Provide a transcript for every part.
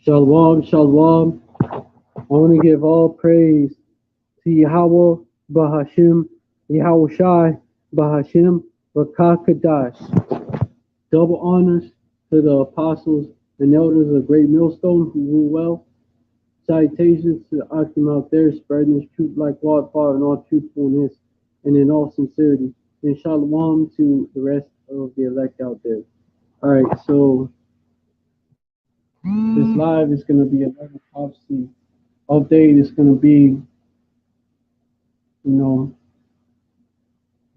Shalom, shalom. I want to give all praise to Yahweh, Bahashim, Yahweh Shai, Bahashim, Rakakadash. Double honors to the apostles and elders of Great Millstone who rule well. Salutations to the Akim out there spreading this truth like wildfire in all truthfulness and in all sincerity. And shalom to the rest of the elect out there. All right, so this live is going to be another prophecy update. It's going to be, know,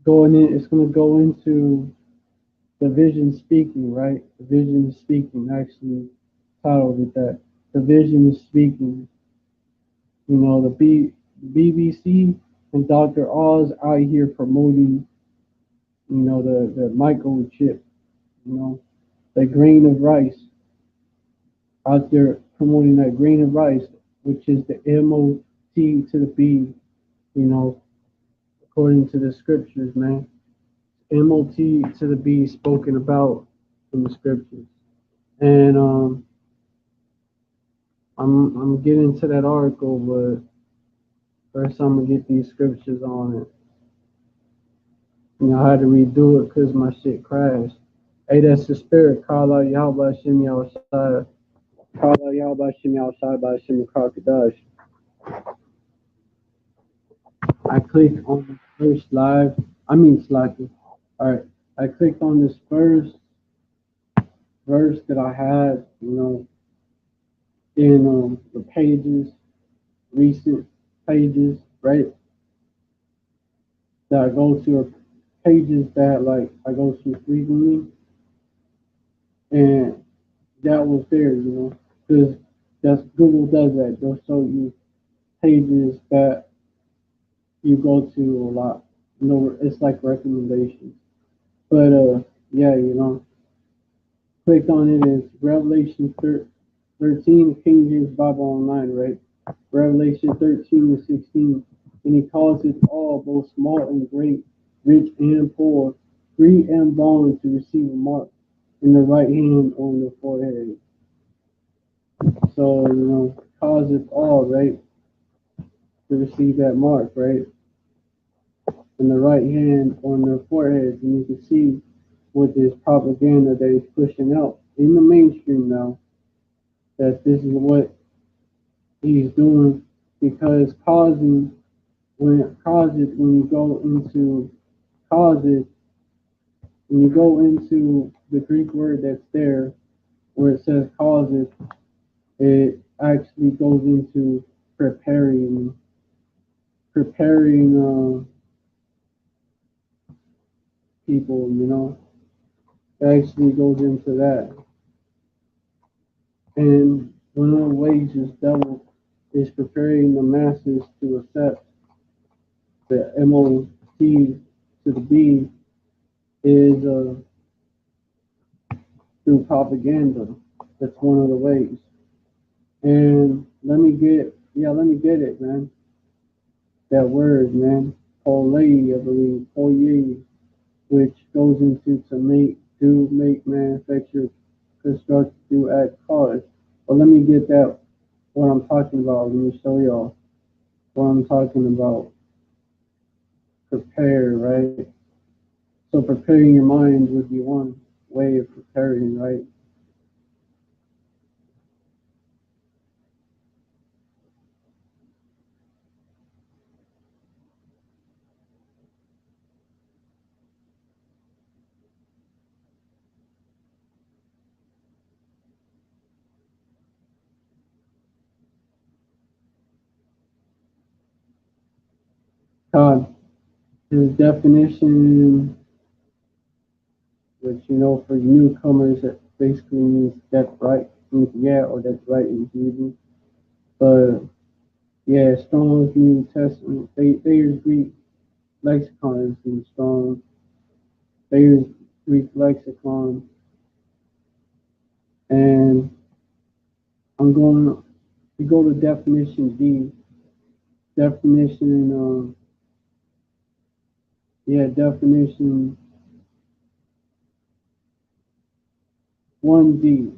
going in. It's going to go into the vision speaking, right? The vision is speaking. Actually, titled it that. The vision is speaking. The BBC and Dr. Oz out here promoting, the microchip, you know, the grain of rice out there promoting that grain of rice, which is the MOT to the B, you know, according to the scriptures, man. MOT to the B spoken about in the scriptures. And I'm getting to that article, but first I'm gonna get these scriptures on it. I had to redo it because my shit crashed. Hey, that's the spirit. Call out Yahweh Shem Yahushai. Call out Yahweh Shem Yahushai by Shem Kakadash. I clicked on the first live. Slacking. Alright. I clicked on this first verse that I had, in the pages, recent pages, right? That I go to, or pages that like I go to frequently, and that was there, because that's Google does that. They'll show you pages that you go to a lot. It's like recommendations. But yeah, clicked on it. It's Revelation 13, King James Bible Online, right? Revelation 13 and 16. And he calls it all, both small and great, rich and poor, free and bond to receive a mark in the right hand on the forehead. So, calls it all, right? To receive that mark, right? In the right hand on their foreheads. And you can see with this propaganda that he's pushing out in the mainstream now, that this is what he's doing, because when you go into causes, when you go into the Greek word that's there, where it says causes, it actually goes into preparing people, it actually goes into that. And one of the ways this devil is preparing the masses to accept the MOT to the B is through propaganda. That's one of the ways. And let me get it, man. That word, man. Polei, I believe. Polei, which goes into to make, do, make, manufacture, construct, do, act, cause. But let me get that, what I'm talking about. Let me show y'all what I'm talking about. Prepare, right? So preparing your mind would be one way of preparing, right? God, his definition, which for newcomers, it basically means that's right, means yeah, or that's right in Hebrew. But yeah, Strong's New Testament, Thayer's Greek lexicon is in Strong. Thayer's Greek lexicon, and I'm going to go to definition D. Definition, definition 1D.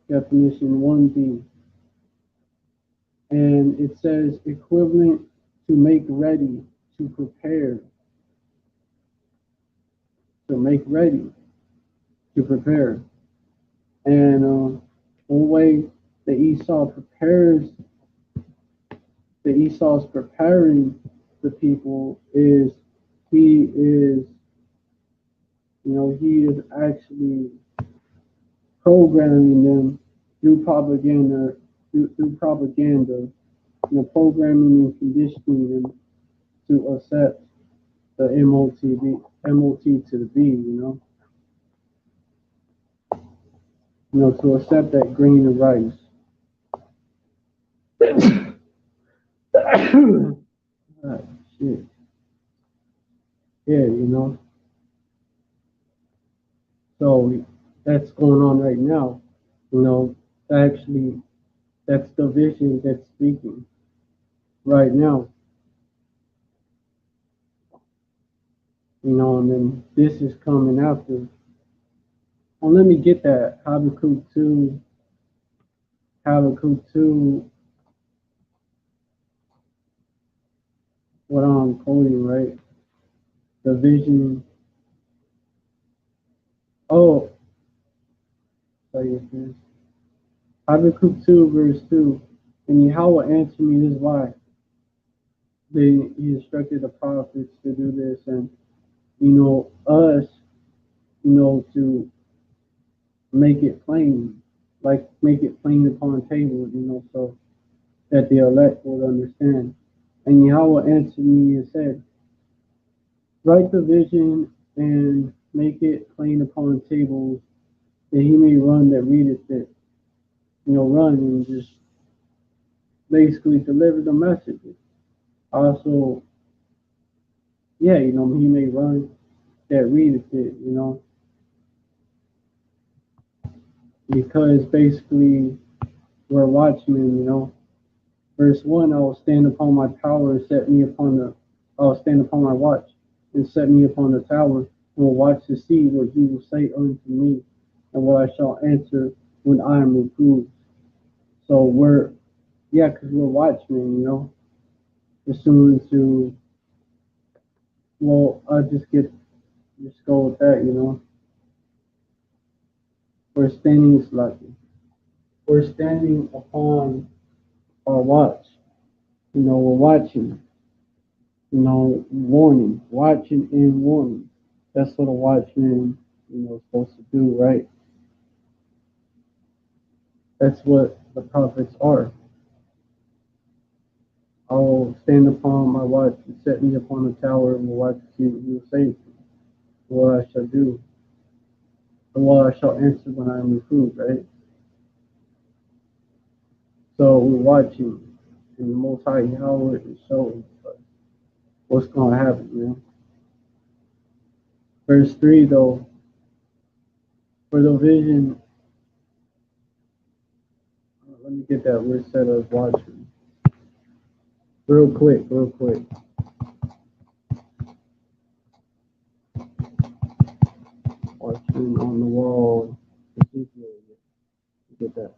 Definition 1D. And it says equivalent to make ready, to prepare, to make ready, to prepare. And one way that Esau's preparing the people is he is, he is actually programming them through propaganda, programming and conditioning them to accept the MOT to the B, to accept that grain of rice. Ah, shit. Yeah, so that's going on right now. You know, actually, that's the vision that's speaking right now. And then this is coming after. Oh, let me get that Habakkuk 2, what I'm quoting, right? The vision. Oh, sorry, this. Habakkuk 2, verse 2. And Yahweh answered me, this is why he instructed the prophets to do this, and, us, to make it plain, like make it plain upon the table, so that the elect would understand. And Yahweh answered me and said, write the vision and make it plain upon the tables, that he may run that readeth it. Run and just basically deliver the messages. Also, yeah, he may run that readeth it, because basically we're watchmen, Verse 1, I will stand upon my tower and I will stand upon my watch and set me upon the tower, and will watch to see what he will say unto me, and what I shall answer when I am reproved. So because we're watchmen, assuming to, well, just go with that, we're standing slightly. We're standing upon our watch, we're watching, warning, watching and warning. That's what a watchman, is supposed to do, right? That's what the prophets are. I will stand upon my watch and set me upon the tower and will watch to see what you will say, what I shall do, and what I shall answer when I am reproved, right? So we're watching, and the Most High Yahweh is showing us what's going to happen, Verse 3, though, for the vision, let me get that word set of watching. Real quick. Watching on the wall. Get that.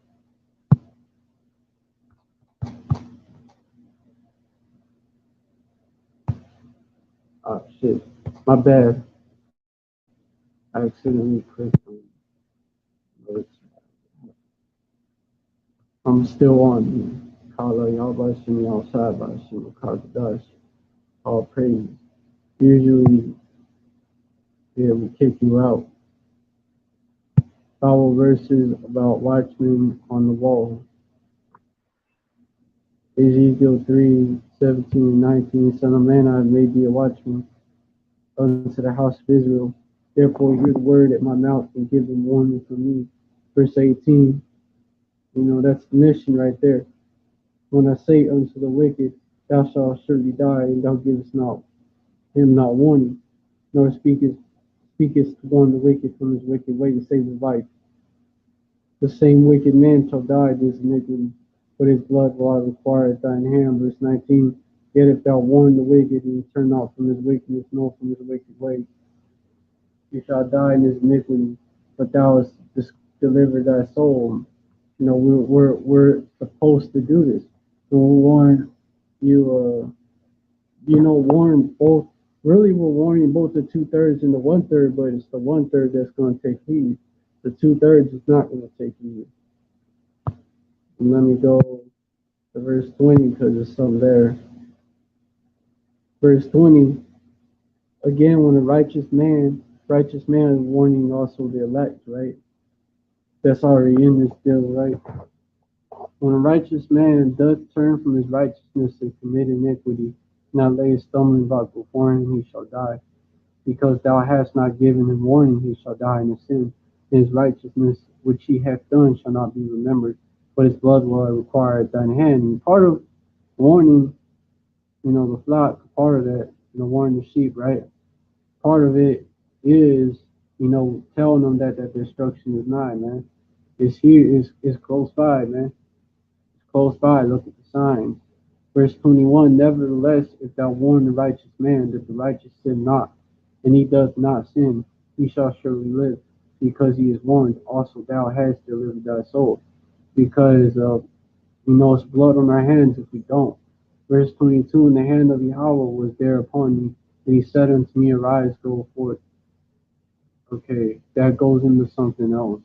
Oh, shit. My bad. I accidentally clicked on it. I'm still on here. Kala Yabashimi outside Bashimi Kakadash. All praise. Usually, yeah, we kick you out. Follow verses about watchmen on the wall. Ezekiel 3:17-19. Son of man, I have made thee a watchman unto the house of Israel. Therefore, hear the word at my mouth and give them warning from me. Verse 18. That's the mission right there. When I say unto the wicked, thou shalt surely die, and thou givest not him not warning, nor speakest to warn the wicked from his wicked way to save his life. The same wicked man shall die in his iniquity, but his blood will I require at thine hand. Verse 19. Yet if thou warn the wicked, and he turn not from his wickedness, nor from his wicked way, he shall die in his iniquity, but thou hast delivered thy soul. We're supposed to do this. will warn you. Warn both. Really, will warn you both the 2/3 and the 1/3, but it's the 1/3 that's going to take heed. The 2/3 is not going to take heed. And let me go to verse 20 because there's something there. Verse 20, again, when a righteous man is warning also the elect, right? That's already in this deal, right? When a righteous man doth turn from his righteousness and commit iniquity, now lay a stumbling block before him, he shall die. Because thou hast not given him warning, he shall die in his sin. And his righteousness which he hath done shall not be remembered, but his blood will I require at thine hand. And part of warning, the flock, part of that, warning the sheep, right? Part of it is, telling them that destruction is nigh, man. It's here, it's close by, man. It's close by. Look at the signs. Verse 21, nevertheless, if thou warn the righteous man that the righteous sin not, and he doth not sin, he shall surely live, because he is warned. Also thou hast delivered thy soul, because it's blood on our hands if we don't. Verse 22, and the hand of Yahweh was there upon me, and he said unto me, arise, go forth. Okay, that goes into something else.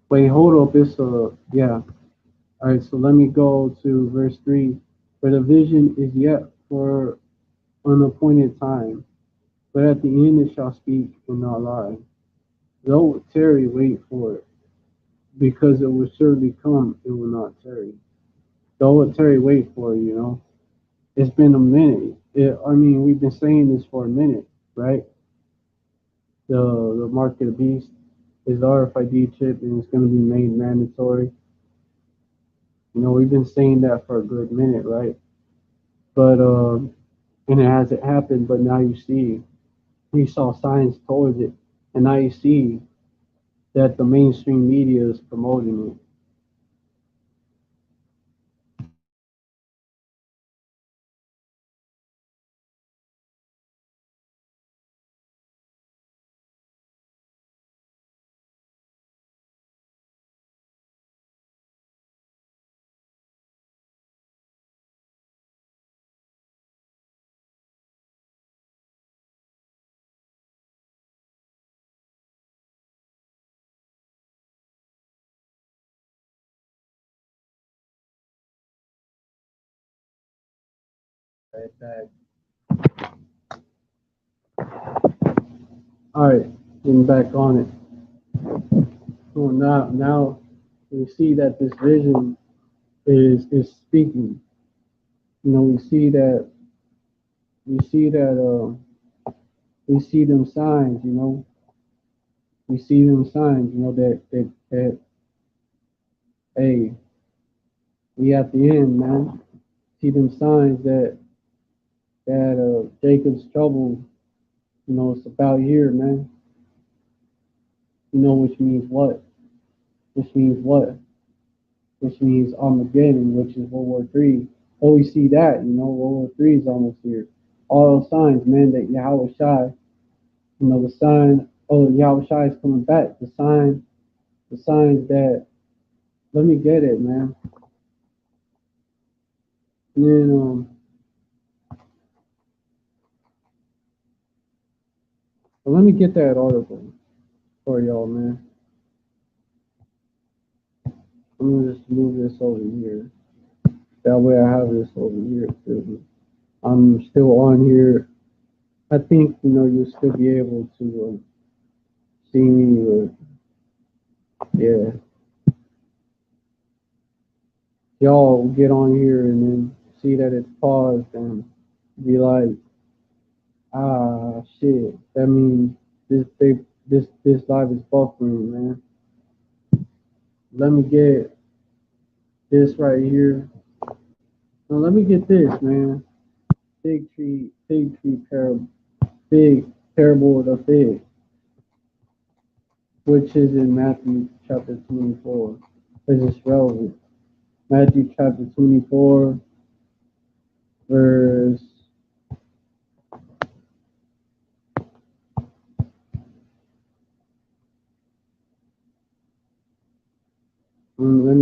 Wait, hold up, it's yeah. All right, so let me go to verse 3. For the vision is yet for an appointed time, but at the end it shall speak and not lie. Though it tarry, wait for it, because it will surely come, it will not tarry. Though it tarry, wait for it. It's been a minute. We've been saying this for a minute, right? The mark of the beast is the RFID chip, and it's going to be made mandatory. We've been saying that for a good minute, right? But and it hasn't happened. But now you saw signs towards it, and now you see that the mainstream media is promoting it. Right back. All right, getting back on it. So now we see that this vision is speaking. We see that we see that we see them signs. We see them signs. That hey, we at the end, man. See them signs that Jacob's trouble. It's about here, man. Which means what? Which means what? Which means Armageddon, which is World War III. Oh, we see that, World War III is almost here. All those signs, man, that Yahweh Shai, the sign, oh, Yahweh Shai is coming back. The signs that, let me get it, man. And then, let me get that article for y'all, man. I'm gonna just move this over here. That way I have this over here too. I'm still on here. I think, you'll still be able to see me, or yeah. Y'all get on here and then see that it's paused and be like, ah, shit. That means this live is buffering, man. Let me get this right here. Now let me get this, man. Fig tree parable, fig parable of the fig, which is in Matthew chapter 24, because it's relevant. Matthew chapter 24, verse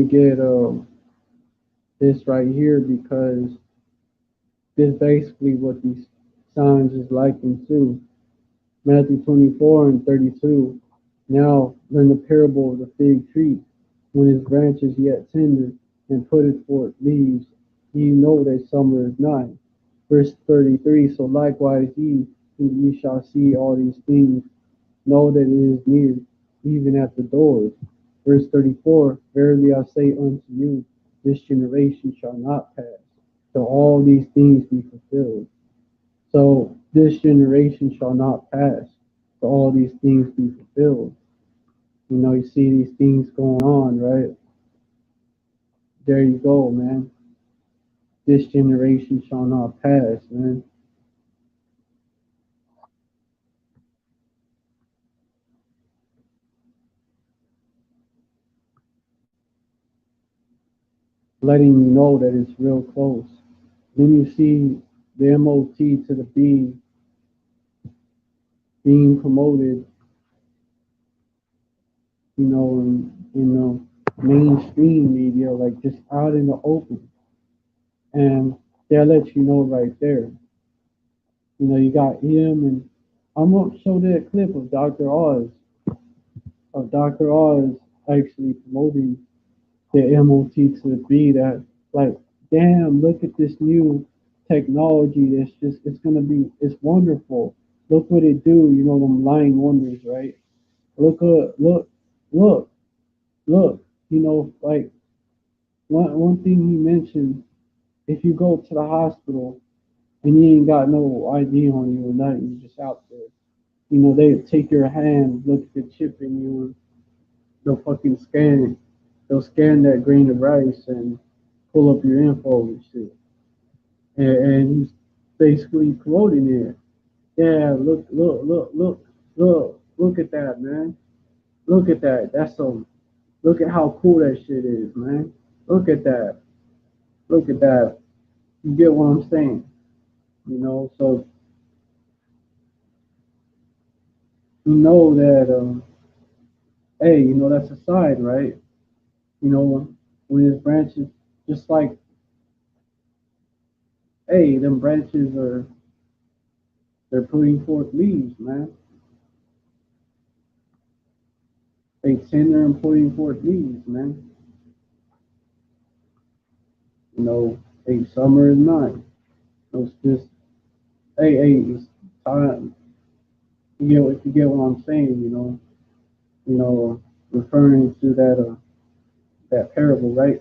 me get this right here because this basically what these signs is likened to. Matthew 24:32. Now learn the parable of the fig tree. When his branch is yet tender and putteth forth leaves, ye know that summer is nigh. Verse 33. So likewise ye, when ye shall see all these things, know that it is near, even at the doors. Verse 34. Verily I say unto you, this generation shall not pass, till all these things be fulfilled. So this generation shall not pass, till all these things be fulfilled. You see these things going on, right? There you go, man. This generation shall not pass, man. Letting you know that it's real close. Then you see the MOT to the B being promoted, in the mainstream media, like just out in the open. And they'll let you know right there. You got him, and I'm gonna show that clip of Dr. Oz actually promoting the MOT to the B. That, like, damn, look at this new technology. It's wonderful. Look what it do. Them lying wonders, right? Look, look, look. Like one thing he mentioned, if you go to the hospital and you ain't got no ID on you or nothing, you just out there. They take your hand, look at the chip in you, they'll fucking scan it. They'll scan that grain of rice and pull up your info and shit. And he's basically promoting it. Yeah, look at that, man. Look at that. Look at how cool that shit is, man. Look at that. Look at that. You get what I'm saying? So you know that, hey, that's a side, right? When his branches, just like, hey, them branches they're putting forth leaves, man. They tender and putting forth leaves, man. Hey, summer is not. It's just, hey, it's time. If you get what I'm saying, referring to that parable, right?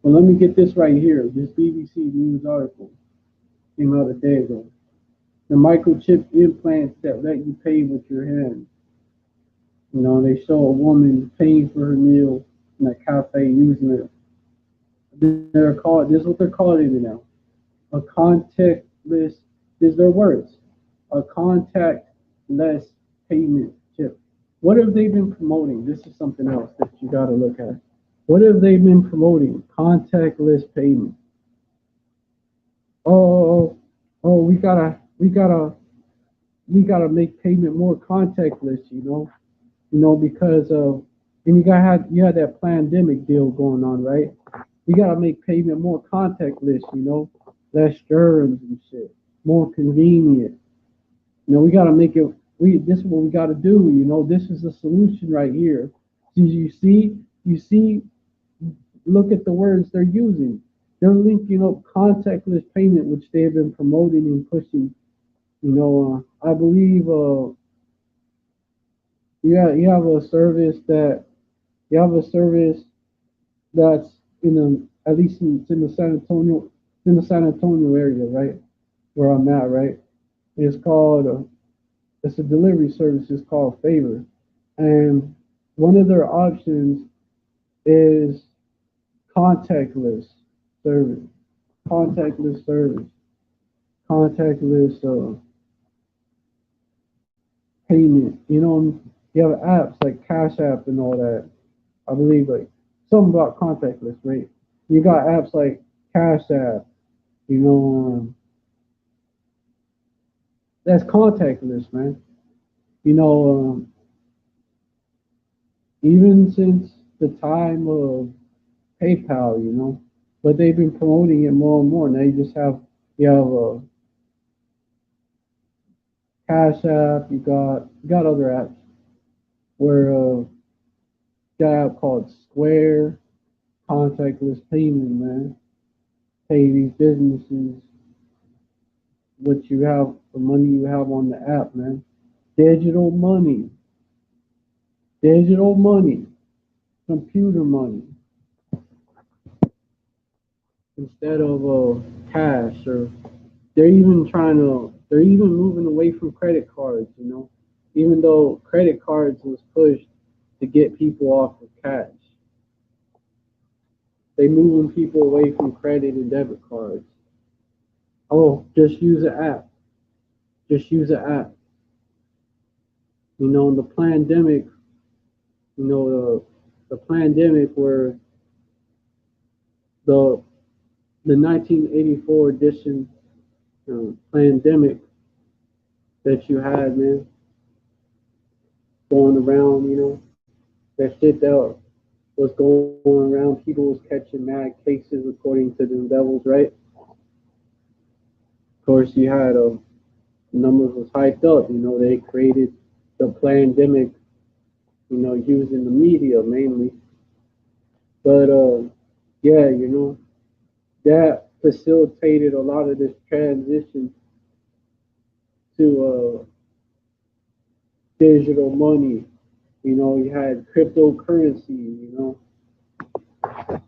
Well, let me get this right here. This BBC News article came out a day ago. The microchip implants that let you pay with your hand. They show a woman paying for her meal in a cafe using it. This is what they're calling it now. A contactless, this is their words, a contactless payment chip. What have they been promoting? This is something else that you got to look at. What have they been promoting? Contactless payment. Oh, oh, we gotta make payment more contactless. Because and you had that pandemic deal going on, right? We gotta make payment more contactless. Less germs and shit, more convenient. We gotta make it. This is what we gotta do. This is the solution right here. Did you see? You see? Look at the words they're using. They're linking up contactless payment, which they have been promoting and pushing. I believe you have a service that's at least in the San Antonio area, right, where I'm at, right. It's called it's a delivery service. It's called Favor, and one of their options is contactless service, contactless service, contactless payment. You have apps like Cash App and all that. I believe, like, something about contactless, right? You got apps like Cash App, you know, that's contactless, man. You know, even since the time of PayPal, you know. But they've been promoting it more and more. Now you have a Cash App, you got other apps where you got an app called Square, contactless payment, man. Pay these businesses what you have, the money you have on the app, man. Digital money, digital money, computer money instead of cash. Or they're even moving away from credit cards, you know. Even though credit cards was pushed to get people off of cash, they moving people away from credit and debit cards. Oh, just use an app. Just use an app. You know, in the pandemic, you know, the pandemic where the the 1984 edition pandemic that you had, man, going around, you know, that shit that was going around. People was catching mad cases according to the levels, right? Of course, you had numbers was hyped up. You know, they created the pandemic, you know, using the media mainly. But yeah, you know, that facilitated a lot of this transition to digital money. You know, you had cryptocurrency. You know,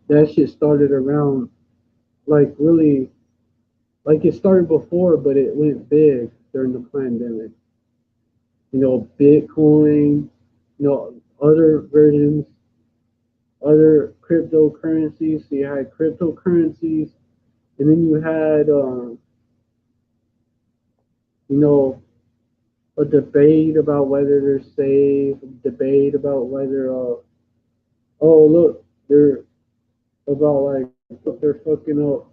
that shit started around like really like it started before, but it went big during the pandemic. You know, Bitcoin. You know, other versions, other cryptocurrencies. So you had cryptocurrencies, and then you had you know, a debate about whether they're safe, a debate about whether oh look, they're about like they're fucking up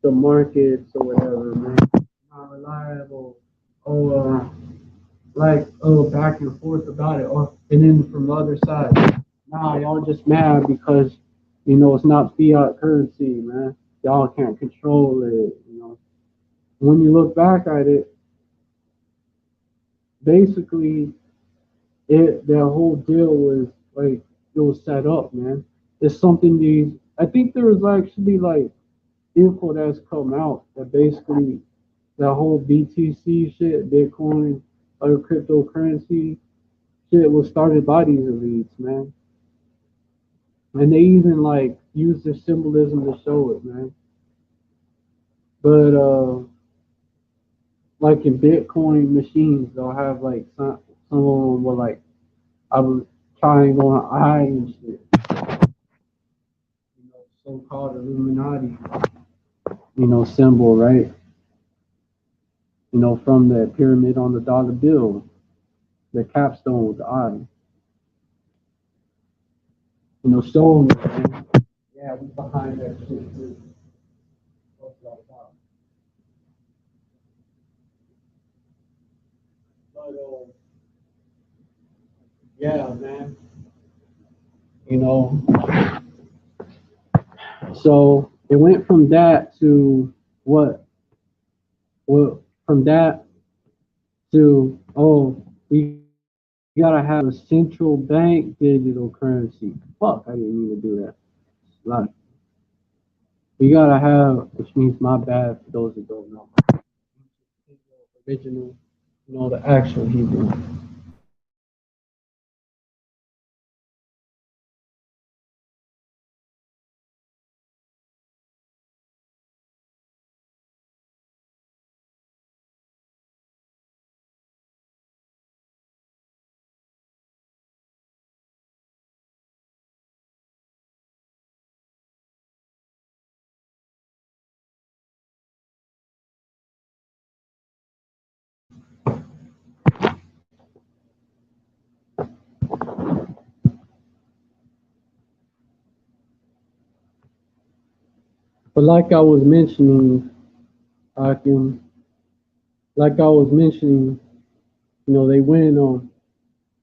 the markets or whatever, man. Not reliable. Oh, like back and forth about it. Or and then from the other side, nah, y'all just mad because you know it's not fiat currency, man. Y'all can't control it. You know, when you look back at it, basically their whole deal was like it was set up, man. It's something these. I think there was actually like info that's come out that basically that whole BTC shit, Bitcoin, other cryptocurrency shit was started by these elites, man. And they even like use the symbolism to show it, man. But like in Bitcoin machines, they'll have like some of them with like I was triangle on an eye and shit. You know, so-called Illuminati, you know, symbol, right? You know, from the pyramid on the dollar bill, the capstone with the eye. You know, showing me, man. Yeah, we behind that shit too. But yeah, man. You know, so it went from that to what? Well, from that to we gotta have a central bank digital currency. Fuck, I didn't mean to do that. Like, we gotta have, which means my bad for those that don't know. Original, you know, the actual Hebrew. But like I was mentioning, Akim, like I was mentioning, you know, they went on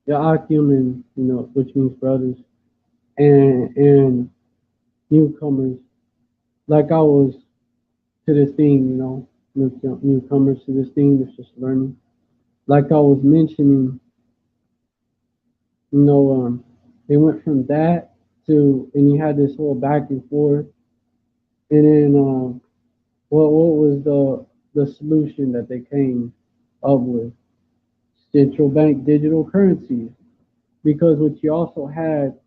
the Akim and you know, which means brothers, and newcomers, like I was to this thing, newcomers to this thing that's just learning. Like I was mentioning, you know, they went from that to, and you had this whole back and forth, and then what was the solution that they came up with? Central bank digital currencies, because what you also had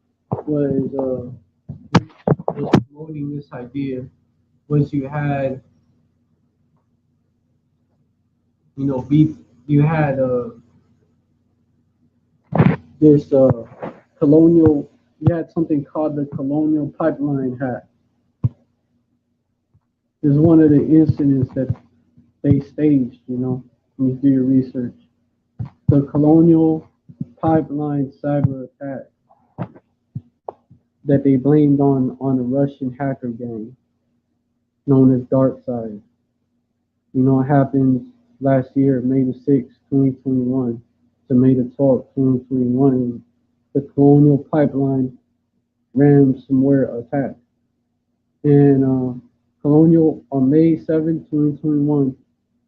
was promoting this idea was you had beef. You had this colonial. You had something called the Colonial Pipeline hack. This is one of the incidents that they staged. When you do your research, the Colonial Pipeline cyber attack that they blamed on a Russian hacker gang known as DarkSide. It happened last year, May the 6th, 2021 to May the 12th, 2021. The Colonial Pipeline ransomware attack. And Colonial, on May 7th, 2021,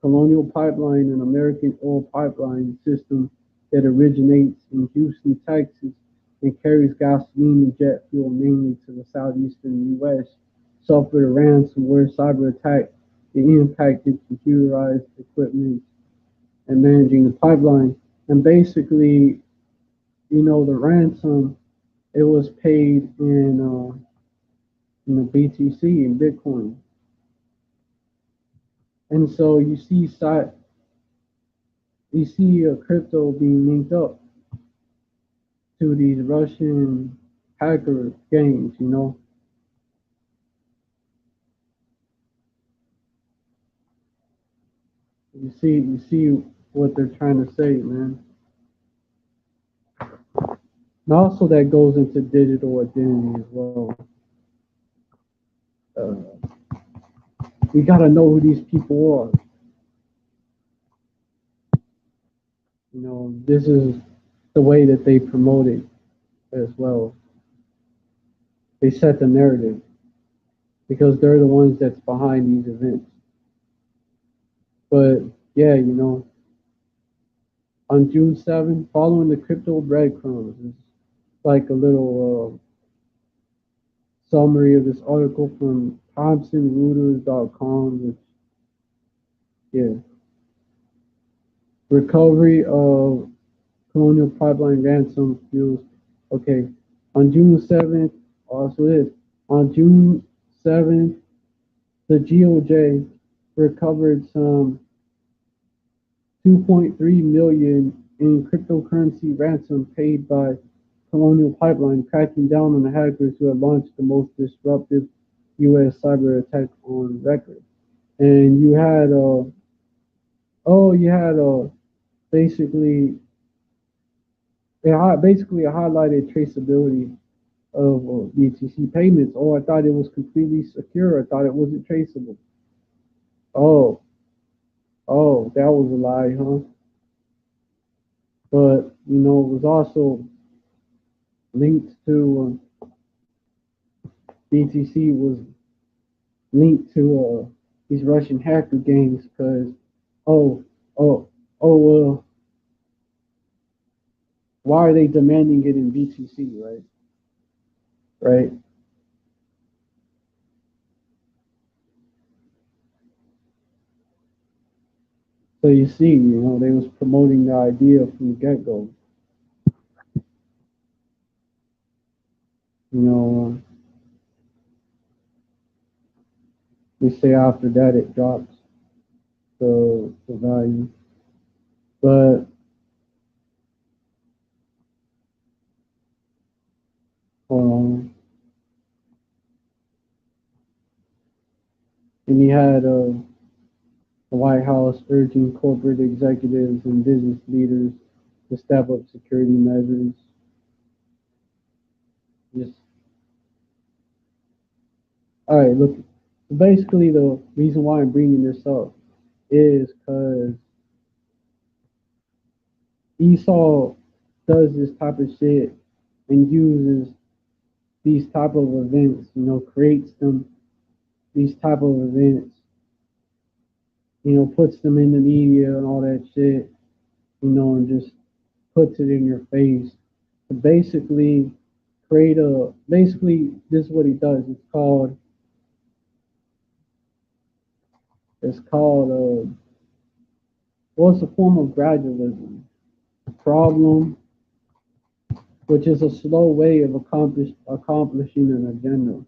Colonial Pipeline, an American oil pipeline system that originates in Houston, Texas, and carries gasoline and jet fuel mainly to the southeastern U.S., suffered a ransomware cyber attack that impacted computerized equipment and managing the pipeline. And basically, the ransom, it was paid in the BTC in Bitcoin. And so you see a crypto being linked up to these Russian hacker gangs. You see what they're trying to say, man. And also that goes into digital identity as well. Uh, we gotta know who these people are. This is the way that they promote it as well. They set the narrative because they're the ones that's behind these events. But yeah, on June 7th, following the crypto breadcrumbs, it's like a little summary of this article from ThompsonReuters.com, which, yeah, recovery of Colonial Pipeline ransom fuels. Okay, on June 7th, also this, on June 7th, the GOJ recovered some 2.3 million in cryptocurrency ransom paid by Colonial Pipeline, cracking down on the hackers who had launched the most disruptive U.S. cyber attack on record. And you had basically basically a highlighted traceability of BTC payments. Oh, I thought it was completely secure. I thought it wasn't traceable. Oh, that was a lie, huh? But it was also linked to BTC was linked to these Russian hacker gangs because oh oh why are they demanding it in BTC, right? So you see, they was promoting the idea from the get go. You know, we say after that it drops the value, but hold on. And you had the White House urging corporate executives and business leaders to step up security measures. Just all right. Look, basically the reason why I'm bringing this up is because Esau does this type of shit and uses these type of events, creates them, these type of events, puts them in the media and all that shit, and just puts it in your face to basically basically this is what he does. It's called well, it's a form of gradualism. Problem, which is a slow way of accomplishing an agenda.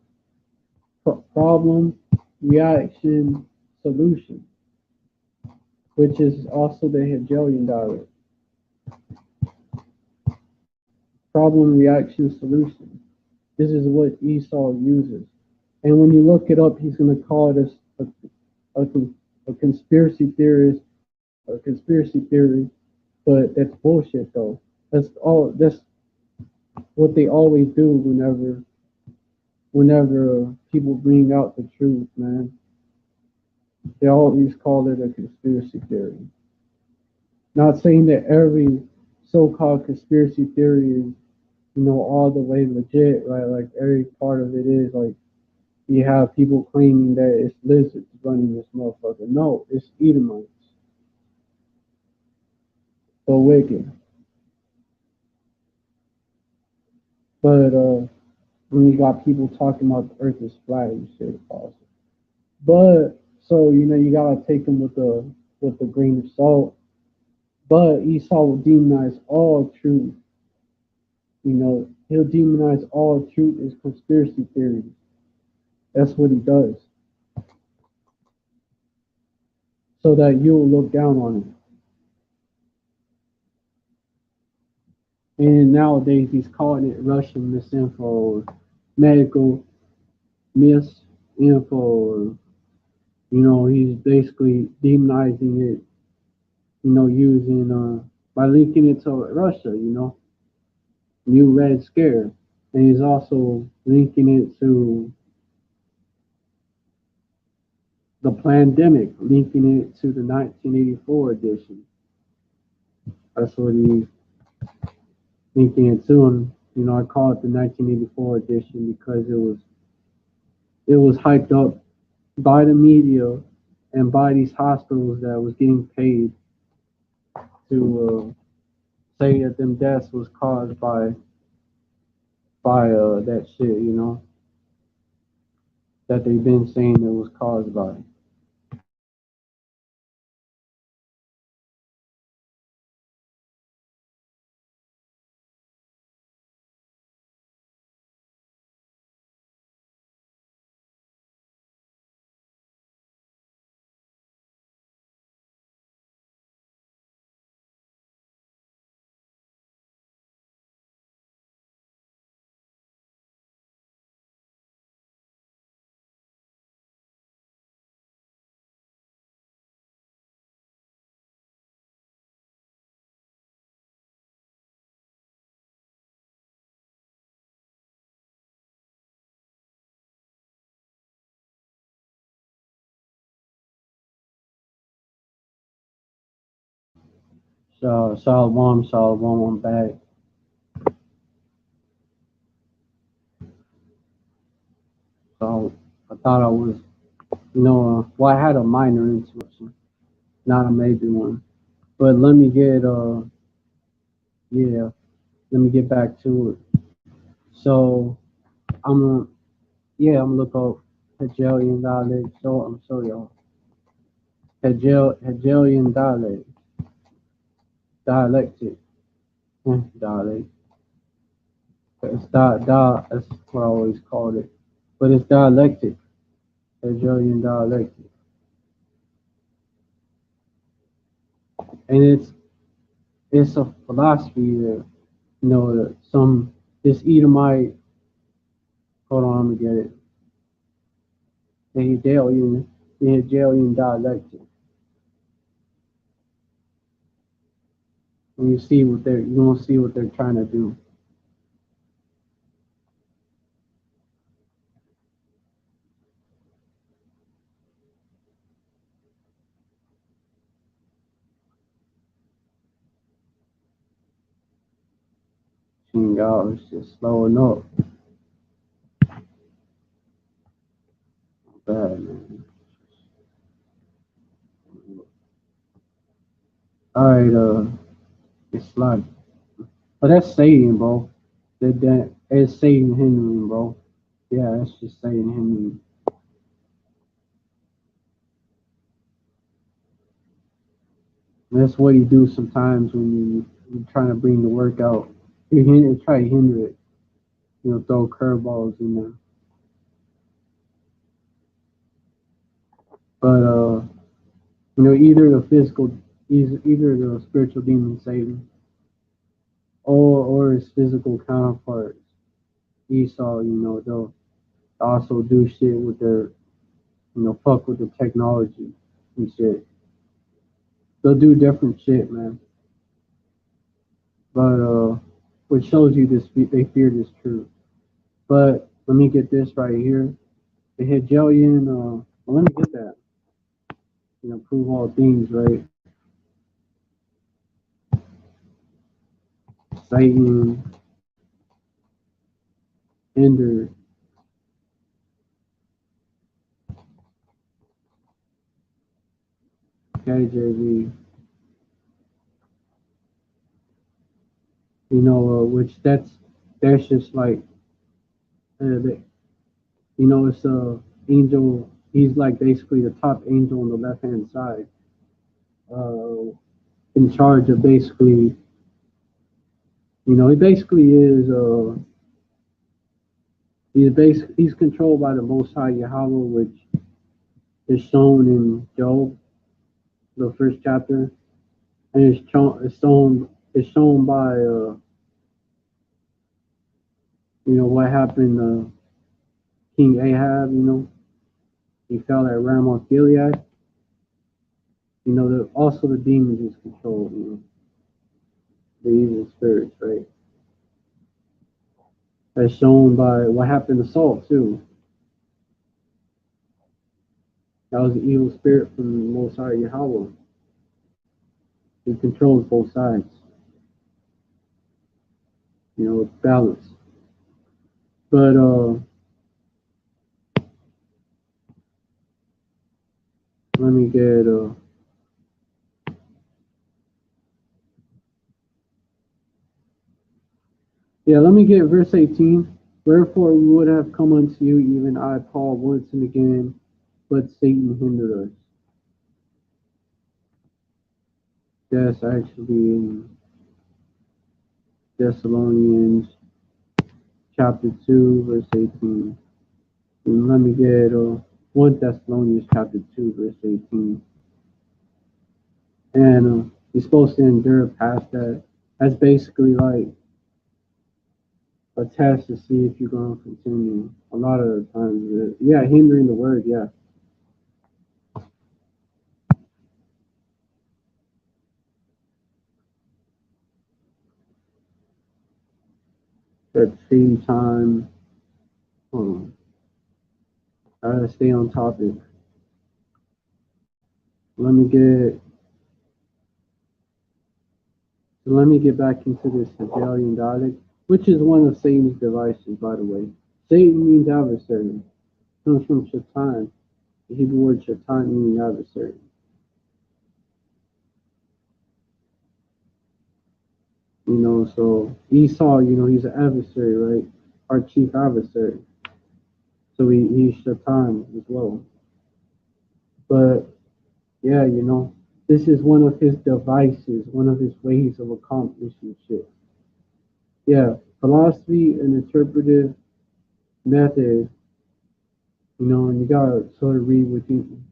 Problem, reaction, solution, which is also the Hegelian dialect. Problem, reaction, solution. This is what Esau uses. And when you look it up, he's going to call it a, a conspiracy theorist, a conspiracy theory, but that's bullshit though. That's what they always do whenever people bring out the truth, man. They always call it a conspiracy theory. Not saying that every so-called conspiracy theory is, all the way legit, right? Like every part of it is like you have people claiming that it's lizards running this motherfucker. No, it's Edomites. So wicked. But when you got people talking about the earth is flat and shit, awesome. But so you gotta take them with a grain of salt. But Esau will demonize all truth. He'll demonize all truth as conspiracy theories. That's what he does, so that you'll look down on it. And nowadays he's calling it Russian misinfo or medical misinfo, or he's basically demonizing it. Using by linking it to Russia. New Red Scare, and he's also linking it to the pandemic, linking it to the 1984 edition. That's what he's linking it to, and I call it the 1984 edition because it was hyped up by the media and by these hospitals that was getting paid to say that them deaths was caused by that shit, that they've been saying it was caused by. So Shalom, I'm back. So I thought I was, well, I had a minor interruption, not a major one. But yeah, let me get back to it. So I'm gonna, yeah, I'm gonna look up Hegelian dialect. So I'm sorry, y'all. Hegelian dialectic, dialect. That's what I always called it. But it's dialectic, Hegelian dialectic, and it's a philosophy that some this Edomite. Hold on, I'm gonna get it. The Hegelian dialectic. And you gonna see what they're trying to do. Y'all, it's just slowing up. Alright, it's like, but that's Satan, bro. That is Satan hindering, bro. Yeah, that's just Satan hindering. That's what he do sometimes when you're trying to bring the work out. Try to hinder it. Throw curveballs in there. But either the either the spiritual demon Satan or his physical counterparts, Esau. They'll also do shit with their, fuck with the technology and shit. They'll do different shit, man. But which shows you this, they fear this truth. But let me get this right here. The Hegelian, well, let me get that. Prove all things, right? Satan, hinder, KJV, which that's just like, the, it's angel. He's like basically the top angel on the left hand side, uh, in charge of basically, he basically is, he's controlled by the Most High Yahweh, which is shown in Job, the first chapter, and it's shown by, what happened to King Ahab. He fell at Ramoth Gilead. Also the demons is controlled. The evil spirits, right? As shown by what happened to Saul too. That was the evil spirit from the Most High Yahweh. He controls both sides. It's balanced. But let me get let me get verse 18. Wherefore we would have come unto you, even I, Paul, once and again, but Satan hindered us. That's actually in Thessalonians chapter 2, verse 18. And let me get 1 Thessalonians chapter 2, verse 18. And you're supposed to endure past that. That's basically like a test to see if you're going to continue. A lot of the times, hindering the word, yeah. At the same time, I gotta stay on topic. Let me get back into this Hegelian dialect, which is one of Satan's devices, by the way. Satan means adversary. It comes from Shaitan. The Hebrew word Shaitan meaning adversary. So Esau, he's an adversary, right? Our chief adversary. So he's Shaitan as well. But yeah, this is one of his devices, one of his ways of accomplishing shit. Yeah, philosophy and interpretive method, and you gotta sort of read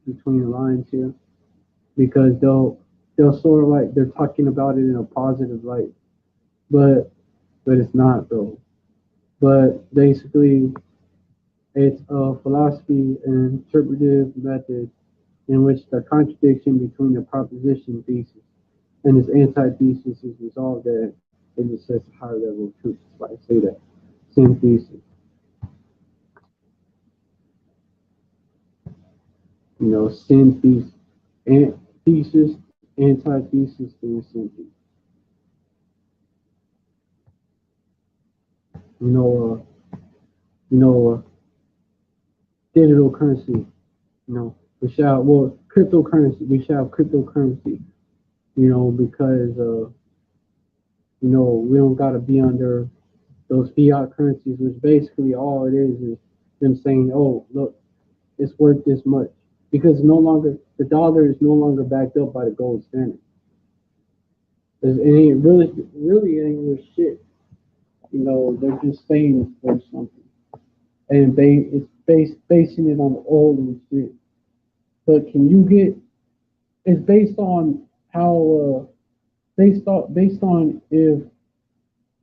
between the lines here, because they'll sort of like they're talking about it in a positive light, but it's not though. But basically, it's a philosophy and interpretive method in which the contradiction between the proposition thesis and its antithesis is resolved at in just says a higher level of truth. That's why I say that. Synthesis. Synthesis, thesis, antithesis, and synthesis. You know, you know, digital currency. We shall cryptocurrency. We shall have cryptocurrency. because we don't got to be under those fiat currencies, which basically all it is them saying, oh, look, it's worth this much. Because no longer, the dollar is no longer backed up by the gold standard. It ain't really ain't worth shit. They're just saying it's worth something. And it's basing it on oil and shit. But can you get, it's based on how, based on if,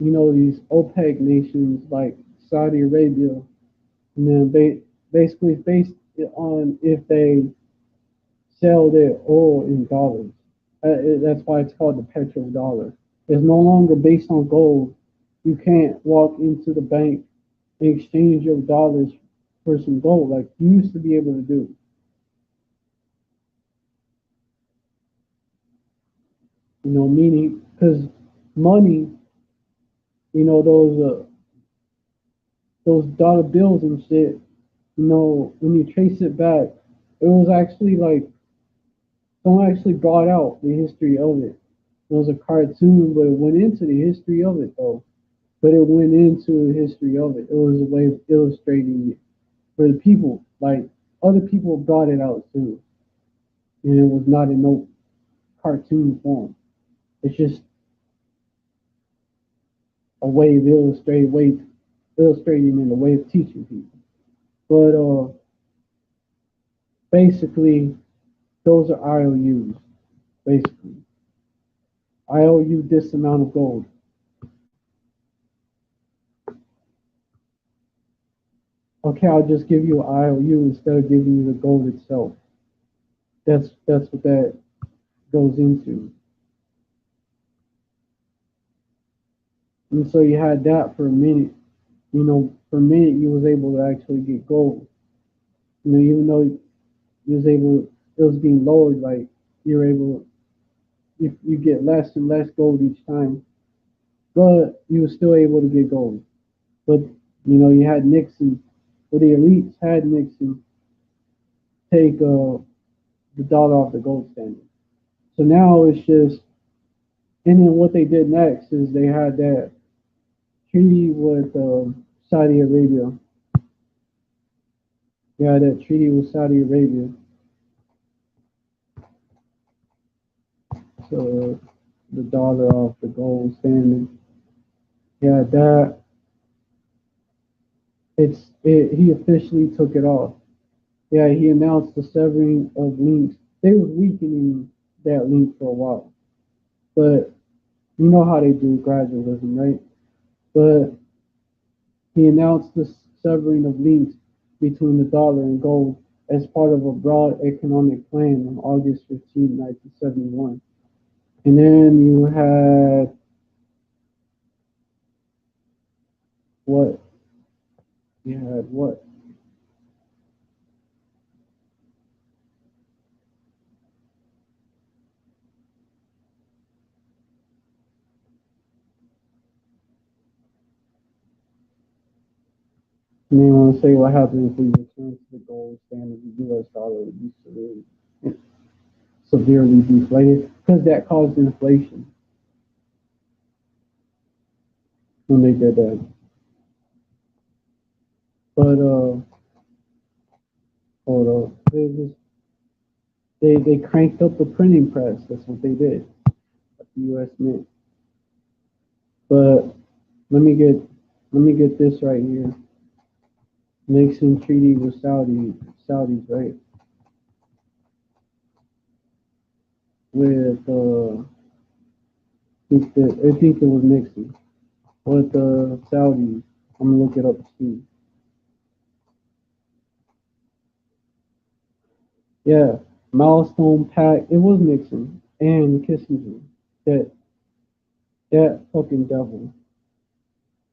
these OPEC nations like Saudi Arabia, and then basically based on if they sell their oil in dollars. That's why it's called the petrodollar. It's no longer based on gold. You can't walk into the bank and exchange your dollars for some gold like you used to be able to do. Meaning because money, those dollar bills and shit. When you trace it back, it was actually like someone actually brought out the history of it. It was a cartoon, but it went into the history of it though. But it went into the history of it. It was a way of illustrating it for the people. Like other people brought it out too, and it was not in no cartoon form. It's just a way of illustrating and a way of teaching people. But basically, those are IOUs. Basically, I owe you this amount of gold. Okay, I'll just give you an IOU instead of giving you the gold itself. That's what that goes into. And so you had that for a minute. For a minute you was able to actually get gold. Even though you was able, it was being lowered. Like you're able, you get less and less gold each time, but you were still able to get gold. But you had Nixon, or the elites had Nixon take the dollar off the gold standard. So now it's just, and then what they did next is they had that treaty with Saudi Arabia. Yeah, that treaty with Saudi Arabia. So the dollar off the gold standard. Yeah, that he officially took it off. Yeah, he announced the severing of links. They was weakening that link for a while, but you know how they do gradualism, right? But he announced the severing of links between the dollar and gold as part of a broad economic plan on August 15, 1971. And then you had what? You had what? And then you want to say what happens if we return to the gold standard? The U.S. dollar would be severely deflated because that caused inflation when they did that. But hold on, they cranked up the printing press. That's what they did at the U.S. Mint. But let me get let me get this right here. Nixon treaty with Saudis, right? With I think it was Nixon with the Saudis. I'm gonna look it up to see. Yeah, milestone pact. It was Nixon and Kissinger. That that fucking devil.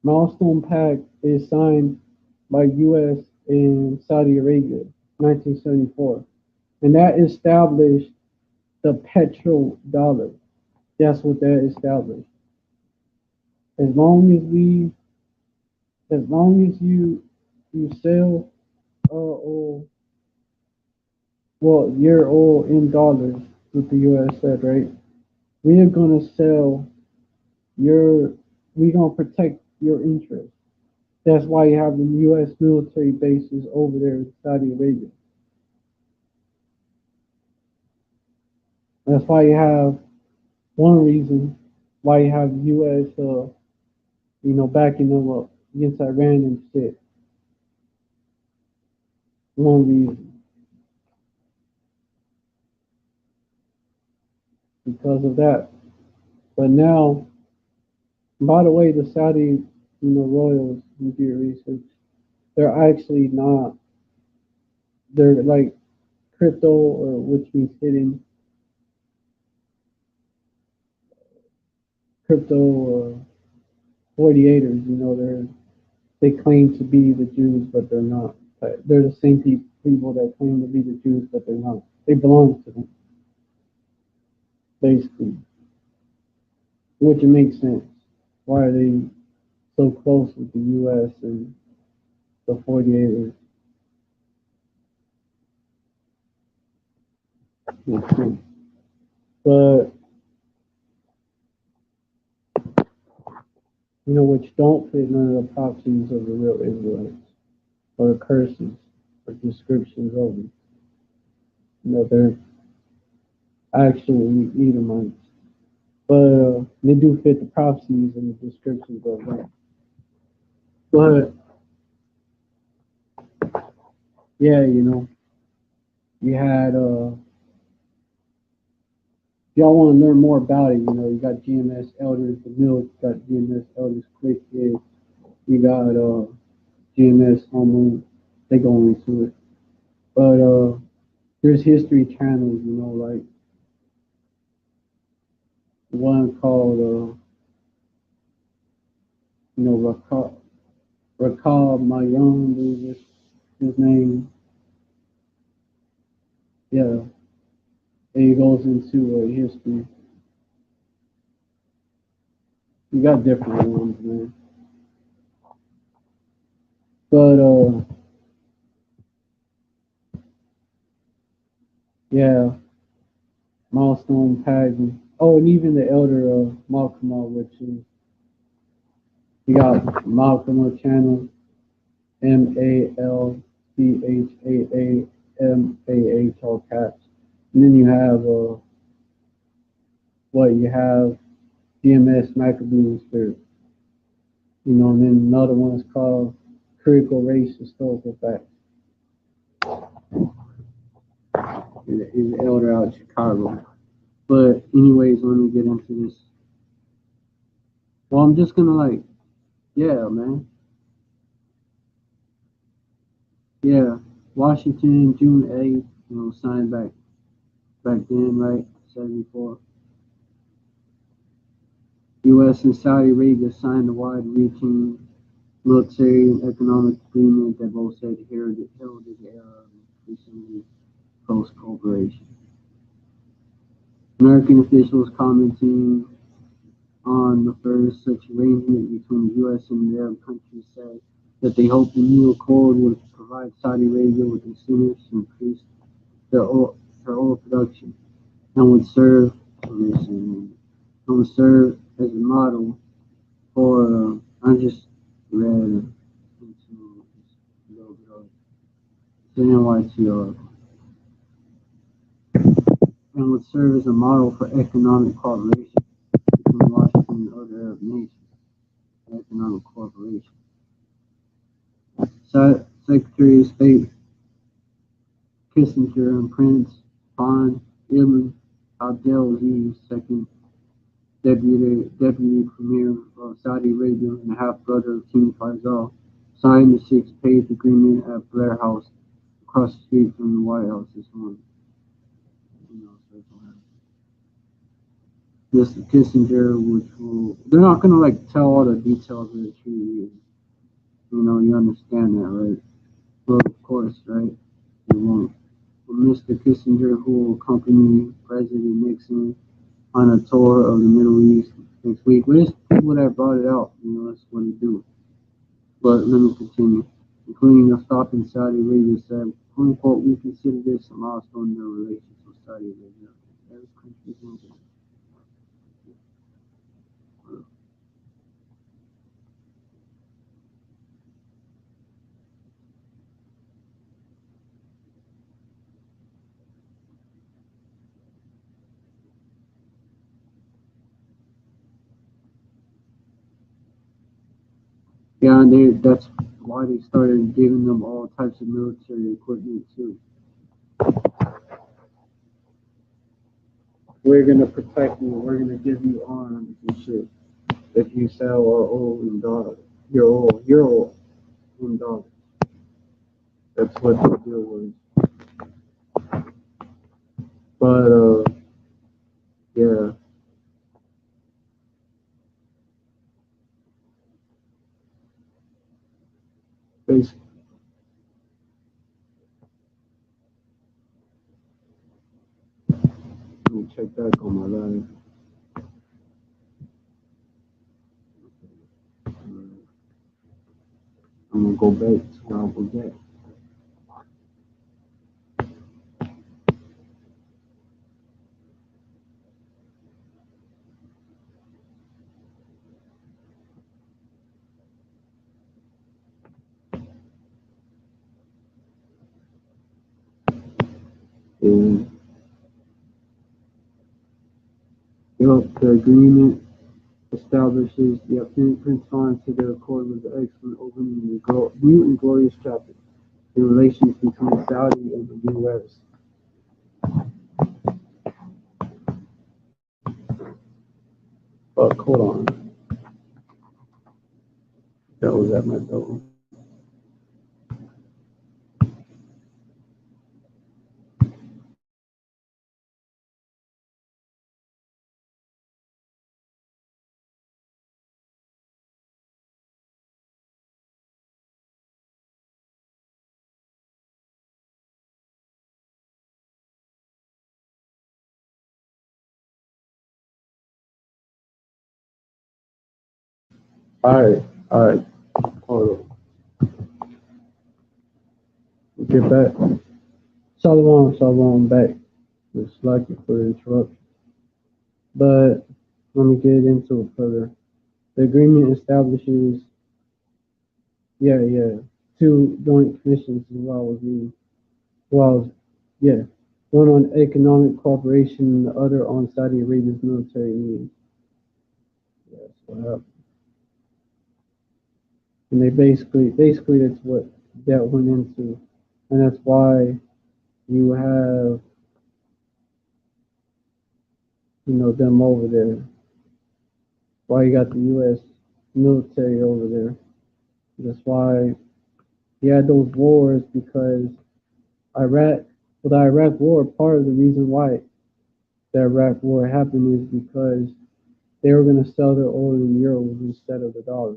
Milestone pact is signed by U.S. and Saudi Arabia, 1974, and that established the petrodollar. That's what that established. As long as we, as long as you sell oil, well, your oil in dollars, what the U.S. said, right? We are gonna sell your, we gonna protect your interests. That's why you have the U.S. military bases over there in Saudi Arabia. That's why you have one reason why you have U.S. Backing them up against Iran and shit. One reason because of that. But now, by the way, the Saudi, royals, you do your research. They're actually not. They're like crypto, or which means hidden crypto 48ers. They claim to be the Jews, but they're not. They're the same people that claim to be the Jews, but they're not. They belong to them, basically, which it makes sense. Why are they so close with the U.S. and the 48ers? Makes sense. But which don't fit none of the prophecies of the real Israelites, or the curses, or descriptions of them. They're actually Edomites, but they do fit the prophecies and the descriptions of them. But yeah, you had if y'all want to learn more about it, you got GMS Elders, the Milk, got GMS Elders Quick Hit, you got GMS Homeroom, they go into it. But there's history channels, like one called Rakab Mayan, is his name. Yeah, and he goes into history. You got different ones, man. But yeah, Milestone Pageant. Oh, and even the elder Malcolm, which is you got Malcolm channel, Malchamaah, all caps. And then you have you have DMS Maccabean Spirit, and then another one is called Critical Race Historical Facts. He's an elder out of Chicago. But anyways, let me get into this. Well, I'm just gonna yeah, man. Yeah, Washington, June 8th, signed back then, right? 74. U.S. and Saudi Arabia signed a wide-reaching military and economic agreement that both said heralded the era of increasingly close cooperation. American officials commenting on the first such arrangement between the U.S. and the Arab countries said that they hoped the new accord would provide Saudi Arabia with incentives to increase their oil production and would serve as a model for I just read into a little bit of the NYT and would serve as a model for economic cooperation between Washington and other Arab nations. Economic cooperation. Secretary of State Kissinger and Prince Ban Ibn Abdelaziz, second deputy premier of Saudi Arabia and half-brother of King Faisal, signed the six-page agreement at Blair House across the street from the White House this morning. Mr. Kissinger, they're not going to tell all the details of the treaty. You understand that, right? Well, of course, right? You won't. But Mr. Kissinger, who will accompany President Nixon on a tour of the Middle East next week. But it's people that brought it out, that's what they do. But let me continue. Including a stop in Saudi Arabia said, quote unquote, we consider this a milestone in their relations with Saudi Arabia. Every country Yeah, and that's why they started giving them all types of military equipment too. We're gonna protect you. We're gonna give you arms and shit. If you sell our oil in dollars, your oil in dollars. That's what the deal was. But yeah, basically, let me check back on my life. I'm gonna go back to where I was at. And yep, the agreement establishes the fingerprint signed to the accord was an excellent opening in the new and glorious chapter in relations between Saudi and the U.S. Fuck, hold on. That was at my door. All right, hold on. We'll get back. Shalom, shalom, back. It's lucky for the interruption. But let me get into it further. The agreement establishes, yeah, two joint commissions as well as the, well, yeah, one on economic cooperation and the other on Saudi Arabia's military needs. That's what happened. And they basically that's what that went into, and that's why you have, them over there. Why you got the U.S. military over there. That's why you had those wars because Iraq, well, the Iraq War, part of the reason why the Iraq War happened is because they were going to sell their oil in euros instead of the dollar.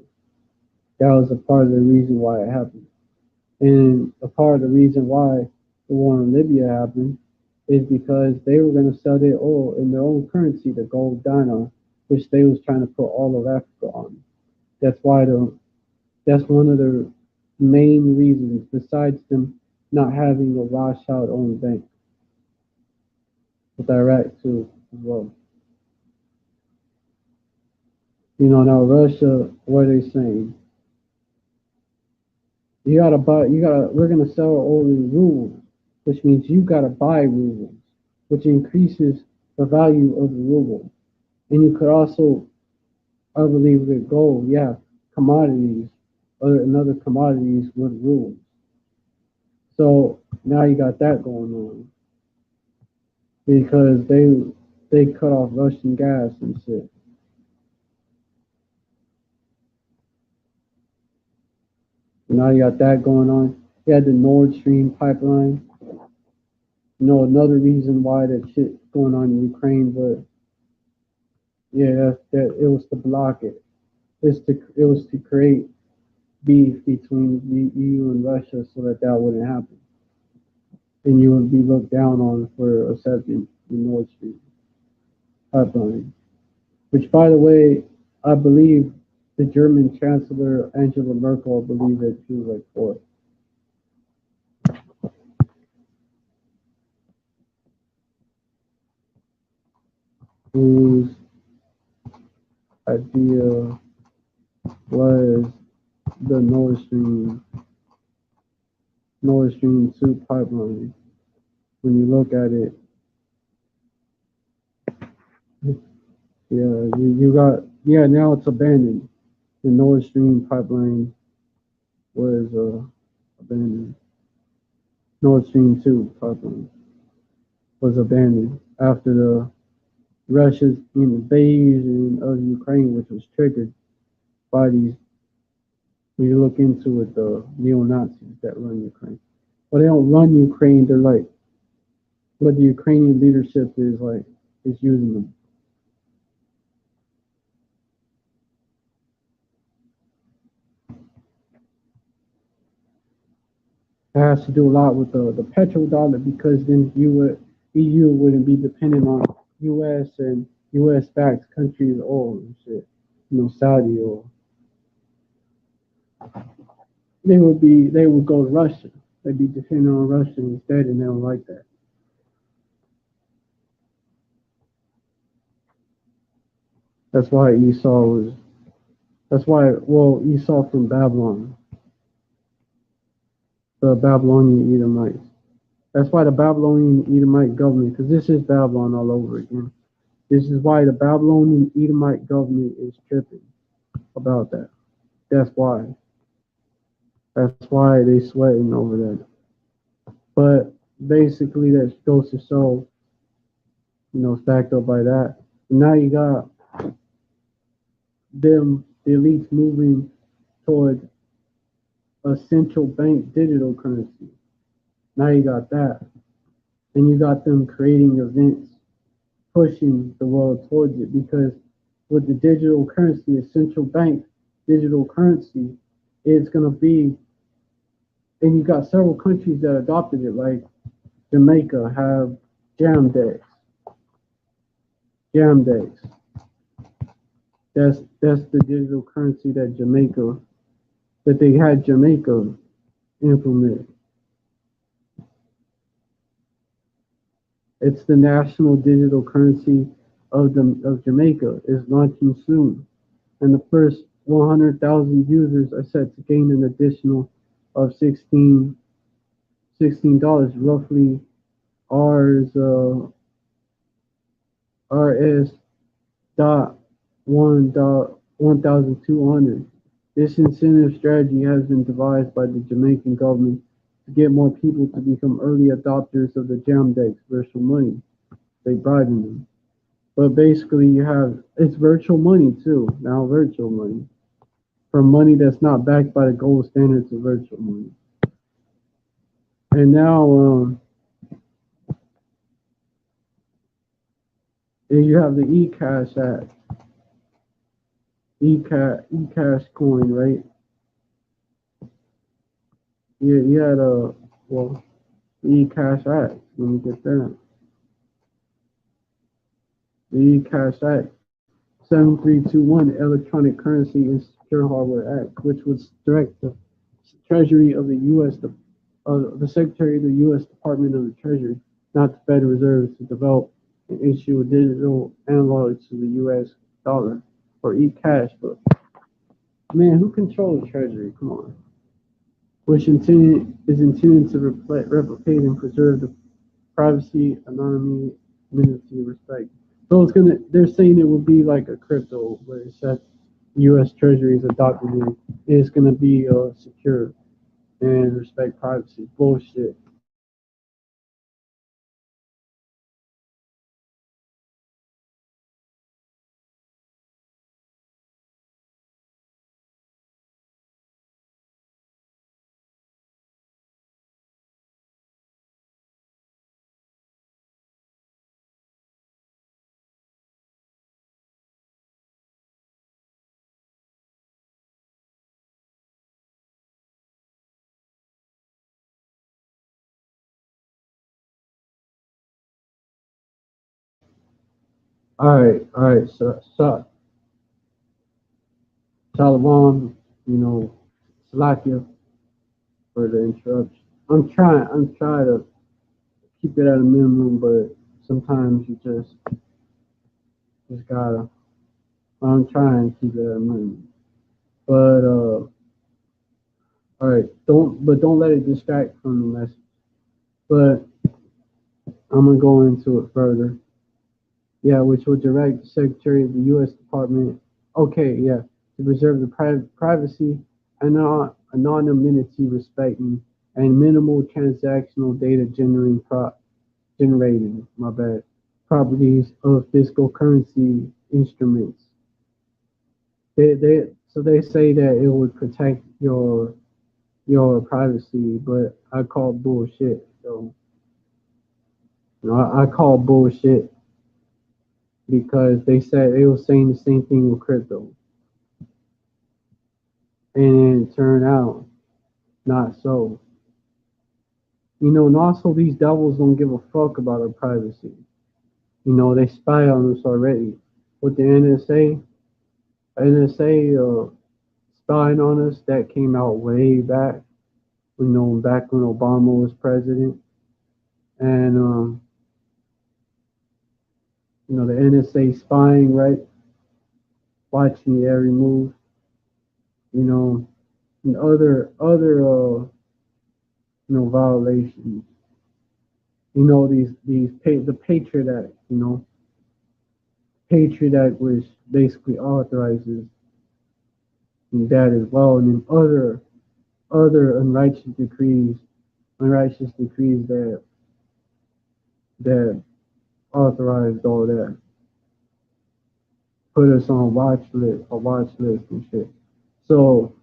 That was a part of the reason why it happened. And a part of the reason why the war in Libya happened is because they were going to sell their oil in their own currency, the gold dinar, which they was trying to put all of Africa on. That's why that's one of the main reasons, besides them not having a Rothschild owned bank with Iraq too as well. Now Russia, what are they saying? We're gonna sell all in rubles, which means you gotta buy rubles, which increases the value of the ruble. And you could also, I believe, with gold, yeah, commodities, other commodities with rubles. So now you got that going on because they cut off Russian gas and shit. So now you got that going on. You had the Nord Stream pipeline. Another reason why that shit going on in Ukraine, but yeah, that it was to block it. It was to create beef between the EU and Russia so that wouldn't happen, and you would be looked down on for accepting the Nord Stream pipeline. Which, by the way, I believe the German Chancellor Angela Merkel, I believe that she was like for it. Whose idea was the Nord Stream 2 pipeline? When you look at it, yeah, you got, yeah, now it's abandoned. The Nord Stream pipeline was abandoned. Nord Stream 2 pipeline was abandoned after the Russia's invasion of Ukraine, which was triggered by these, when you look into it, the neo-Nazis that run Ukraine. But they don't run Ukraine, they're like, what the Ukrainian leadership is like, is using them. It has to do a lot with the petrodollar, because then EU wouldn't be dependent on US and US backed countries oil and shit. Saudi oil. They would go to Russia. They'd be dependent on Russia instead, and they don't like that. That's why Esau from Babylon, the Babylonian Edomites. That's why the Babylonian Edomite government, because this is Babylon all over again. This is why the Babylonian Edomite government is tripping about that. That's why. That's why they sweating over that. But basically, that goes to show, it's backed up by that. And now you got the elites moving toward a central bank digital currency. Now you got that. And you got them creating events, pushing the world towards it, because with the digital currency, a central bank digital currency, it's going to be, and you got several countries that adopted it, like Jamaica have jam days. Jam days. That's the digital currency that they had Jamaica implement. It's the national digital currency of Jamaica, is launching soon, and the first 100,000 users are set to gain an additional of $16, roughly RS dot 1,200. This incentive strategy has been devised by the Jamaican government to get more people to become early adopters of the Jamdex virtual money. They bribing them. But basically it's virtual money too, now virtual money. From money that's not backed by the gold standards of virtual money. And now you have the eCash Act. eCash coin, right? Yeah, you had the eCash Act. Let me get that. The eCash Act 7321, Electronic Currency and Secure Hardware Act, which would direct the Treasury of the U.S. The Secretary of the U.S. Department of the Treasury, not the Federal Reserve, to develop and issue a digital analog to the U.S. dollar or eCash. But man, who controls the Treasury? Come on. Which is intended to replicate and preserve the privacy, anonymity, respect. So they're saying it will be like a crypto, where it's that U.S. Treasury is adopting it. It's gonna be secure and respect privacy. Bullshit. All right. So Shalom, Salakia for the interruption. I'm trying to keep it at a minimum, but sometimes you just gotta. I'm trying to keep it at a minimum, but all right, don't let it distract from the message. But I'm gonna go into it further. Yeah, which will direct the Secretary of the U.S. Department. Okay, yeah, to preserve the privacy, anonymity, respecting, and minimal transactional data generating, my bad, properties of physical currency instruments. They say that it would protect your privacy, but I call bullshit. So I call bullshit because they said they were saying the same thing with crypto, and it turned out not so. And also these devils don't give a fuck about our privacy. They spy on us already. With the NSA spying on us, that came out way back. Back when Obama was president, and the NSA spying, right, watching every move, and other violations. The Patriot Act, Patriot Act, which basically authorizes that as well, and then other unrighteous decrees that authorized all that, put us on a watch list and shit. So,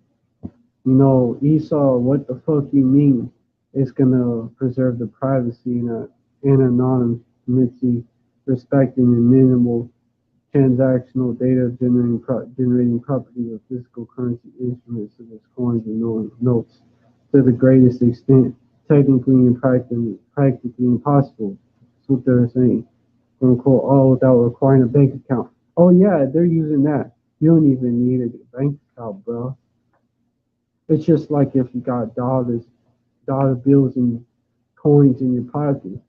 Esau, what the fuck you mean it's gonna preserve the privacy and anonymity, respecting and minimal transactional data generating property of physical currency instruments such as coins and notes to the greatest extent technically and practically impossible. That's what they're saying. Quote unquote, all without requiring a bank account. Oh yeah, they're using that. You don't even need a bank account, bro. It's just like if you got dollar bills and coins in your pocket.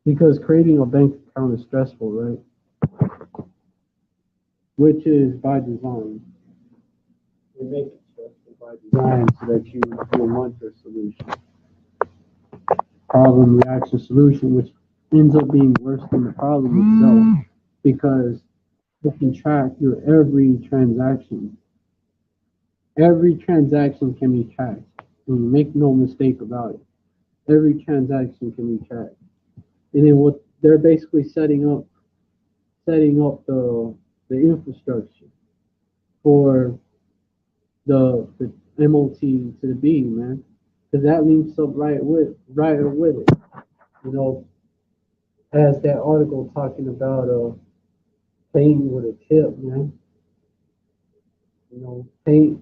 Because creating a bank account is stressful, right? Which is by design. They make it stressful by design so that you want your solution. Problem, reaction, solution, which ends up being worse than the problem itself because it can track your every transaction. Every transaction can be tracked. And make no mistake about it. Every transaction can be tracked. And then what they're basically setting up the infrastructure for the MOT to the B, man, because that links up right with it. You know, as that article talking about paying with a tip, man. Pay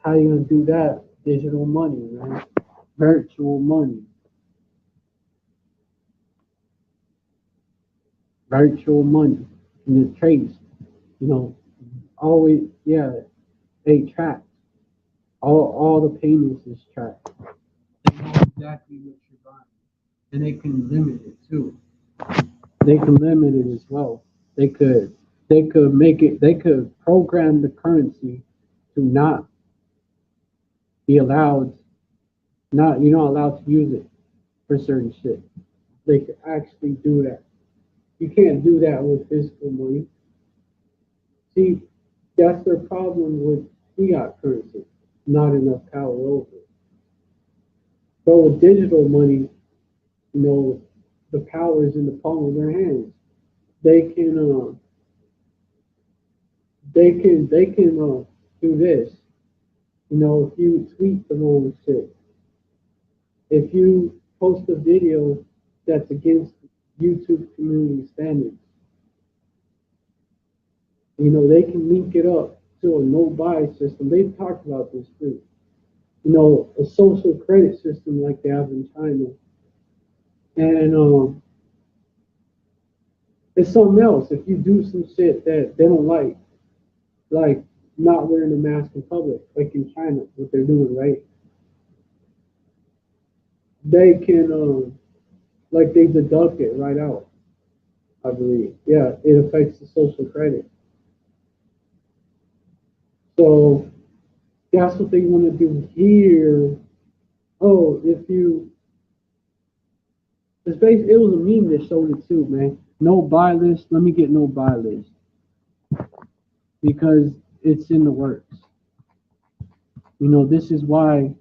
how you gonna do that? Digital money, man, virtual money, virtual money, and it's traced. You know, always, yeah, they track all the payments is tracked. They know exactly what you're buying, and they can limit it too. They can limit it as well. They could make it. They could program the currency to not be allowed. Not you're not allowed to use it for certain shit. They could actually do that. You can't do that with physical money. See, that's their problem with fiat currency. Not enough power over it. But with digital money, the power is in the palm of their hands. They can do this. If you tweet the wrong shit, if you post a video that's against YouTube community standards, they can link it up to a no bias system. They've talked about this too. A social credit system like they have in China, and it's something else. If you do some shit that they don't like not wearing a mask in public, like in China, what they're doing, right? They can, like, they deduct it right out. I believe, yeah, it affects the social credit. So that's what they want to do here. Oh, it was a meme that showed it too, man. No buy list. Let me get no buy list. because it's in the works. You know, this is why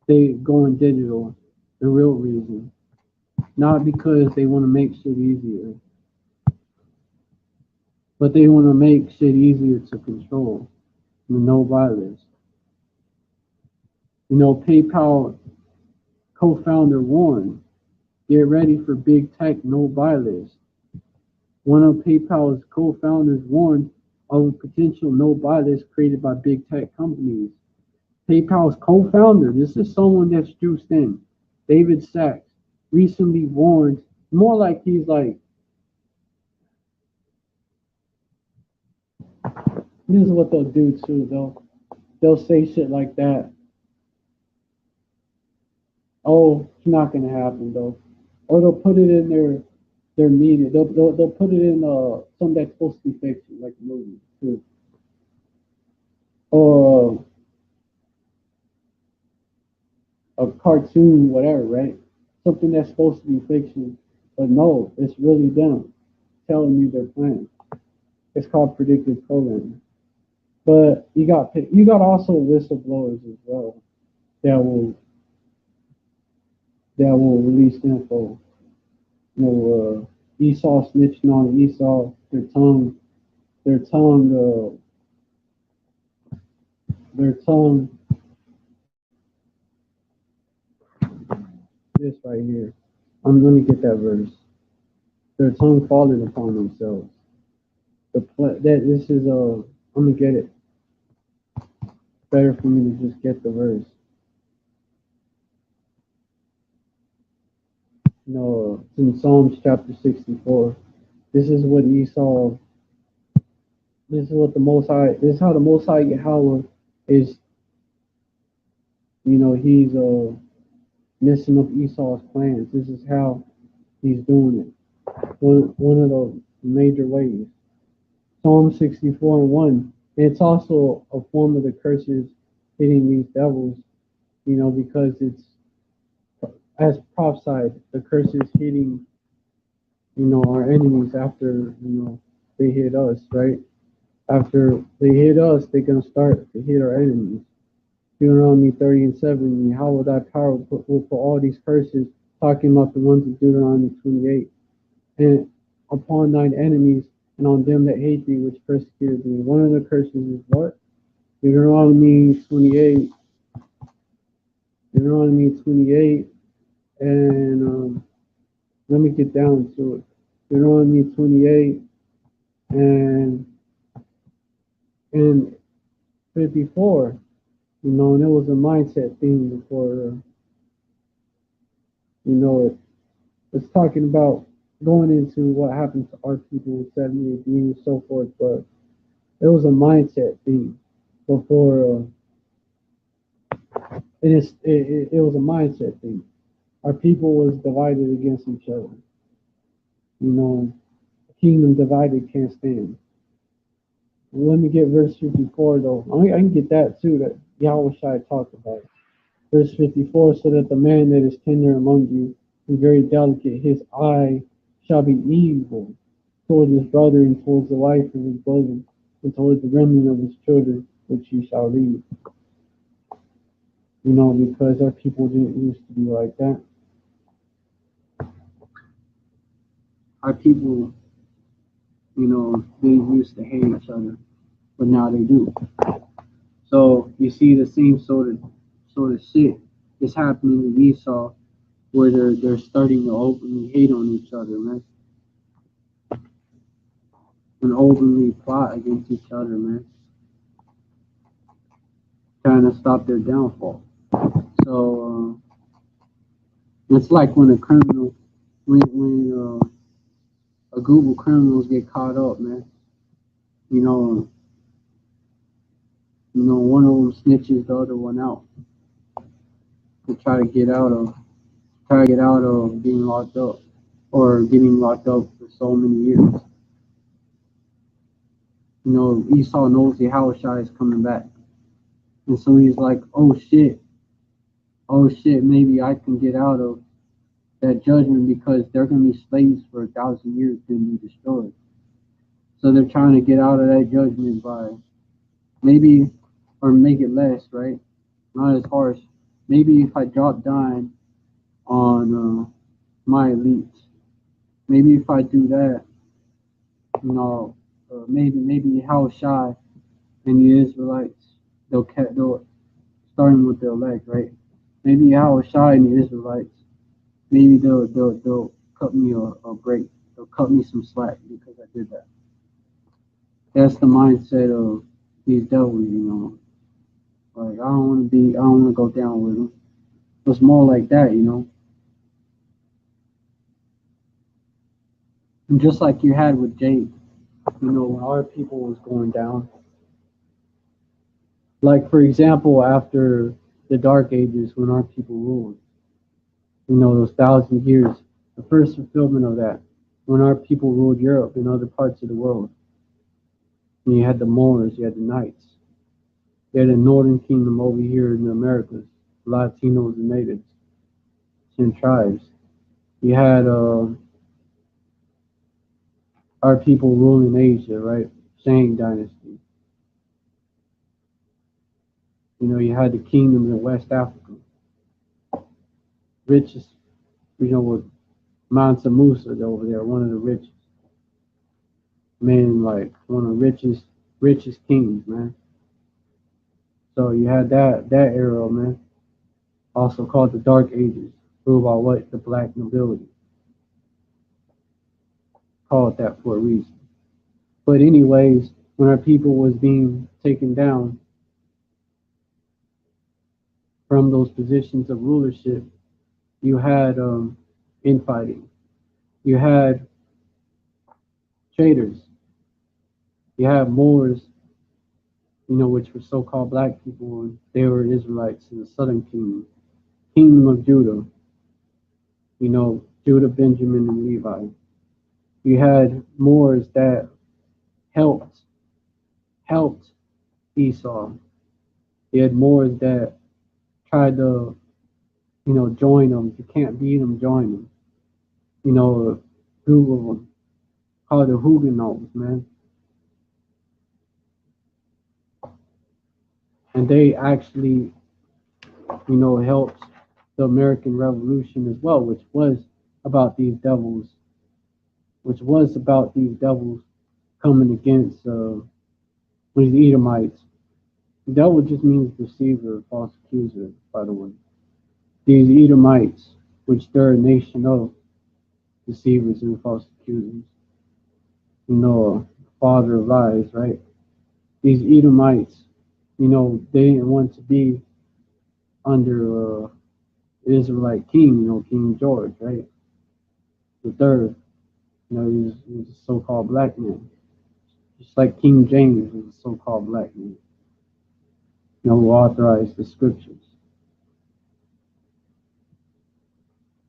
they going digital, the real reason. Not because they want to make shit easier, but they want to make shit easier to control. No virus. You know, PayPal co-founder warned, get ready for big tech no virus. One of PayPal's co-founders warned of a potential no virus created by big tech companies. PayPal's co-founder, this is someone that's juiced in, David Sachs, recently warned, more like he's like, this is what they'll do too. They'll say shit like that. Oh, it's not gonna happen though. Or they'll put it in their media. They'll put it in something that's supposed to be fiction, like a movie too. Or a cartoon, whatever, right? Something that's supposed to be fiction, but no, it's really them telling you their plan. It's called predictive programming. But you got also whistleblowers as well that will release info. You know, Esau snitching on Esau, their tongue, their tongue. This right here. I'm gonna get that verse. Their tongue falling upon themselves. That this is I'm gonna get it. Better for me to just get the verse. No, it's in Psalms chapter 64. This is what Esau. This is what the Most High. This is how the Most High Yahweh is. You know, he's messing up Esau's plans. This is how he's doing it. One of the major ways. Psalm 64 and 1. It's also a form of the curses hitting these devils, you know, because it's as prophesied, the curses hitting, you know, our enemies after, you know, they hit us, right? After they hit us, they're gonna start to hit our enemies. Deuteronomy 30 and 7, Yahweh thy power will put all these curses, talking about the ones in Deuteronomy 28, and upon thine enemies and on them that hate thee, which persecuted thee. One of the curses is what? Deuteronomy 28. Deuteronomy 28, and let me get down to it. Deuteronomy 28 and 54. You know, and it was a mindset thing before. You know, it's talking about going into what happened to our people in 70 AD and so forth, but it was a mindset thing before. It was a mindset thing. Our people was divided against each other. You know, kingdom divided can't stand. Let me get verse 54 though. I can get that too. That Yahweh Shai talked about. Verse 54, so that the man that is tender among you and very delicate, his eye shall be evil towards his brother and towards the wife of his bosom and towards the remnant of his children, which he shall lead. You know, because our people didn't used to be like that. Our people, you know, they used to hate each other, but now they do. So you see the same sort of shit is happening with Esau, where they're starting to openly hate on each other, man, and openly plot against each other, man, trying to stop their downfall. So it's like when a criminal, when a group of criminals get caught up, man. You know, one of them snitches the other one out to try to get out of being locked up or getting locked up for so many years. You know, Esau knows the Yahushua is coming back. And so he's like, oh shit, maybe I can get out of that judgment because they're going to be slaves for 1,000 years and be destroyed. So they're trying to get out of that judgment by maybe, or make it less, right? Not as harsh. Maybe if I drop down on my elites, maybe if I do that, you know, maybe how shy and the Israelites, they'll starting with the elect, right? Maybe how shy and the Israelites, maybe they'll cut me a break. They'll cut me some slack because I did that. That's the mindset of these devils, you know. Like I don't want to go down with them. It's more like that, you know. And just like you had with Jake, you know, when our people was going down. Like for example, after the Dark Ages, when our people ruled, you know, those 1,000 years, the first fulfillment of that, when our people ruled Europe and other parts of the world. And you had the Moors, you had the Knights, you had the Northern Kingdom over here in the Americas, Latinos and natives, and tribes. You had our people ruling Asia, right? Shang dynasty. You know, you had the kingdoms in West Africa, richest, you know, with Mansa Musa over there, one of the richest men, like one of the richest kings, man. So you had that era, man, also called the Dark Ages, ruled by what? The black nobility. Call it that for a reason. But anyways, when our people was being taken down from those positions of rulership, you had infighting. You had traders. You had Moors, you know, which were so-called black people, and they were Israelites in the southern kingdom, kingdom of Judah. You know, Judah, Benjamin, and Levi. You had Moors that helped Esau. You had Moors that tried to, you know, join them. If you can't beat them, join them. You know, a group of them called the Huguenots, man. And they actually, you know, helped the American Revolution as well, which was about these devils, coming against these Edomites. Devil just means deceiver, false accuser, by the way. These Edomites, which they're a nation of deceivers and false accusers, you know, father of lies, right? These Edomites, you know, they didn't want to be under Israelite king, you know, King George, right? The third, you know, he was a so-called black man. Just like King James was a so-called black man, you know, who authorized the scriptures.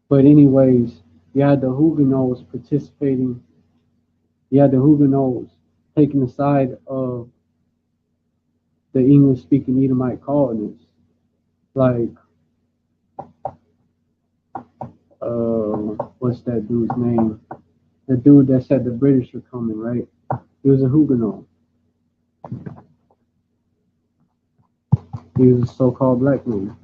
But anyways, you had the Huguenots participating. You had the Huguenots taking the side of the English-speaking Edomite colonists, like what's that dude's name? The dude that said the British were coming, right? He was a Huguenot. He was a so-called black man.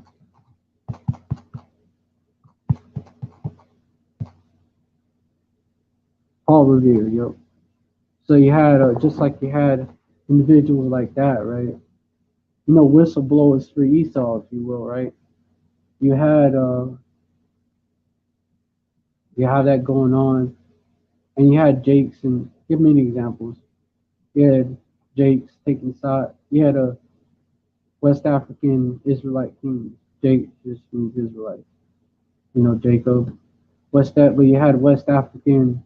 Paul Revere, yep. So you had just like you had individuals like that, right? You know, whistleblowers for Esau, if you will, right? You had you have that going on, and you had Jakes, and give many examples. You had Jakes taking side. You had a West African Israelite king. Jake just means Israelite. You know, Jacob. But you had West African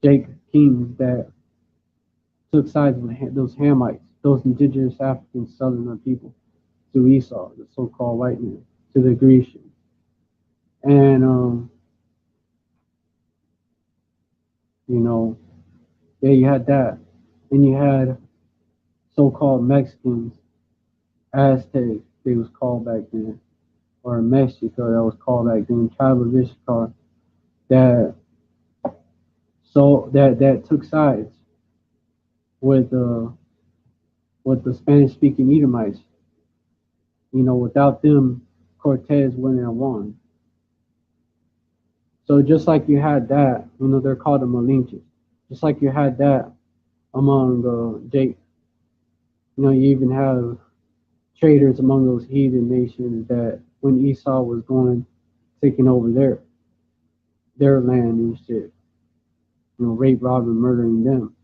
Jake kings that took sides with those Hamites, those indigenous African southern people, to Esau, the so-called white man, to the Grecians. And you know, yeah, you had that. And you had so-called Mexicans, Aztecs, they was called back then, or Mexico that was called back then, tribe of Issachar, that that took sides. with uh with the Spanish speaking Edomites. Without them, Cortez wouldn't have won. So just like you had that, they're called the Malinches. Just like you had that among Jake, you even have traders among those heathen nations that when Esau was going taking over their land and shit, rape, robbing, murdering them,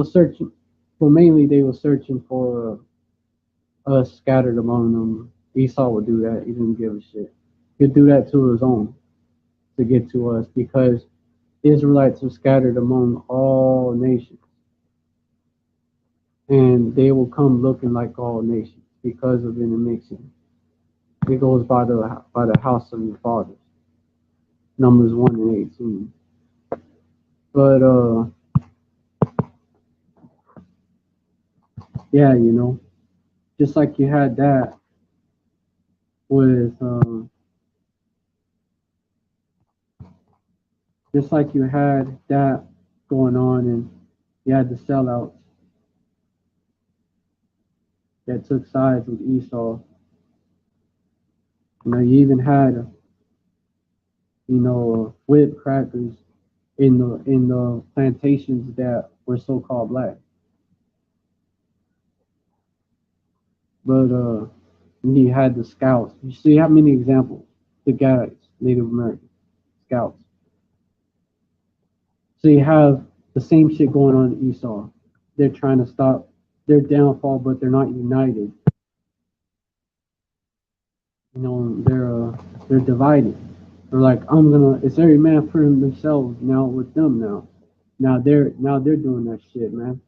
searching, but mainly they were searching for us scattered among them. Esau would do that. He didn't give a shit. He'd do that to his own to get to us because Israelites are scattered among all nations, and they will come looking like all nations because of intermixing. It goes by the house of your fathers. Numbers 1 and 18. But yeah, just like you had that with just like you had that going on, and you had the sellouts that took sides with Esau. You even had whip crackers in the plantations that were so-called black. But you had the scouts. You see how many examples? The Gadites, Native American scouts. So you have the same shit going on in Esau. They're trying to stop their downfall, but they're not united. They're divided. They're like, it's every man for themselves now with them now. Now they're doing that shit, man.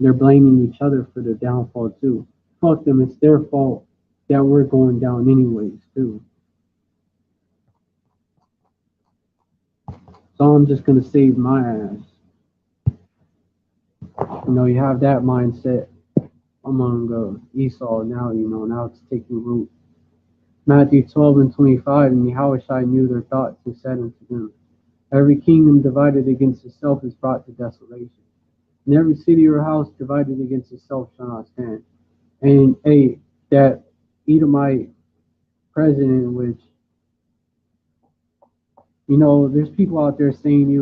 They're blaming each other for their downfall too. Fuck them, it's their fault that we're going down anyways too. So I'm just gonna save my ass. You have that mindset among Esau now. Now it's taking root. Matthew 12:25, and Yahushua knew their thoughts and said unto them, every kingdom divided against itself is brought to desolation, and every city or house divided against itself shall not stand. And that Edomite president, which there's people out there saying he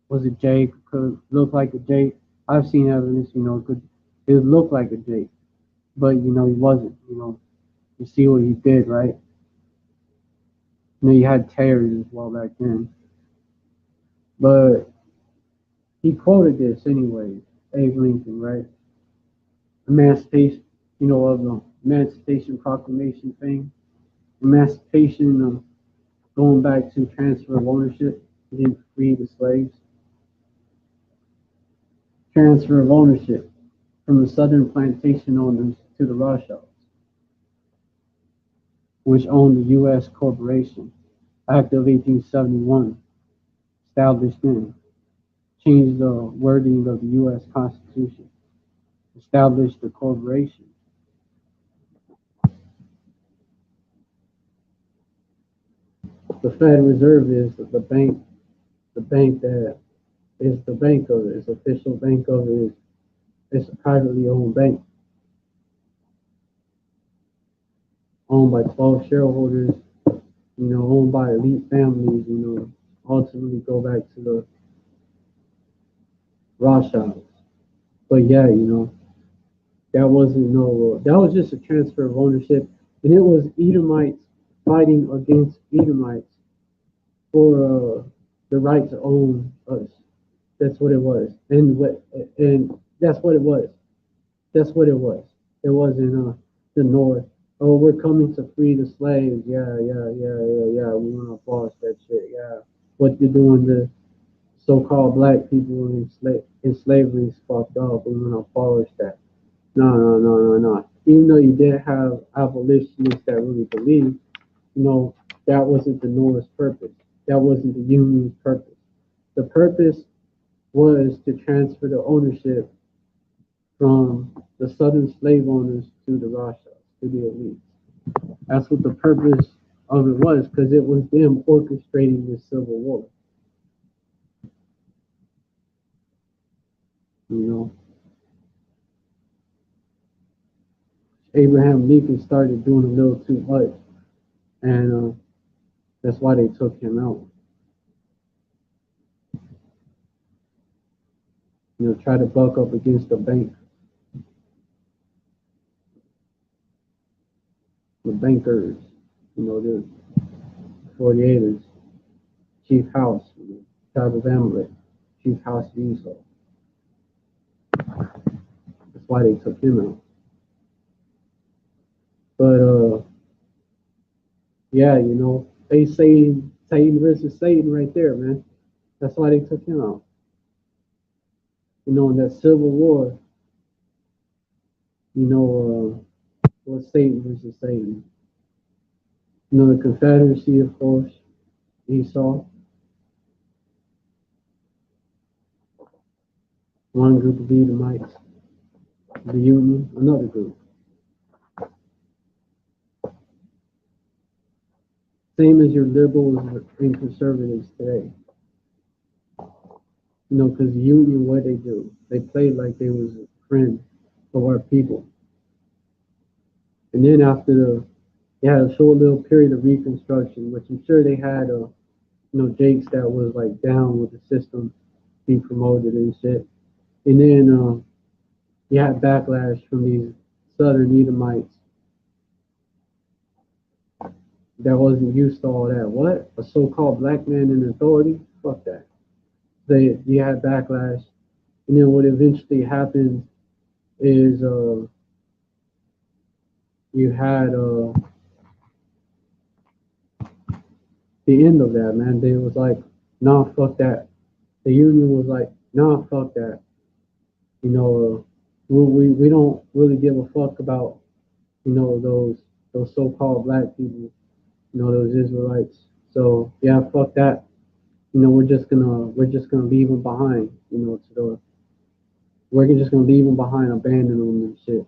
was a Jake, could look like a Jake. I've seen evidence, it would look like a Jake, but he wasn't. You see what he did, right? You had terrorists as well back then, but he quoted this anyway, Abe Lincoln, right? Emancipation, of the Emancipation Proclamation thing, emancipation, going back to transfer of ownership, he didn't free the slaves. Transfer of ownership from the southern plantation owners to the Rothschilds, which owned the U.S. corporation. Act of 1871, established in, changed the wording of the U.S. Constitution, established the corporation. The Federal Reserve is the bank that is the bank of it, it's official bank of it, it's a privately owned bank, owned by 12 shareholders, owned by elite families, ultimately go back to the Rothschilds. But yeah, that was just a transfer of ownership, and it was Edomites fighting against Edomites for the right to own us. That's what it was, and that's what it was. That's what it was. It wasn't the North. Oh, we're coming to free the slaves. Yeah. We want to abolish that shit. Yeah. What they're doing to so-called black people in slavery is fucked up. We want to abolish that. No. Even though you did have abolitionists that really believed, that wasn't the North's purpose. That wasn't the Union's purpose. The purpose was to transfer the ownership from the southern slave owners to the Rothschilds, to the elites. That's what the purpose of it was, because it was them orchestrating the Civil War. You know, Abraham Lincoln started doing a little too much, and that's why they took him out. You know, try to buck up against the bank, the bankers. You know, the 48ers, Chief House, you know, tribe of Amalek, Chief House of Esau. That's why they took him out. But yeah, you know, they Satan versus Satan right there, man. That's why they took him out. You know, in that civil war, you know, was Satan versus Satan. You know, the Confederacy, of course, Esau, one group of Edomites, the Union, another group. Same as your liberals and conservatives today. You know, because the Union, what they do, they played like they was a friend of our people. And then after they had a short little period of Reconstruction, which I'm sure they had, Jakes that was like down with the system being promoted and shit. And then you had backlash from these Southern Edomites that wasn't used to all that. What? A so-called black man in authority? Fuck that. You had backlash, and then what eventually happened is you had the end of that, man. They was like, nah, fuck that. The union was like, nah, fuck that. You know, we don't really give a fuck about, you know, those so-called black people, you know, those Israelites. So yeah, fuck that. You know, we're just gonna leave them behind. You know, we're just gonna leave them behind, abandon them and shit.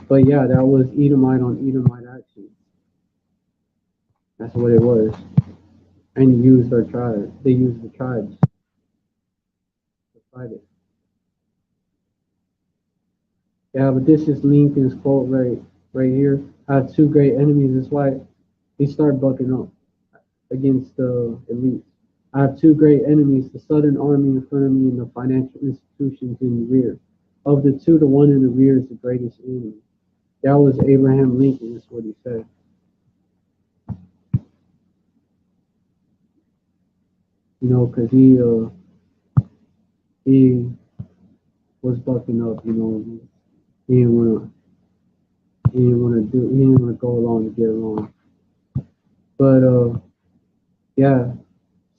But yeah, that was Edomite on Edomite action. That's what it was. And used their tribe. They used the tribes to fight it. Yeah, but this is Lincoln's quote right here. I have two great enemies. That's why he started bucking up against the elites. I have two great enemies, the Southern Army in front of me and the financial institutions in the rear. Of the two, the one in the rear is the greatest enemy. That was Abraham Lincoln, that's what he said. You know, because he was bucking up, you know, he didn't wanna he didn't wanna go along to get along. But yeah,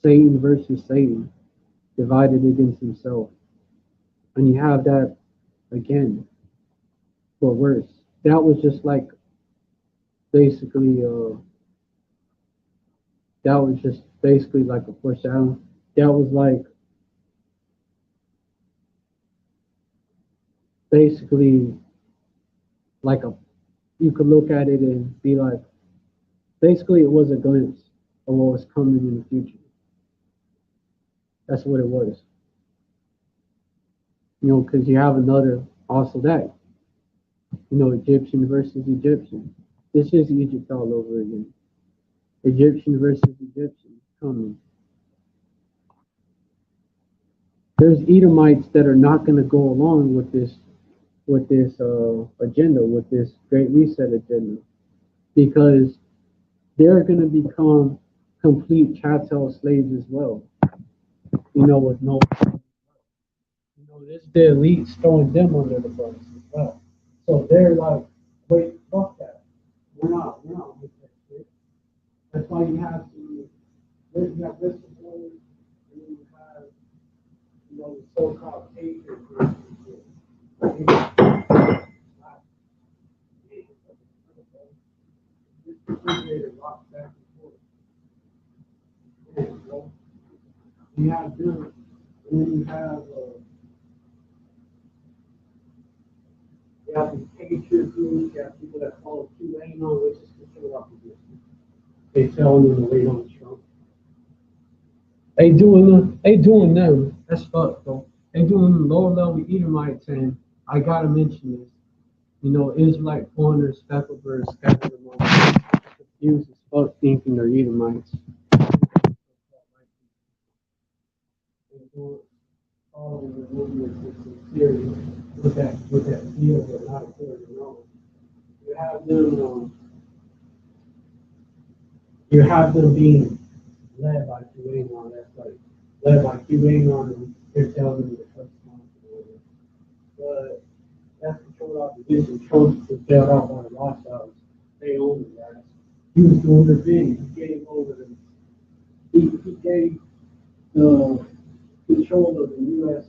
Satan versus Satan, divided against himself. And you have that again, but worse. That was just like basically that was just basically like a foreshadow. That was like basically like a you could look at it and be like basically it was a glimpse of what was coming in the future. That's what it was. You know, because you have another also that, you know, Egyptian versus Egyptian. This is Egypt all over again. Egyptian versus Egyptian coming. There's Edomites that are not going to go along with this agenda, with this Great Reset agenda, because they're going to become complete chattel slaves as well. You know, with no, you know, this the elites throwing them under the bus as well. So they're like, wait, fuck that. We're not with that shit. That's why you have to, you have whistleblowers, and then you have, you know, the so-called patriots. Refrigerator rocks back and forth. Yeah, you have them, and then you have the patriot group, groups, you have people that follow QAnon, which is considered opposition. They tell them to wait on Trump. They doing them. That's fucked though. They doing low level Edomites, and I gotta mention this. You know, Israelite foreigners, speckled birds, scattered among confused as fuck, thinking they're Edomites. They do all of the movements with sincerity, with that feel, but not clear to know. You have them, you have them being led by QAnon. That's like led by QAnon, and they're telling them to trust them. But that's controlled opposition. Trump was bailed out by the Rothschilds. They owned the guys. He was doing the thing. He gave over the. He gave the control of the U.S.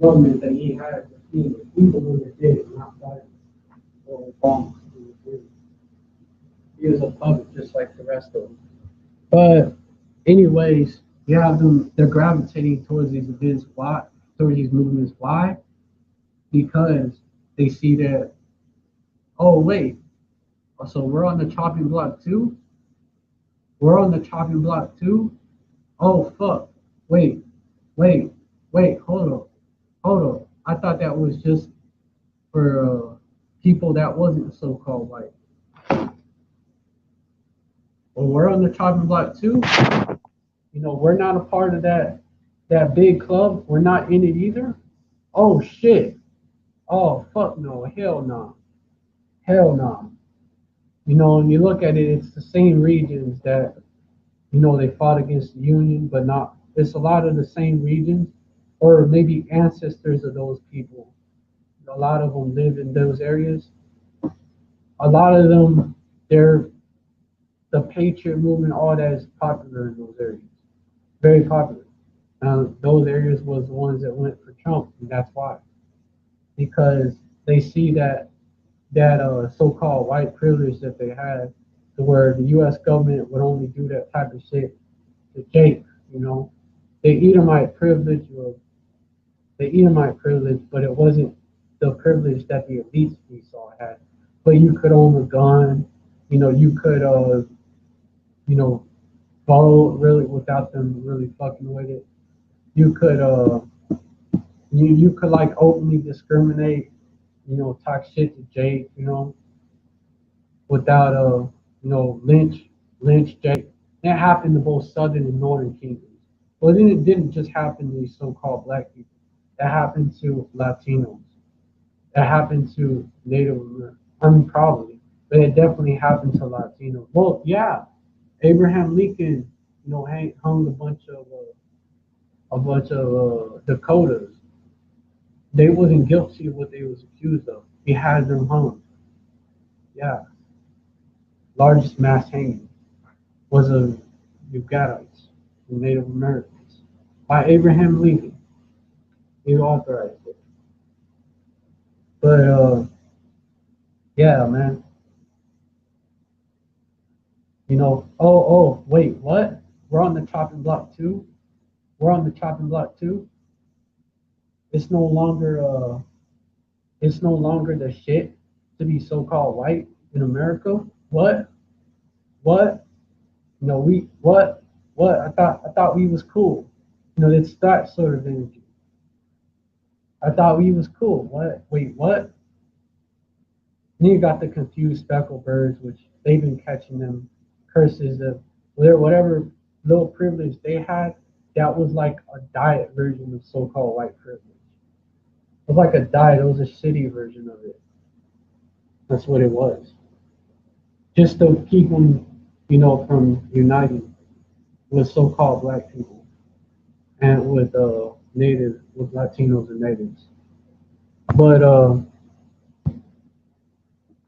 government that he had to the people when they did it, not Biden or Obama. He was a puppet just like the rest of them. But anyways, you have them. They're gravitating towards these events. Why? Towards these movements. Why? Because they see that. Oh wait. So we're on the chopping block too. We're on the chopping block too. Oh fuck. Wait. Wait. Wait. Hold up. Hold up. I thought that was just for people that wasn't so-called white. Well, we're on the chopping block too. You know, we're not a part of that big club. We're not in it either. Oh shit. Oh fuck no. Hell no. Hell no. You know, when you look at it, it's the same regions that, you know, they fought against the Union, but not. It's a lot of the same regions, or maybe ancestors of those people. A lot of them live in those areas. A lot of them, they're the patriot movement, all that is popular in those areas. Very popular. Those areas was the ones that went for Trump, and that's why. Because they see that so-called white privilege that they had, to where the U.S. government would only do that type of shit to Jake, you know. The Edomite privilege, but it wasn't the privilege that the elites we saw had. But you could own a gun, you know, you could, you know, vote really without them really fucking with it. You could, you could like openly discriminate, you know, talk shit to Jake, you know, without you know, lynch Jake. That happened to both southern and northern kingdoms. But then it didn't just happen to these so-called black people. That happened to Latinos. That happened to Native Americans. I mean, probably, but it definitely happened to Latinos. Well, yeah, Abraham Lincoln, you know, hung a bunch of Dakotas. They wasn't guilty of what they was accused of. He had them hung. Yeah, largest mass hanging was of Ugarites, Native Americans, by Abraham Lincoln. He authorized it. But yeah, man. You know, wait, what? We're on the chopping block too. We're on the chopping block too. It's no longer it's no longer the shit to be so-called white in America. What? What? No, we what? What? I thought we was cool. You know, it's that sort of energy. I thought we was cool. What? Wait, what? Then you got the confused speckled birds, which they've been catching them curses of whatever little privilege they had. That was like a diet version of so-called white privilege. It was like a diet. It was a shitty version of it. That's what it was. Just to keep them, you know, from uniting with so-called black people and with with Latinos and natives. But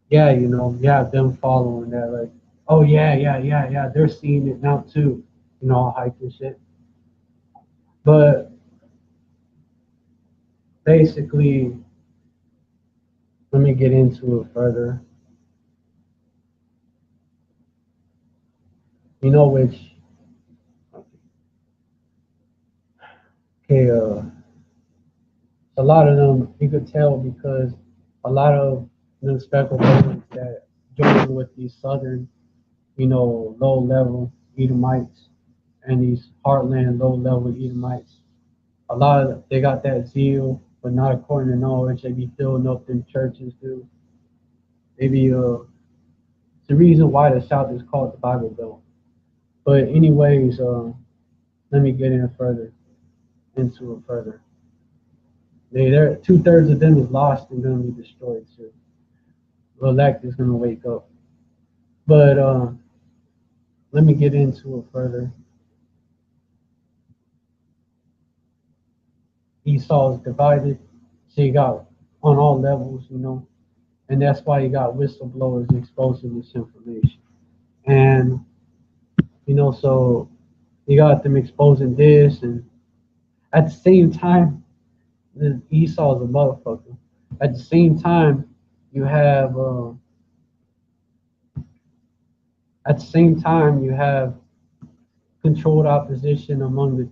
yeah, you know, yeah, them following that, like, oh yeah, they're seeing it now too, you know, all hype and shit. But basically, let me get into it further. You know, which okay, a lot of them you could tell because a lot of the speculations that join with these southern, low level Edomites and these heartland low level Edomites. A lot of they got that zeal, but not according to knowledge. They be filling up them churches, dude. They be it's the reason why the South is called the Bible Belt. But anyways, let me get in further into it further. They're 2/3 of them is lost and gonna be destroyed too. The elect is gonna wake up. But let me get into it further. Esau is divided. So you got on all levels, and that's why you got whistleblowers exposing this information. And so you got them exposing this, and at the same time, Esau is a motherfucker. At the same time, you have controlled opposition among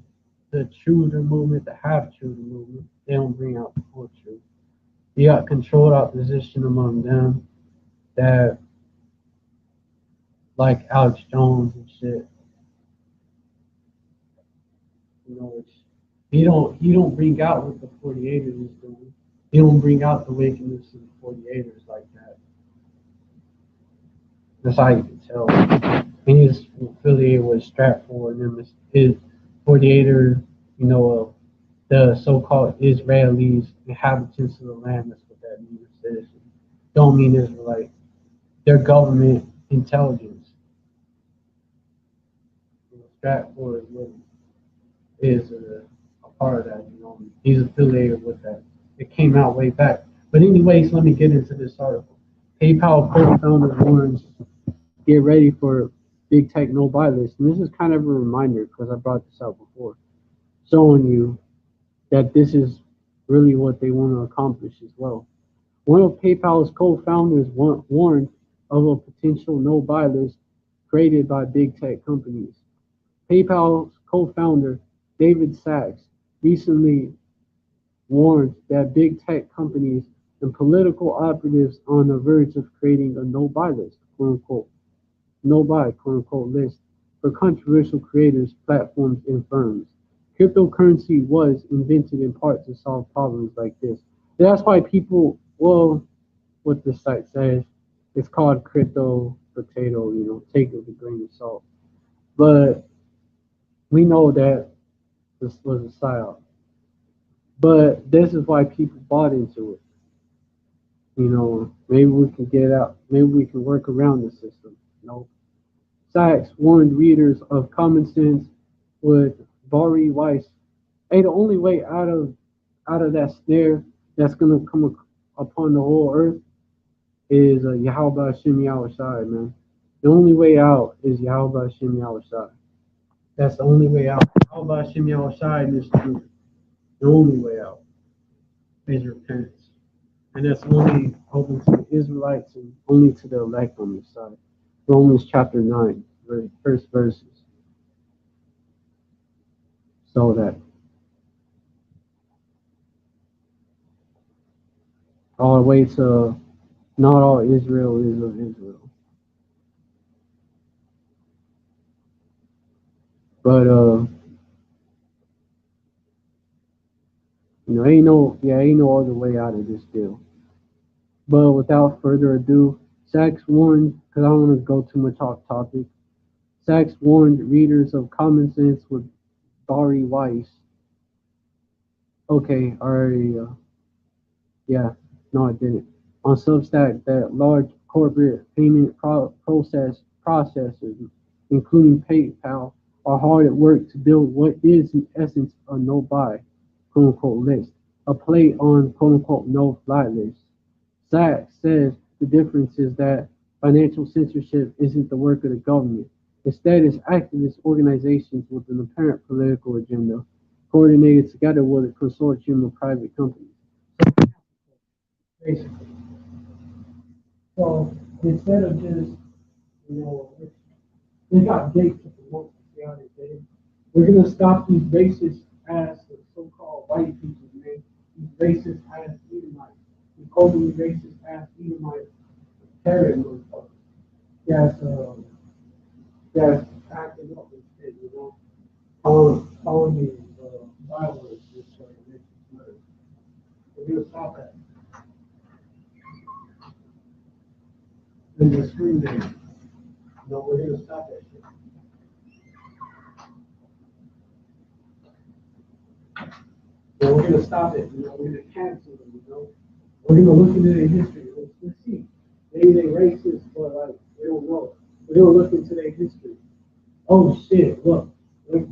the Truder movement, the half Truder movement. They don't bring out the full truth. You got controlled opposition among them that like Alex Jones and shit. Which he don't bring out what the 48ers is doing. He don't bring out the wickedness of the 48ers like that. That's how you can tell. And he's affiliated with Stratford and his 48er, the so-called Israelis, inhabitants of the land. That's what that means. Citizen. Don't mean Israelite. They're government intelligence. Stratford is a part of that. He's affiliated with that. It came out way back. But anyways, let me get into this article. PayPal co-founder warns, get ready for big tech no buy list. And this is kind of a reminder because I brought this out before, showing you that this is really what they want to accomplish as well. One of PayPal's co-founders warned of a potential no-buy list created by big tech companies. PayPal's co-founder, David Sacks, recently warned that big tech companies and political operatives on the verge of creating a no-buy list, quote-unquote, no-buy, quote-unquote, list for controversial creators, platforms, and firms. Cryptocurrency was invented in part to solve problems like this. That's why people, well, what the site says, it's called crypto potato, take it with a grain of salt. But we know that this was a psyop. But this is why people bought into it. Maybe we can get out, maybe we can work around the system. Sachs warned readers of Common Sense with Bari Weiss. Hey, the only way out of that snare that's gonna come upon the whole earth is Yahweh Hashem Yahushai, man. The only way out is Yahweh Hashem Yahushai. That's the only way out. Yahweh Hashem Yahushai in this truth. The only way out is repentance. And that's only open to the Israelites and only to the elect on this side. Romans chapter 9, first verses. So that all the way to not all Israel is of Israel. But ain't no other way out of this deal. But without further ado, Sachs warned, because I don't want to go too much off topic. Sachs warned readers of Common Sense with Bari Weiss. Okay, already. Yeah, no, I didn't. On Substack, that large corporate payment processors, including PayPal, are hard at work to build what is in essence a no-buy, quote-unquote, list, a play on, quote-unquote, no-fly list. Sachs says the difference is that financial censorship isn't the work of the government. Instead, it's activist organizations with an apparent political agenda, coordinated together with a consortium of private companies. Basically. So instead of just, they got dates if they want to see how they did. We're gonna stop these racist ass so-called white people, man. These racist ass Edomites, these overly racist ass Edomite terror motherfucker. That's acting up and shit, you know, calling me violence and shit. We're gonna stop that. And the screen name. No, we're gonna stop that shit. So we're gonna stop it, you know, we're gonna cancel them, you know. We're gonna look into their history. Let's see. Maybe they racist, but like we don't know. We're gonna look into their history. Oh shit, look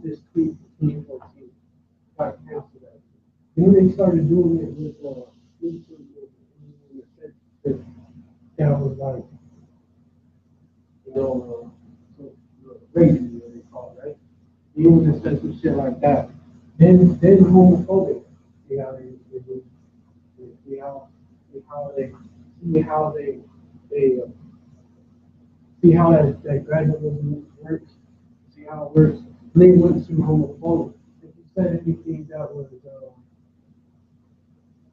this tweet from 2014. Try to cancel that. Then they started doing it with YouTube that that was like, you know, racism, what they call it, right? Even just said some shit like that. Then homophobic. See how they do. See how see how they see how that gradualism works. See how it works. They went to homophobic. If you said anything that was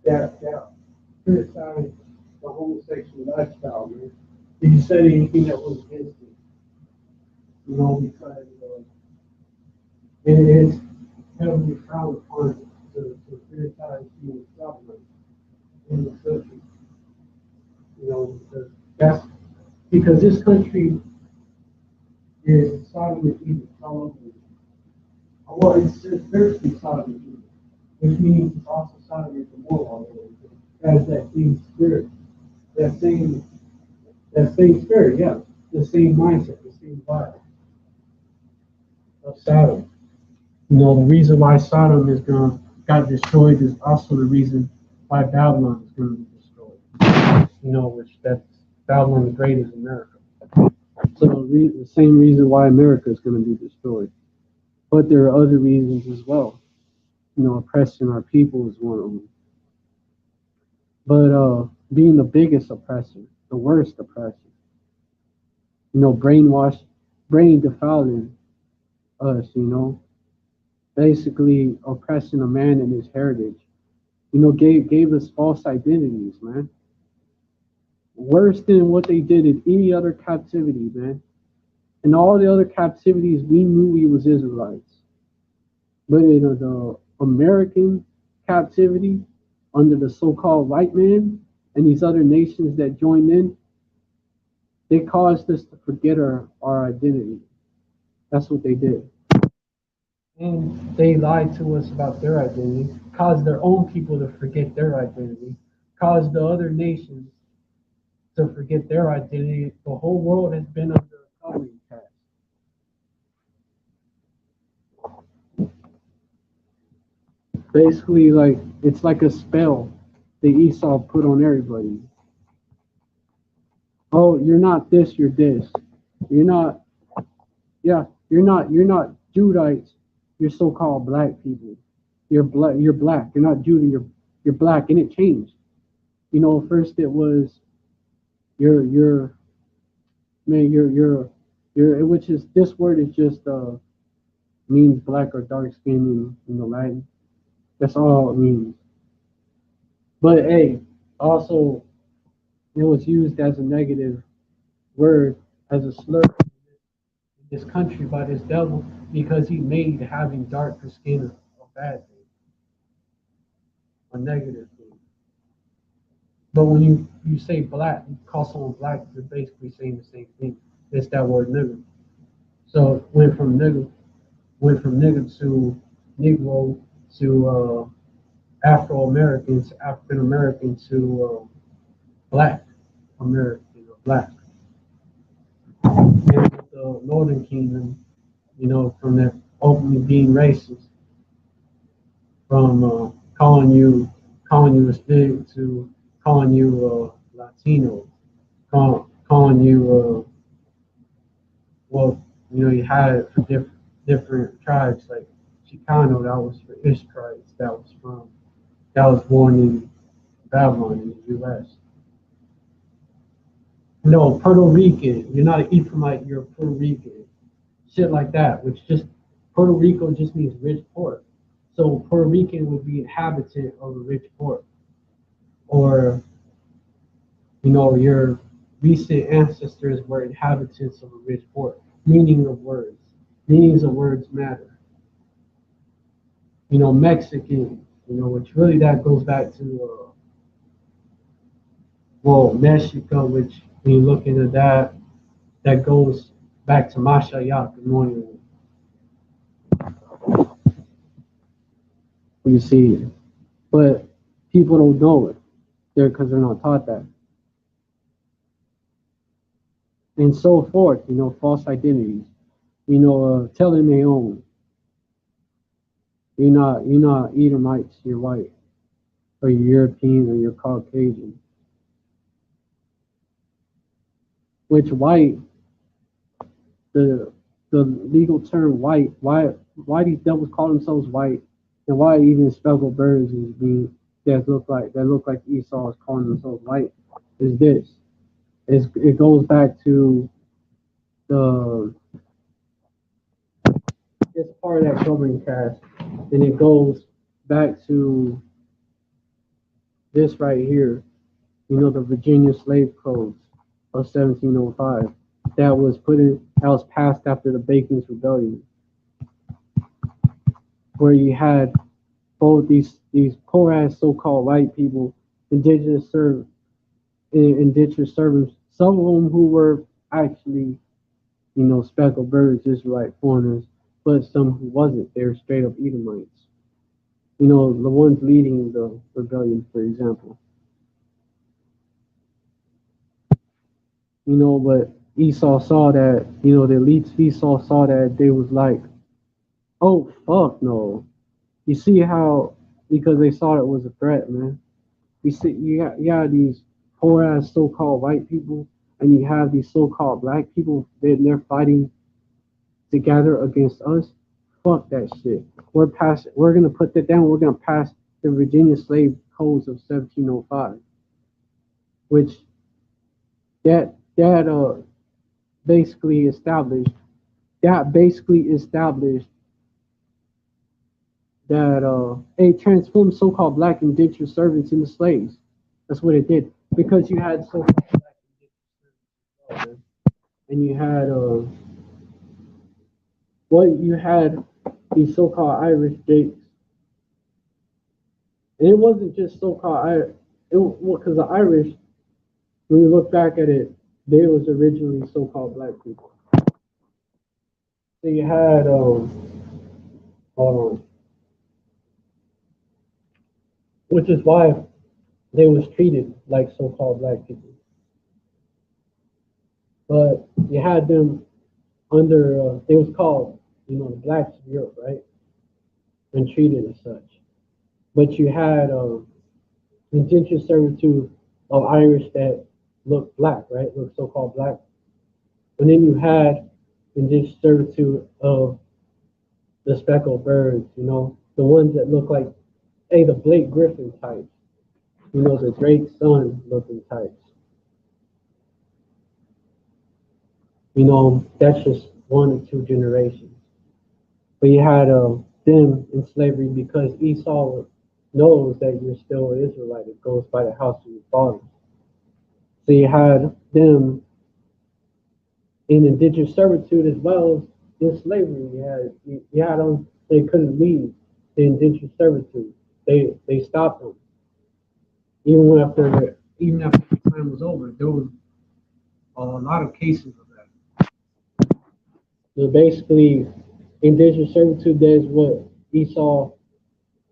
that criticized the homosexual lifestyle, man. If you said anything that was against it, you know, because it is heavily frowned upon to criticize human suffering in the country. You know, because this country is Sodom and Egypt all over it. Well, it's virtually Sodom and Egypt, which means it's also Sodom and Gomorrah all over it. It has that same spirit, that same spirit, yeah, the same mindset, the same vibe of Sodom. You know, the reason why Sodom got destroyed is also the reason why Babylon is going to be destroyed. You know, which that's Babylon the Great is America. So the same reason why America is going to be destroyed. But there are other reasons as well. You know, oppressing our people is one of them. But being the biggest oppressor, the worst oppressor, you know, brain defiling us, you know, basically oppressing a man and his heritage. You know, gave us false identities, man. Worse than what they did in any other captivity, man. In all the other captivities, we knew we was Israelites. But in the American captivity, under the so-called white man and these other nations that joined in, they caused us to forget our identity. That's what they did. And they lied to us about their identity, caused their own people to forget their identity, caused the other nations to forget their identity. The whole world has been under a covering task. Basically, like it's like a spell that Esau put on everybody. Oh, you're not this, you're this. You're not, yeah, you're not Judites, you're so-called black people. You're black. You're not Judah, you're black, and it changed. You know, first it was you're man, you're which is this word is just means black or dark skin in the Latin. That's all it means. But hey, also it was used as a negative word, as a slur in this country by this devil because he made having darker skin a bad thing, a negative thing. But when you say black, you call someone black, you're basically saying the same thing. It's that word nigger. So it went from nigger to Negro to Afro Americans, African American to Black American or Black. And with the Northern Kingdom, you know, from that openly being racist, from calling you a pig to calling you Latino, calling you well, you know, you had it for different tribes like Chicano, that was for Ishtrites, that was born in Babylon in the U.S. No, Puerto Rican. You're not an Ephraimite. You're a Puerto Rican. Shit like that. Which just Puerto Rico just means rich port. So Puerto Rican would be inhabitant of a rich port, or Your recent ancestors were inhabitants of a rich port. Meaning of words. Meanings of words matter. Mexican, which really that goes back to, Mexico, which when you look into that, that goes back to Mashayak, anointing. You see, but people don't know it because they're not taught that. And so forth, false identities, telling their own. You're not Edomites, you're white, or you're European, or you're Caucasian. Which white, the legal term white, why these devils call themselves white, and why even speckled birds is being that look like Esau is calling themselves white, is this. It goes back to the it's part of that governing caste, and it goes back to this right here. The Virginia Slave Codes of 1705 that was passed after the Bacon's Rebellion, where you had both these poor ass so-called white people, indigenous servants, some of them who were actually speckled birds, Israelite foreigners, but some who wasn't. They were straight up Edomites. The ones leading the rebellion, for example. But Esau saw that, the elites Esau saw that they was like, oh fuck no. You see how, because they saw it was a threat, man. You got these poor ass so-called white people, and you have these so-called black people that they're fighting together against us. Fuck that shit. We're gonna put that down. We're gonna pass the Virginia Slave Codes of 1705, which that basically established that it transformed so-called black indentured servants into slaves. That's what it did, because you had so-called black indentured servants, and you had these so-called Irish jakes, and it wasn't just so-called Irish. Because the Irish, when you look back at it, they was originally so-called black people. So you had hold on, which is why they was treated like so-called black people. But you had them under, it was called, the blacks of Europe, right? And treated as such. But you had indentured servitude of Irish that looked black, right? Looked so-called black. And then you had indentured servitude of the speckled birds, the ones that look like, hey, the Blake Griffin types, the Drake's son looking types. That's just one or two generations. But you had them in slavery because Esau knows that you're still an Israelite. It goes by the house of your fathers. So you had them in indentured servitude as well as in slavery. You had them. They couldn't leave the indentured servitude. They stopped them even after the time was over. There was a lot of cases of that. So basically, indentured servitude.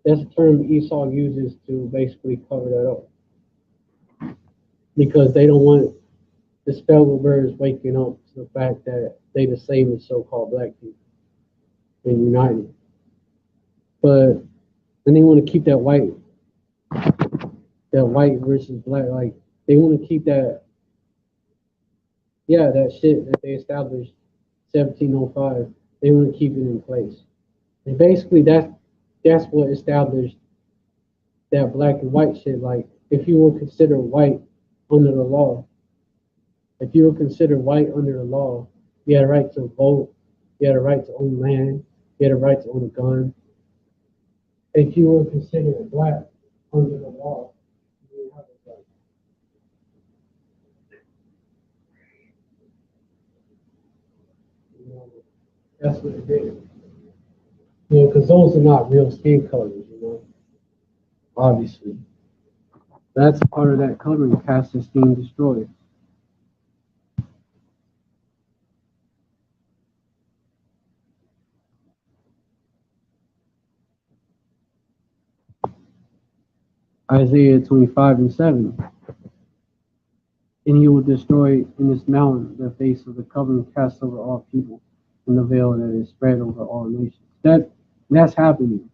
That's a term Esau uses to basically cover that up, because they don't want the speckled birds waking up to the fact that they the same as so-called black people and united. But and they want to keep that white versus black, like they want to keep that shit that they established 1705. They want to keep it in place. And basically that's what established that black and white shit. Like if you were considered white under the law, if you were considered white under the law, you had a right to vote, you had a right to own land, you had a right to own a gun. If you were considered black under the law, you didn't have a gun. That's what it is. You know, because those are not real skin colors, you know, obviously. That's part of that covering cast is being destroyed. Isaiah 25:7. And he will destroy in this mountain the face of the covering cast over all people, and the veil that is spread over all nations. That's happening.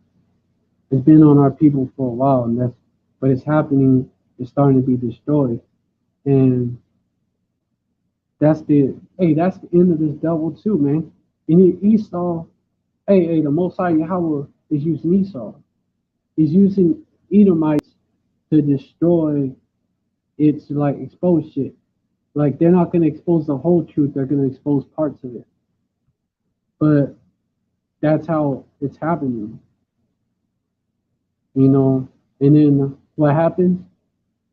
It's been on our people for a while, and but it's happening. It's starting to be destroyed, and that's the end of this devil too, man. And Esau, the Most High Yahweh is using Esau. He's using Edomites to destroy. It's like expose shit. Like they're not going to expose the whole truth. They're going to expose parts of it. But that's how it's happening, you know. And then what happens?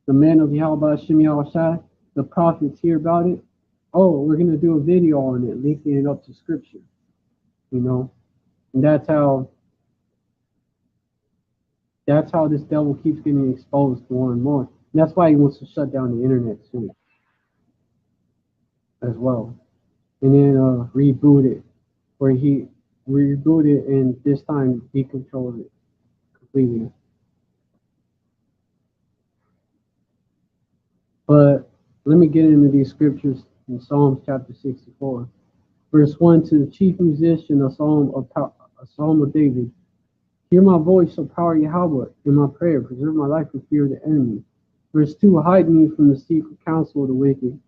The man of Yahweh Shem Yahushai, the prophets hear about it. Oh, we're going to do a video on it, linking it up to scripture, you know. And that's how this devil keeps getting exposed more and more. And that's why he wants to shut down the internet soon as well. And then reboot it, where he reboot it and this time he controls it completely. But let me get into these scriptures in Psalms chapter 64. Verse 1, to the chief musician, a psalm of David. Hear my voice, O power Yahweh, in my prayer. Preserve my life from fear of the enemy. Verse 2, hide me from the secret counsel of the wicked,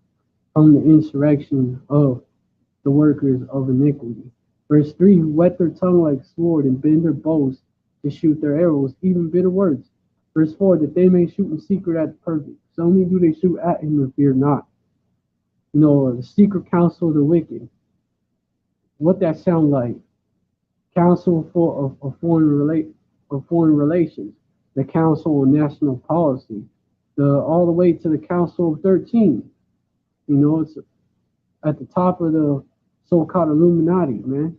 from the insurrection of the workers of iniquity. Verse 3, who whet their tongue like sword and bend their bows to shoot their arrows, even bitter words. Verse 4, that they may shoot in secret at the perfect. So only do they shoot at him and fear not. You know, the secret counsel of the wicked. What that sound like? Council of foreign relations, the Council on National Policy, all the way to the Council of 13. You know, it's at the top of the so-called Illuminati, man.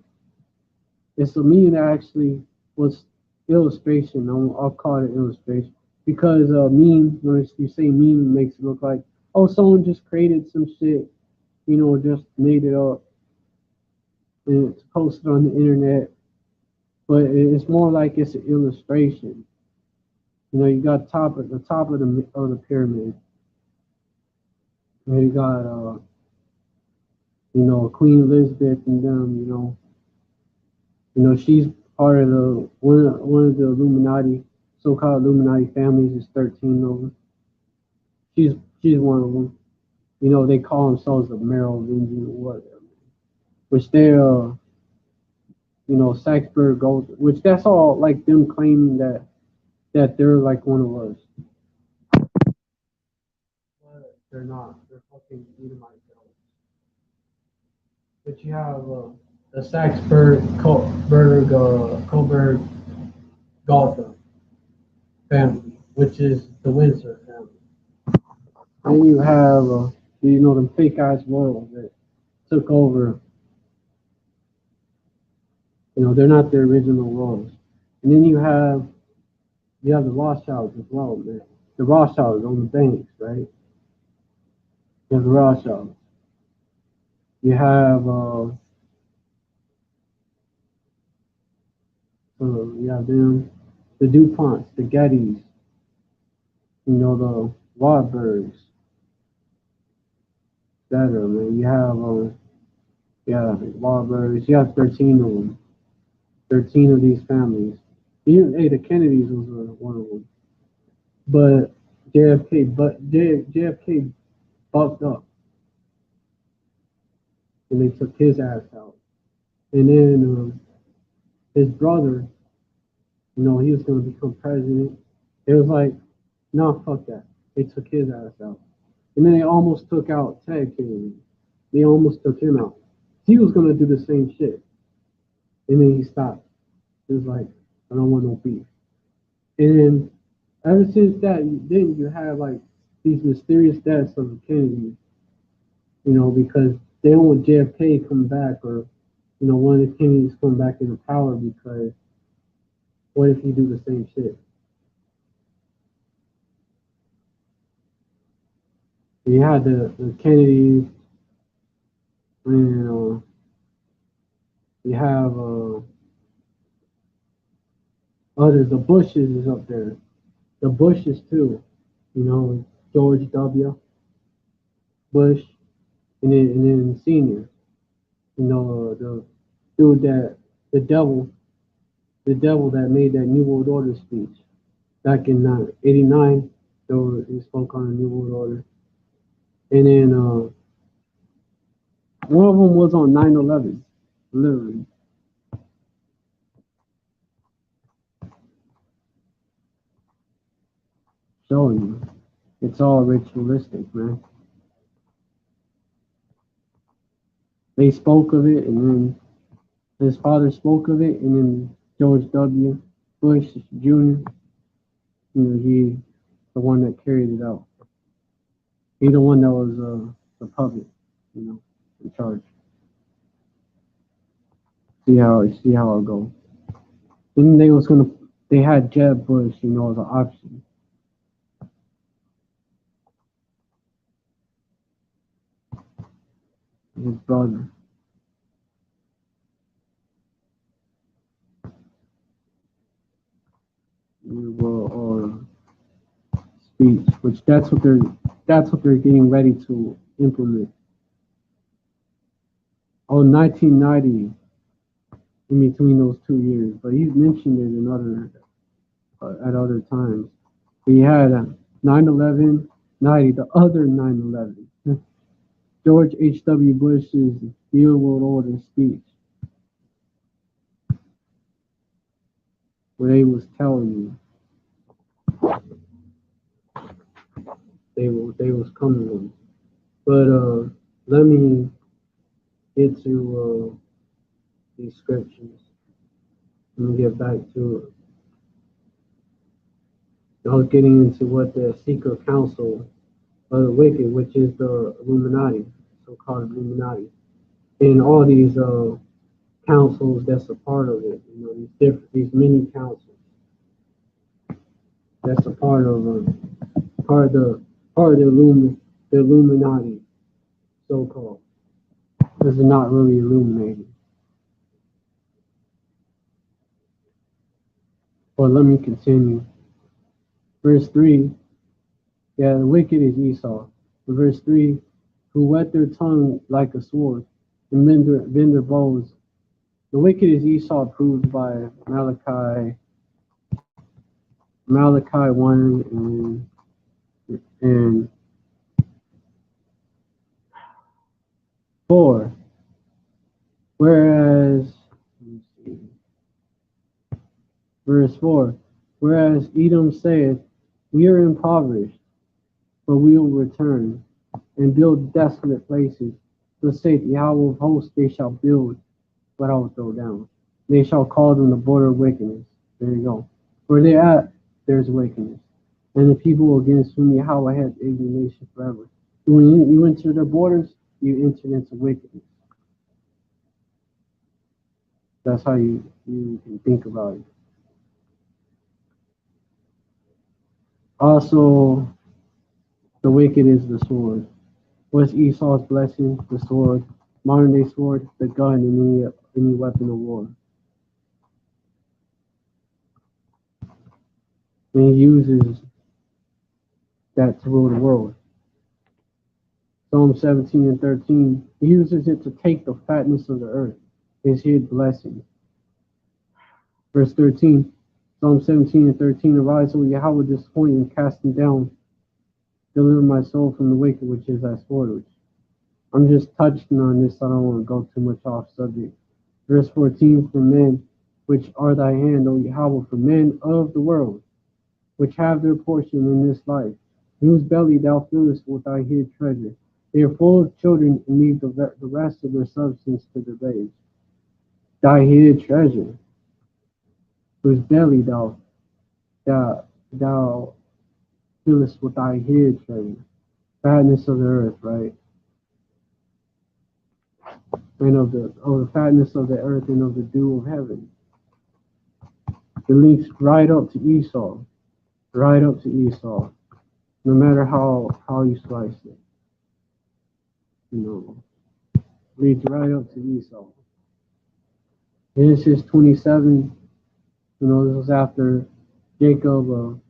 It's a meme that actually was illustration. I'll call it illustration because meme, when you say meme, it makes it look like, oh, someone just created some shit, you know, just made it up and it's posted on the internet. But it's more like it's an illustration. You know, you got the top of the pyramid. And you got you know, Queen Elizabeth and them. You know, she's part of the one of the Illuminati, so-called Illuminati families. Is 13 of them. She's one of them. You know, they call themselves the Merovingian or whatever, which they're you know, Saxburg Gold, which that's all like them claiming that they're like one of us. But they're not. They're fucking Edomite fellas. But you have the Saxburg Coburg Gotha family, which is the Windsor family. Then you have you know, them fake ass royals that took over. You know, they're not the original royals. And then you have the Rothschilds as well, man. The Rothschilds on the banks, right? You have the Rothschilds. You have them, the DuPonts, the Gettys, you know, the Warburgs, etc. Man, you have Warburgs. You have 13 of them. 13 of these families. Even the Kennedys was one of them. But JFK bucked up, and they took his ass out. And then his brother, you know, he was going to become president. It was like, no, fuck that. They took his ass out. And then they almost took out Ted Kennedy. They almost took him out. He was going to do the same shit. And then he stopped. He was like, I don't want no beef. And then ever since that, then you have like these mysterious deaths of the Kennedys, you know, because they don't want JFK to come back or one of the Kennedys come back into power because what if you do the same shit? You had the Kennedys, and you have others. The Bushes is up there. The Bushes too. George W. Bush, and then Senior. The dude the devil, the devil that made that New World Order speech back in '89. He spoke on the New World Order, and then one of them was on 9/11, literally. Showing you, it's all ritualistic, man. They spoke of it, and then his father spoke of it, and then George W. Bush Jr. He the one that carried it out. He the one that was the puppet, in charge. See how it goes. Then they had Jeb Bush, as an option. His brother. Or speech, which that's what they're getting ready to implement. Oh, 1990, in between those 2 years, but he's mentioned it in at other times. We had 9/11, 90, the other 9/11. George H.W. Bush's New World Order speech, where they was telling you they was coming. But let me get to these scriptures. Let me get back to it. I was getting into what the secret council of the wicked, which is the Illuminati, so-called Illuminati, and all these councils that's a part of it. These many councils that's a part of the Illuminati, so-called, because they're not really illuminated. But let me continue. Verse 3, yeah, the wicked is Esau. Verse 3, who whet their tongue like a sword and bend their bows. The wicked is Esau, proved by Malachi 1 and 4. Whereas, verse 4, whereas Edom saith, we are impoverished, but we will return and build desolate places. So saith Yahweh of hosts, they shall build, but I will throw down. They shall call them the border of wickedness. There you go. Where they're at, there's wickedness. And the people against whom Yahweh has indignation forever. When you enter their borders, you enter into wickedness. That's how you can think about it. Also, the wicked is the sword. What's Esau's blessing? The sword. Modern day sword, the gun, and any weapon of war. And he uses that to rule the world. Psalm 17 and 13, he uses it to take the fatness of the earth, his hid blessing. Verse 13, Psalm 17 and 13, arise, O Yahweh, disappoint and cast them down. Deliver my soul from the wicked, which is thy sword. I'm just touching on this, so I don't want to go too much off subject. Verse 14, for men which are thy hand, O Yahweh, for men of the world, which have their portion in this life, whose belly thou fillest with thy hid treasure. They are full of children and leave the rest of their substance to their babes. Thy hid treasure, whose belly thou fillest with thy hid treasure. Fatness of the earth, right? and of the fatness of the earth and of the dew of heaven. It leads right up to Esau, right up to Esau, no matter how you slice it. You know, leads right up to Esau. Genesis 27, you know, this was after Jacob,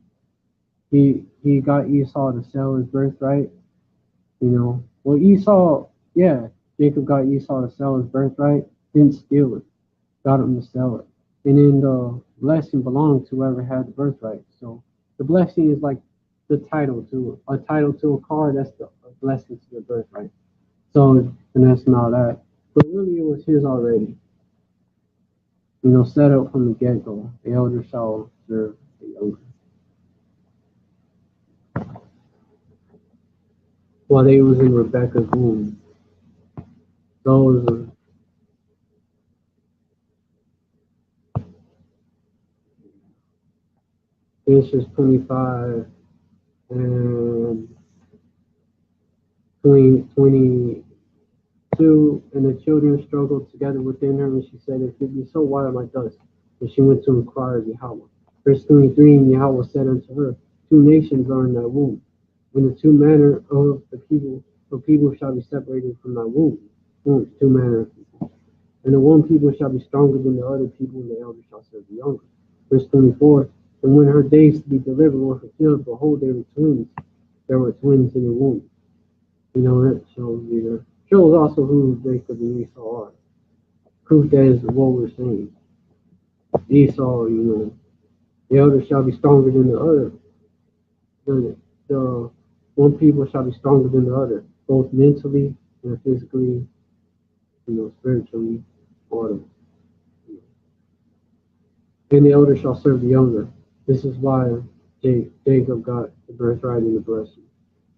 he got Esau to sell his birthright, you know. Well, Esau, yeah, Jacob got Esau to sell his birthright, didn't steal it, got him to sell it. And then the blessing belonged to whoever had the birthright. So the blessing is like the title to a title to a car, that's the blessing to the birthright. So, and that's not that. But really, it was his already. You know, set up from the get go. The elder shall serve the younger. While they was in Rebecca's womb, those are Genesis 25 and 22. And the children struggled together within her, and she said, "If it be so, why am I thus?" And she went to inquire of Yahweh. Verse 23, and Yahweh said unto her, Two nations are in thy womb, and the two manner of the people shall be separated from thy womb. Two manner of people. And the one people shall be stronger than the other people, and the elder shall serve the younger. Verse 24, and when her days to be delivered were fulfilled, behold, there were twins. There were twins in the womb. You know, that shows also who Jacob and Esau are. Proof that is what we're saying. Esau, you know, the elder shall be stronger than the other. The one people shall be stronger than the other, both mentally and physically, you know, spiritually, or and the elder shall serve the younger. This is why Jacob got the birthright and the blessing.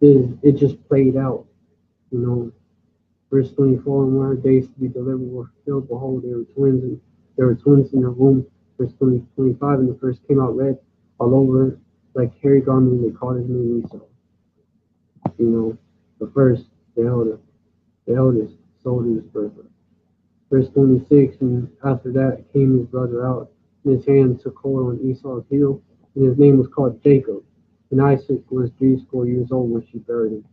It just played out, you know. Verse 24, and when her days to be delivered were fulfilled, behold, there were twins in her womb. Verse 25, and the first came out red all over like hairy garment, and they called his name Esau. You know, the first, the eldest sold his birthright. Verse 26, and after that came his brother out, and his hand took hold on Esau's heel, and his name was called Jacob. And Isaac was 80 years old when she buried him.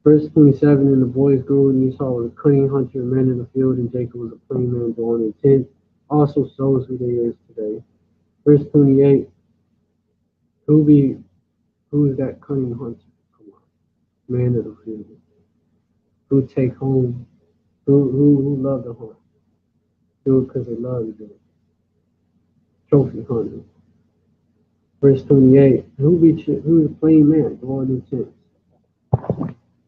Verse 27, and the boys grew, and Esau was a cunning hunter and man in the field, and Jacob was a plain man dwelling in tents. Also shows who they is today. Verse 28, who is that cunning hunter? Come on, man of the field. Who take home, who love the hunt? Do it because they love to do it. Trophy hunting. Verse 28, who is a plain man dwelling in tents?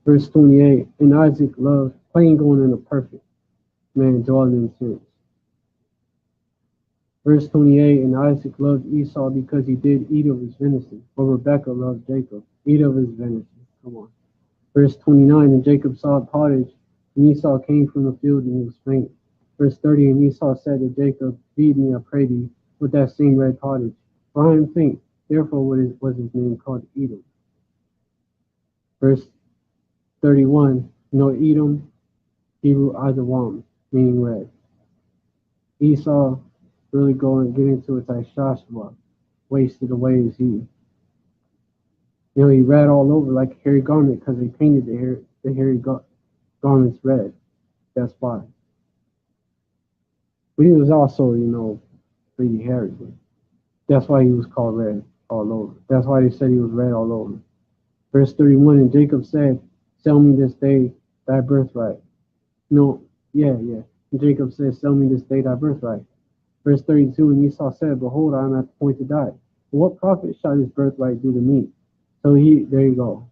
Verse 28, and Isaac loved plain going in a perfect man dwelling in tents. Verse 28, and Isaac loved Esau because he did eat of his venison, but Rebekah loved Jacob, eat of his venison. Come on. Verse 29, and Jacob saw pottage, and Esau came from the field, and he was faint. Verse 30, and Esau said to Jacob, feed me, I pray thee, with that same red pottage, for I am faint. Therefore was his name called Edom. Verse 31, you know, Edom, Hebrew Adawam, meaning red. Esau really go and get into it like Joshua, wasted away his youth. You know, he red all over like a hairy garment because they painted the hairy garments red. That's why. But he was also, you know, pretty hairy. That's why he was called red all over. That's why they said he was red all over. Verse 31, and Jacob said, sell me this day thy birthright. No, yeah. And Jacob said, sell me this day thy birthright. Verse 32, and Esau said, behold, I am at the point to die. What profit shall this birthright do to me? So there you go.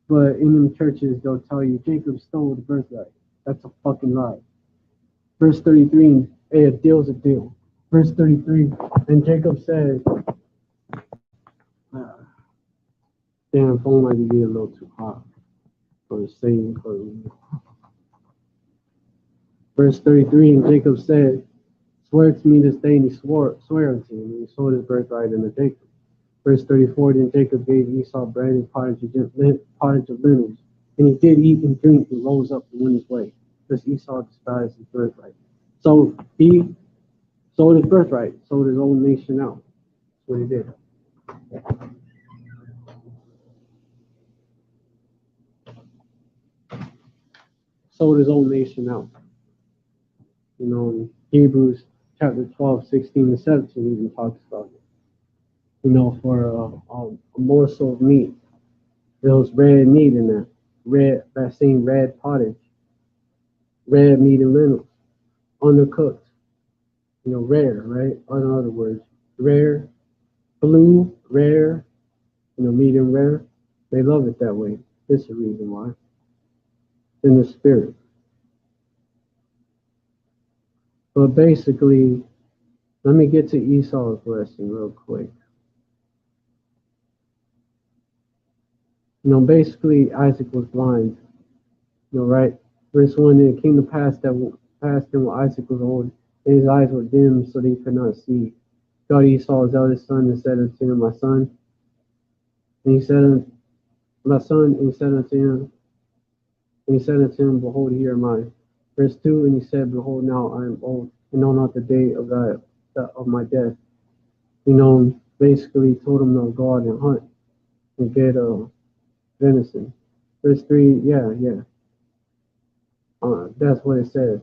But in them churches, they'll tell you, Jacob stole the birthright. That's a fucking lie. Verse 33, hey, a deal's a deal. Verse 33, and Jacob said, damn, phone might be getting a little too hot for the same. Verse 33, and Jacob said, swear to me this day, and he swear unto him, and he sold his birthright unto Jacob. Verse 34, then Jacob gave Esau bread and pottage of lentils, and he did eat and drink and rose up and went his way. because Esau despised his birthright. So he sold his birthright, sold his own nation out. That's what he did. Sold his own nation out. You know, Hebrews chapter 12, 16, and 17 even talks about it. You know, for a morsel of meat, there was red meat in that. That same red pottage, red meat and lentils, undercooked. You know, rare, right? In other words, rare, blue, rare, you know, medium rare. They love it that way. This is the reason why. In the spirit. But basically, let me get to Esau's blessing real quick. You know, basically, Isaac was blind. You know, right? Verse 1, and it came to pass that passed him when Isaac was old, and his eyes were dim, so that he could not see. God Esau, his eldest son, and said unto him, My son. And he said, My son, and he said unto him, Behold, here am I. Verse 2, and he said, Behold, now I am old, and know not the day of my death. You know, basically told him to go out and hunt and get venison. Verse 3, yeah. That's what it says.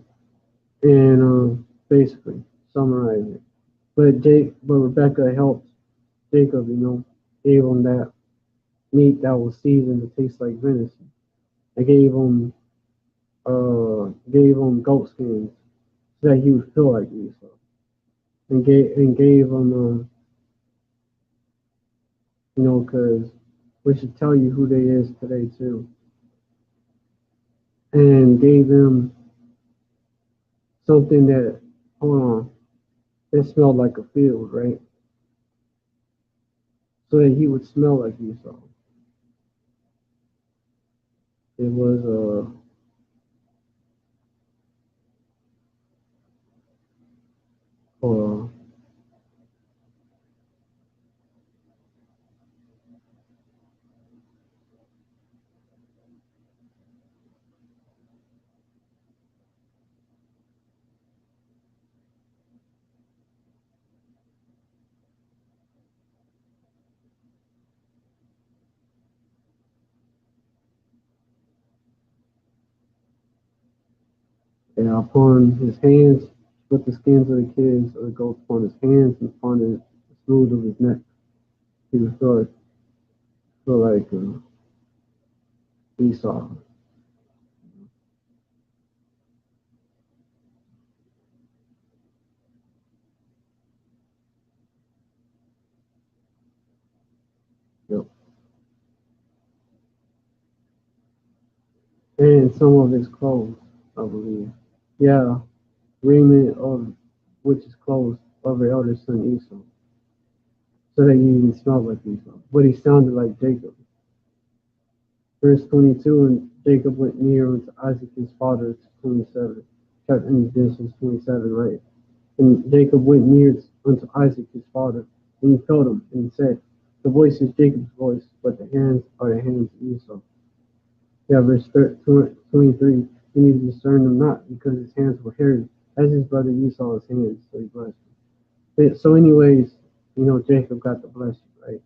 And basically, summarize it. But Rebecca helped Jacob, you know, gave him that meat that was seasoned to taste like venison. I gave him goat skins so that he would feel like Esau. And gave him you know, because we should tell you who they is today too. And gave him something that, hold on, it smelled like a field, right? So that he would smell like Esau. It was uh and upon his hands, put the skins of the kids of the goats upon his hands and upon the smooth of his neck. He would feel like Esau. Yep. And some of his clothes, I believe. Yeah, raiment of which is clothes of the elder son Esau, so that he even smelled like Esau. But he sounded like Jacob. Verse 22, and Jacob went near unto Isaac his father, 27. Chapter in Genesis 27, right? And Jacob went near unto Isaac his father, and he felt him, and he said, The voice is Jacob's voice, but the hands are the hands of Esau. Yeah, verse 23, and he discerned him not, because his hands were hairy, as his brother Esau's hands, so he blessed him. So anyways, you know, Jacob got the blessing, right?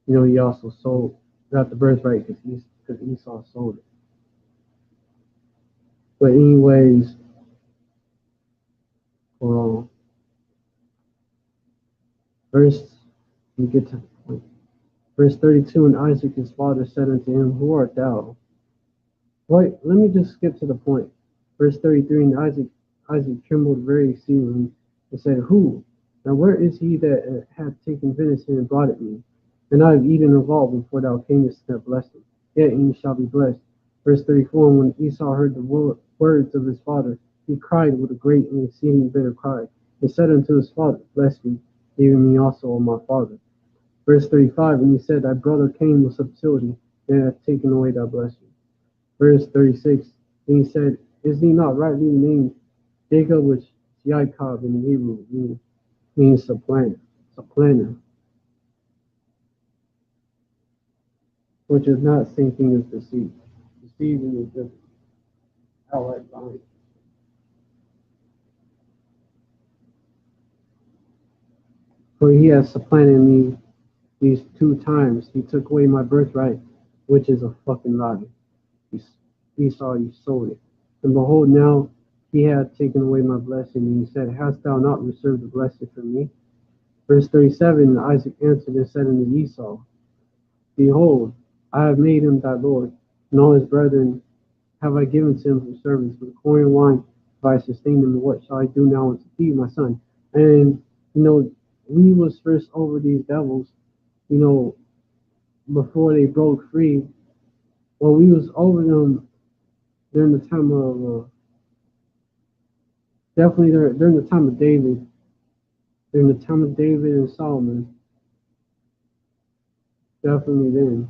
You know, he also got the birthright because Esau sold it. But anyways, well, verse, we get to the point. Verse 32, and Isaac his father said unto him, Who art thou? Wait, let me just skip to the point. Verse 33, and Isaac trembled very exceedingly and said, Who? Now where is he that hath taken venison and brought it me? And I have eaten of all before thou camest and have blessed him. Yet he shall be blessed. Verse 34, and when Esau heard the words of his father, he cried with a great and exceeding bitter cry, and said unto his father, Bless me, even me also, O my father. Verse 35, and he said, Thy brother came with subtlety, and hath taken away thy blessing. Verse 36, and he said, Is he not rightly named Jacob, which Yaakov in Hebrew means supplanter, which is not the same thing as deceit. Deceiving is different. outright lying. For he has supplanted me these 2 times. He took away my birthright, which is a fucking lie. Esau, you sold it. And behold, now he hath taken away my blessing. And he said, Hast thou not reserved the blessing for me? Verse 37, Isaac answered and said unto Esau, Behold, I have made him thy Lord, and all his brethren have I given to him for servants. With corn and wine have I sustained him. And what shall I do now unto thee, my son? And, we was first over these devils, before they broke free. Well, we was over them during the time of, definitely during the time of David, and Solomon, definitely then.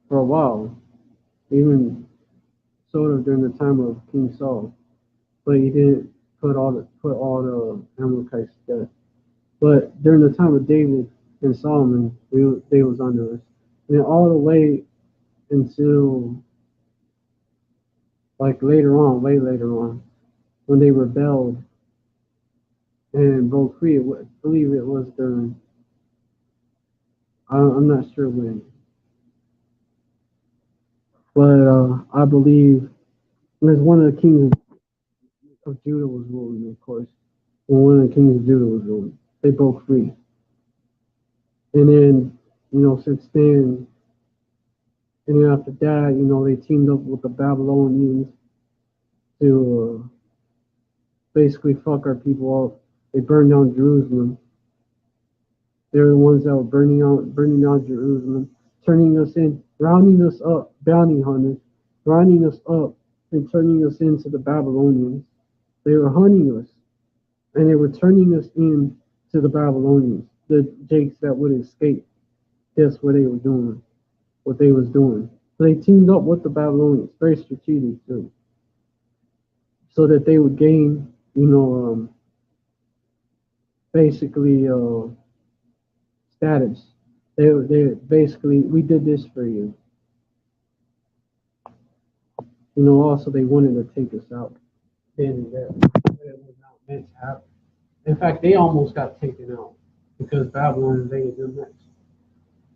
For a while, even sort of during the time of King Saul, but he didn't put all the Amalekites to death. But during the time of David and Solomon, they was under us, and then all the way until like way later on, when they rebelled and broke free. I believe it was during. I'm not sure when, but I believe there's one of the kings of Judah was ruling, of course. When one of the kings of Judah was ruling, they broke free, and then since then, and then after that, they teamed up with the Babylonians to basically fuck our people up. They burned down Jerusalem. They're the ones that were burning down Jerusalem, turning us in, rounding us up, bounty hunters, rounding us up and turning us into the Babylonians. They were hunting us, and they were turning us in to the Babylonians, the Jakes that would escape. That's what they were doing, what they was doing. So they teamed up with the Babylonians, very strategic too, so that they would gain, basically status. They basically, we did this for you. Also they wanted to take us out then and there, but it was not meant to happen. In fact, they almost got taken out because Babylon invaded them next.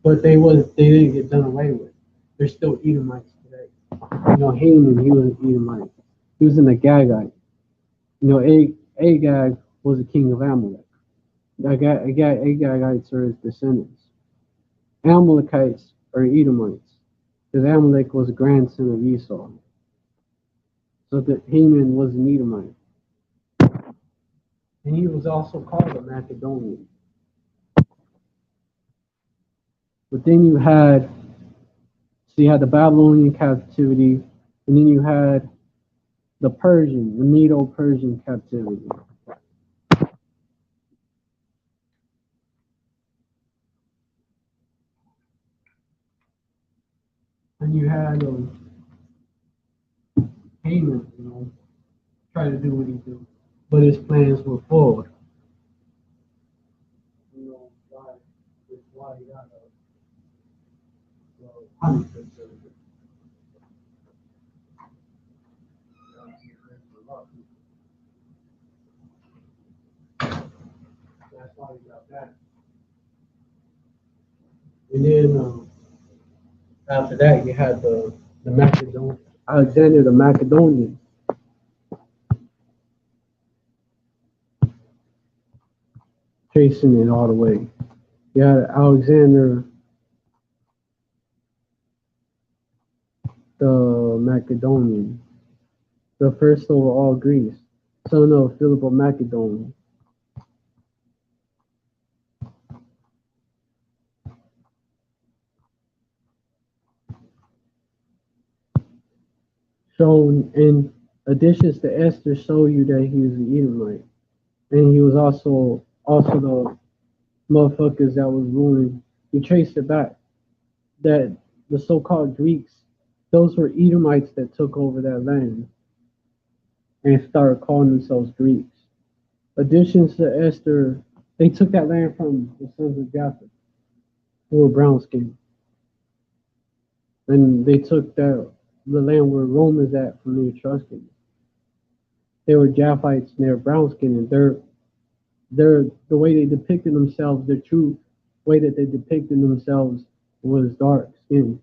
But they didn't get done away with. They're still Edomites today. Haman, he was an Edomite. He was an Agagite. Agag was the king of Amalek. Agagites are his descendants. Amalekites are Edomites, because Amalek was a grandson of Esau. So that Haman was an Edomite. And he was also called a Macedonian. But then you had the Babylonian captivity, and then you had the Medo-Persian captivity. And you had Haman, try to do what he did, but his plans were flawed. Why he got punishment. That's why he got that. And then after that, you had the Macedonian, Alexander the Macedonian. Chasing it all the way. You had Alexander the Macedonian, the first over all Greece, son of Philip of Macedon. Shown in additions to Esther show you that he was an Edomite. And he was also the motherfuckers that was ruling. You trace it back that the so-called Greeks, those were Edomites that took over that land and started calling themselves Greeks. Additions to Esther, they took that land from the sons of Japheth, who were brown skinned. And they took the land where Rome is at from the Etruscans. They were Japhites and they were brown skinned, and the way they depicted themselves, the true way that they depicted themselves was dark skin.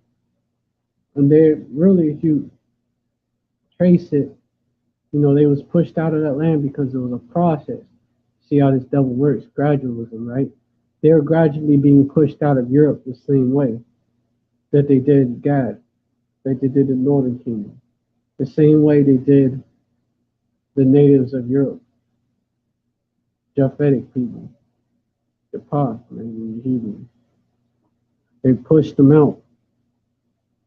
And they really, if you trace it, they was pushed out of that land because it was a process. See how this devil works, gradualism, right? They were gradually being pushed out of Europe the same way that they did Gad, like they did the Northern Kingdom, the same way they did the natives of Europe, Japhetic people, the Path, and the Hebrews. They pushed them out.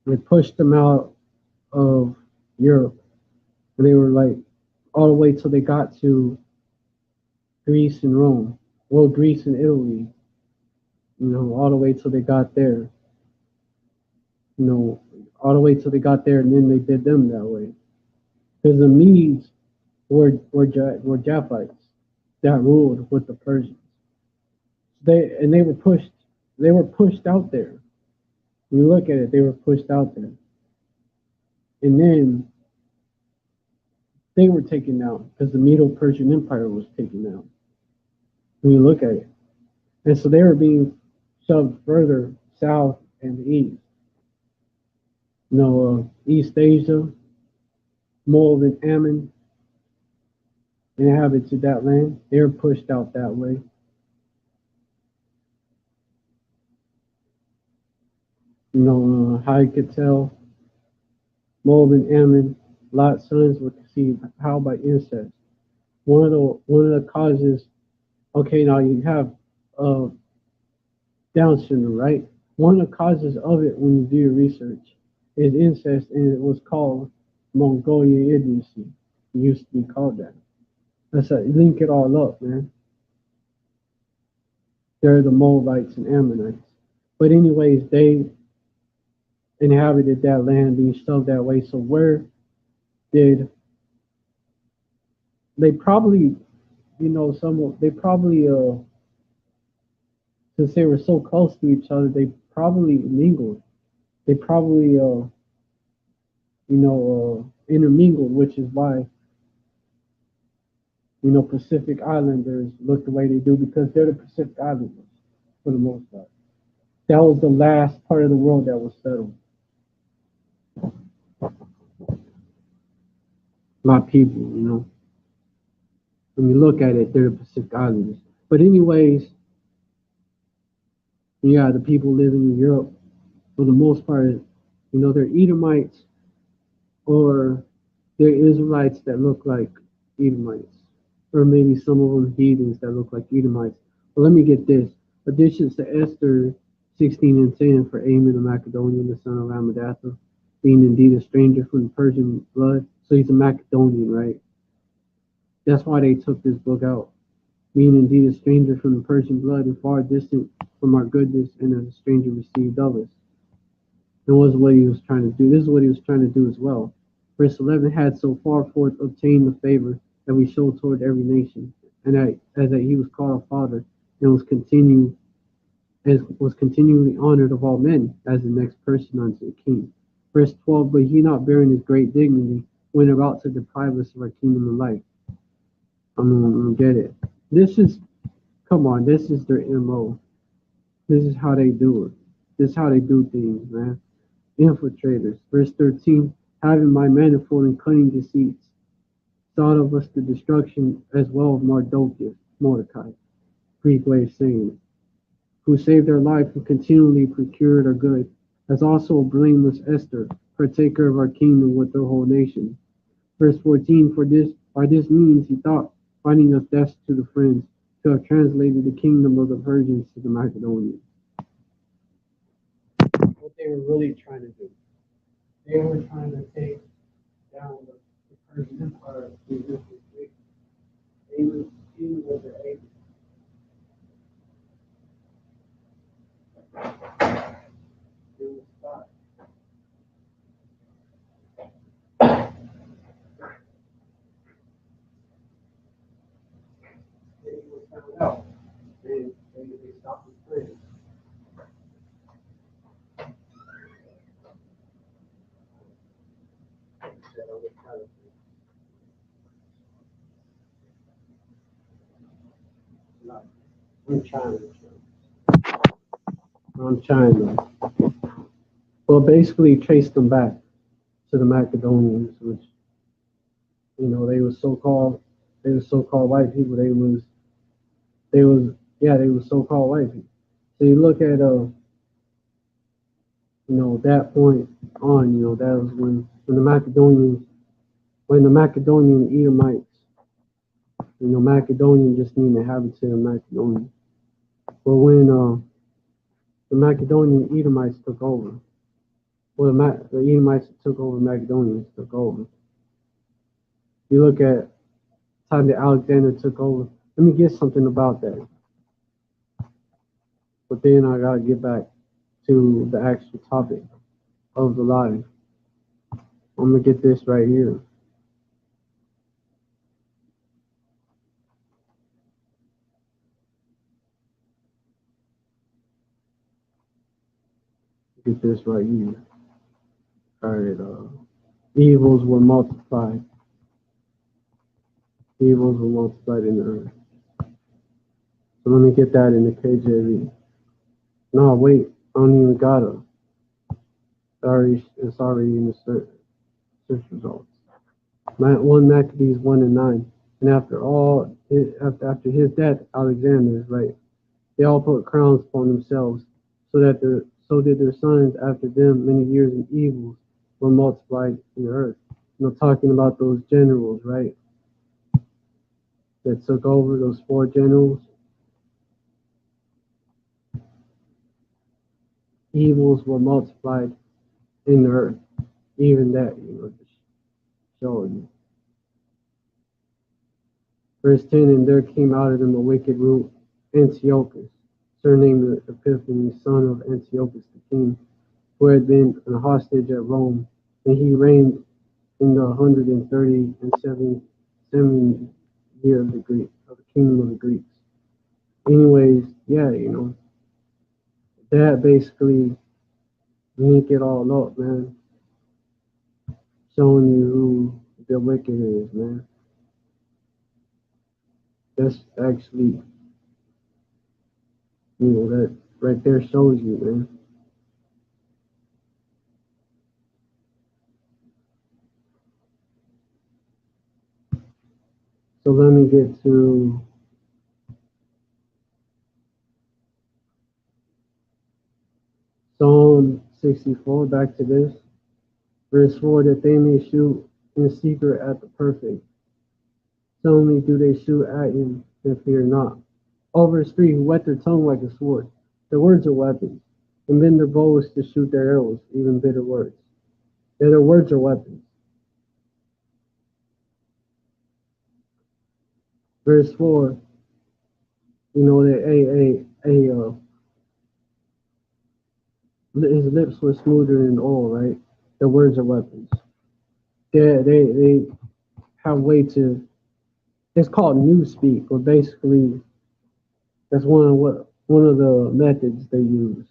They pushed them out of Europe, and they were like all the way till they got to Greece and Rome. Well, Greece and Italy, all the way till they got there. All the way till they got there, and then they did them that way. Because the Medes were Japhites that ruled with the Persians. They were pushed. They were pushed out there. When you look at it, they were pushed out there, and then they were taken down because the Medo-Persian Empire was taken down. When you look at it, and so they were being shoved further south and east. East Asia, Moab and Ammon inhabited that land. They were pushed out that way. How you could tell, Moab and Ammon, Lot's sons were conceived how by incest. One of the causes. Okay, now you have uh, Down syndrome, right? One of the causes of it, when you do your research, is incest, and it was called Mongolian idiocy. It used to be called that. That's a link it all up, man. They're the Moabites and Ammonites. But anyways, they inhabited that land, being shoved that way. So where did they probably, they probably since they were so close to each other, they probably mingled. They probably intermingled, which is why Pacific Islanders look the way they do, because they're the Pacific Islanders for the most part. That was the last part of the world that was settled. My people, when you look at it, they're the Pacific Islanders. But anyways, yeah, the people living in Europe, for the most part, they're Edomites, or they're Israelites that look like Edomites, or maybe some of them heathens that look like Edomites. But let me get this. Additions to Esther 16 and 10 for Ammon the Macedonian, the son of Amadatha, being indeed a stranger from the Persian blood. So he's a Macedonian, right? That's why they took this book out. Being indeed a stranger from the Persian blood and far distant from our goodness, and as a stranger received of us. And was what he was trying to do. This is what he was trying to do as well. Verse 11 had so far forth obtained the favor that we show toward every nation, and that he was called a father, and was continually honored of all men as the next person unto the king. Verse 12, but he not bearing his great dignity went about to deprive us of our kingdom of life. I'm gonna get it. Come on, this is their MO. This is how they do it. This is how they do things, man. Infiltrators. Verse 13, having by manifold and cunning deceits, thought of us the destruction as well of Mordecai, Greek way of saying it, who saved our life and continually procured our good, as also blameless Esther, partaker of our kingdom with the whole nation. Verse 14, for this by this means he thought, finding us destitute of friends, to have translated the kingdom of the Persians to the Macedonians. What they were really trying to do. They were trying to take down the Persian Empire through this. Even with their aid. It was stopped. Then he was found out. They stopped his plan. I'm China. I'm China. Well, basically traced them back to the Macedonians, which they were so-called white people. They were so-called white people. So you look at that point on, that was when the Macedonian Edomites, Macedonian just mean inhabitant of Macedonia. But when the Macedonian Edomites took over, well, the Edomites took over, Macedonians took over. You look at the time that Alexander took over. Let me get something about that. But then I gotta get back to the actual topic of the live. I'm gonna get this right here. Get this right here. All right. Evils were multiplied. Evils were multiplied in the earth. So let me get that in the KJV. No, wait. I don't even got it. It's already in the search results. 1 Maccabees 1:9. And after his death, Alexander, right? They all put crowns upon themselves, so did their sons after them. Many years and evils were multiplied in the earth. Talking about those generals, right? That took over, those 4 generals. Evils were multiplied in the earth. Even that, just showing you. Verse 10, and there came out of them a wicked root, Antiochus, surnamed Epiphanes, son of Antiochus the king, who had been a hostage at Rome, and he reigned in the 137th year of the kingdom of the Greeks. Anyways, yeah, that basically link it all up, man. Showing you who the wicked is, man. That's actually, that right there shows you, man. So let me get to Psalm 64, back to this. Verse 4, that they may shoot in secret at the perfect. Suddenly do they shoot at him and fear not. All verse 3, who whet their tongue like a sword. Their words are weapons, and bend their bows to shoot their arrows, even bitter words. Yeah, their words are weapons. Verse 4, that his lips were smoother than oil, right? Their words are weapons. They have a way to, it's called newspeak, but basically that's one of the methods they use.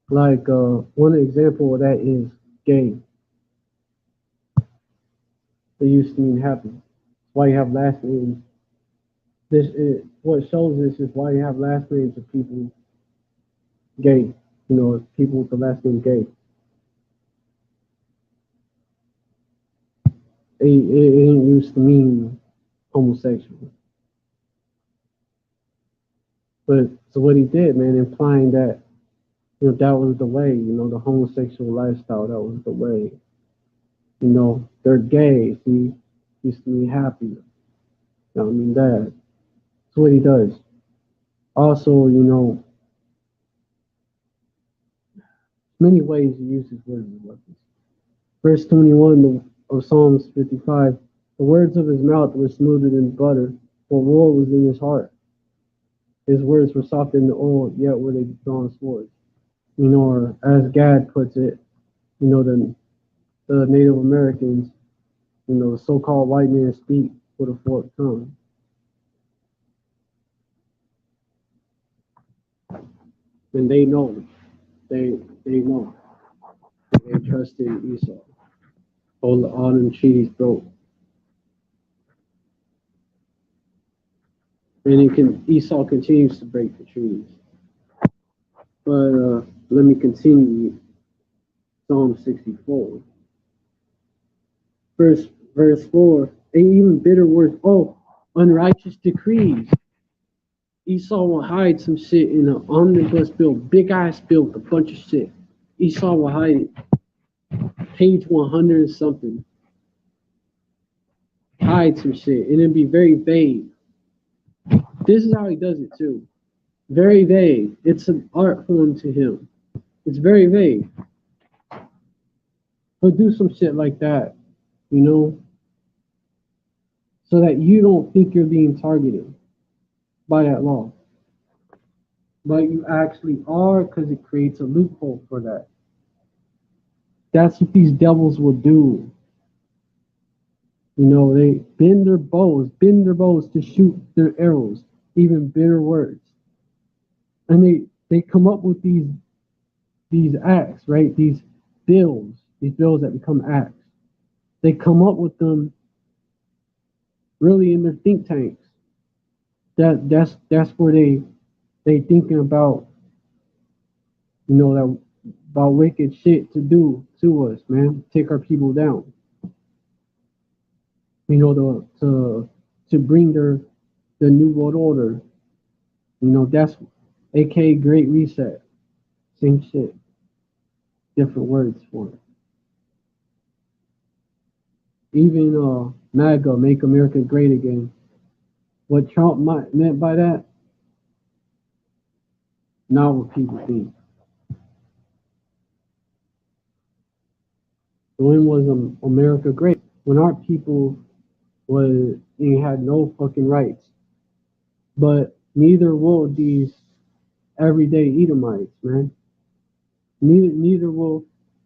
Like one example of that is gay. They used to mean happy. That's why you have last names. What shows this is why you have last names of people gay. People with the last name gay. It ain't used to mean homosexual. But so what he did, man, implying that that was the way, the homosexual lifestyle, that was the way. They're gay, see, used to be happy. That's what he does. Also, many ways he uses words as weapons. Verse 21 of Psalms 55, the words of his mouth were smoother than butter, for war was in his heart. His words were softer than oil, yet were they drawn swords. Or as Gad puts it, the Native Americans, the so-called white man speak with a forked tongue. And they know. They know. They trusted Esau. All them treaties broke. And Esau continues to break the treaties. But let me continue. Psalm 64. Verse 4. And even bitter words. Oh, unrighteous decrees. Esau will hide some shit in an omnibus bill, big ass bill with a bunch of shit. Esau will hide it. Page 100 and something. Hide some shit. And it'd be very vague. This is how he does it too. Very vague. It's an art form to him. It's very vague. He'll do some shit like that, you know, so that you don't think you're being targeted by that law. But you actually are, because it creates a loophole for that. That's what these devils will do. You know, they bend their bows to shoot their arrows, even bitter words. And they come up with these acts, right? These bills that become acts. They come up with them really in their think tanks. That's where they thinking about, you know, that about wicked shit to do to us, man. Take our people down. You know, to bring the new world order. You know, that's aka Great Reset. Same shit. Different words for it. Even MAGA, Make America Great Again. What Trump meant by that, not what people think. When was America great? When our people had no fucking rights. But neither will these everyday Edomites, man. Neither will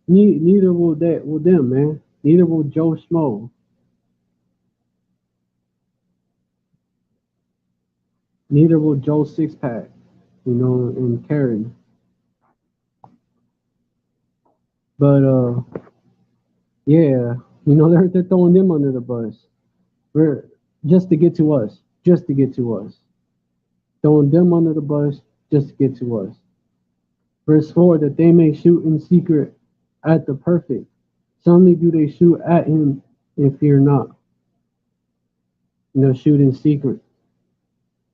them, man. Neither will Joe Schmo. Neither will Joe Sixpack, you know, and Karen. But yeah, you know, they're throwing them under the bus. Just to get to us. Just to get to us. Throwing them under the bus just to get to us. Verse 4, that they may shoot in secret at the perfect. Suddenly do they shoot at him and fear not. You know, shoot in secret.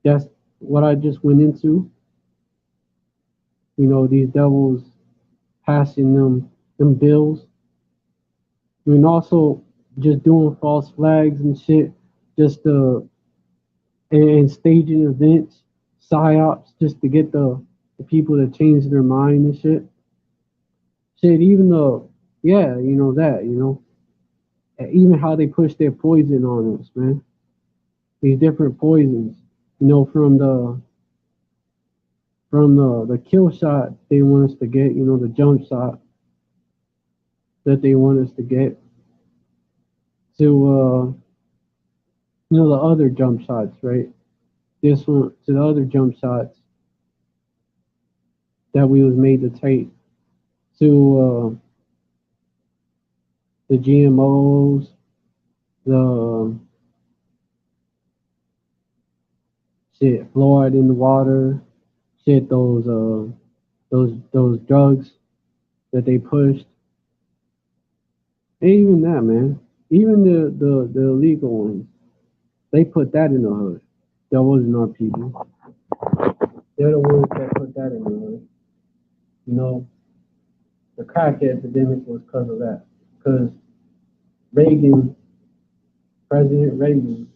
That's what I just went into. You know, these devils passing them bills. And also just doing false flags and shit, just and staging events, psyops, just to get the people to change their mind and shit. Shit, even though, yeah, you know that, you know, even how they push their poison on us, man. These different poisons, you know, from the kill shot they want us to get, you know, the jump shot that they want us to get, to you know, the other jump shots, right? This one to the other jump shots that we was made to take, to the GMOs, the shit, fluoride in the water, shit, those drugs that they pushed. And even that, man. Even the illegal ones, they put that in the hood. That wasn't our people. They're the ones that put that in the hood. You know, the crack epidemic was because of that. Because Reagan, President Reagan,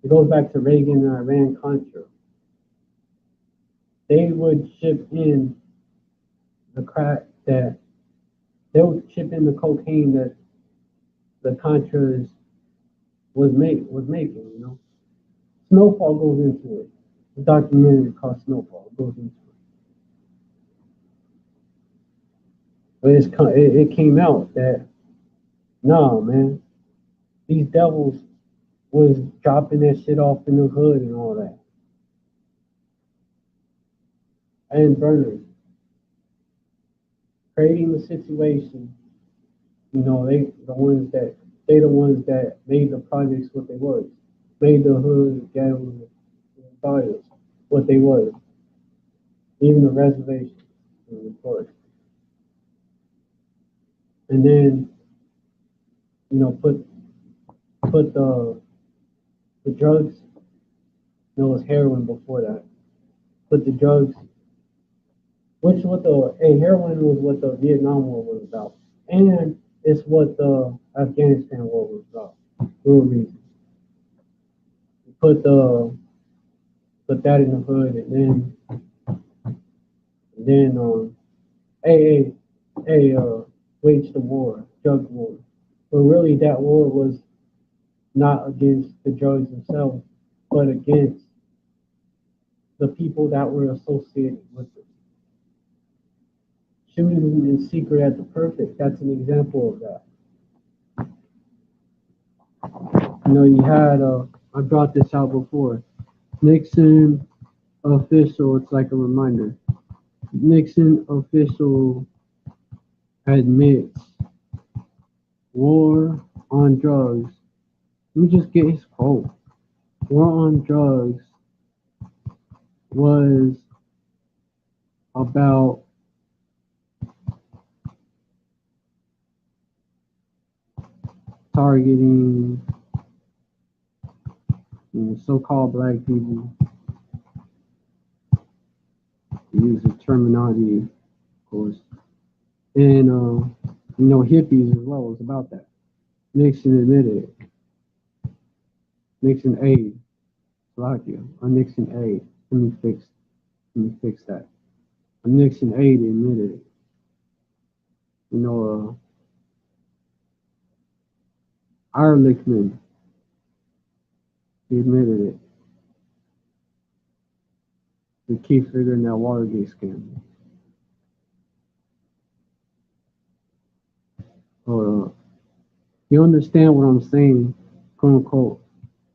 it goes back to Reagan and Iran Contra. They would ship in the crack that they would ship in the cocaine that the Contras was making, you know. Snowfall goes into it. The documentary called Snowfall goes into it. But it came out that, no, man, these devils was dropping that shit off in the hood and all that. And burners. Creating the situation, You know, they the ones that made the projects what they was, made the hood ghettos and barrios what they was, even the reservations, of course. And then, you know, put the drugs. There was heroin before that. Put the drugs, which what the heroin was what the Vietnam War was about, and it's what the Afghanistan War was about. Real reason. Put the put that in the hood, and then hey wage the war, drug war. But really, that war was not against the drugs themselves, but against the people that were associated with it. Shooting in secret at the perfect, that's an example of that. You know, you had, I brought this out before, Nixon official, it's like a reminder. Nixon official admits war on drugs. Let me just get his quote. War on drugs was about targeting so-called black people. Use the terminology, of course, and hippies as well. Was about that. Nixon admitted it. Nixon aid, Slovakia, or Nixon aid. Let me fix that. A Nixon aid admitted it. You know, Ehrlichman, he admitted it. The key figure in that Watergate scandal. You understand what I'm saying, quote unquote.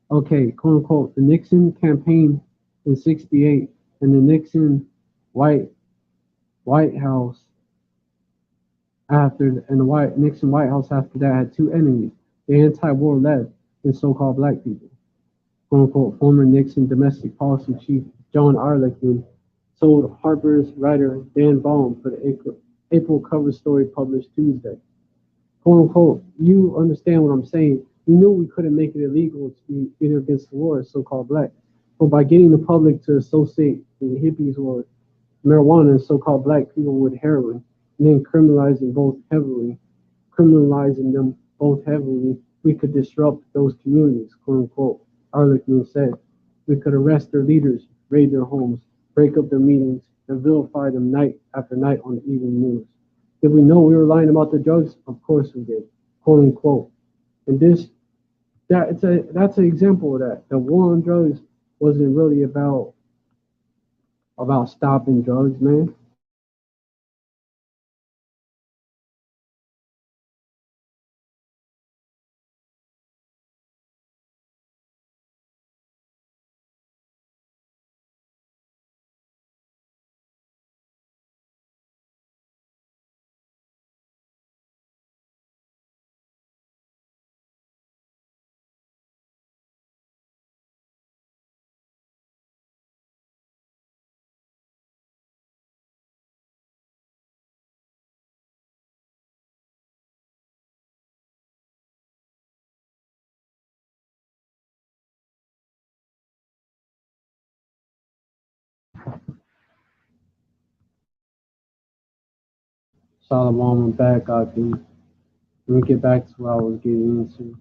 Okay, quote unquote, the Nixon campaign in '68 and the Nixon White House Nixon White House after that had two enemies, the anti-war left and so-called black people. Quote unquote, former Nixon domestic policy chief John Ehrlichman told Harper's writer Dan Baum for the April cover story published Tuesday. Quote unquote, you understand what I'm saying. We knew we couldn't make it illegal to be either against the war or so-called black. But by getting the public to associate the hippies or marijuana and so-called black people with heroin, and then criminalizing them both heavily, we could disrupt those communities, quote unquote. Ehrlichman said, we could arrest their leaders, raid their homes, break up their meetings, and vilify them night after night on the evening news. Did we know we were lying about the drugs? Of course we did, quote unquote. And that's an example of that. The war on drugs wasn't really about stopping drugs, man. Solomon, I'm back, I think. Let me get back to what I was getting into.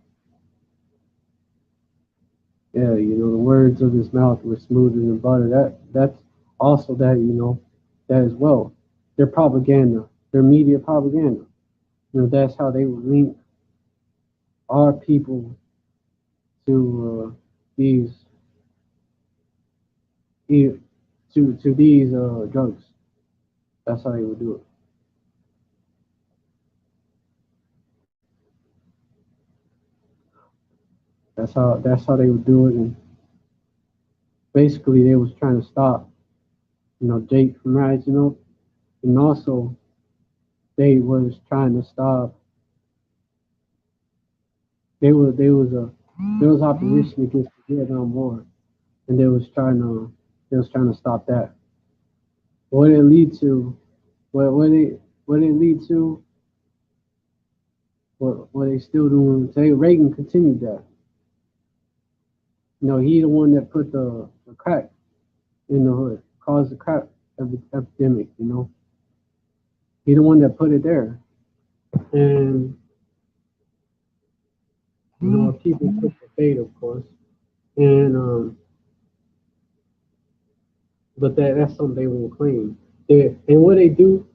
Yeah, the words of his mouth were smoother than butter. That's also that, that as well. Their propaganda, their media propaganda. That's how they would link our people to these these drugs. That's how they would do it. That's how they would do it, and basically they was trying to stop, Jake from rising up, and also they was trying to stop there was opposition against the Vietnam War, and they was trying to stop that. What it lead to? What it lead to? What they still doing today? Reagan continued that. You know, he the one that put the crack in the hood, caused the crack epidemic. You know, he the one that put it there, and you know, people took the bait, of course, and but that's something they won't claim. And what they do,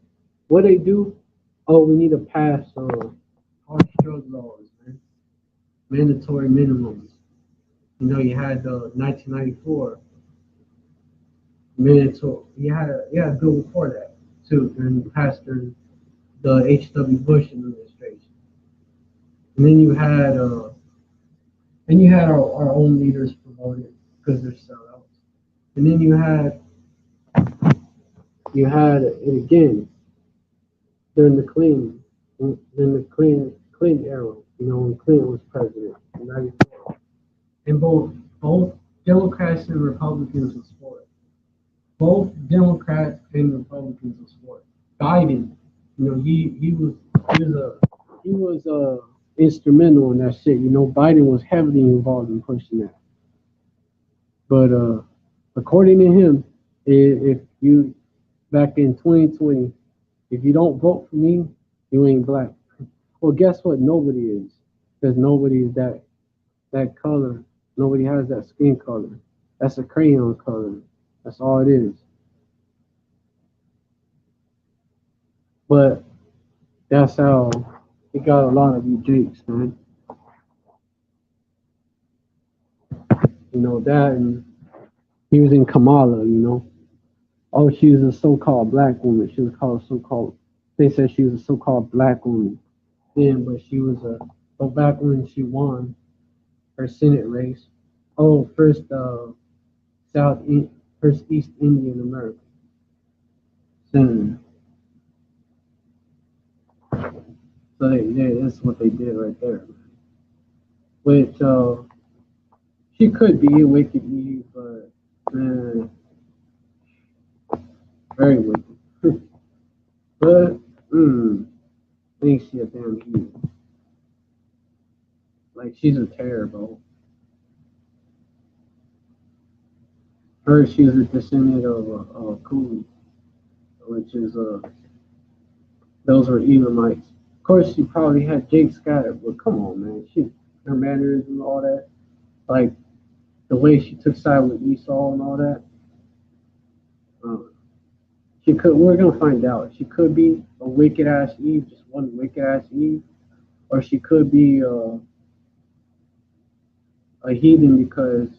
oh, we need to pass harsh drug laws, man, mandatory minimums. You know, you had the 1994 mandatory. You had a bill before that too, and passed during the H.W. Bush administration. And then you had our own leaders promote it because they're sellouts. And then you had it again during the Clinton era. You know, when Clinton was president in '94, and both Democrats and Republicans was for it. Both Democrats and Republicans was for it. Biden, you know, he was instrumental in that shit. You know, Biden was heavily involved in pushing that. But according to him, if you back in 2020, if you don't vote for me, you ain't black. Well, guess what? Nobody is, because nobody is that color. Nobody has that skin color. That's a crayon color. That's all it is. But that's how he got a lot of you jakes, man. You know that, and he was in Kamala. You know, oh, she was a so-called black woman. She was called so-called. They said she was a so-called black woman. Then, but she was a. But back when she won her Senate race, oh, first East Indian American senator. So that's what they did right there. Which she could be a wicked Eve, but man, very wicked. But I think she a damn Eve. Like she's a terror, bro. Her, she's a descendant of Coon, which is those were Edomites. Of course, she probably had Jake Scott, but come on, man, her manners and all that, like the way she took side with Esau and all that. Uh, she could. We're gonna find out. She could be a wicked ass Eve, just one wicked ass Eve, or she could be a heathen because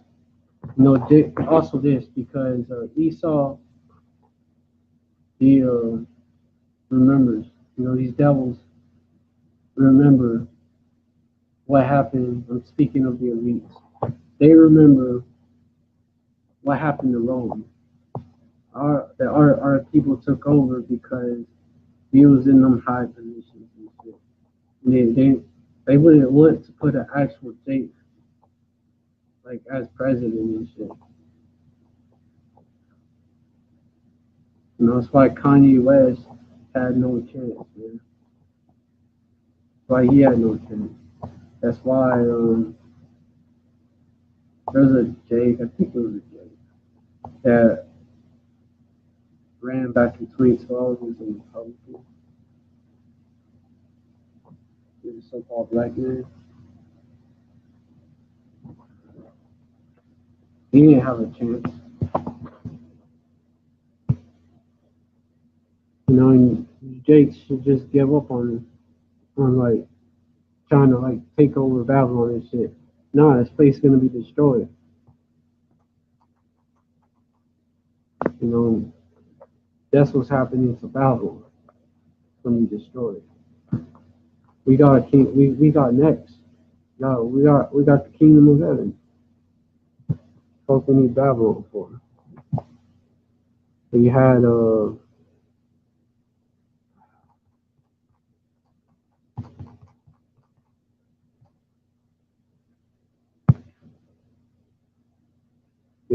also this because Esau he remembers. You know, these devils remember what happened. I'm speaking of the elites. They remember what happened to Rome. Our people took over because we was in them high positions and shit. And they wouldn't want to put an actual Jake like as president and shit. You know, that's why Kanye West had no chance, man. That's why he had no chance. That's why there's a Jake, I think it was a Jake, that ran back in 2012 as a Republican. He was a so-called black man. He didn't have a chance. You know, and Jake should just give up on like trying to like take over Babylon and shit. Nah, this place is gonna be destroyed. You know, that's what's happening to Babylon. It's gonna be destroyed. We got a king. We got next. No, we got the kingdom of heaven. What we need Babylon for? So you had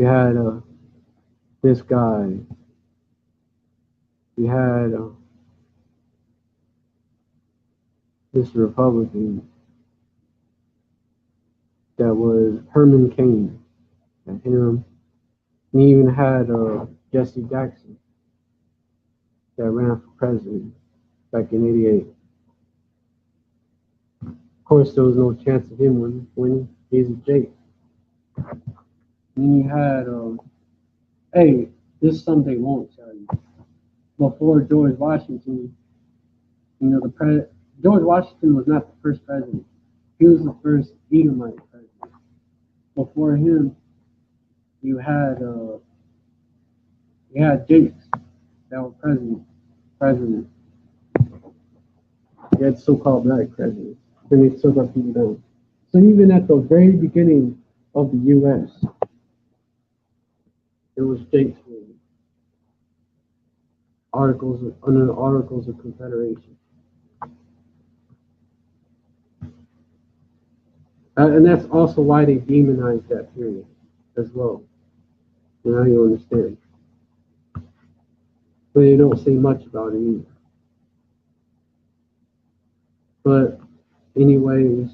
You had this guy. You had this Republican that was Herman Cain. And him. And you even had Jesse Jackson that ran for president back in '88. Of course, there was no chance of him winning. He's a Jake. Then you had, hey, this is something they won't tell you. Before George Washington, George Washington was not the first president. He was the first Edomite president. Before him, you had Jakes that were president. You had so-called black presidents. Then they took our people down. So even at the very beginning of the U.S., it was Jakes ruling. Under the Articles of Confederation. And that's also why they demonized that period as well. Now you understand. But they don't say much about it either. But anyways,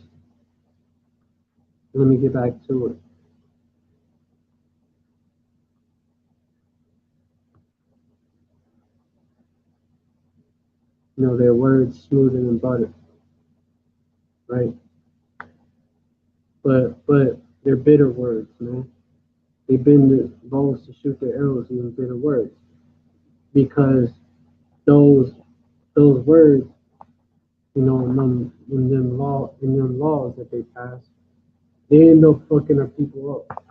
let me get back to it. Their words smoother than butter, right? But they're bitter words, man. They bend the bows to shoot their arrows in bitter words, because those words, in them laws that they pass, they end up fucking our people up.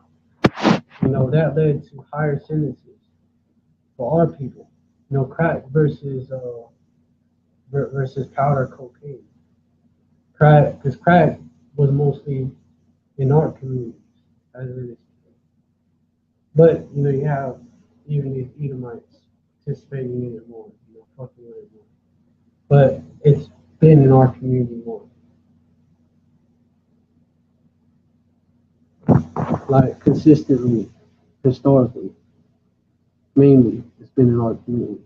That led to higher sentences for our people. Crack versus powder cocaine. Because crack was mostly in our communities, as it is today. But you have even these Edomites participating in it more, fucking with it more. But it's been in our community more. Like consistently, historically, mainly, it's been in our community.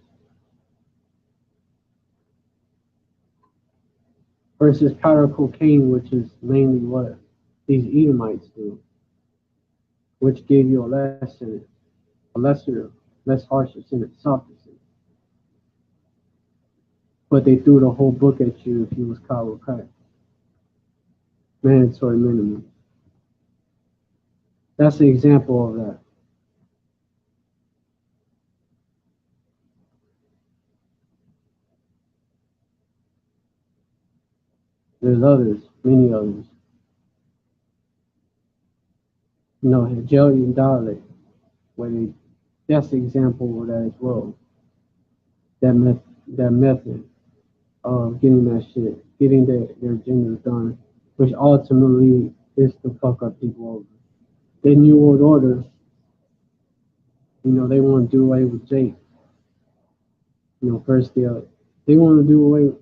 Versus powder cocaine, which is mainly what these Edomites do, which gave you a less harsher sentence, softer sentence. But they threw the whole book at you if you was caught with crack. Mandatory minimum. That's an example of that. There's others, many others. Hegelian dialect, that's an example of that as well. That method of getting that shit, getting their agendas done, which ultimately is to fuck our people over. The New World Order, they want to do away with Jake. First they want to do away with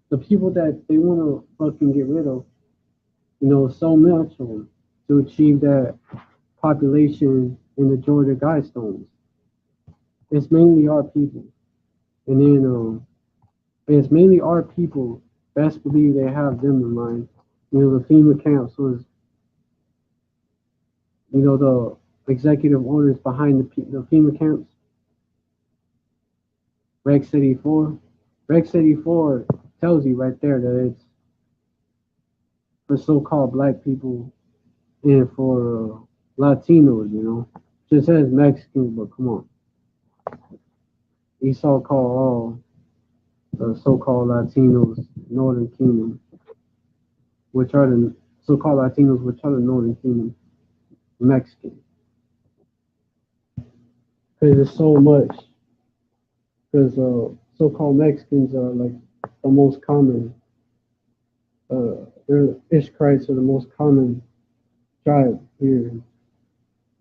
the people that they want to fucking get rid of, so much of them to achieve that population in the Georgia Guidestones. It's mainly our people. And then it's mainly our people. Best believe they have them in mind. The FEMA camps was, the executive orders behind the FEMA camps. Reg City 4. Reg City 4 tells you right there that it's for so-called black people and for Latinos, Just says Mexicans, but come on. These so-called Latinos, Northern Kingdom, which are the so-called Latinos, which are the Northern Kingdom, Mexican. Because there's so much. Because so-called Mexicans are like the most common. They're Ishkrites are the most common tribe here.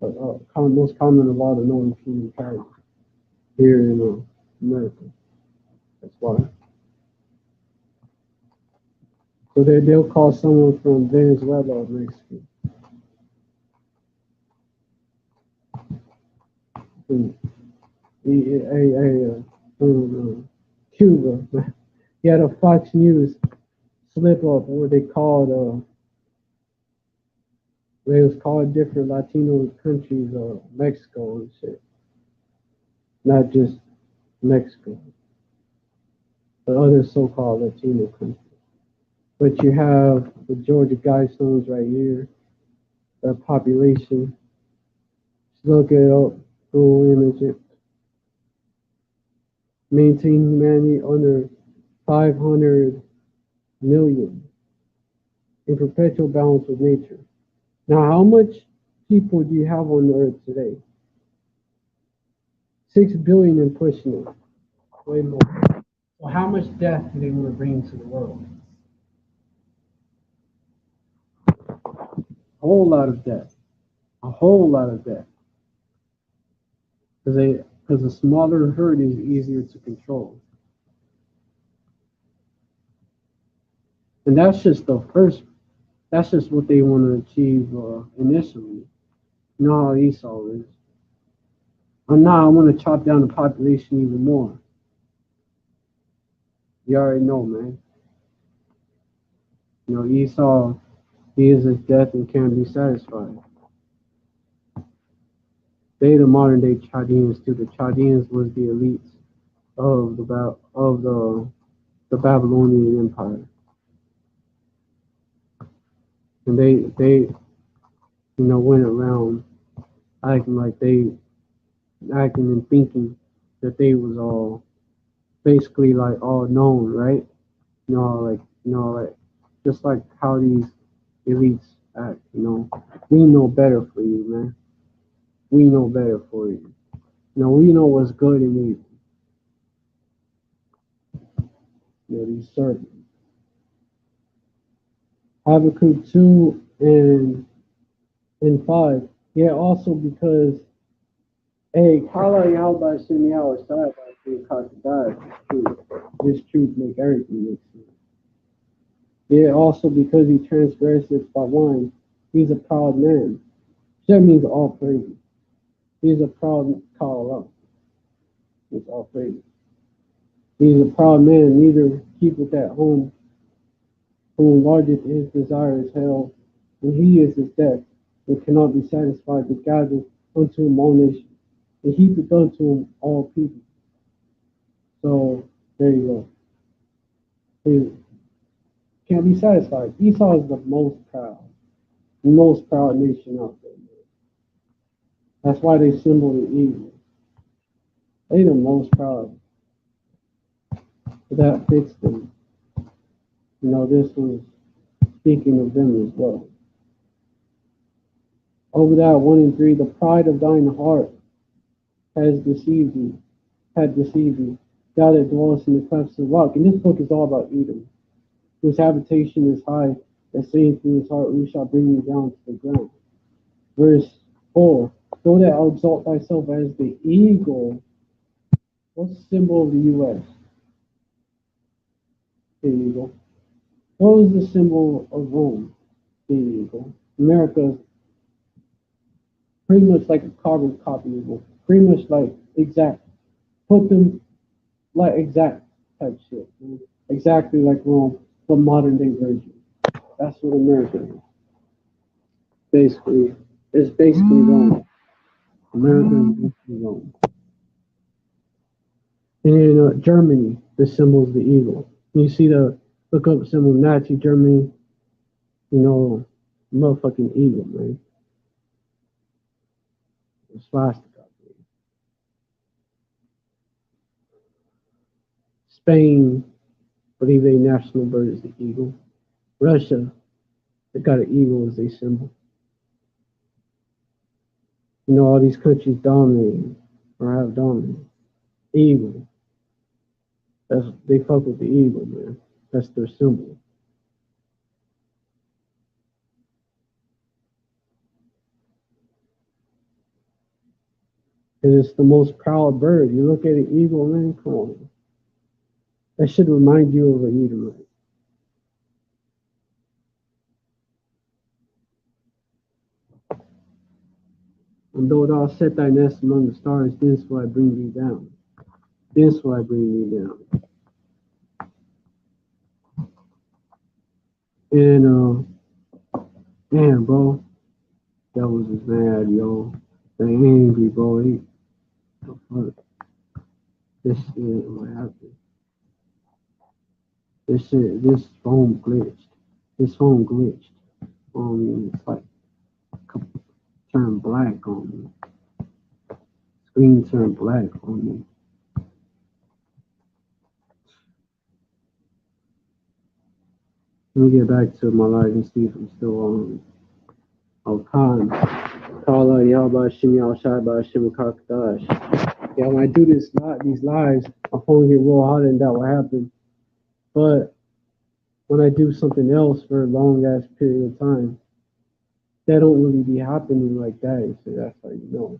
Most common of all the Northern Kingdom tribes here in America. That's why. So they'll call someone from Venezuela Mexican. in Cuba. You had a Fox News slip up where they was called different Latino countries, Mexico and shit, not just Mexico, but other so-called Latino countries. But you have the Georgia Guidestones right here, their population. Just look it up, Google image it. Maintain humanity under 500 million in perpetual balance with nature. Now, how much people do you have on the earth today? 6 billion and pushing it. Way more. So how much death do they want to bring to the world? A whole lot of death. A whole lot of death. Because a smaller herd is easier to control. And that's just what they want to achieve initially. You know how Esau is. And now I want to chop down the population even more. You already know, man. You know, Esau, he is his death and can't be satisfied. They the modern day Chaldeans too. The Chaldeans was the elites of the Babylonian Empire. And they went around acting and thinking that they was all basically like all known, right? Just like how these elites act, we know better for you, man. We know better for you. We know what's good and evil. These servants. Habakkuk 2 and 5. Yeah, also because Kala Yahweh sent me out side by being caught to die. This truth make everything make sense. Yeah, also because he transgressed by wine, he's a proud man. That means all praise. He's a proud Kala. It's all praise. He's a proud man, neither keepeth at home, who enlargeth his desire is hell, and he is his death, and cannot be satisfied, but gathereth unto him all nations, and heapeth unto him all people. So there you go. He can't be satisfied. Esau is the most proud nation out there. That's why they symbol the eagle. They the most proud. But that fits them. This was speaking of them as well. Over that 1 and 3, the pride of thine heart had deceived thee. Thou that dwellest in the clefts of the rock. And this book is all about Edom, whose habitation is high, that saying in his heart, we shall bring you down to the ground. Verse 4, though thou exalt thyself as the eagle. What's the symbol of the U.S.? The eagle. What was the symbol of Rome? The eagle. America, pretty much like a carbon copy of it. Pretty much like exact. Put them like exact type shit. Exactly like Rome, but modern day version. That's what America is. Basically, it's basically Rome. America is basically Rome. And in Germany, the symbol is the eagle. You see the look up symbol of Nazi Germany, motherfucking eagle, man. The swastika. Spain, I believe their national bird is the eagle. Russia, they got an eagle as their symbol. All these countries dominating or have dominated. Eagle. They fuck with the eagle, man. That's their symbol. Because it's the most proud bird. You look at an eagle, man, come on. That should remind you of an Edomite. And though thou set thy nest among the stars, thence will I bring thee down. Thence will I bring thee down. And damn, bro, that was just mad, yo. They angry, bro. The fuck? This shit, what happened? This phone glitched. This phone glitched on me. It's like turned black on me. Screen turned black on me. Let me get back to my life and see if I'm still on. Khan. Kala Yaba Shim Yal Shaba Shim Kakadash. Yeah, when I do these lives, my phone get real hot and that will happen. But when I do something else for a long ass period of time, that don't really be happening like that. So that's how you know.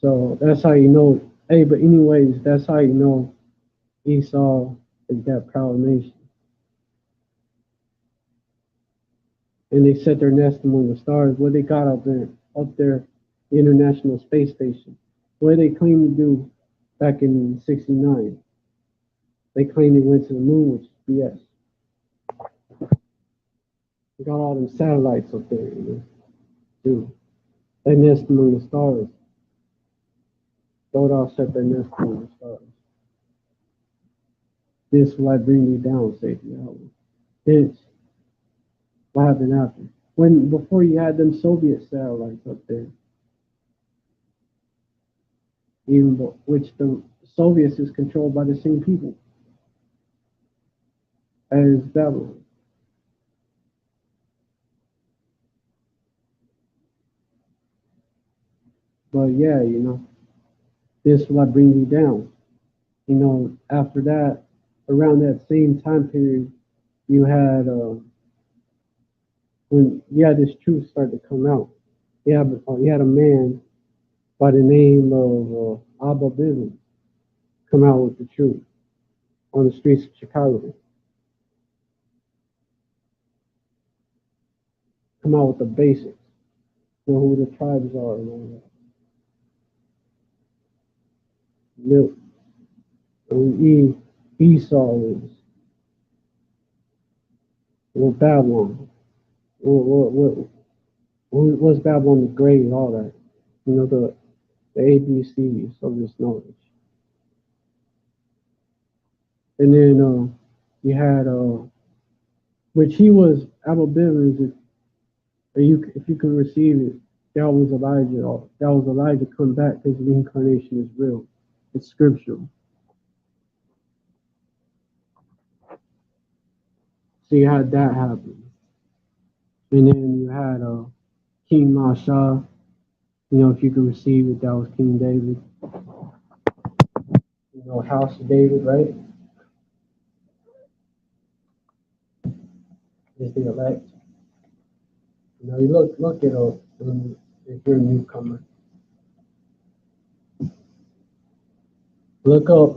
So that's how you know. Hey, but anyways, that's how you know Esau is that proud nation. And they set their nest among the stars. What they got up there, the International Space Station. What they claim to do back in '69. They claim they went to the moon, which is BS. They got all them satellites up there, too. They nest among the stars. Don't all set their nest among the stars. This will I bring you down, saith Yahweh. Hence, what happened after? Before you had them Soviet satellites up there, which the Soviets is controlled by the same people as Babylon. But yeah, this will I bring you down. After that, around that same time period, you had when this truth started to come out. You had a man by the name of Abba Bivens come out with the truth on the streets of Chicago. Come out with the basics, who the tribes are and all that. Who Esau is, what Babylon, what's Babylon the Great, and all that. The ABCs of this knowledge. And then you had which he was Abba Bivens. If you can receive it, that was Elijah. That was Elijah come back because the incarnation is real. It's scriptural. So you had that happen. And then you had King Masha. If you can receive it, that was King David. House of David, right? Is the elect. You look it up if you're a newcomer. Look up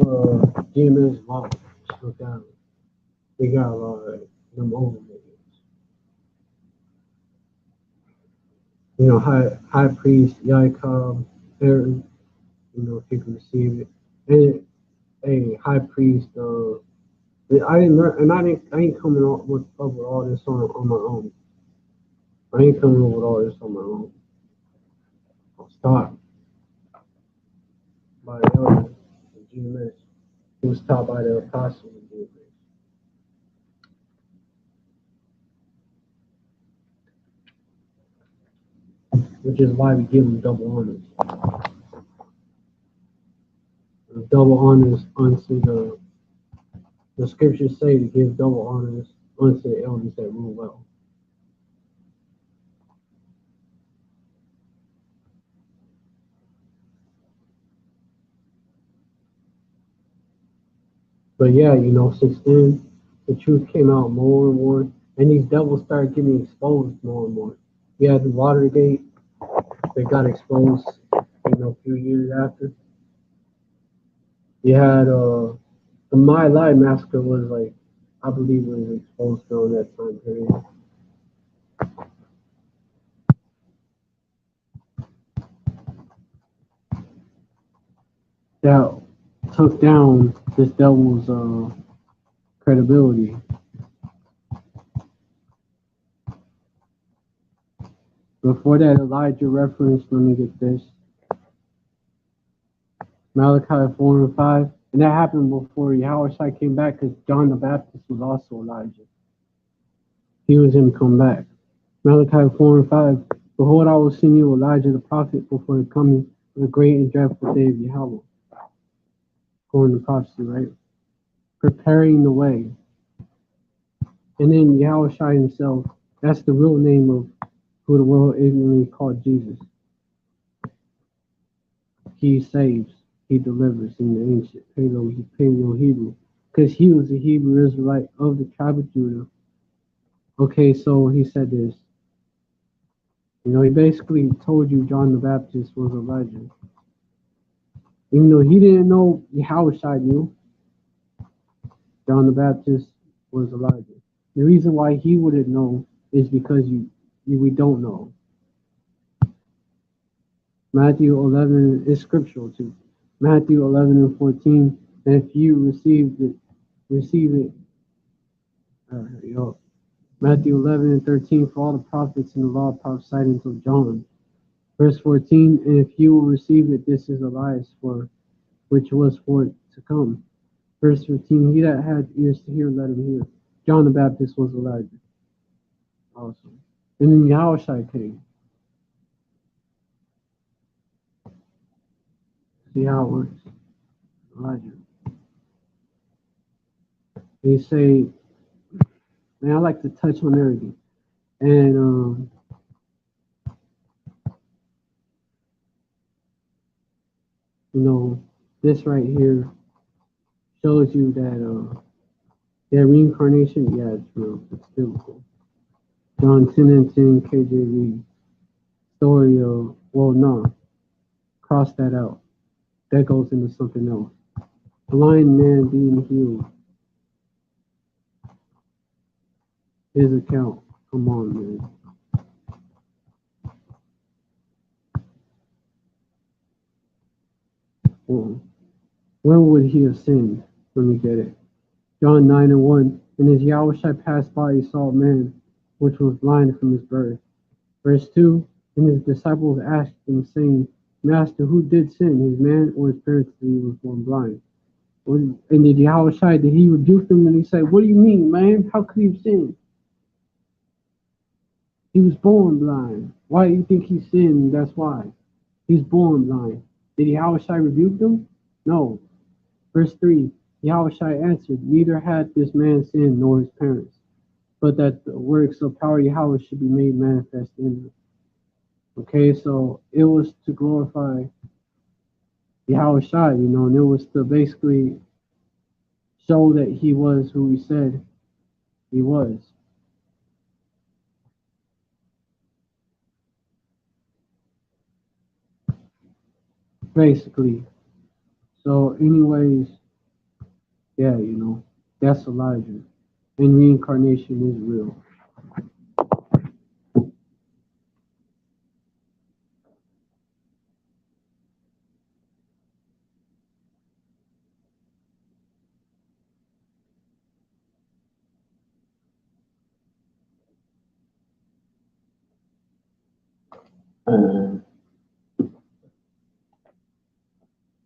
GMS Vault. Just look down. We got a lot of them old videos. High Priest Yaakov Aaron. If you can receive it. And a High Priest. I didn't learn, and I ain't coming up with all this on my own. I ain't coming up with all this on my own. I'll start by the elders of GMS. It was taught by the apostles of GMS. Which is why we give them double honors. Double honors unto the scriptures say to give double honors unto the elders that rule well. But yeah, since then, the truth came out more and more, and these devils started getting exposed more and more. You had the Watergate, they got exposed, a few years after. You had the My Lai massacre was I believe it was exposed during that time period. that took down this devil's credibility. Before that Elijah reference, let me get this. Malachi 4 and 5. And that happened before Yahweh came back, because John the Baptist was also Elijah. He was him come back. Malachi 4 and 5. Behold, I will send you Elijah the prophet before the coming of the great and dreadful day of Yahweh. According to prophecy, right? Preparing the way. And then Yahweh himself, that's the real name of who the world ignorantly called Jesus. He saves, he delivers in the ancient Paleo Hebrew, because he was a Hebrew Israelite of the tribe of Judah. Okay, so he said this. He basically told you John the Baptist was Elijah. Even though he didn't know, Yahweh knew John the Baptist was Elijah. The reason why he wouldn't know is because we don't know. Matthew 11 is scriptural too. Matthew 11 and 14. And if you receive it. Matthew 11 and 13. For all the prophets in the law prophesied until John. Verse 14. And if you will receive it, this is Elias, for which was for it to come. Verse 15. He that had ears to hear, let him hear. John the Baptist was Elijah. Awesome. And then Yahushua came. See how it works. Elijah. They say, man, I like to touch on everything. And this right here shows you that reincarnation, yeah, it's real. It's biblical. John 10 and 10 KJV. Story of, cross that out. That goes into something else. Blind man being healed. His account. Come on, man. Well, when would he have sinned? Let me get it. John 9 and 1. And as Yahushua passed by, he saw a man which was blind from his birth. Verse 2. And his disciples asked him, saying, Master, who did sin, his man or his parents, that he was born blind? And did Yahushua, did he rebuke them? And he said, what do you mean, man? How could he have sinned? He was born blind. Why do you think he sinned? That's why. He was born blind. Did Yahushua rebuke them? No. Verse 3. Yahushua answered, neither had this man sinned nor his parents, but that the works of power Yahweh should be made manifest in him. Okay, so it was to glorify Yahushua, and it was to basically show that he was who he said he was. Basically. So anyways, yeah, that's Elijah. And reincarnation is real.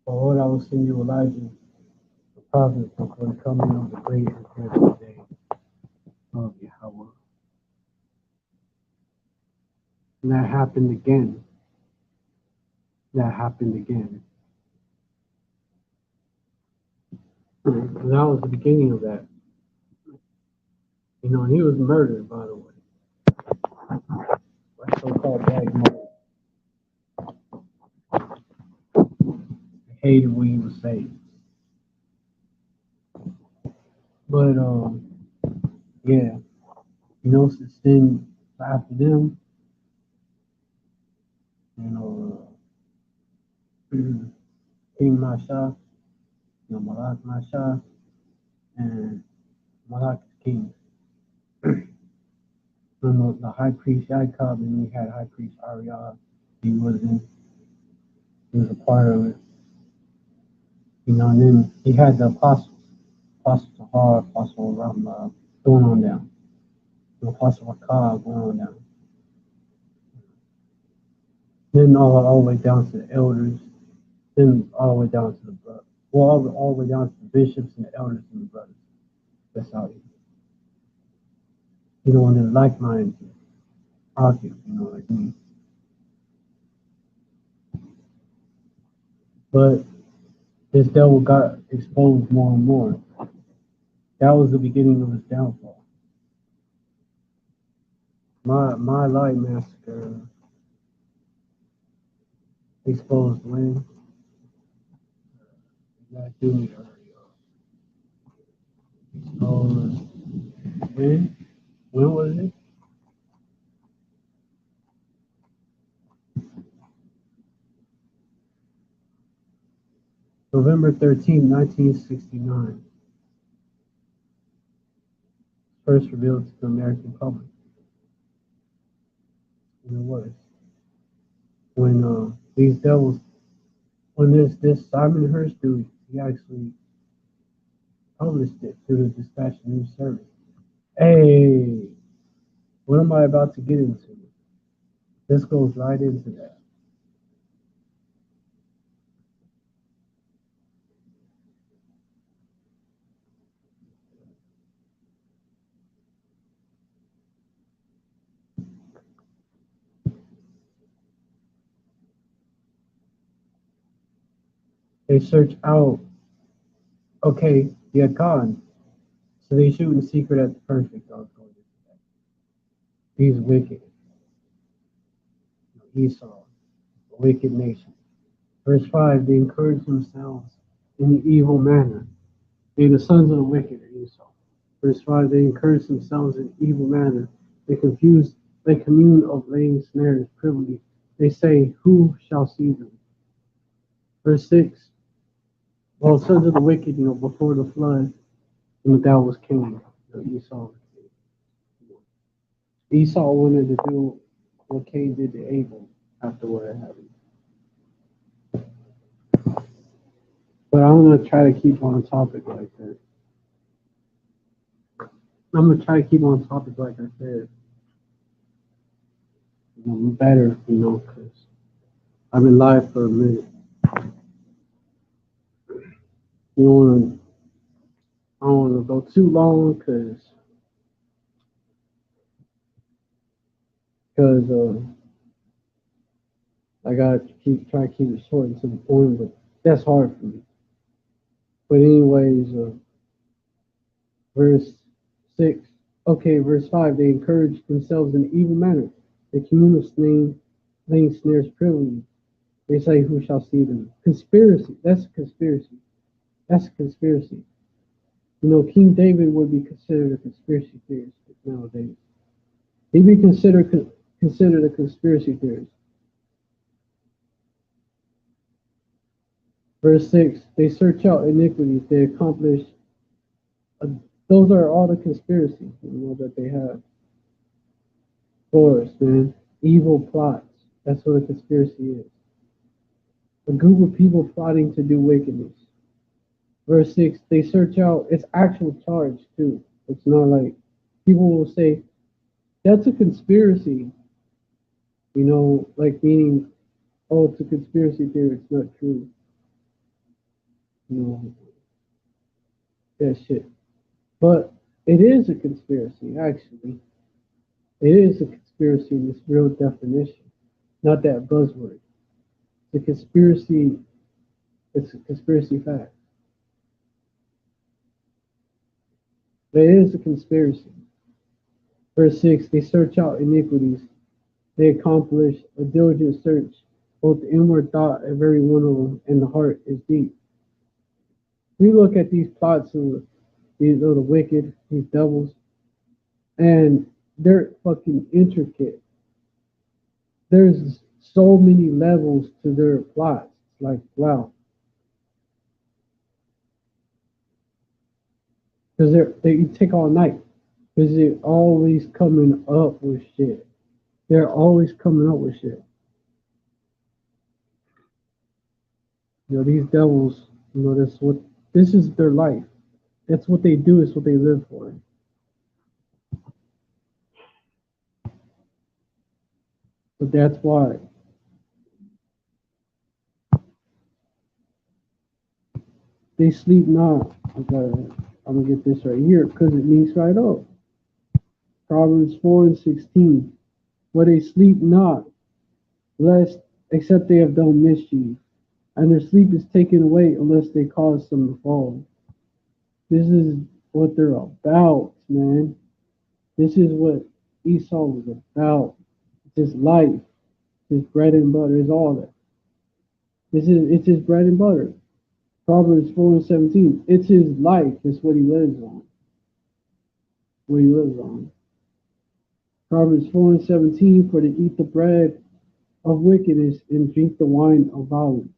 Lord, I will send you Elijah, the prophet, before the coming of the great and dreadful day of Yahweh. And that happened again. That was the beginning of that. And he was murdered, by the way. By so-called bad mother. I hated what he was saying. But, yeah. Since then, after them, King Masha, Malak Masha, and Malak King. The high priest Yaakov, and we had high priest Ariah. He was a part of it. You know, and then he had the apostles, Apostle Tahar, Apostle going on down, Apostle Akkad going on down. Then all the way down to the elders, then all the way down to the brothers. Well, all the way down to the bishops and the elders and the brothers. That's how you know, and then like-minded pockets, you know, like me. But this devil got exposed more and more. That was the beginning of his downfall. My light massacre exposed when? That do me hurry up. Exposed when? When was it? November 13, 1969. First revealed to the American public. And it was. When these devils, when this Simon Hirsch dude, he actually published it through the Dispatch News Service. Hey, what am I about to get into? This goes right into that. They search out, okay, the Akkad. So they shoot in secret at the perfect. I was going to say. He's wicked. Esau, a wicked nation. Verse 5, they encourage themselves in the evil manner. They the sons of the wicked, Esau. Verse 5, they encourage themselves in evil manner. They commune of laying snares privily. They say, who shall see them? Verse 6, well, sons of the wicked, you know, before the flood, and that was king, Esau. Esau wanted to do what Cain did to Abel after what had happened. But I'm going to try to keep on topic like that. I'm going to try to keep on topic like I said. You know, better, you know, because I've been live for a minute. You don't want to, I don't want to go too long because I got to try to keep it short and to the point, but that's hard for me. But anyways, verse 6. Okay, verse 5. They encourage themselves in evil manner. They commune of laying snares privily. They say, who shall see them? Conspiracy. That's a conspiracy. That's a conspiracy. You know, King David would be considered a conspiracy theorist nowadays. He'd be considered a conspiracy theorist. Verse 6, they search out iniquities, they accomplish. Those are all the conspiracies, you know, that they have for us, man. Evil plots. That's what a conspiracy is. A group of people plotting to do wickedness. Verse 6, they search out, it's actual charge too. It's not like people will say, that's a conspiracy. You know, like meaning, oh, it's a conspiracy theory, it's not true. You know, that shit. But it is a conspiracy, actually. It is a conspiracy in its real definition, not that buzzword. It's a conspiracy, it's a conspiracy fact. But it is a conspiracy. Verse 6, they search out iniquities. They accomplish a diligent search. Both the inward thought of every one of them and the heart is deep. We look at these plots of these little wicked, these devils, and they're fucking intricate. There's so many levels to their plots. It's like, wow. Because they take all night. Because they're always coming up with shit. They're always coming up with shit. You know, these devils, You know, this is their life. That's what they do. It's what they live for. But that's why they sleep not. I'm gonna get this right here because it links right up. Proverbs 4:16. Where they sleep not, lest except they have done mischief, and their sleep is taken away unless they cause some to fall. This is what they're about, man. This is what Esau was about. It's his life, his bread and butter, is all that. It's his bread and butter. Proverbs 4:17. It's his life. It's what he lives on. What he lives on. Proverbs 4:17. For to eat the bread of wickedness and drink the wine of violence.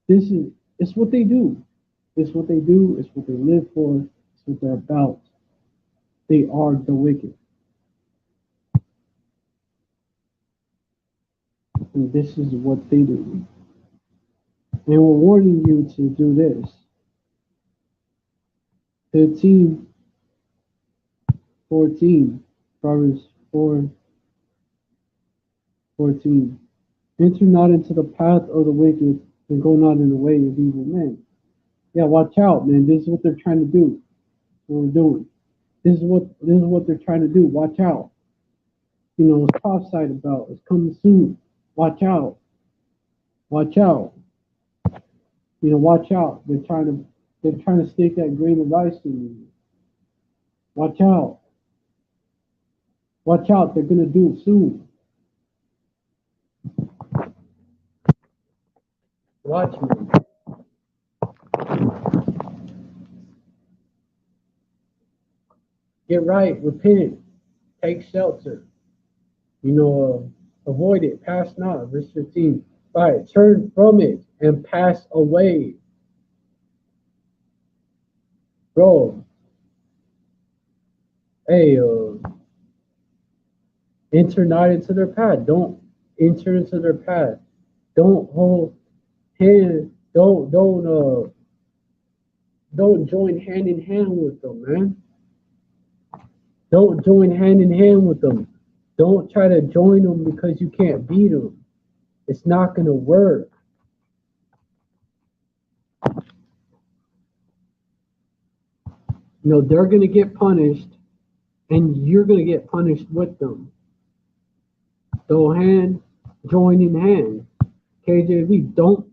This is it's what they do. It's what they do. It's what they live for. It's what they're about. They are the wicked. And this is what they do. And we're warning you to do this. 15:14. Proverbs 4:14. Enter not into the path of the wicked and go not in the way of evil men. Yeah, watch out, man. This is what they're trying to do. What we're doing. This is what they're trying to do. Watch out. You know, it's prophesied about. It's coming soon. Watch out. Watch out. You know, watch out. They're trying to stick that grain of rice in you. Watch out. Watch out. They're gonna do it soon. Watch me. Get right. Repent. Take shelter. You know, avoid it. Pass not. Verse 15. Right. Turn from it and pass away. Bro. Hey, enter not into their path. Don't enter into their path. Don't hold hand. Don't join hand in hand with them, man. Don't join hand in hand with them. Don't try to join them because you can't beat them. It's not gonna work. You know, they're gonna get punished, and you're gonna get punished with them. Don't join in hand. KJV, don't.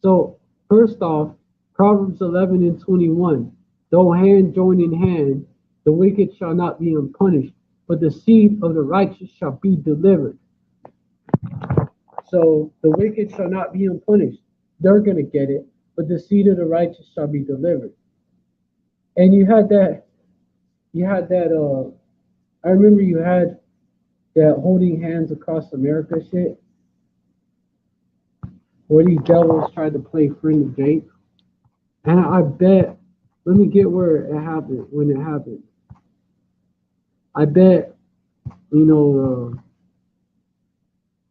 So first off, Proverbs 11:21. Though hand join in hand, the wicked shall not be unpunished, but the seed of the righteous shall be delivered. So the wicked shall not be unpunished. They're gonna get it, but the seed of the righteous shall be delivered. And you had that. I remember you had that holding hands across America shit, where these devils tried to play friend of Jake. And I bet, let me get where it happened, when it happened. I bet, you know,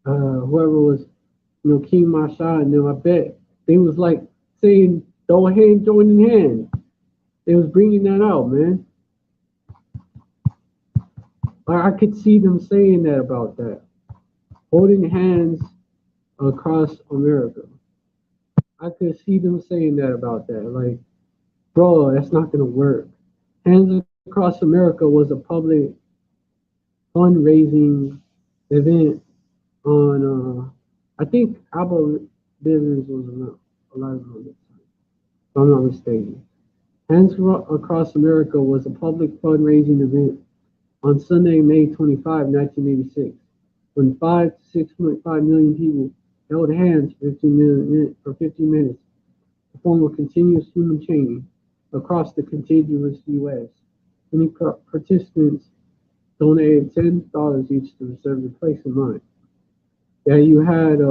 whoever was, you know, King Masha and them, I bet they was like saying, throw a hand, join in hand. They was bringing that out, man. I could see them saying that about that. Holding hands across America. I could see them saying that about that. Like, bro, that's not gonna work. Hands Across America was a public fundraising event on I think Abba Bivens was alive on this time, if I'm not mistaken. Hands Across America was a public fundraising event on Sunday, May 25, 1986, when 5 to 6.5 million people held hands for 15 minutes to form a continuous human chain across the contiguous U.S. Many participants donated $10 each to reserve their place in line. Yeah, you had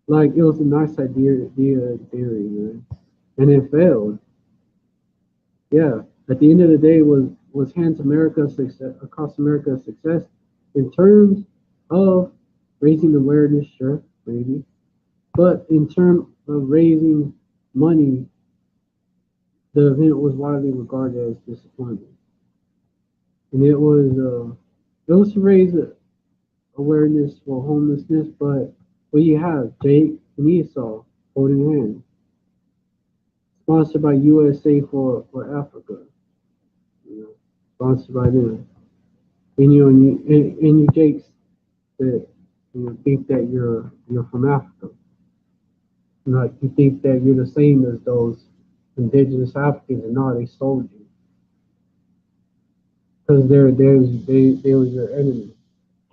like it was a nice idea theory, man, and it failed. Yeah, at the end of the day, was Hands America success across America a success in terms of raising awareness? Sure, maybe. But in terms of raising money, the event was widely regarded as disappointing, and it was to raise awareness for homelessness. But what you have, Jake and Esau holding hands, sponsored by USA for Africa, you know, sponsored by them. And you Jakes that think that you're from Africa. Like you think that you're the same as those indigenous Africans, and no, they sold you because they was your enemy.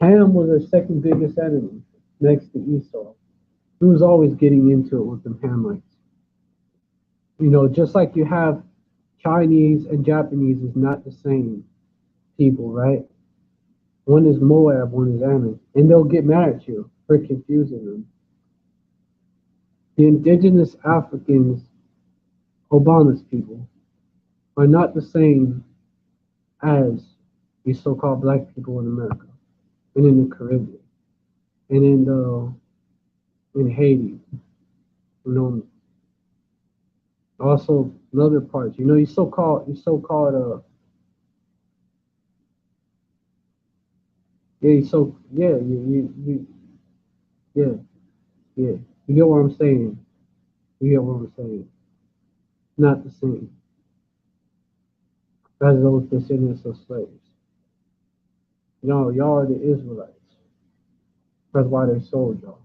Ham was their second biggest enemy, next to Esau. He was always getting into it with the Hamites. Just like you have Chinese and Japanese is not the same people, right? One is Moab, one is Ammon, and they'll get mad at you for confusing them. The indigenous Africans, Obama's people, are not the same as the so-called black people in America and in the Caribbean and in Haiti. You know, also in other parts. Yeah, yeah. You get what I'm saying? You get what I'm saying? Not the same as those descendants of slaves. Y'all are the Israelites. That's why they sold y'all.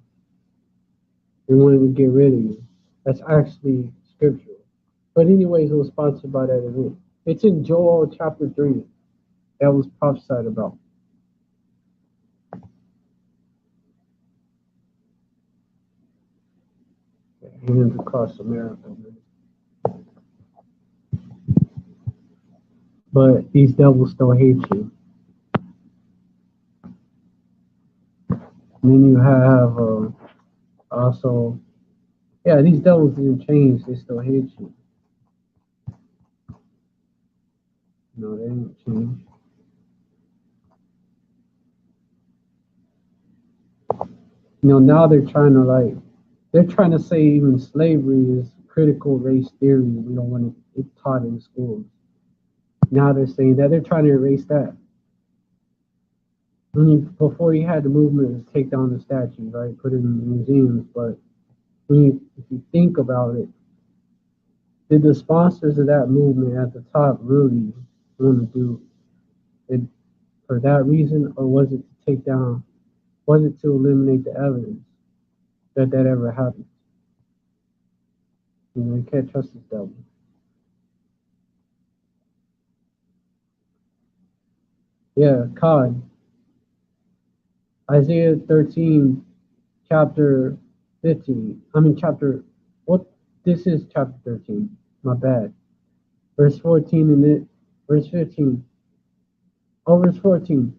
They wanted to get rid of you. That's actually scriptural. But anyways, it was sponsored by that event. It's in Joel chapter 3 that was prophesied about. Hands across America, man. But these devils still hate you. And then you have also, yeah, these devils didn't change. They still hate you. No, they didn't change. Now they're trying to say even slavery is critical race theory. We don't want it taught in schools. Now they're saying that they're trying to erase that. Before you had the movement to take down the statues, right? Put it in the museums. But if you think about it, did the sponsors of that movement at the top really want to do it for that reason, or was it to take down? Was it to eliminate the evidence that ever happened? You can't trust this devil. Yeah, God. Isaiah 13, chapter 15. What? This is chapter 13. My bad. Verse 14 verse 15. Oh, verse 14.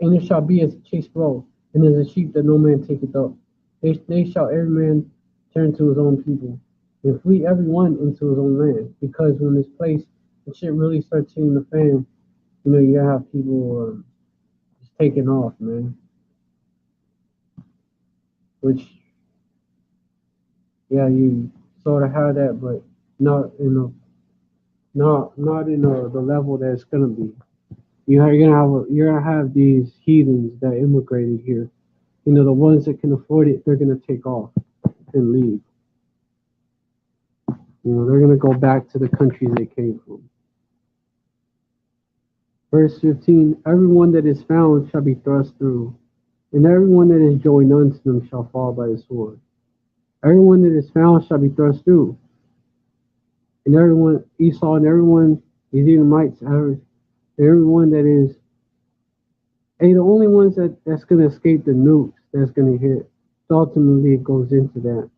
And it shall be as a chased roe, and as a sheep that no man taketh up. They shall every man turn to his own people, and flee every one into his own land. Because when this place, the shit really starts hitting the fan, you gotta have people just taking off, man. Which, yeah, you sort of have that, but not in the level that it's gonna be. You're gonna have these heathens that immigrated here. The ones that can afford it, they're gonna take off and leave. They're gonna go back to the countries they came from. Verse 15: Everyone that is found shall be thrust through, and everyone that is joined unto them shall fall by the sword. Everyone that is found shall be thrust through, and everyone Esau and everyone these Edomites, everyone that is, the only ones that's gonna escape the nukes that's gonna hit. So ultimately, it goes into that,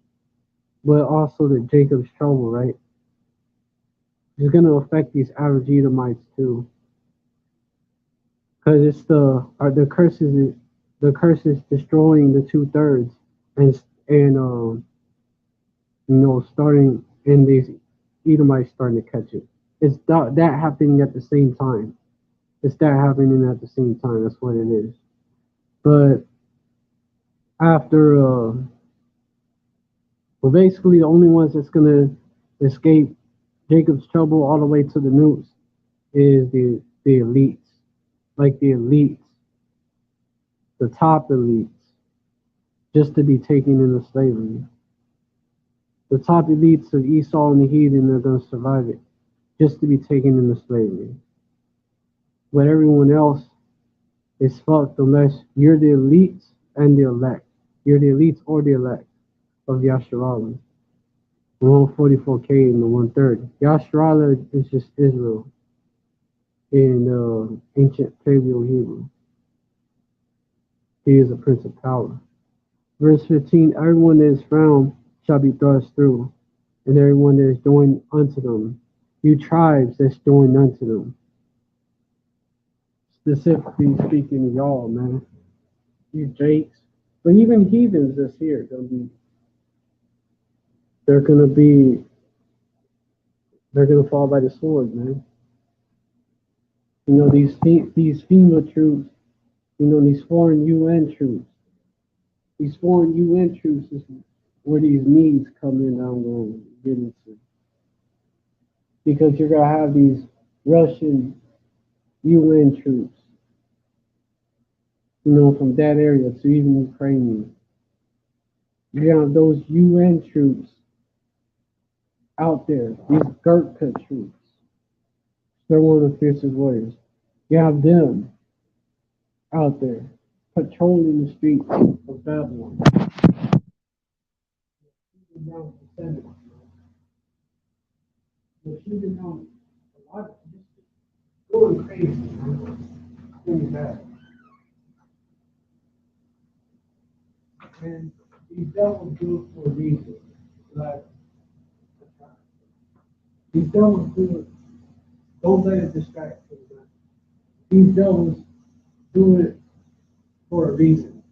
but also the Jacob's trouble, right? It's gonna affect these average Edomites too, because it's the curses destroying the 2/3, and starting and these Edomites starting to catch it. It's that happening at the same time. It's that happening at the same time. That's what it is. But after But basically, the only ones that's gonna escape Jacob's trouble all the way to the news is the elites, like the elites, the top elites, just to be taken into slavery. The top elites of Esau and the heathen are gonna survive it, just to be taken into slavery. But everyone else is fucked unless you're the elites and the elect. You're the elites or the elect of Yasharala. The 144K and the 130. Yasharala is just Israel in ancient Paleo Hebrew. He is a prince of power. Verse 15, everyone that is found shall be thrust through, and everyone that is joined unto them. You tribes that's joined unto them. Specifically speaking, y'all, man. You Jakes. But even heathens that's here, they're gonna fall by the sword, man. You know, these FEMA troops, you know, these foreign UN troops. These foreign UN troops is where these needs come in. I'm going to get into, because you're gonna have these Russian UN troops, you know, from that area to even Ukraine. You have those UN troops out there, these Gurkha troops. They're one of the fiercest warriors. You have them out there patrolling the streets of Babylon. Down to the Senate. They're shooting down a lot of just going crazy, man. Really bad. And these devils do it for a reason. Like, these devils do it. Don't let it distract you. These devils do it for a reason.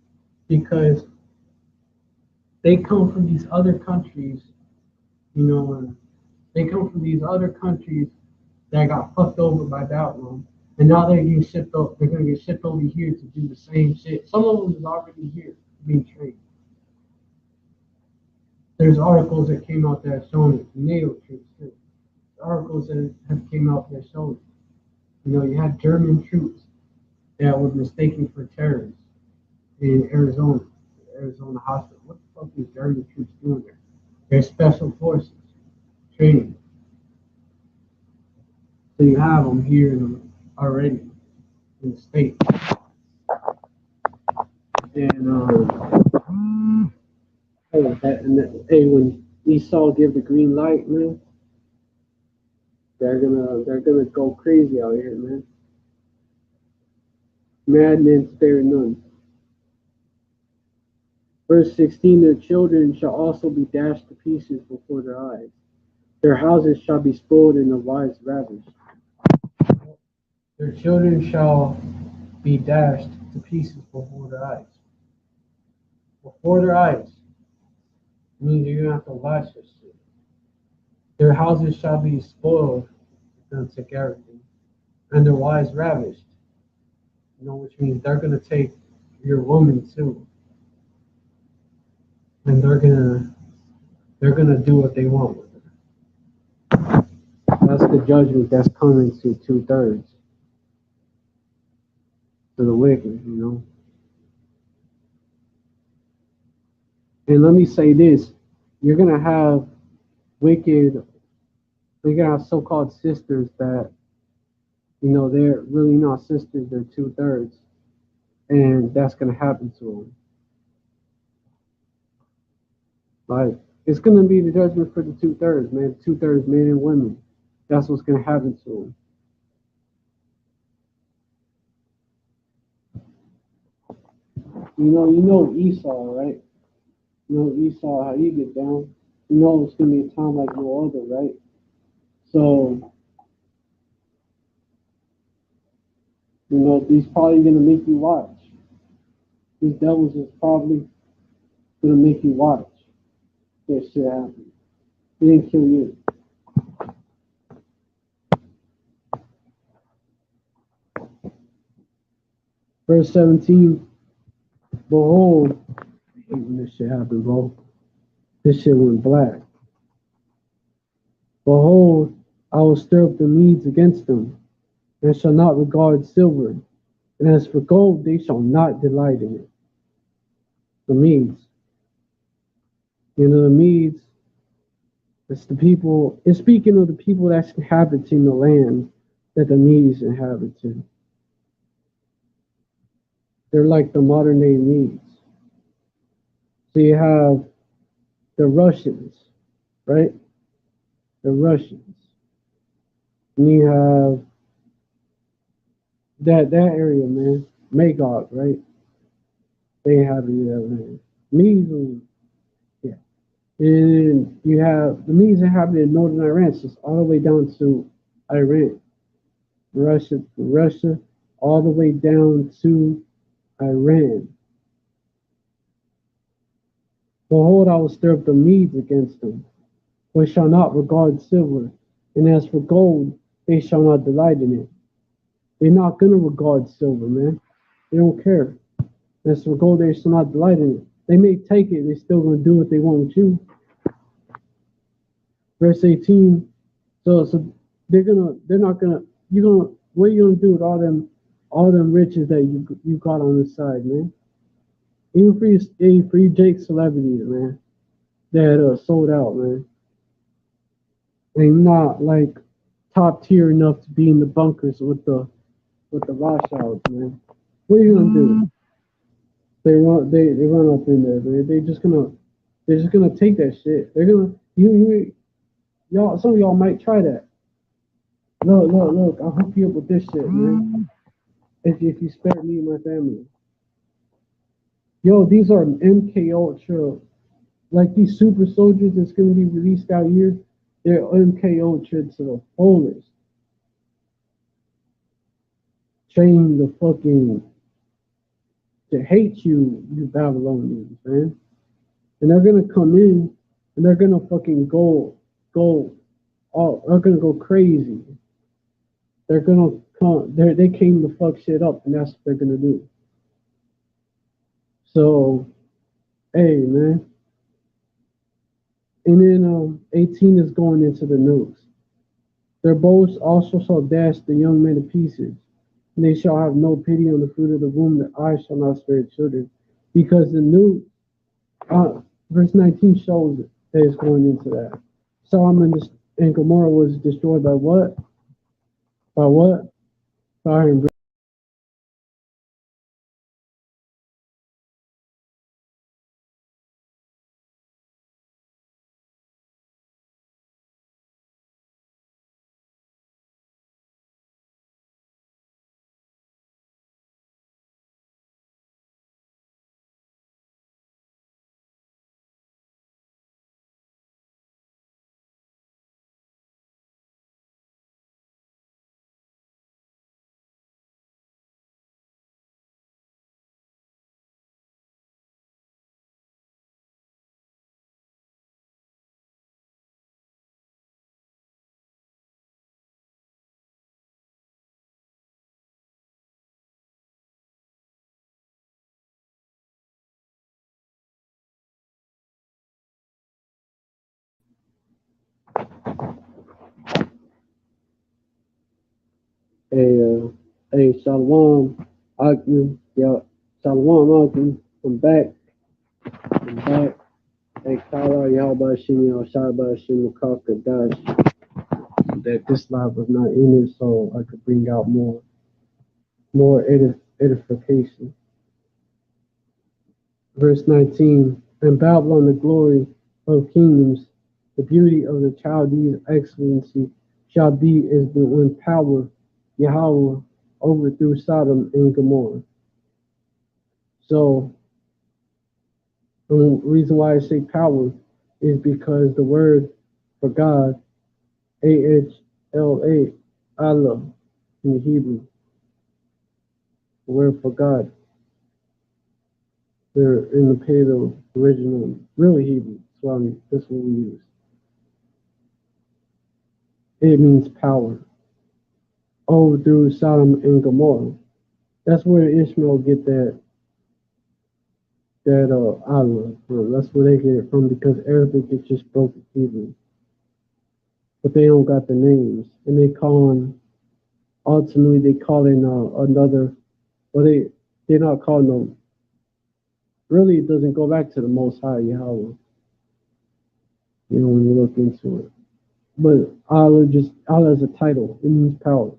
Because they come from these other countries, you know, and they come from these other countries that got fucked over by Babylon. And now they're getting shipped over, they're gonna get shipped over here to do the same shit. Some of them is already here being trained. There's articles that came out that showing it, NATO troops too. Articles that have came out that showing it. You know, you had German troops that were mistaken for terrorists in Arizona hospital. What the fuck is German troops doing there? They're special forces training. So you have them here already in the state. And hey, when Esau give the green light, man, they're gonna go crazy out here, man. Madmen spare none. Verse 16, their children shall also be dashed to pieces before their eyes. Their houses shall be spoiled and their wives ravished. Their children shall be dashed to pieces before their eyes. Before their eyes. It means you're gonna have to watch this shit. Their houses shall be spoiled, gonna take everything, and their wives ravished. You know, which means they're gonna take your woman too. And they're gonna do what they want with her. That's the judgment that's coming to 2/3. To the wicked, you know. And let me say this, you're gonna have wicked, you're gonna have so-called sisters that, you know, they're really not sisters, they're 2/3. And that's gonna happen to them. Like, it's gonna be the judgment for the 2/3, man. 2/3 men and women. That's what's gonna happen to them. You know Esau, right? You know Esau, how you get down. You know it's gonna be a time like no other, right? So, you know, he's probably gonna make you watch. These devils is probably gonna make you watch that shit happen. He didn't kill you. Verse 17, behold, I hate when this shit happens, bro. This shit went black. Behold, I will stir up the Medes against them, and shall not regard silver. And as for gold, they shall not delight in it. The Medes. You know, the Medes, it's the people, it's speaking of the people that's inhabiting the land that the Medes inhabited. They're like the modern day Medes. So you have the Russians, right? The Russians. And you have that area, man. Magog, right? They inhabited that land. Medes, yeah. And you have the Medes inhabited northern Iran, so it's all the way down to Iran. Russia, all the way down to Iran. Behold, I will stir up the Medes against them, but shall not regard silver. And as for gold, they shall not delight in it. They're not going to regard silver, man. They don't care. As for gold, they shall not delight in it. They may take it, they're still going to do what they want with you. Verse 18. So they're not gonna, what are you gonna do with all them riches that you got on the side, man? Even for you Jake celebrities, man, that sold out, man. And not like top tier enough to be in the bunkers with the Rothschilds, man. What are you gonna do? They run up in there, man. They're just gonna take that shit. They're gonna y'all, some of y'all might try that. Look, I'll hook you up with this shit, man. If you spare me and my family. Yo, these are MK Ultra, like these super soldiers that's gonna be released out here. They're MK Ultra to the fullest. Train the fucking to hate you Babylonians, man. And they're gonna come in and they're gonna fucking they're gonna go crazy. They're gonna come. They came to fuck shit up, and that's what they're gonna do. So, hey, man. And then 18 is going into the nukes. Their bows also shall dash the young men to pieces, and they shall have no pity on the fruit of the womb. That I shall not spare children, because the nuke. Verse 19 shows that it's going into that. Solomon and Gomorrah was destroyed by what? By what? Fire and hey, Shalom, Akim, yeah, Shalom, Akim, I'm back, I'm back. Hey, Kala, Yahba Shim, Shaba Shim, Dash, that this live was not in it, so I could bring out more edification. Verse 19, and Babylon, the glory of kingdoms, the beauty of the Chaldees' excellency, shall be as when power Yahweh overthrew Sodom and Gomorrah. So the reason why I say power is because the word for God, AHLA, Allah in Hebrew, the word for God, they're in the Paleo original, really Hebrew. That's what we use. It means power. Overthrew Sodom and Gomorrah. That's where Ishmael get that that Allah. That's where they get it from because Arabic is just broken Hebrew, but they don't got the names, and they call him ultimately they call in another. Well, they're not calling them. Really, it doesn't go back to the Most High Yahweh. You know when you look into it, but Allah is a title. It means power.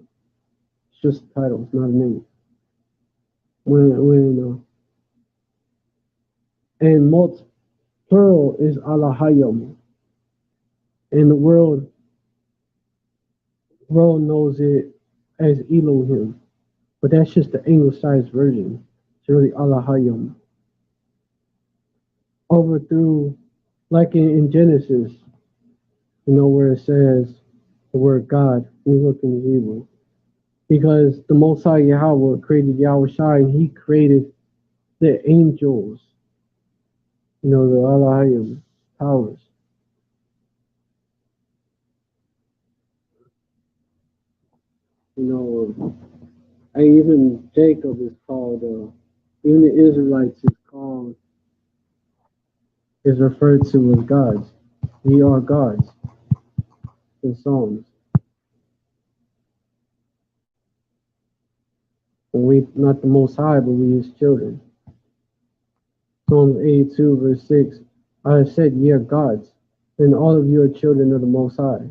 It's just a title. It's not a name. When and plural is Allah Hayyam, and the world knows it as Elohim, but that's just the anglicized version. It's really Allah Hayyam. Over through, like in Genesis, where it says the word God, when you look in the Hebrew, because the Most High Yahweh created Yahweh Shai, and He created the angels, the Allah Hayyam powers. And even Jacob is called, even the Israelites is referred to as gods. We are gods in Psalms. And we not the Most High, but we His children. Psalms 82, verse 6. I have said, ye are gods, and all of you are children of the Most High.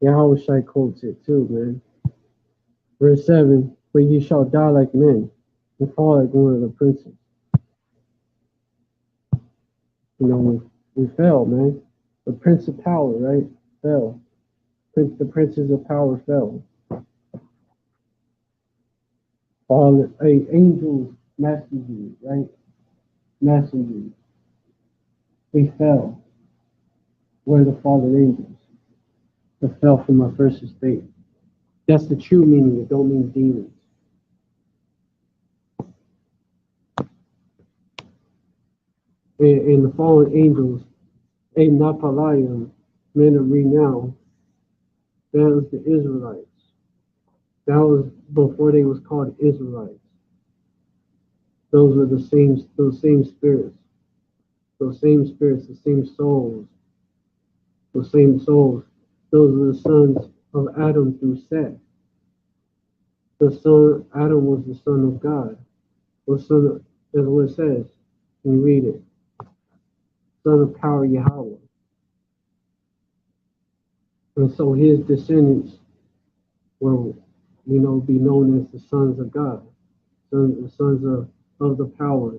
Yahweh Shai quotes it too, man. Verse 7. But ye shall die like men, and fall like one of the princes. We fell, man. The Prince of Power, right? Fell. The princes of power fell. All angels, messengers, right? Messengers. We fell. We're the fallen angels. They fell from our first estate. That's the true meaning. It don't mean demons. And the fallen angels, Napalayim, men of renown, that was the Israelites. That was before they was called Israelites. Those were those same spirits. Those same spirits, the same souls. Those same souls. Those were the sons of Adam through Seth. Adam was the son of God. That's what it says. When you read it. Son of power Yahweh. And so his descendants will, be known as the sons of God. The sons of the power.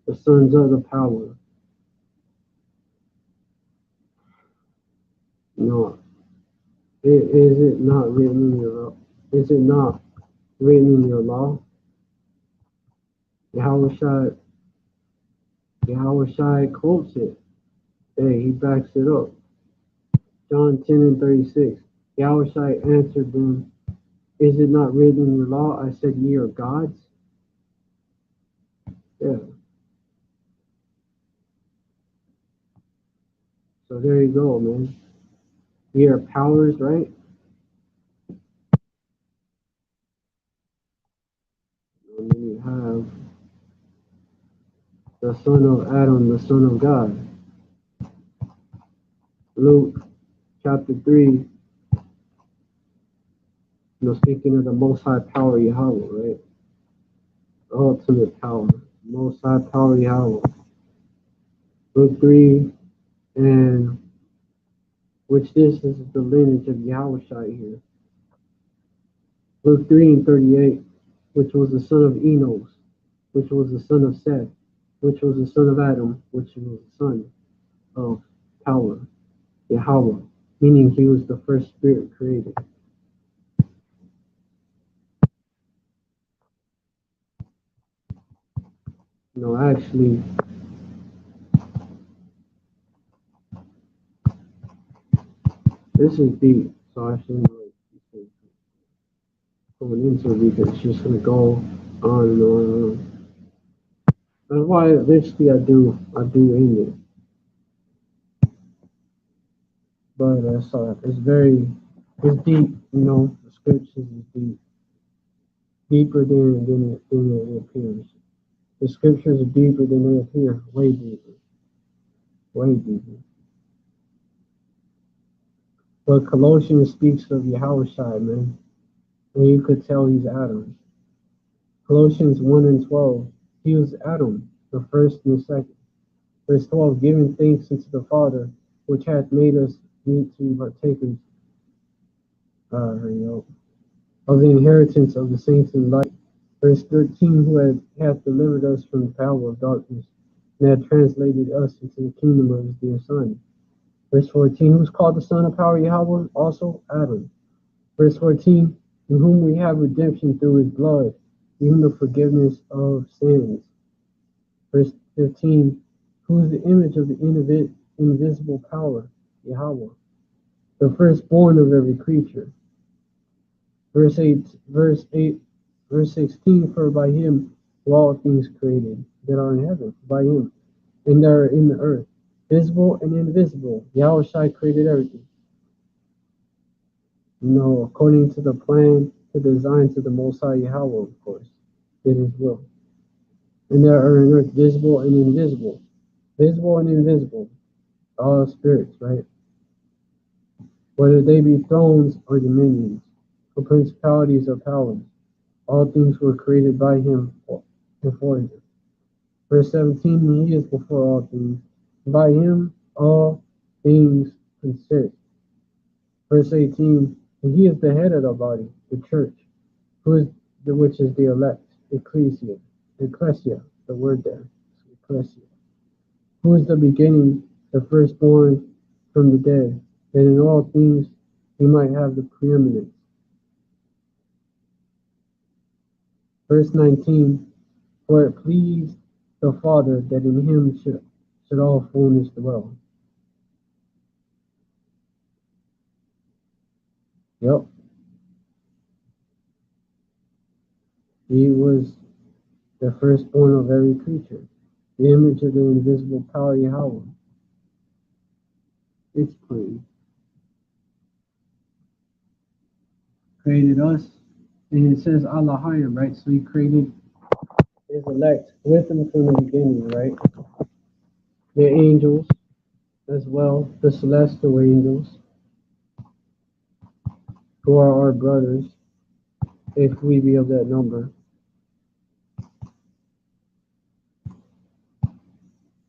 The sons of the power. Is it not written in your law? Is it not written in your law? Yahweh Shai quotes it. Hey, he backs it up. John 10 and 36. Yahweh Shai answered them, is it not written in your law? I said, ye are gods. Yeah. So there you go, man. Ye are powers, right? And then you have the son of Adam, the son of God. Luke chapter 3, speaking of the Most High power Yahweh, right? The ultimate power, Most High power Yahweh. Luke 3, and which this is the lineage of Yahweh Shai here. Luke 3 and 38, which was the son of Enos, which was the son of Seth, which was the son of Adam, which was the son of power, Yahweh, meaning he was the first spirit created. Actually, this is deep, so I shouldn't going into it because it's just gonna go on and on and on. That's why eventually I do end it. But it's deep, the scriptures is deep. Deeper than it appears. The scriptures are deeper than they appear. Way deeper. Way deeper. But Colossians speaks of Yahushua, man. And you could tell he's Adam. Colossians 1 and 12. He was Adam, the first and the second. Verse 12, giving thanks unto the Father, which hath made us meet to be partakers of the inheritance of the saints in light. Verse 13, who hath delivered us from the power of darkness, and hath translated us into the kingdom of his dear Son. Verse 14, who is called the Son of Power Yahweh, also Adam. Verse 14, in whom we have redemption through his blood, even the forgiveness of sins. Verse 15, who is the image of the invisible power, Yahweh, the firstborn of every creature. Verse 16, for by him were all things created that are in heaven, by him, and that are in the earth, visible and invisible. Yahushua created everything. According to the plan, the design to the Most High Yahweh, of course, did his will. And there are in earth visible and invisible. Visible and invisible. All spirits, right? Whether they be thrones or dominions, or principalities or powers, all things were created by him and for him. Verse 17, he is before all things. By him all things consist. Verse 18, and he is the head of the body, the church, which is the elect, ecclesia, the word there, ecclesia, who is the beginning, the firstborn from the dead, that in all things he might have the preeminence. Verse 19, for it pleased the Father that in him should all fullness dwell. Yep. He was the firstborn of every creature, the image of the invisible power Yahweh. It's plain. Created us, and it says Allahayim, right? So he created his elect with him from the beginning, right? The angels as well, the celestial angels, who are our brothers, if we be of that number,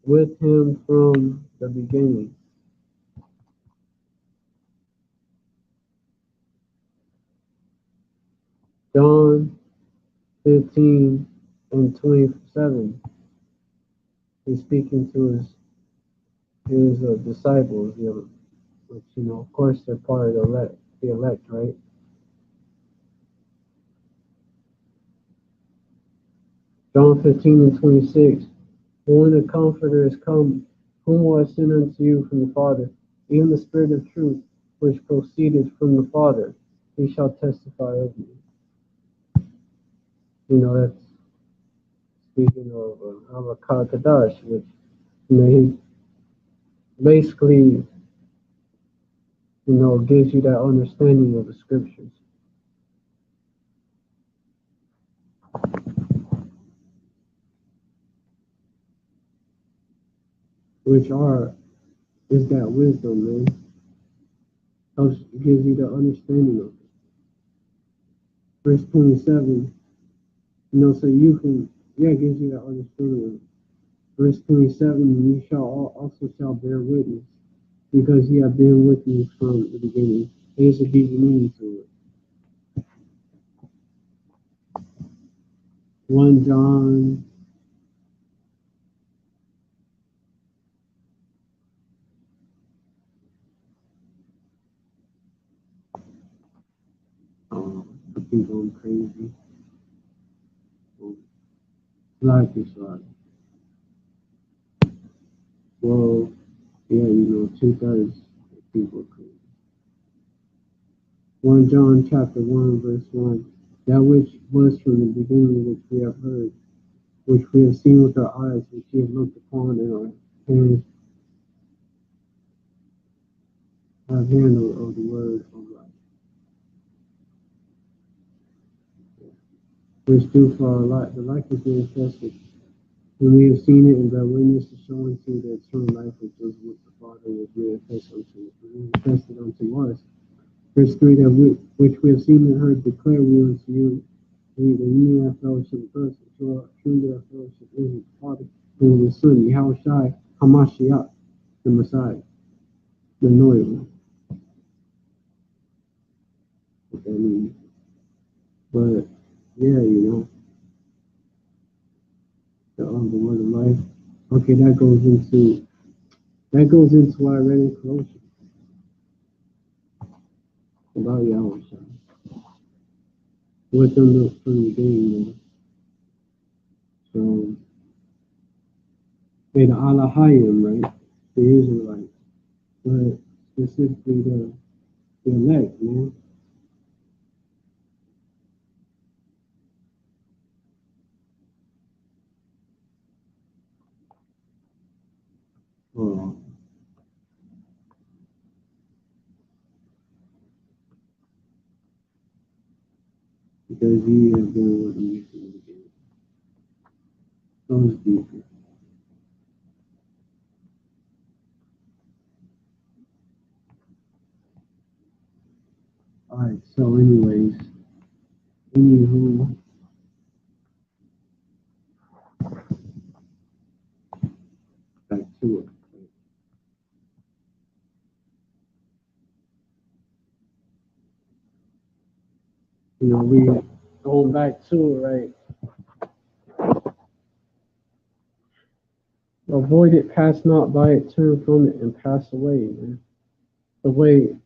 with him from the beginning. John 15 and 27. He's speaking to his disciples, which, of course, they're part of the elect, right? John 15 and 26. But when the Comforter is come, whom will I send unto you from the Father, even the Spirit of truth, which proceeded from the Father, he shall testify of me. That's speaking of Avakar Kadash, which, he basically, gives you that understanding of the scriptures. Which is that wisdom, man. Gives you the understanding of it. Verse 27, so you can, gives you that understanding of it. Verse 27, you also shall bear witness, because ye have been with me from the beginning. There's a deep meaning to it. 1 John 'I think I'm crazy. Life is right. Well, 2/3 of people are crazy. 1 John chapter 1, verse 1. That which was from the beginning, which we have heard, which we have seen with our eyes, which we have looked upon, and our hands have handled of the word of life. Which do for our life, the life is manifested When we have seen it and bear witness to showing to the eternal life which was with the Father was manifested unto us. Verse 3, that which we have seen and heard declare we unto you, that ye may have fellowship with us, and show truly our fellowship in the Father and with the Son, Yahushua Hamashiach, the Messiah, the anointed one. What that means. But yeah, the word of life. Okay, that goes into what I read in Colossians about Yahushua. With them from the beginning. So the Alahayim, right? The Israelites. But specifically the elect, man. Oh. Because he has been with me from the beginning. Those deeper. Alright, so anyways, anywho, back to it. We going back to it, right? Avoid it, pass not by it, turn from it, and pass away, man. The way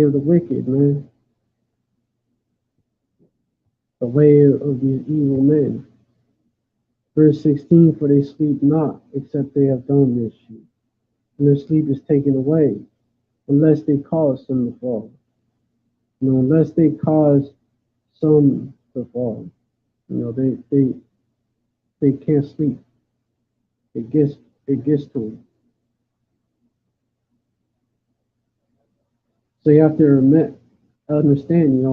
of the wicked, man. The way of these evil men. Verse 16, for they sleep not, except they have done mischief, and their sleep is taken away, unless they cause some to fall. Unless they cause some to fall. They can't sleep. It gets to them. So you have to understand,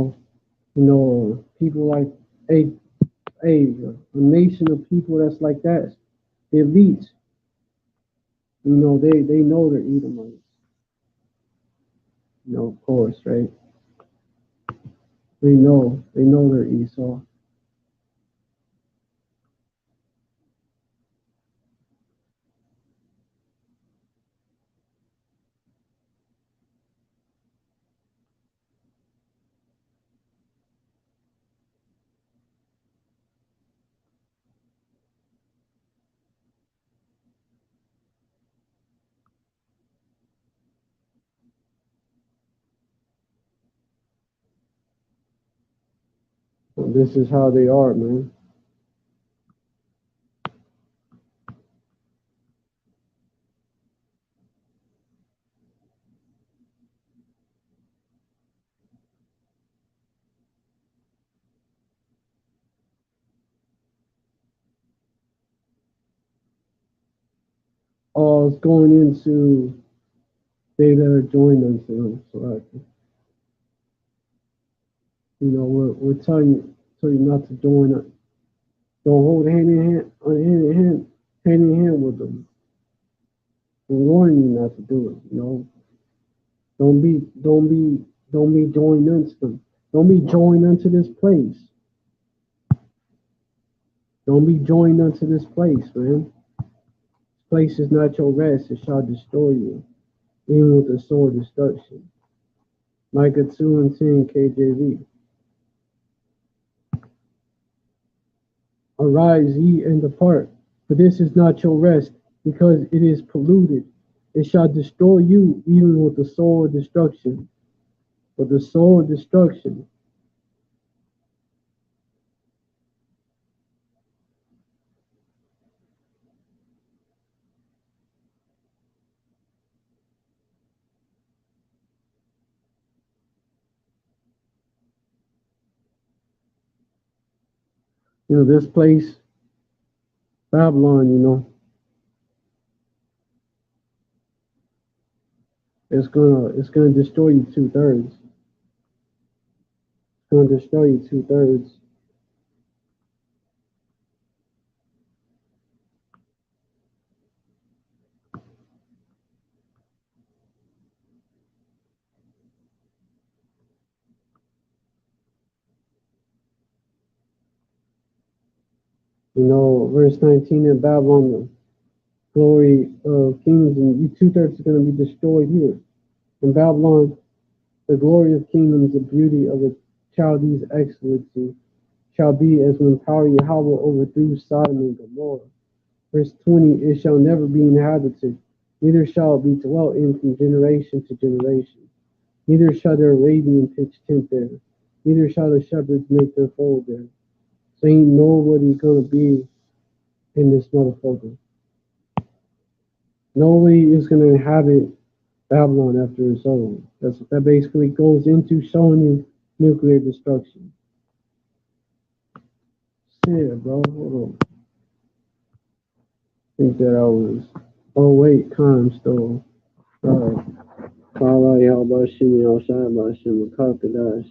people like a nation of people that's like that, the elites, they know they're Edomites. Of course, right? They know they're Esau. Well, this is how they are, man. Oh, it's going into they that are joined unto them. So we're telling you not to join up. Don't hold hand in hand with them. We're warning you not to do it. Don't be joined unto them. Don't be joined unto this place. Don't be joined unto this place, man. This place is not your rest. It shall destroy you, even with the sword of destruction. Micah 2:10 KJV. Arise ye and depart, for this is not your rest, because it is polluted. It shall destroy you, even with the sword of destruction. With the sword of destruction. This place, Babylon, it's gonna destroy you 2/3. It's gonna destroy you 2/3. Verse 19 in Babylon, the glory of kings and two-thirds are going to be destroyed here. In Babylon, the glory of kingdoms, the beauty of the Chaldees' excellency, shall be as when power Yahweh overthrew Sodom and Gomorrah. Verse 20, it shall never be inhabited, neither shall it be dwelt in from generation to generation. Neither shall their Arabian pitch tent there, neither shall the shepherds make their fold there. So ain't nobody gonna be in this motherfucker. Nobody is gonna inhabit Babylon after it's over. That basically goes into showing you nuclear destruction. Shit, bro, hold on. I think that I was. Oh wait, time still. Alright. Call out y'all about shimmy outside about shimmy crocodiles.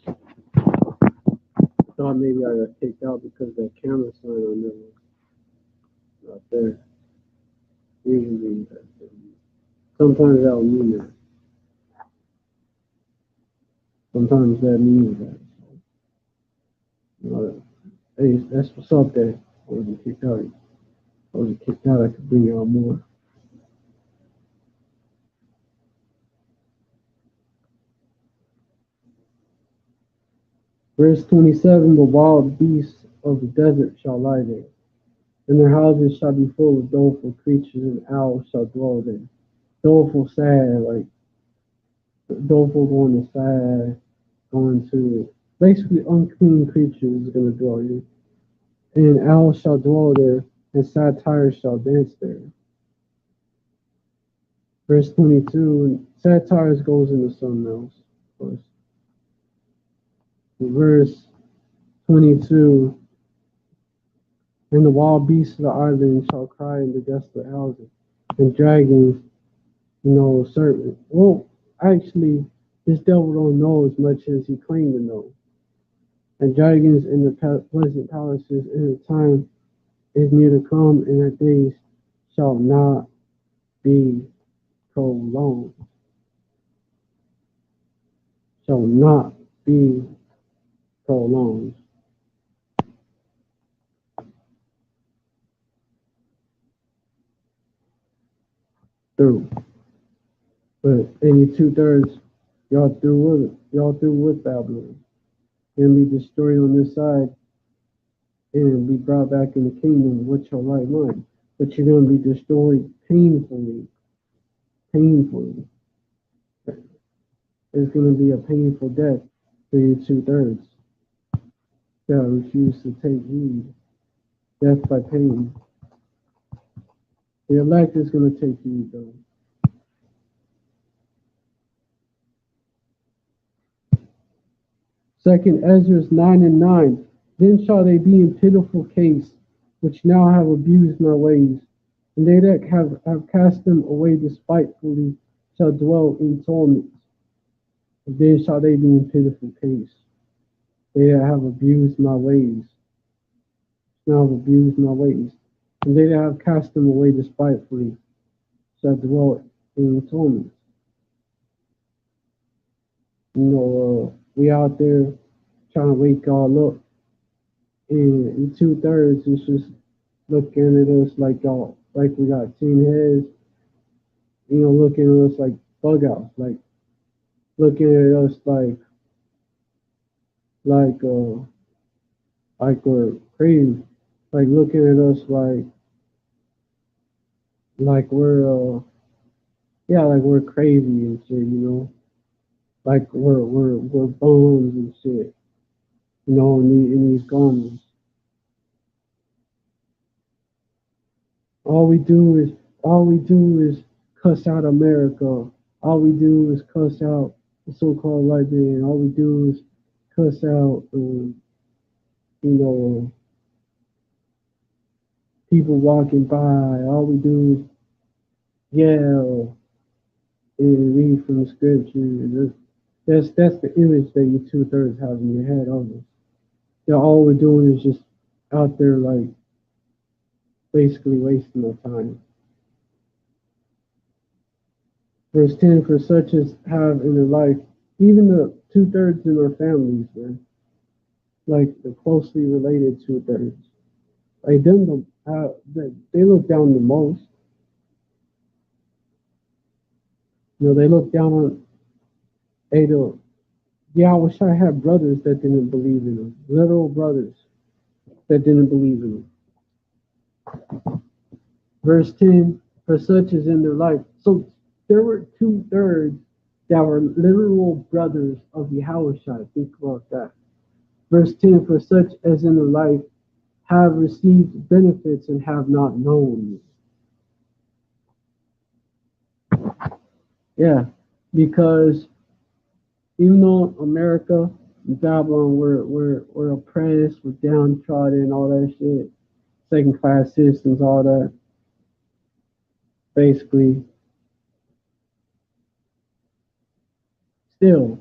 Thought maybe I got kicked out because that camera sign on there was not there. Usually, sometimes that'll mean that. Sometimes that means that. Hey, that's what's up there. I wasn't kicked out. I wasn't kicked out. I could bring y'all more. Verse 27, the wild beasts of the desert shall lie there, and their houses shall be full of doleful creatures, and owls shall dwell there. Doleful, sad, like doleful going to sad, going to basically unclean creatures is going to dwell here. And owls shall dwell there, and satyrs shall dance there. Verse 22, satyrs goes into something else, of course. Verse 22, and the wild beasts of the island shall cry in the desolate houses, and dragons, serpent. Well, actually, this devil don't know as much as he claimed to know. And dragons in the pleasant palaces, and the time is near to come, and that days shall not be prolonged. Shall not be prolonged. Through. But 82/3, y'all through with it. Y'all through with Babylon. And be destroyed on this side and be brought back in the kingdom with your right mind. But you're going to be destroyed painfully. Painfully. It's going to be a painful death for you 2/3. That refuse to take heed. Death by pain. The elect is going to take heed though. Second Ezra 9:9. Then shall they be in pitiful case, which now have abused my ways, and they that have cast them away despitefully shall dwell in torments. And then shall they be in pitiful case. They that have abused my ways, now have abused my ways, and they that have cast them away despitefully shall dwell in torments. We out there trying to wake y'all up, and in 2/3 it's just looking at us like y'all, like we got 10 heads, looking at us like bug outs, like looking at us like we're crazy, like looking at us like we're like we're crazy and shit, like we're bones and shit, in these garments. All we do is cuss out America. All we do is cuss out the so-called white man. All we do is cuss out, people walking by. All we do is yell and read from the scripture. That's the image that you 2/3 have in your head of us. All we're doing is just out there like basically wasting our time. Verse 10, for such as have in their life, even the 2/3 in our families, man, like the closely related 2/3, Like them, they look down the most. They look down on. Hey, yeah, I wish I had brothers that didn't believe in them. Literal brothers that didn't believe in them. Verse 10, for such is in their life. So there were 2/3 that were literal brothers of Yahushua. Think about that. Verse 10, for such as in their life have received benefits and have not known. Yeah, because even though America and Babylon were oppressed, were downtrodden, all that shit, second class citizens, all that, basically, still,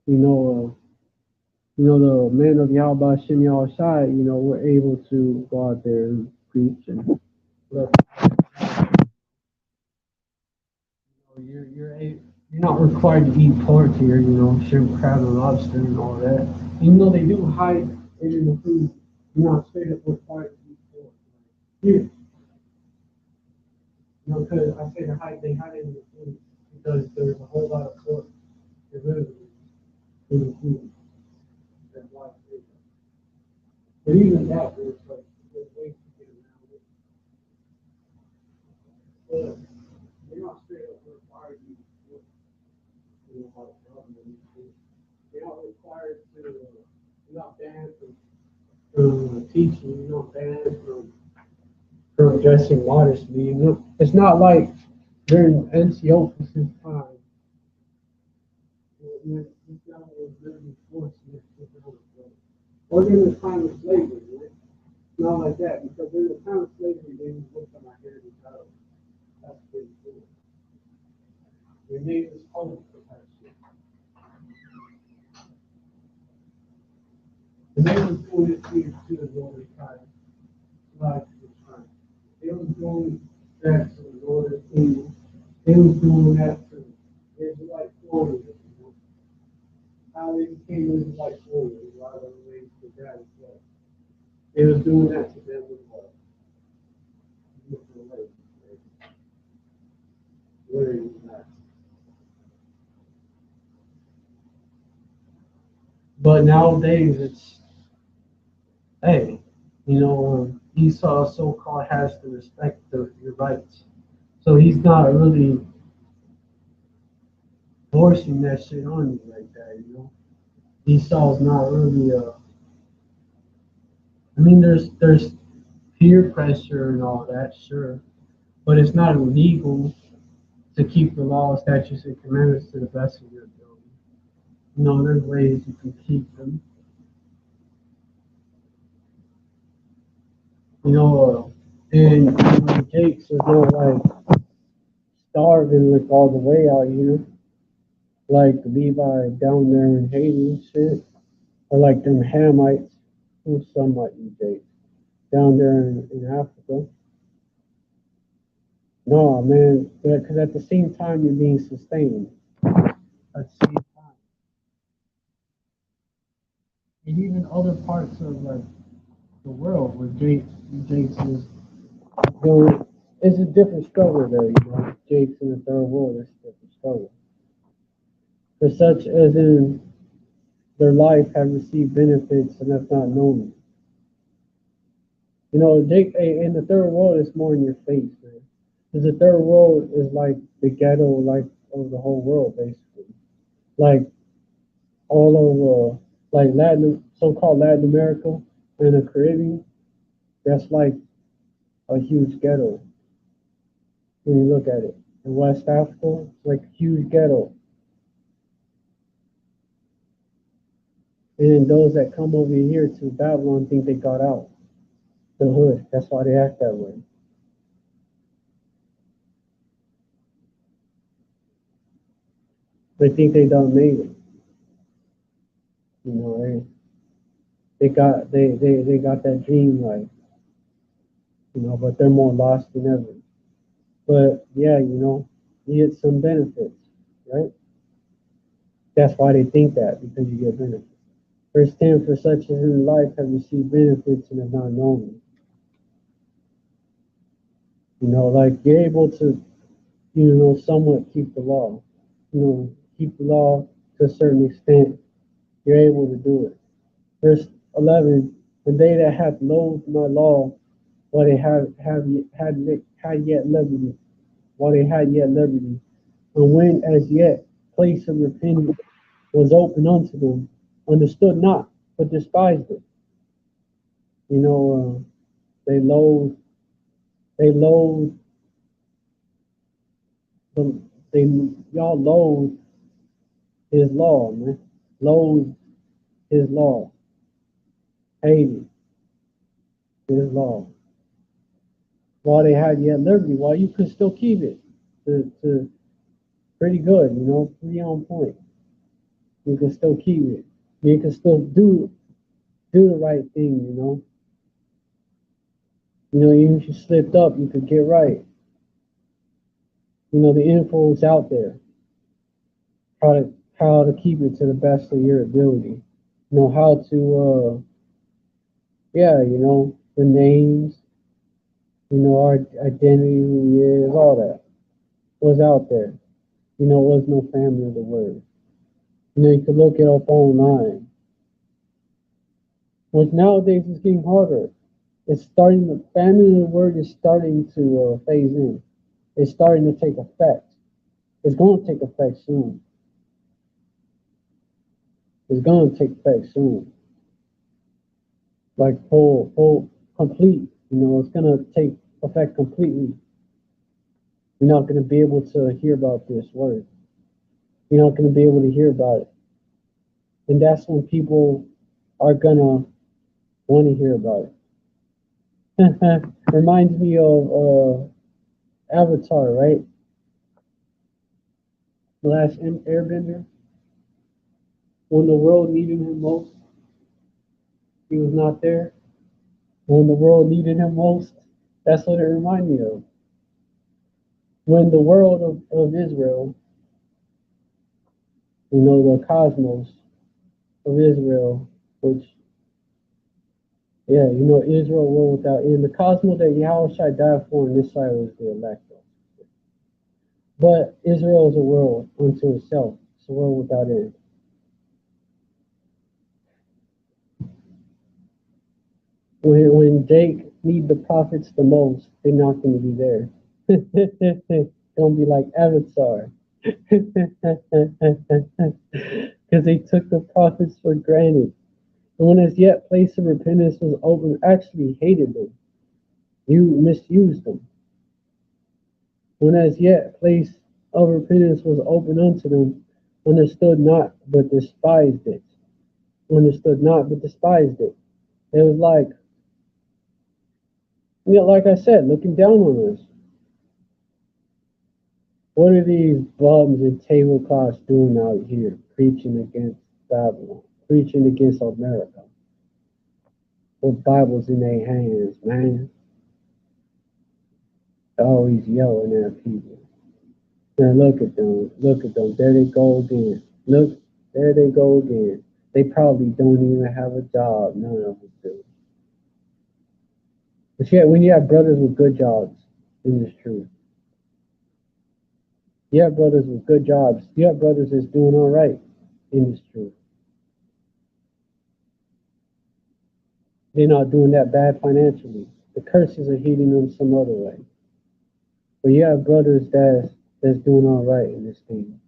you know, the men of Yahweh Shem Yahushai, were able to go out there and preach and look. You're not required to eat pork here, shrimp, crab, and lobster and all that. Even though they do hide it in the food, you're not straight up required to eat pork. Here, because I say they hide it in the food because there's a whole lot of pork derivative in the food. That's why it's there. But even that, there's ways to get around it. But you're not straight up required to eat pork. Like you're not required to. You're not banned from teaching. You're not banned from dressing modestly. It's not like during Antiochus' time. This guy was really forcing it to them. Or in the time of slavery, right? Not like that, because in the time of slavery, they didn't look at my heritage out. That's pretty cool. Your name is hope for that shit. And they was doing it to the Lord time. Like the time. They was doing that to the Lord King. They was doing that to Israelite foreigners. How they became Israelite foreigners, a lot of the ways to that as well. They was doing that to them as well. But nowadays, it's hey, Esau so-called has to respect your rights, so he's not really forcing that shit on you like that. Esau's not really I mean, there's peer pressure and all that, sure, but it's not illegal to keep the law, statutes, and commandments to the best of your ability. There's ways you can keep them. And Jake's is not like starving like all the way out here, like Levi down there in Haiti and shit, or like them Hamites, who somewhat you Jake, down there in Africa. No, man, because at the same time you're being sustained. At the same time. And even other parts of like the world where Jake's is going, it's a different struggle there. Jake's in the third world, it's a different struggle. For such as in their life have received benefits and have not known it. Jake, in the third world, it's more in your face, man. Because the third world is like the ghetto, like of the whole world, basically. Like all over, like so-called Latin America and the Caribbean, that's like a huge ghetto when you look at it. In West Africa, it's like a huge ghetto. And then those that come over here to Babylon think they got out the hood. That's why they act that way. They think they done made it. They got that dream life, but they're more lost than ever. But yeah, you get some benefits, right? That's why they think that, because you get benefits. Verse 10, for such as in life have received benefits and have not known them. Like you're able to, somewhat keep the law. Keep the law to a certain extent. You're able to do it. Verse 11, and they that have loathed my law, while they had yet liberty, while they had yet liberty, and when as yet place of repentance was open unto them, understood not, but despised it. You know, they loathe, they loathe, the, they y'all loathe His law, man. Loathe His law, hated His law. While they had yet liberty, while you could still keep it, to pretty good, pretty on point. You can still keep it. You can still do the right thing, Even if you slipped up, you could get right. The info is out there. How to keep it to the best of your ability. How to the names, our identity, who he is, all that was out there. Was no family of the word. You could look it up online. Which nowadays is getting harder. The family of the word is starting to phase in. It's starting to take effect. It's going to take effect soon. It's going to take effect soon. Like full, complete. It's going to take effect completely. You're not going to be able to hear about this word. You're not going to be able to hear about it. And that's when people are going to want to hear about it. Reminds me of Avatar, right? The last Airbender. When the world needed him most, he was not there. When the world needed him most, that's what it reminded me of. When the world of Israel, the cosmos of Israel, which, Israel world without end. The cosmos that Yahushua died for on this side was the elect. But Israel is a world unto itself. It's a world without end. When Jake need the prophets the most, they're not going to be there. Don't be like Avatar. Because they took the prophets for granted. And when as yet place of repentance was open, actually hated them. You misused them. When as yet place of repentance was open unto them, understood not, but despised it. Understood not, but despised it. It was like I said, looking down on us. What are these bums and tablecloths doing out here, preaching against Babylon, preaching against America, with Bibles in their hands, man? Always yelling at people. Now look at them, there they go again. Look, there they go again. They probably don't even have a job, none of them do. But yet, when you have brothers with good jobs in this truth, you have brothers with good jobs, you have brothers that's doing all right in this truth. They're not doing that bad financially. The curses are hitting them some other way. But you have brothers that's doing all right in this thing.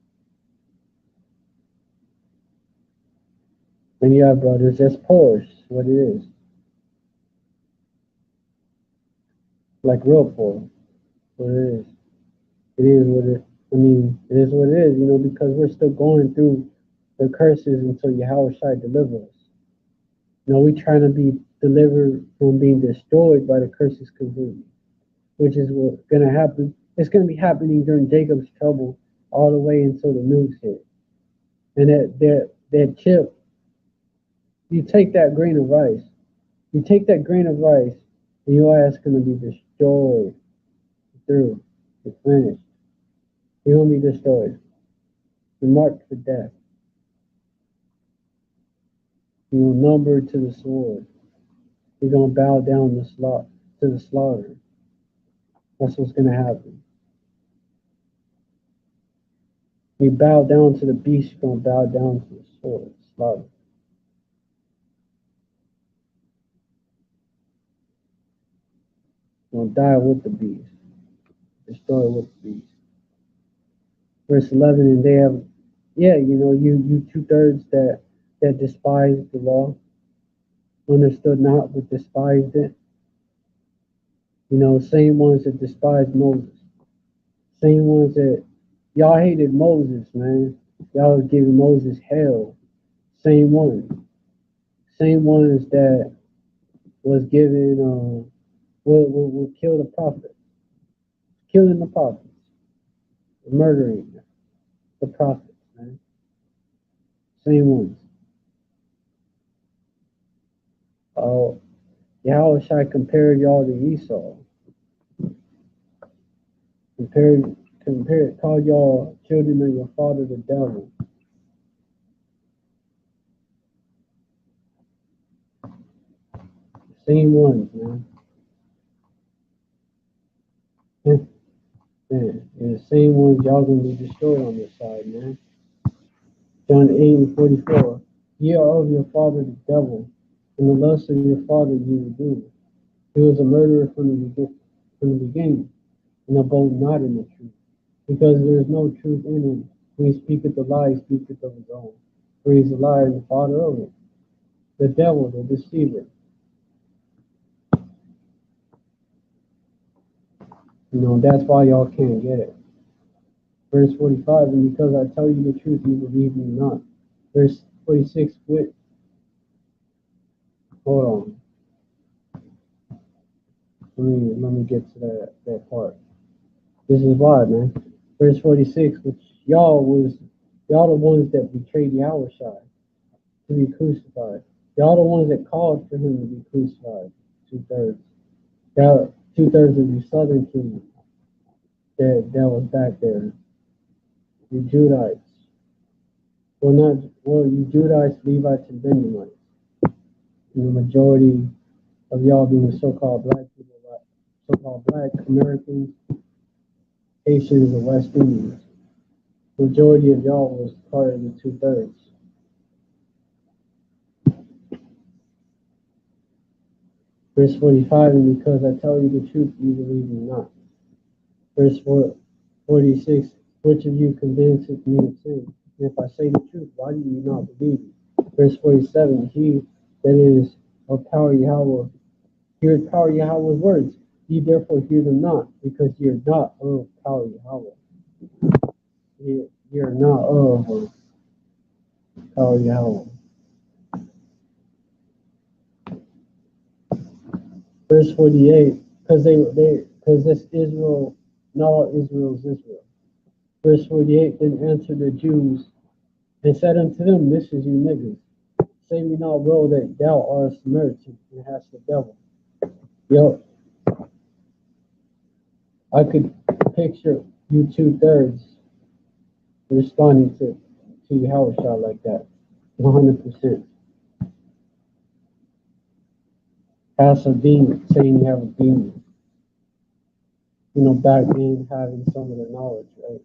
And you have brothers that's poor, what it is. Like real poor, what it is. It is what it it is what it is, because we're still going through the curses until Yahushua delivers us. We're trying to be delivered from being destroyed by the curses completely, which is what's going to happen. It's going to be happening during Jacob's trouble all the way until the nukes hit. And that chip, you take that grain of rice, and your ass going to be destroyed through. It's finished. You're going to be destroyed. You're marked for death. You're numbered to the sword. You're going to bow down to the slaughter. That's what's going to happen. You bow down to the beast, you're going to bow down to the sword, slaughter. You're going to die with the beast, destroy with the beast. Verse 11, and they have, yeah, you 2/3 that despised the law, understood not, but despised it. Same ones that despised Moses. Same ones that y'all hated Moses, man. Y'all was giving Moses hell. Same ones. Same ones that was giving will kill the prophets. Killing the prophets. Murdering the prophets, man. Same ones. Oh, Yahushua compared y'all to Esau. Called y'all children of your father the devil. Same ones, man. Man, and the same ones y'all gonna be destroyed on this side, man. John 8:44. Ye are of your father the devil, and the lust of your father you will do. He was a murderer from the beginning, and abode not in the truth, because there is no truth in him. When he speaketh the lie, he speaketh of his own, for he is a liar and the father of it. The devil, the deceiver. That's why y'all can't get it. Verse 45, and because I tell you the truth, you believe me not. Verse 46, hold on. Let me get to that part. This is why, man. Verse 46, which y'all the ones that betrayed Yahushua to be crucified. Y'all the ones that called for him to be crucified. 2/3. Y'all 2/3 of you southern kingdom that was back there. You Judites. You Judites, Levites, and Benjamites. And the majority of y'all being so-called black people, so-called black Americans, Haitians, and West Indians. The majority of y'all was part of the 2/3. Verse 45, and because I tell you the truth, you believe me not. Verse 46, which of you convinceth me of sin? And if I say the truth, why do you not believe me? Verse 47, he that is of power Yahweh, heareth power Yahweh's words. Ye therefore hear them not, because ye are not of power Yahweh. Ye are not of power Yahweh. Verse 48, because this Israel, not all Israel is Israel. Verse 48, then answered the Jews and said unto them, this is you niggas. Say me not well that thou art a Samaritan and hast the devil. Yo, I could picture you 2/3 responding to Yahushua like that. 100%. Has a demon, saying you have a demon. Back then having some of the knowledge, right?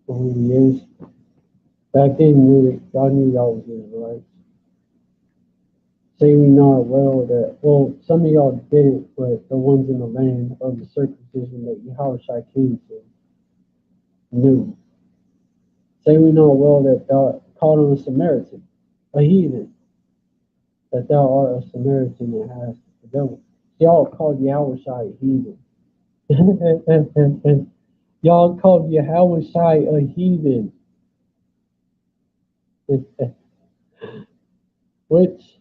For who he is. Back then y'all knew y'all was Israelites. Say we not some of y'all didn't, but the ones in the land of the circumcision that Yahushua came to knew. Say we not that thou called him a Samaritan, a heathen, that thou art a Samaritan and hast the devil. Y'all called Yahushua a heathen. Y'all called Yahushua a heathen. Which,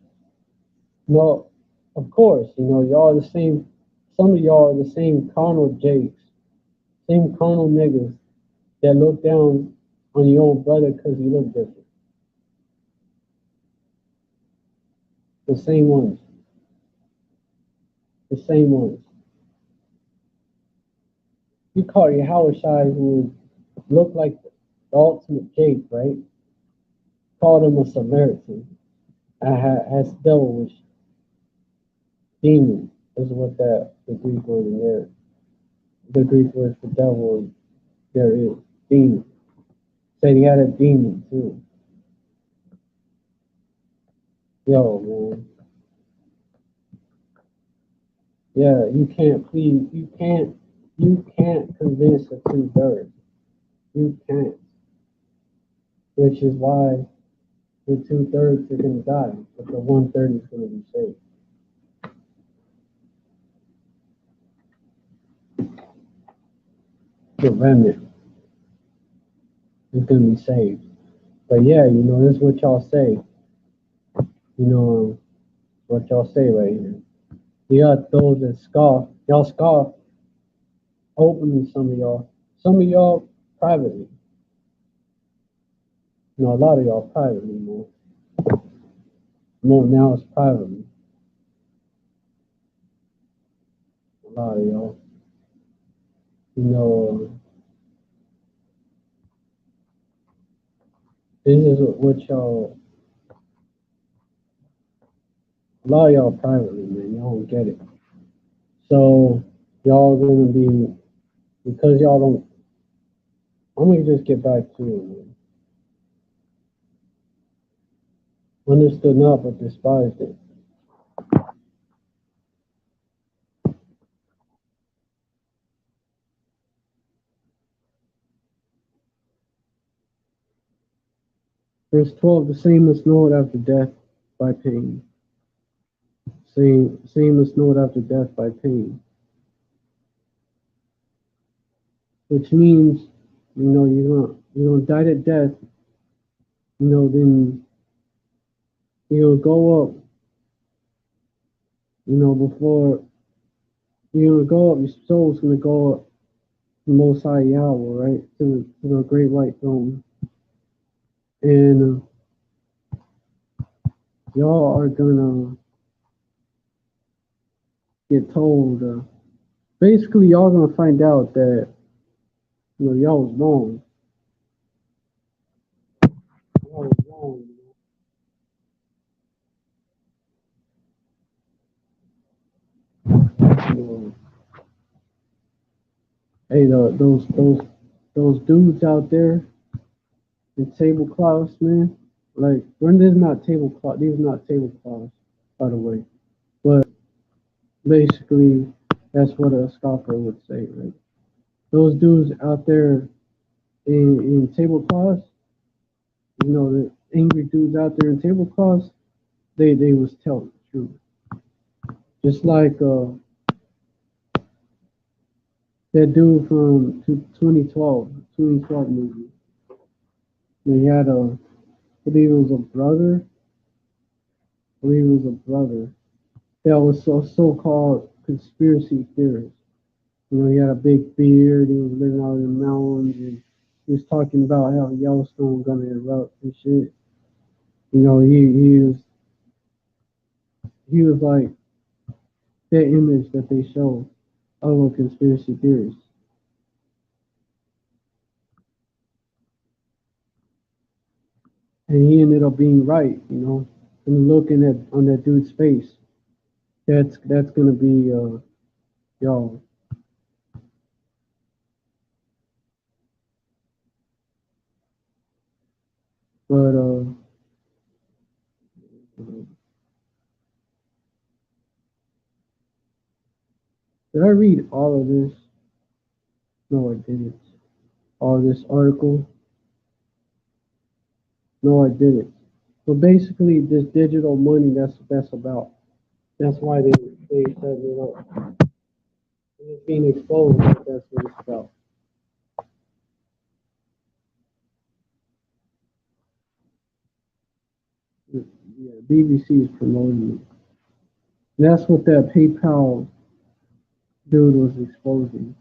no, of course, y'all are the same. Some of y'all are the same carnal jakes, same carnal niggas that look down on your own brother because he look different. The same ones. The same ones. You call Yahushua who looked like the ultimate Jake, right? Called him a Samaritan. Has devilish demon is what the Greek word in there the Greek word for devil, there is demon. Said he had a demon too. Yo, man. Yeah, you can't convince a 2/3. You can't. Which is why the 2/3 are gonna die, but the 1/3 is gonna be saved. The remnant is gonna be saved. But yeah, this is what y'all say. What y'all say right here. You got those that scoff. Y'all scoff openly, some of y'all. Some of y'all privately. A lot of y'all privately, man. More now it's privately. A lot of y'all. This is what y'all. A lot of y'all privately, man. Y'all don't get it. So y'all gonna be because y'all don't. I'm gonna just get back to it, man. Understood not, but despised it. Verse 12, the same must know it after death by pain. Same must know it after death by pain. Which means, you're gonna die to death, then you're gonna go up, before you're gonna go up, your soul's gonna go up to Most High Yahweh, right? To the great white throne. And y'all are gonna get told, basically y'all gonna find out that y'all was wrong. Y'all was wrong. Hey, those dudes out there in tablecloths, man. Like, when there's not tablecloth, these are not tablecloths, by the way. But basically, that's what a scoffer would say, right? Those dudes out there in tablecloths, the angry dudes out there in tablecloths, they was telling the truth. Just like that dude from 2012 movie. He had I believe it was a brother. I believe it was a brother that was so-called conspiracy theorist. He had a big beard. He was living out in the mountains, and he was talking about how Yellowstone was gonna erupt and shit. He was like that image that they show of a conspiracy theorist, and he ended up being right. And looking at on that dude's face, that's gonna be y'all. But did I read all of this? No, I didn't. All this article? No, I didn't. But basically, this digital money, that's about. That's why they set it up. It's being exposed. That's what it's about. Yeah, BBC is promoting it. And that's what that PayPal dude was exposing.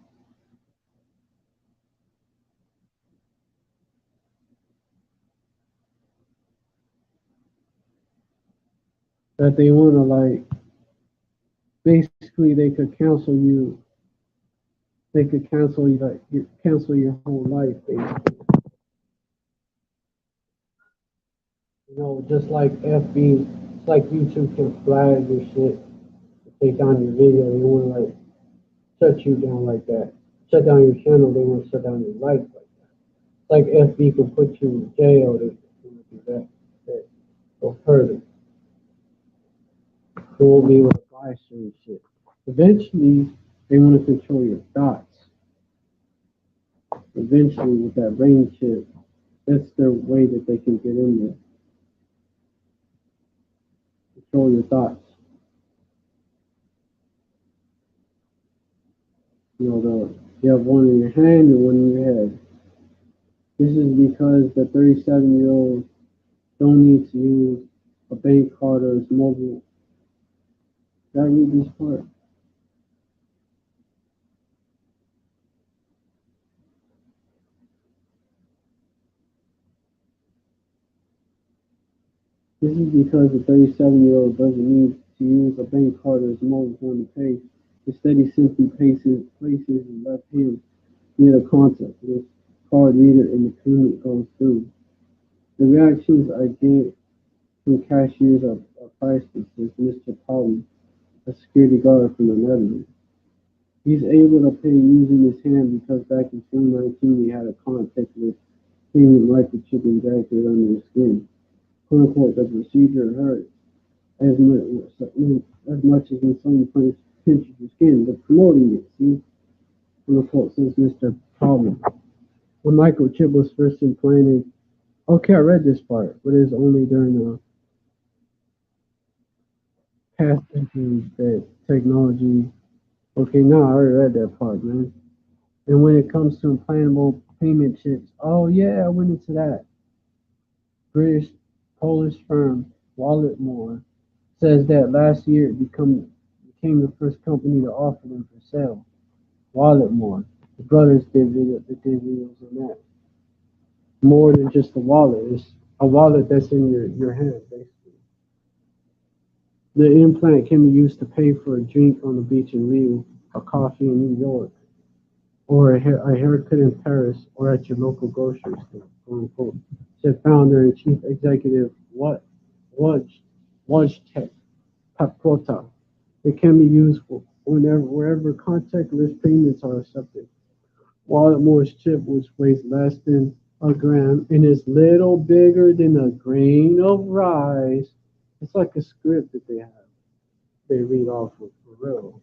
That they want to basically they could cancel you. They could cancel you cancel your whole life basically. Just like FB, it's like YouTube can flag your shit, take down your video. They want to shut you down like that. shut down your channel, they want to shut down your life like that. Like FB could put you in jail, they would do that. That go further. They won't be able to buy certain shit. Eventually, they want to control your thoughts. Eventually, with that brain chip, that's their way that they can get in there. Control your thoughts. You know, you have one in your hand and one in your head. This is because the 37-year-old don't need to use a bank card or his mobile. Did I read this part? This is because the 37-year-old doesn't need to use a bank card or his mobile phone to pay. Instead, he simply places his left hand near the contactless card reader and the payment goes through. The reactions I get from cashiers are priceless, says Mr. Polly, a security guard from the Netherlands. He's able to pay using his hand because back in 2019 he had a contactless payment microchip injected under his skin. "Quote unquote, the procedure hurt as much as when someone pinches your skin. They're promoting it, see?" Quote unquote, says Mr. Polly. When microchip was first implanted, okay, I read this part, but it's only during the past centuries that technology. Okay, now I already read that part, man. And when it comes to implantable payment chips, oh yeah, I went into that. British Polish firm Walletmore says that last year it became the first company to offer them for sale. Walletmore, the brothers did videos on that. More than just a wallet, it's a wallet that's in your hand, basically. The implant can be used to pay for a drink on the beach in Rio, a coffee in New York, or a haircut in Paris, or at your local grocery store, quote unquote, said founder and chief executive Wojciech Paprota. It can be used wherever contactless payments are accepted. Walletmore's chip, which weighs less than a gram and is little bigger than a grain of rice, it's like a script that they have. They read off of for real.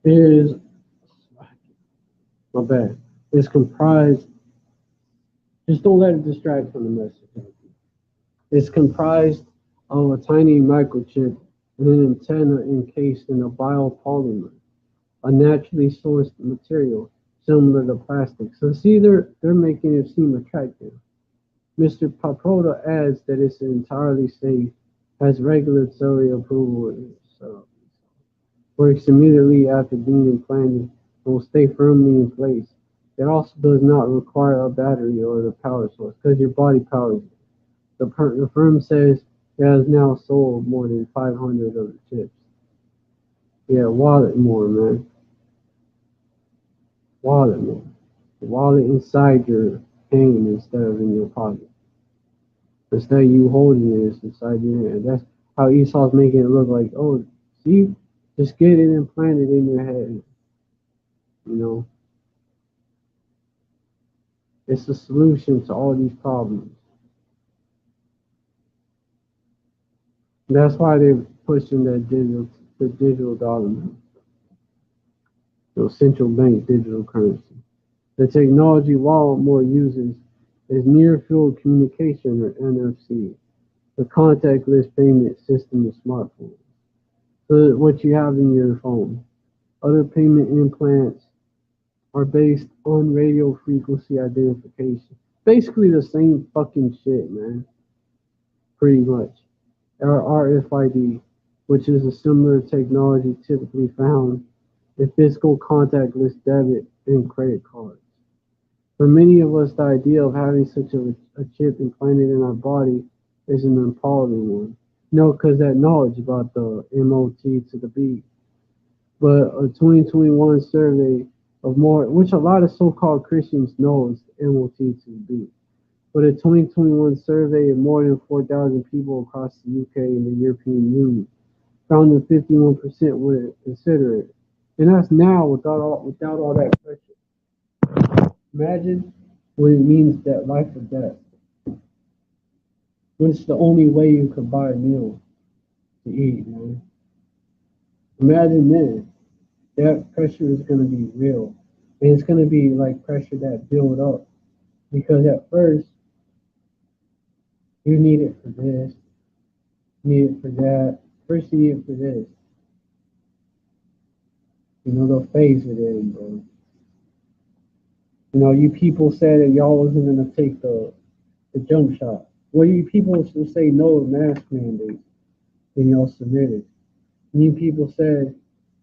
Is my bad. Is comprised. Just don't let it distract from the message. It's comprised of a tiny microchip and an antenna encased in a biopolymer, a naturally sourced material similar to plastic. So see, they're making it seem attractive. Mr. Paprota adds that it's entirely safe, has regulatory approval, so works immediately after being implanted, and will stay firmly in place. It also does not require a battery or the power source because your body powers it. The firm says it has now sold more than 500 of the chips. Yeah, wallet more, man. Wallet more. Wallet inside your hand instead of in your pocket. Instead of you holding it, it's inside your hand. That's how Esau's making it look like, oh, see, just get it implanted in your head. You know, it's the solution to all these problems. That's why they're pushing the digital dollar, the central bank digital currency. The technology Walmart uses is near-field communication, or NFC, the contactless payment system of smartphones. So what you have in your phone. Other payment implants are based on radio frequency identification. Basically the same fucking shit, man. Pretty much. Or RFID, which is a similar technology typically found in physical contactless debit and credit cards. For many of us, the idea of having such a chip implanted in our body is an empowering one. No, because that knowledge about the MOT to the beat. But a 2021 survey of more, which a lot of so-called Christians know is MOT to the beat. But a 2021 survey of more than 4,000 people across the UK and the European Union found that 51% would consider it. And that's now without all that pressure. Imagine what it means that life or death. When it's the only way you could buy a meal to eat, man. Imagine then. That pressure is gonna be real. And it's gonna be like pressure that build up. Because at first you need it for this, you need it for that. First you need it for this. They'll phase it in, bro. You people said that y'all wasn't gonna take the jump shot. Well, you people still say no to mask mandates, then y'all submitted. You people said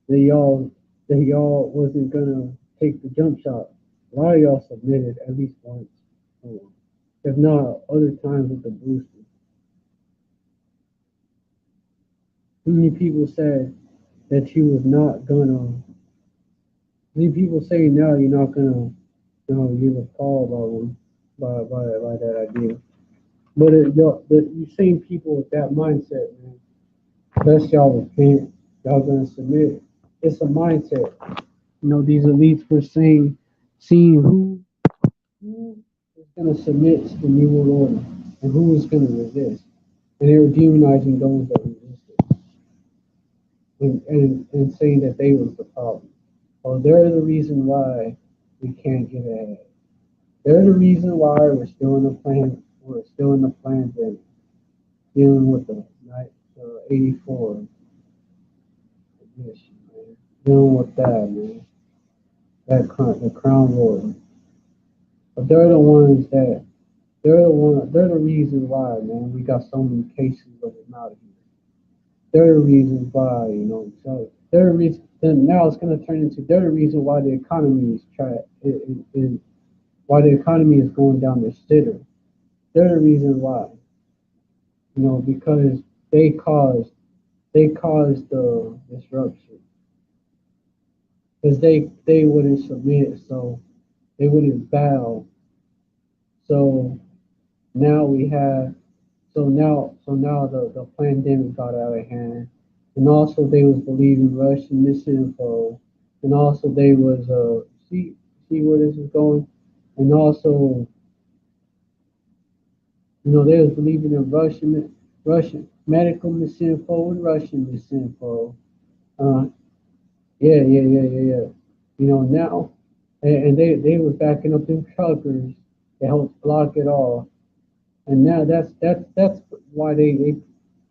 that y'all wasn't gonna take the jump shot. A lot of y'all submitted at least once, if not other times with the booster. How many people said that you was not gonna? How many people say now you're not gonna, give a call about one by that idea? But you same people with that mindset, man. That's y'all repent. Y'all gonna submit. It's a mindset. These elites were seeing who is gonna submit to the new world order and who is gonna resist, and they were demonizing those that resisted, and saying that they was the problem. Well, they're the reason why we can't get ahead. They're the reason why we're still in the plan. We're still in the pandemic, dealing with the 84 edition, man. Dealing with that, man. The crown royal. But they're the reason why, man, we got so many cases of it out here. They're the reasons why, so they're the reason. Then now it's going to turn into they're the reason why the economy why the economy is going down the shitter. They're the reason why, because they caused the disruption, because they wouldn't submit, so they wouldn't bow. So now we have so now the pandemic got out of hand, and also they was believing Russian misinfo, and also they was see where this is going, and also they was believing in Russian medical misinfo and Russian misinfo. Uh, yeah. Now, and they was backing up them truckers that helped block it all, and now that's why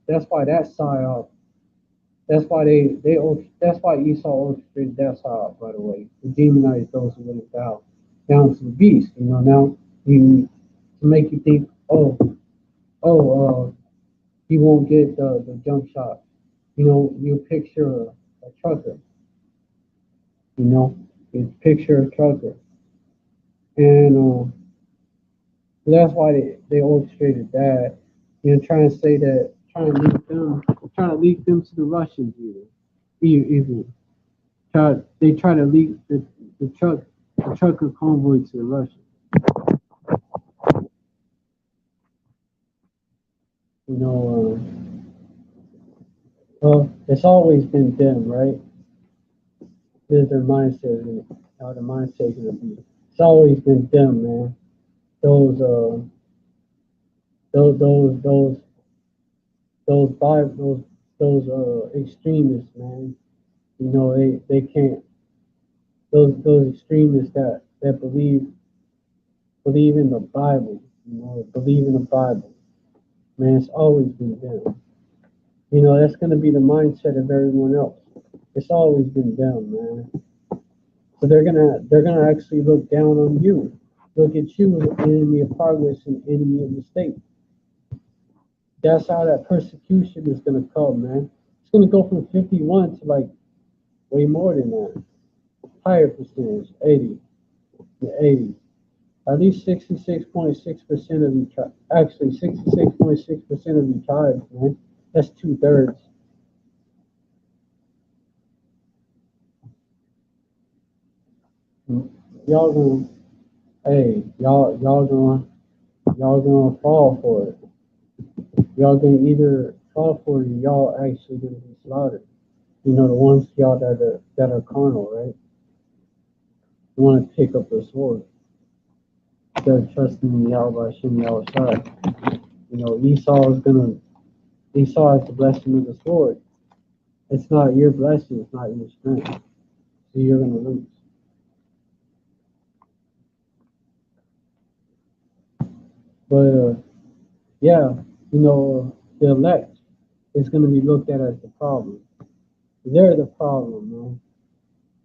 that's why that psyop. That's why Esau orchestrated that psyop. By the way, to demonize those who wouldn't bow down to the beast. Now you to make you think, he won't get the jump shot. You picture a trucker. You know, you picture a trucker, and that's why they orchestrated that. Trying to say that, trying to leak them to the Russians even. They try to leak the trucker convoy to the Russians. You know, well, it's always been them, right? There's their mindset, and how the mindset gonna be. It's always been them, man. Those those those those those extremists, man. They can't. Those extremists that believe in the Bible. Believe in the Bible. Man, it's always been them. That's gonna be the mindset of everyone else. It's always been them, man. So they're gonna actually look down on you. Look at you as an enemy of progress and enemy of the state. That's how that persecution is gonna come, man. It's gonna go from 51 to like way more than that. Higher percentage, 80, to 80. At least 66.6% of you, actually 66.6% of you tribes, man. That's 2/3. Y'all gonna, hey, y'all gonna, Y'all gonna fall for it. Y'all gonna either fall for it or y'all actually gonna be slaughtered. You know, the ones y'all that are carnal, right? Want to pick up the sword. Instead of trusting in Yahweh Hashem Yahweh. You know, Esau is the blessing of the sword. It's not your blessing, it's not your strength. So you're gonna lose. But yeah, you know, the elect is gonna be looked at as the problem. They're the problem, man.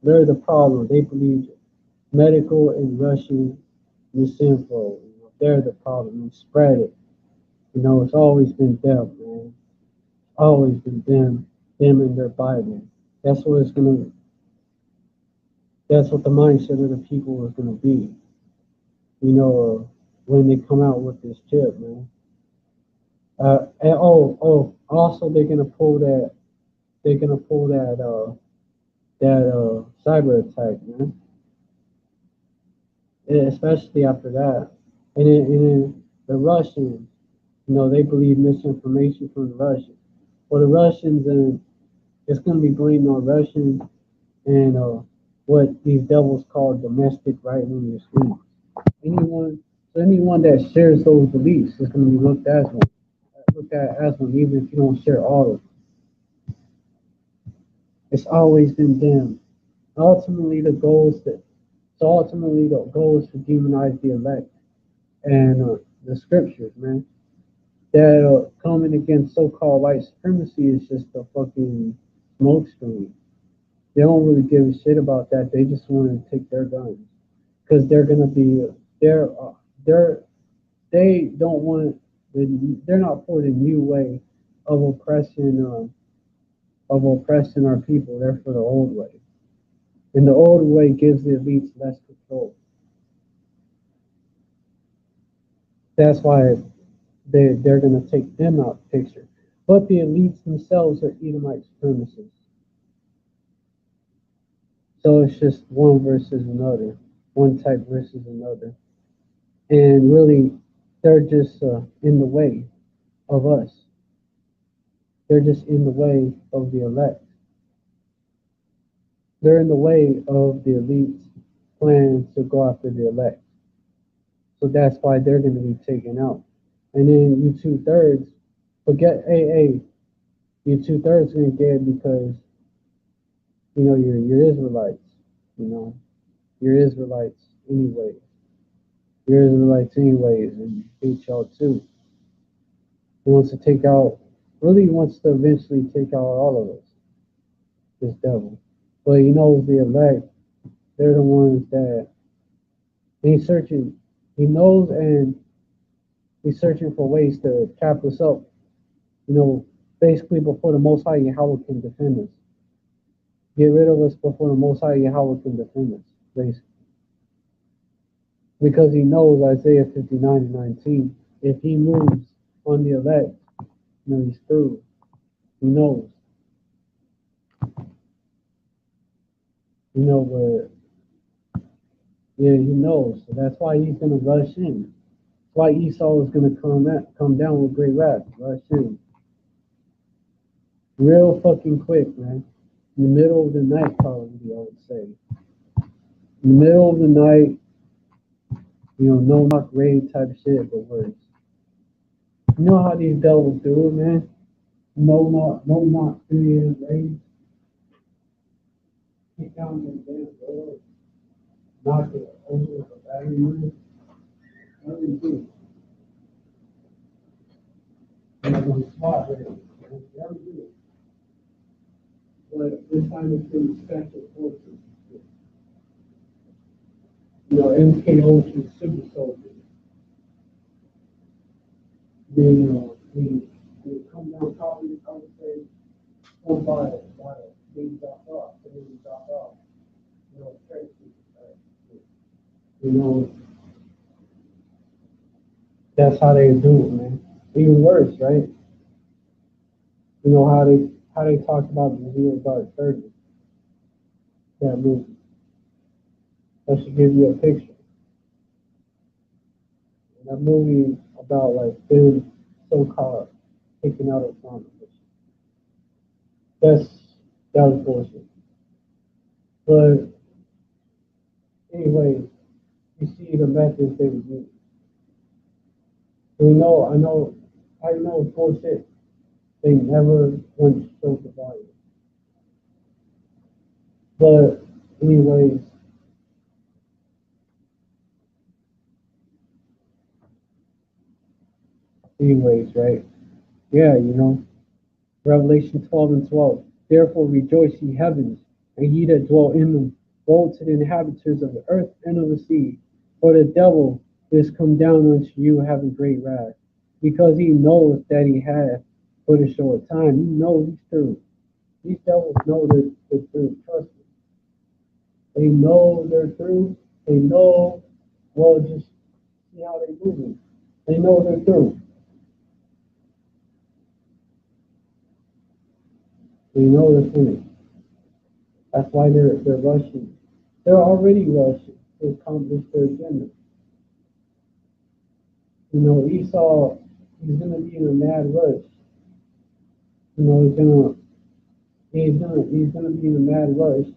They're the problem. They believe medical and Russian is sinful. You know, they're the problem. And spread it. You know, it's always been them, man. Always been them and their Bible. That's what it's gonna. That's what the mindset of the people is gonna be. You know, when they come out with this chip, man. And also they're gonna pull that. They're gonna pull that cyber attack, man. And especially after that, and then the Russians, you know, they believe misinformation from the Russians. Well, the Russians, and it's gonna be blamed on Russians and what these devils call domestic right-wing extremists. Anyone, so anyone that shares those beliefs is gonna be looked at as one, even if you don't share all of them. It's always been them. Ultimately, the goal is to demonize the elect and the scriptures, man. That coming against so-called white supremacy is just a fucking smoke screen. They don't really give a shit about that. They just want to take their guns because they're gonna be they're they don't want they're not for the new way of oppressing our people. They're for the old way, and the old way gives the elites less control. That's why they're going to take them out of the picture. But the elites themselves are Edomite supremacists. So it's just one versus another, one type versus another. And really, they're just in the way of us. They're just in the way of the elect. They're in the way of the elites' plans to go after the elect. So that's why they're going to be taken out. And then you two-thirds, forget AA, you two-thirds going to get it because you know, you're Israelites, you know, you're Israelites anyways. You're Israelites anyways, and he hate y'all too. He wants to take out, really wants to eventually take out all of us, this devil. But he knows the elect, they're the ones that he's searching, he knows, and he's searching for ways to trap us up, you know, basically before the Most High Yahweh can defend us. Get rid of us before the Most High Yahweh can defend us, basically. Because he knows Isaiah 59 and 19. If he moves on the elect, you know, he's through. He knows. You know, but yeah, he knows. So that's why he's gonna rush in. That's why Esau is gonna come down with great wrath, rush in. Real fucking quick, man. In the middle of the night, probably I would say. In the middle of the night, you know, no knock raid type shit, but worse. You know how these devils do it, man? No knock 3 a.m. raids. Kick down the damn door, knock it over with a battery man. Nothing do. And I'm on the spot right now. Never do it. But this time it's been special forces. You know, MK Ultra super soldiers. They come down probably, I would say, one by they drop off. They drop off. You know, straight to you know, that's how they do it, man. Even worse, right? You know how they talked about the Zero Dark 30, that movie. That should give you a picture. And That movie about like them so-called taking out Osama. That's that was bullshit. But anyway, you see the methods they would use. We know, I know it's bullshit. They never once showed the volume. But anyways, right? Yeah, Revelation 12 and 12. Therefore rejoice, ye heavens, and ye that dwell in them. Woe to the inhabitants of the earth and of the sea. For the devil is come down unto you having great wrath, because he knows that he hath but a short time. He knows he's through. These devils know they're through. Trust me. They know they're through. They know, well, just see how they moving. They know they're through. They know they're finished. That's why they're rushing. They're already rushing to accomplish their agenda. Esau, he's gonna be in a mad rush. He's gonna be in a mad rush.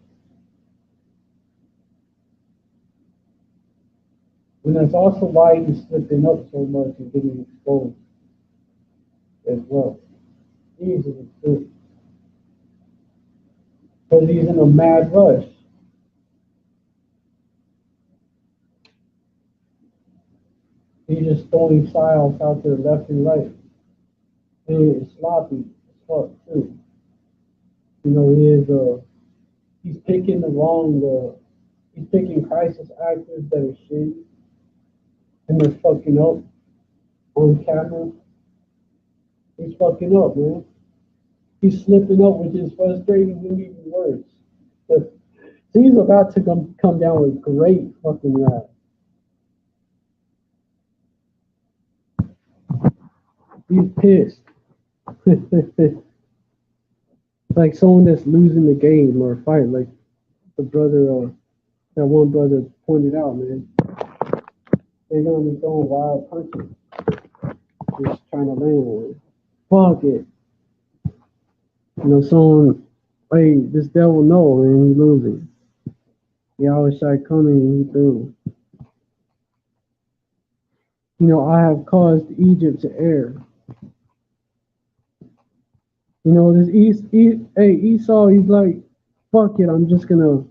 And that's also why he's slipping up so much and getting exposed as well. Easily too. Because he's in a mad rush. He's just throwing files out there left and right. And it's sloppy as fuck too. He's picking he's picking crisis actors that are shitty and they're fucking up on camera. He's fucking up, man. He's slipping up, which is frustrating and even worse. But he's about to come down with great fucking wrath. He's pissed. Like someone that's losing the game or a fight, like that one brother pointed out, man. They're gonna be throwing wild punches, just trying to land one. Fuck it. Someone, hey, this devil know, man, he losing. He always try coming and he through. I have caused Egypt to err. Esau, he's like, fuck it, I'm just gonna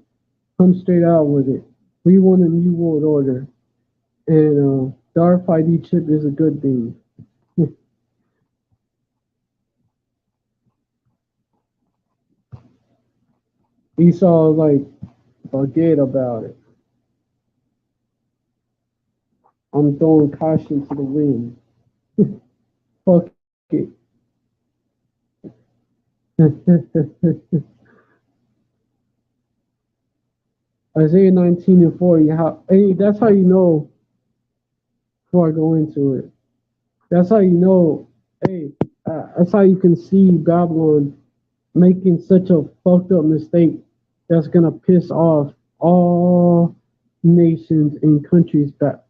come straight out with it. We want a new world order. And the RFID chip is a good thing. Esau, like, forget about it. I'm throwing caution to the wind. Fuck it. Isaiah 19 and 4. That's how you know, before I go into it, that's how you know, that's how you can see Babylon making such a fucked up mistake that's going to piss off all nations and countries back.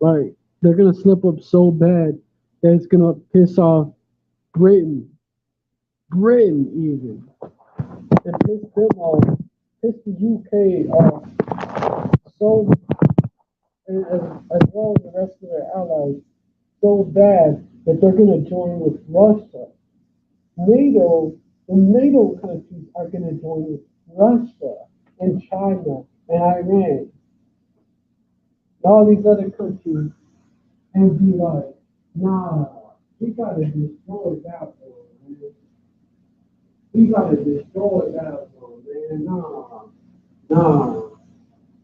Like, they're going to slip up so bad that it's going to piss off Britain. Britain, even. It pissed them off. Pissed the UK off so, as well as the rest of their allies, so bad that they're going to join with Russia. The NATO countries are going to join with Russia and China and Iran. And all these other countries and be like, nah, we got to destroy that one, man. We got to destroy that one, man.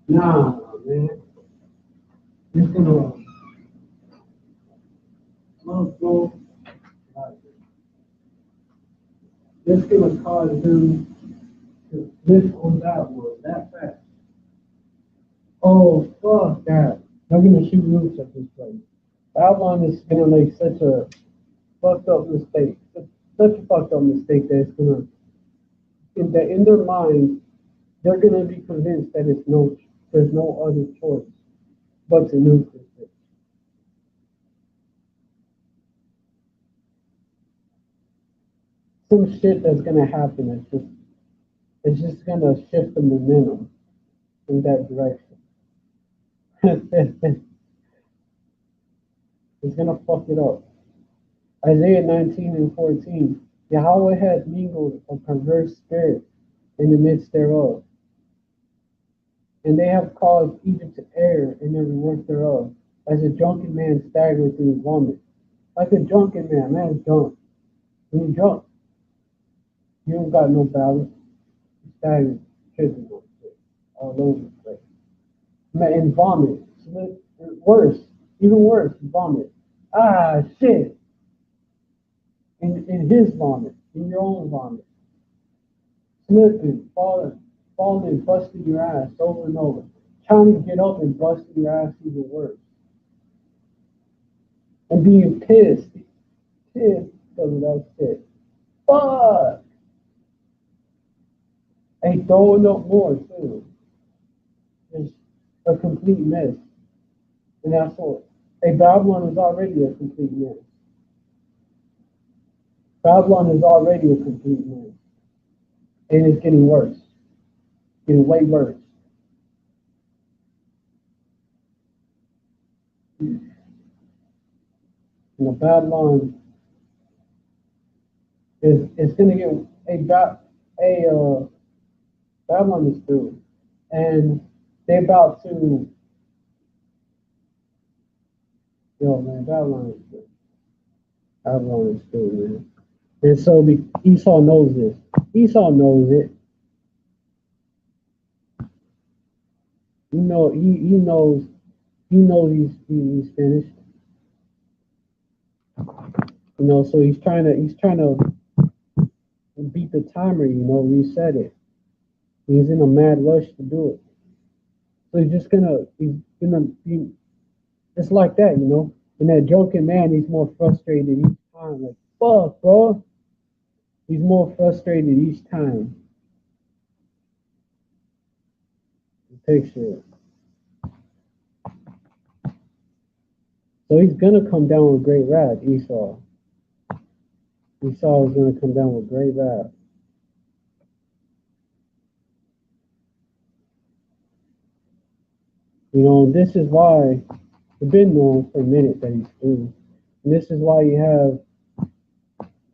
Nah, man. It's going to go. It's going to cause them to lift on that one, that fast. Oh, fuck that. They're going to shoot roofs at this place. Babylon is going to make such a fucked up mistake. Such a fucked up mistake that it's going to, in their mind, they're going to be convinced that there's no other choice but to nuke this bitch. some shit that's gonna happen. It's just gonna shift the momentum in that direction. It's gonna fuck it up. Isaiah 19:14. Yahweh hath mingled a perverse spirit in the midst thereof, and they have caused Egypt to err in every work thereof, as a drunken man staggereth in his vomit. Like a drunken man is drunk. When you're drunk, you don't got no balance. You stagger, tripping on shit, all over the place. Man, and vomit. Worse, even worse, vomit. Ah, shit. In his vomit, in your own vomit. Slipping, falling, busting your ass over and over. Trying to get up and busting your ass even worse. And being pissed because of that shit. Fuck! And throwing up more, too. It's a complete mess. And that's what. Hey, Babylon is already a complete mess. Babylon is already a complete mess. And it's getting worse. Getting way worse. And the Babylon is going to get Babylon is through. And they're about to, Babylon is through. Babylon is through, man. And so Esau knows this. Esau knows it. He knows he's finished. So he's trying to beat the timer, reset it. He's in a mad rush to do it. So he's gonna be just like that, And that drunken man, he's more frustrated each time. Like, fuck, bro. He's more frustrated each time. Picture it. So he's gonna come down with great wrath, Esau. Esau is gonna come down with great wrath. This is why it's been known for a minute that he's through. And this is why you have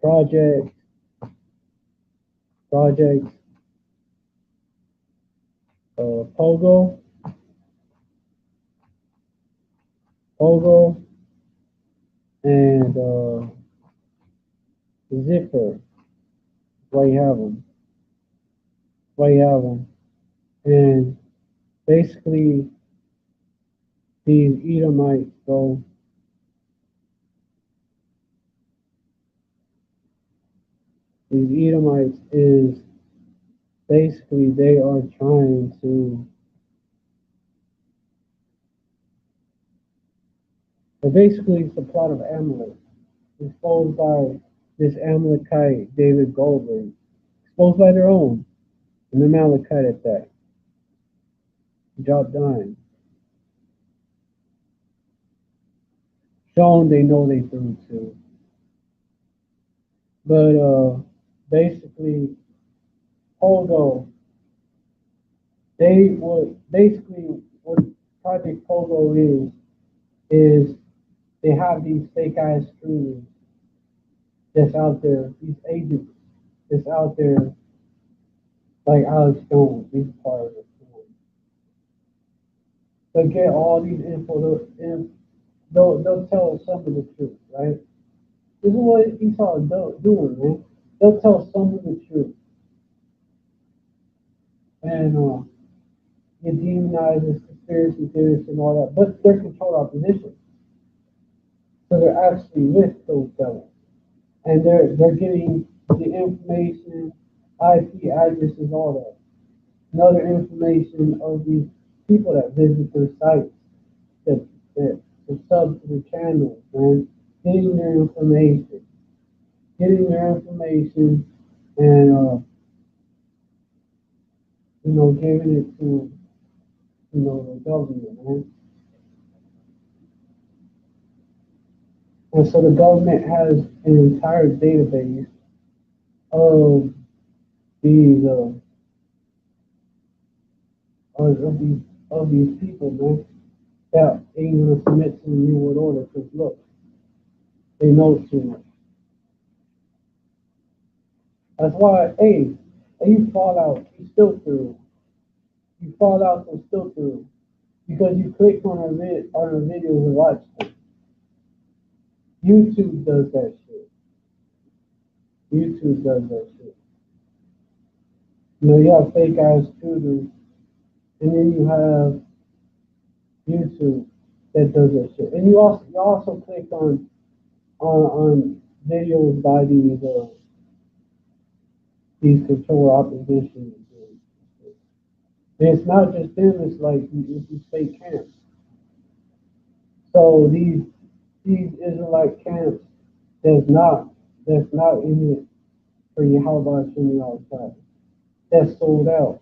projects, Pogo, and Ziffer. Why you have them. And basically, these Edomites go. These Edomites is basically they are trying to. But basically, it's the plot of Amalek, exposed by this Amalekite David Goldberg, exposed by their own, and the Amalekite at that. Drop dying. Shown they know they threw too. But basically, Pogo, what Project Pogo is they have these fake ass streamers that's out there, these agents that's out there, like Alex Jones, he's part of it. They'll get all these info, and they'll tell some of the truth, right? This is what Esau is doing, man. They'll tell some of the truth. And it demonizes conspiracy theorists and all that, but they're controlled opposition. So they're actually with those fellas. And they're getting the information, IP addresses, all that. And other information of these people that visit their sites, that sub to the channels, man. Getting their information. And giving it to the government, man. And so the government has an entire database of these of these of these people, man, that ain't gonna submit to the New World Order because look, they know too much. That's why, hey, you fall out, you still through. You fall out and still through because you clicked on our videos and watched them. YouTube does that shit. YouTube does that shit. You know, you have fake ass tutors, and then you have YouTube that does that shit. And you also clicked on videos by these control opposition. And it's not just them, it's like it's these fake camps. So these Israelite camps that's not that's not in it for Yahweh Shemi outside. That's sold out.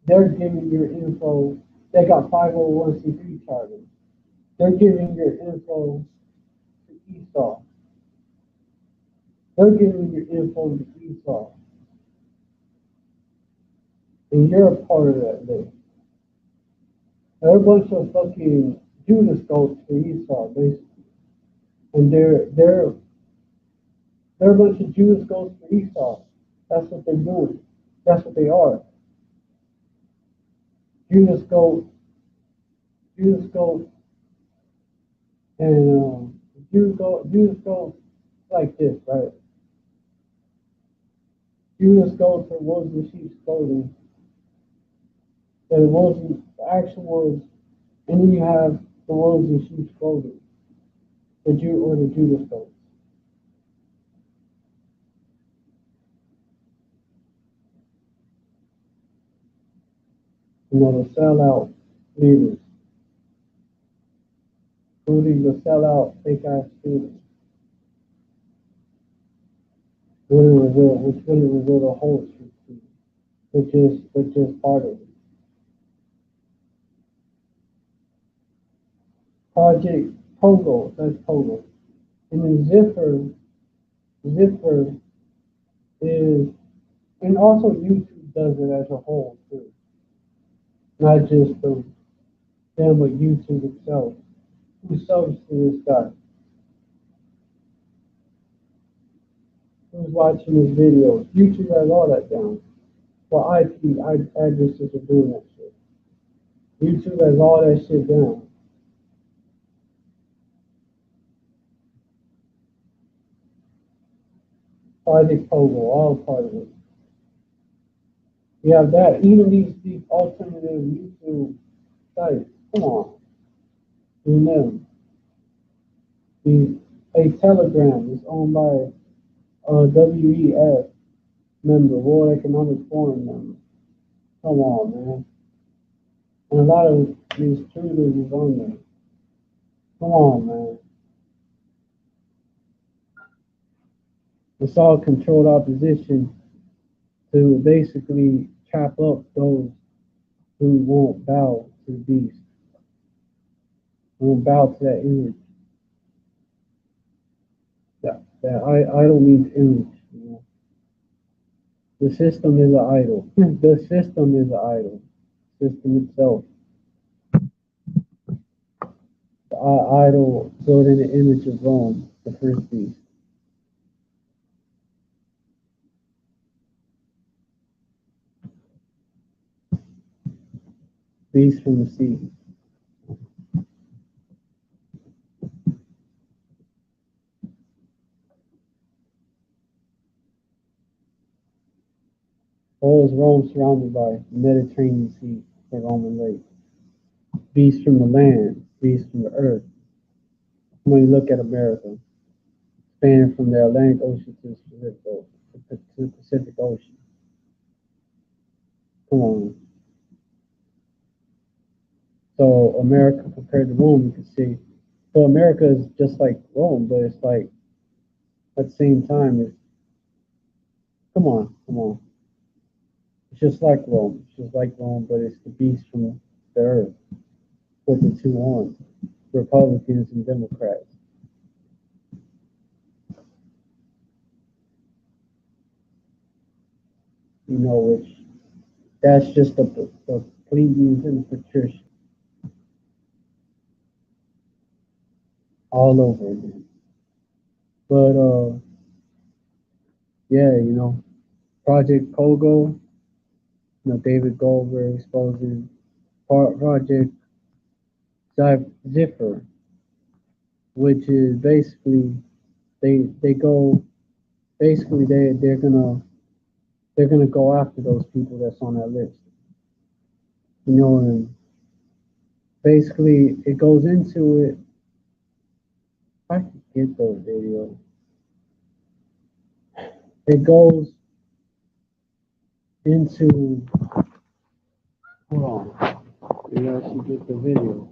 They're giving your info. They got 501c3 charters. They're giving your info to Esau. They're giving your info to Esau. And you're a part of that list. They're a bunch of fucking Judas goats for Esau, basically. And they're a bunch of Judas goats for Esau. That's what they're doing. That's what they are. Judas goat, Judas goat, and Judas goat like this, right? Judas goats are wolves in sheep's clothing. The wolves, the actual wolves, and then you have the wolves in sheep's clothing, the Judas goats. You know, the sellout leaders, including the sellout fake ass students, which wouldn't reveal the whole truth to you, but just part of it. Project Pogo, that's Pogo. And then Zipper is, and also YouTube does it as a whole too, not just them, but YouTube itself, who sells to this guy, who's watching his videos. YouTube has all that down. Well, IP addresses are doing that shit. YouTube has all that shit down. Project Pogo, all part of it. You have that. Even these alternative YouTube sites. Come on. You know. A Telegram is owned by a WEF member, World Economic Forum member. Come on, man. And a lot of these tutors is on there. Come on, man. It's all controlled opposition to basically trap up those who won't bow to the beast, who won't bow to that image. That idol means image. You know? The system is an idol. The system is an idol. System itself. The idol built in the image of Rome, the first beast. Beast from the sea. All is Rome surrounded by the Mediterranean Sea, the Roman lake. Beast from the land, beast from the earth. When you look at America, spanning from the Atlantic Ocean to the Pacific Ocean. Come on. So America compared to Rome, you can see. So America is just like Rome, but it's like at the same time, it's come on. It's just like Rome. It's just like Rome, but it's the beast from the earth with the two horns, Republicans and Democrats. which that's just the plebeians and the patricians all over again. But yeah, Project Pogo, David Goldberg exposing Project Ziffer, which is basically they go basically they're gonna go after those people that's on that list. And basically it goes into it. If I can get those videos, it goes into. Hold on, maybe I should get the video.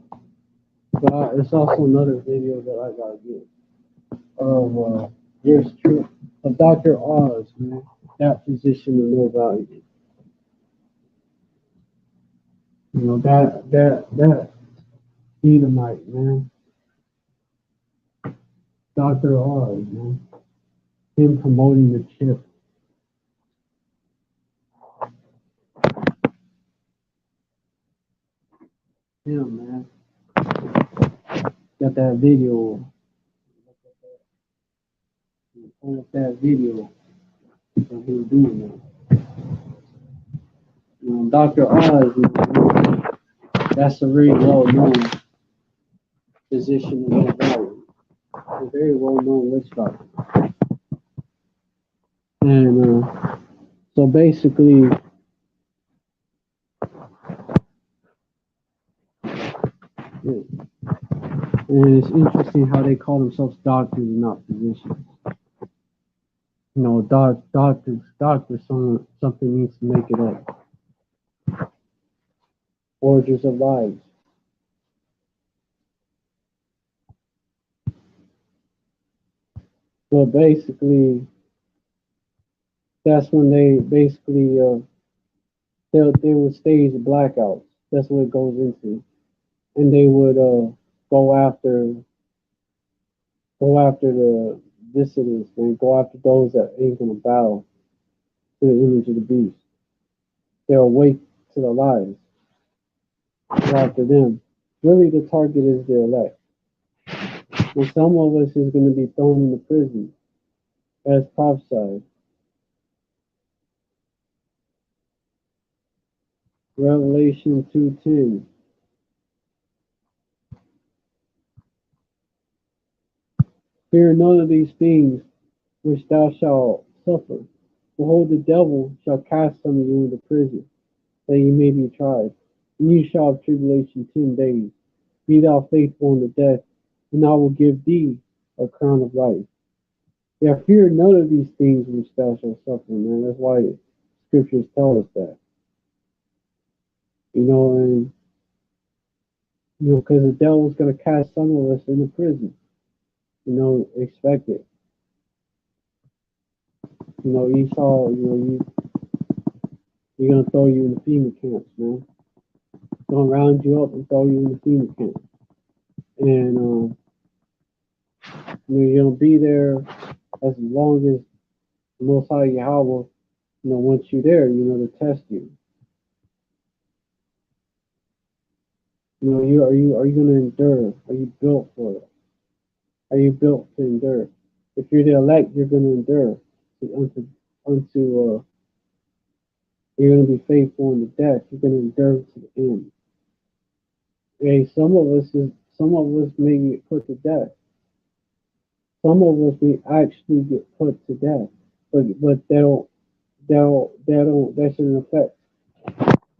But it's also another video that I gotta get of here's true of Dr. Oz, man. That physician of no value. That Edomite, man. Dr. Oz, man. Him promoting the chip. Him, man. Got that video. Pull up that video of him doing that. Dr. Oz, that's a very well-known physician of no value. A very well-known witch doctor. And so basically, and it's interesting how they call themselves doctors and not physicians. Doctors, something needs to make it up. Origins of lives. But basically, that's when they basically they would stage blackouts. That's what it goes into, and they would go after the dissidents and go after those that ain't gonna bow to the image of the beast. They're awake to the lies. Go after them. Really, the target is the elect. And some of us is going to be thrown into prison, as prophesied. Revelation 2:10. Fear none of these things which thou shalt suffer. Behold, the devil shall cast some of you into prison, that ye may be tried. And you shall have tribulation 10 days. Be thou faithful unto death, and I will give thee a crown of life. Yeah, fear none of these things which thou shalt suffer, man. That's why scriptures tell us that. And because the devil's going to cast some of us into prison. Expect it. Esau, you're going to throw you in the FEMA camps, man. Going to round you up and throw you in the FEMA camp. And, you're going to be there as long as the Most High Yahweh, once you're there, to test you. Are you going to endure? Are you built for it? Are you built to endure? If you're the elect, you're going to endure you're going to be faithful in the death. You're going to endure to the end. Okay, some of us may get put to death. Some of us may actually get put to death, but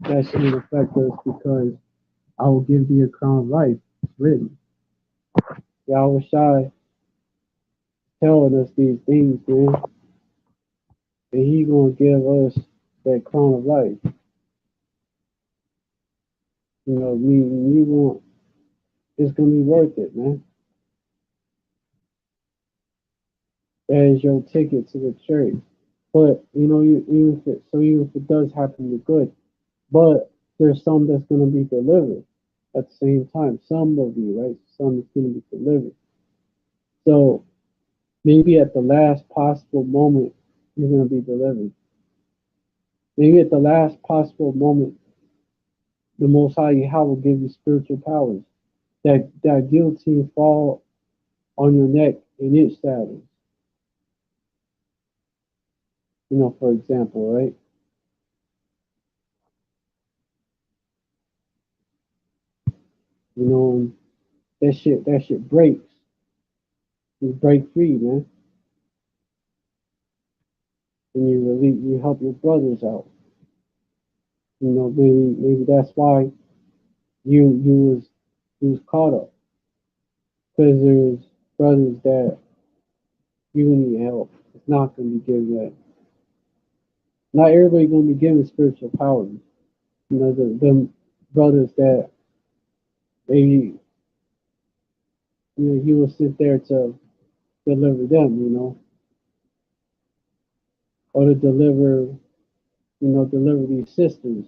that shouldn't affect us because I will give thee a crown of life. It's written. Yahweh Shai telling us these things, man. And he gonna give us that crown of life. You want it's gonna be worth it, man. That is your ticket to the church. But even if it does happen, you're good. But there's some that's gonna be delivered at the same time. Some will be, right? Some is gonna be delivered. So maybe at the last possible moment you're gonna be delivered. Maybe at the last possible moment, the Most High Yahweh will give you spiritual powers. That guillotine fall on your neck and it shatters. For example, right? And that shit breaks. You break free, man. And you help your brothers out. Maybe that's why you was caught up. Because there's brothers that you need help. It's not gonna be given that. Not everybody gonna be given spiritual powers. Them brothers that maybe you will sit there to deliver them, or to deliver these sisters,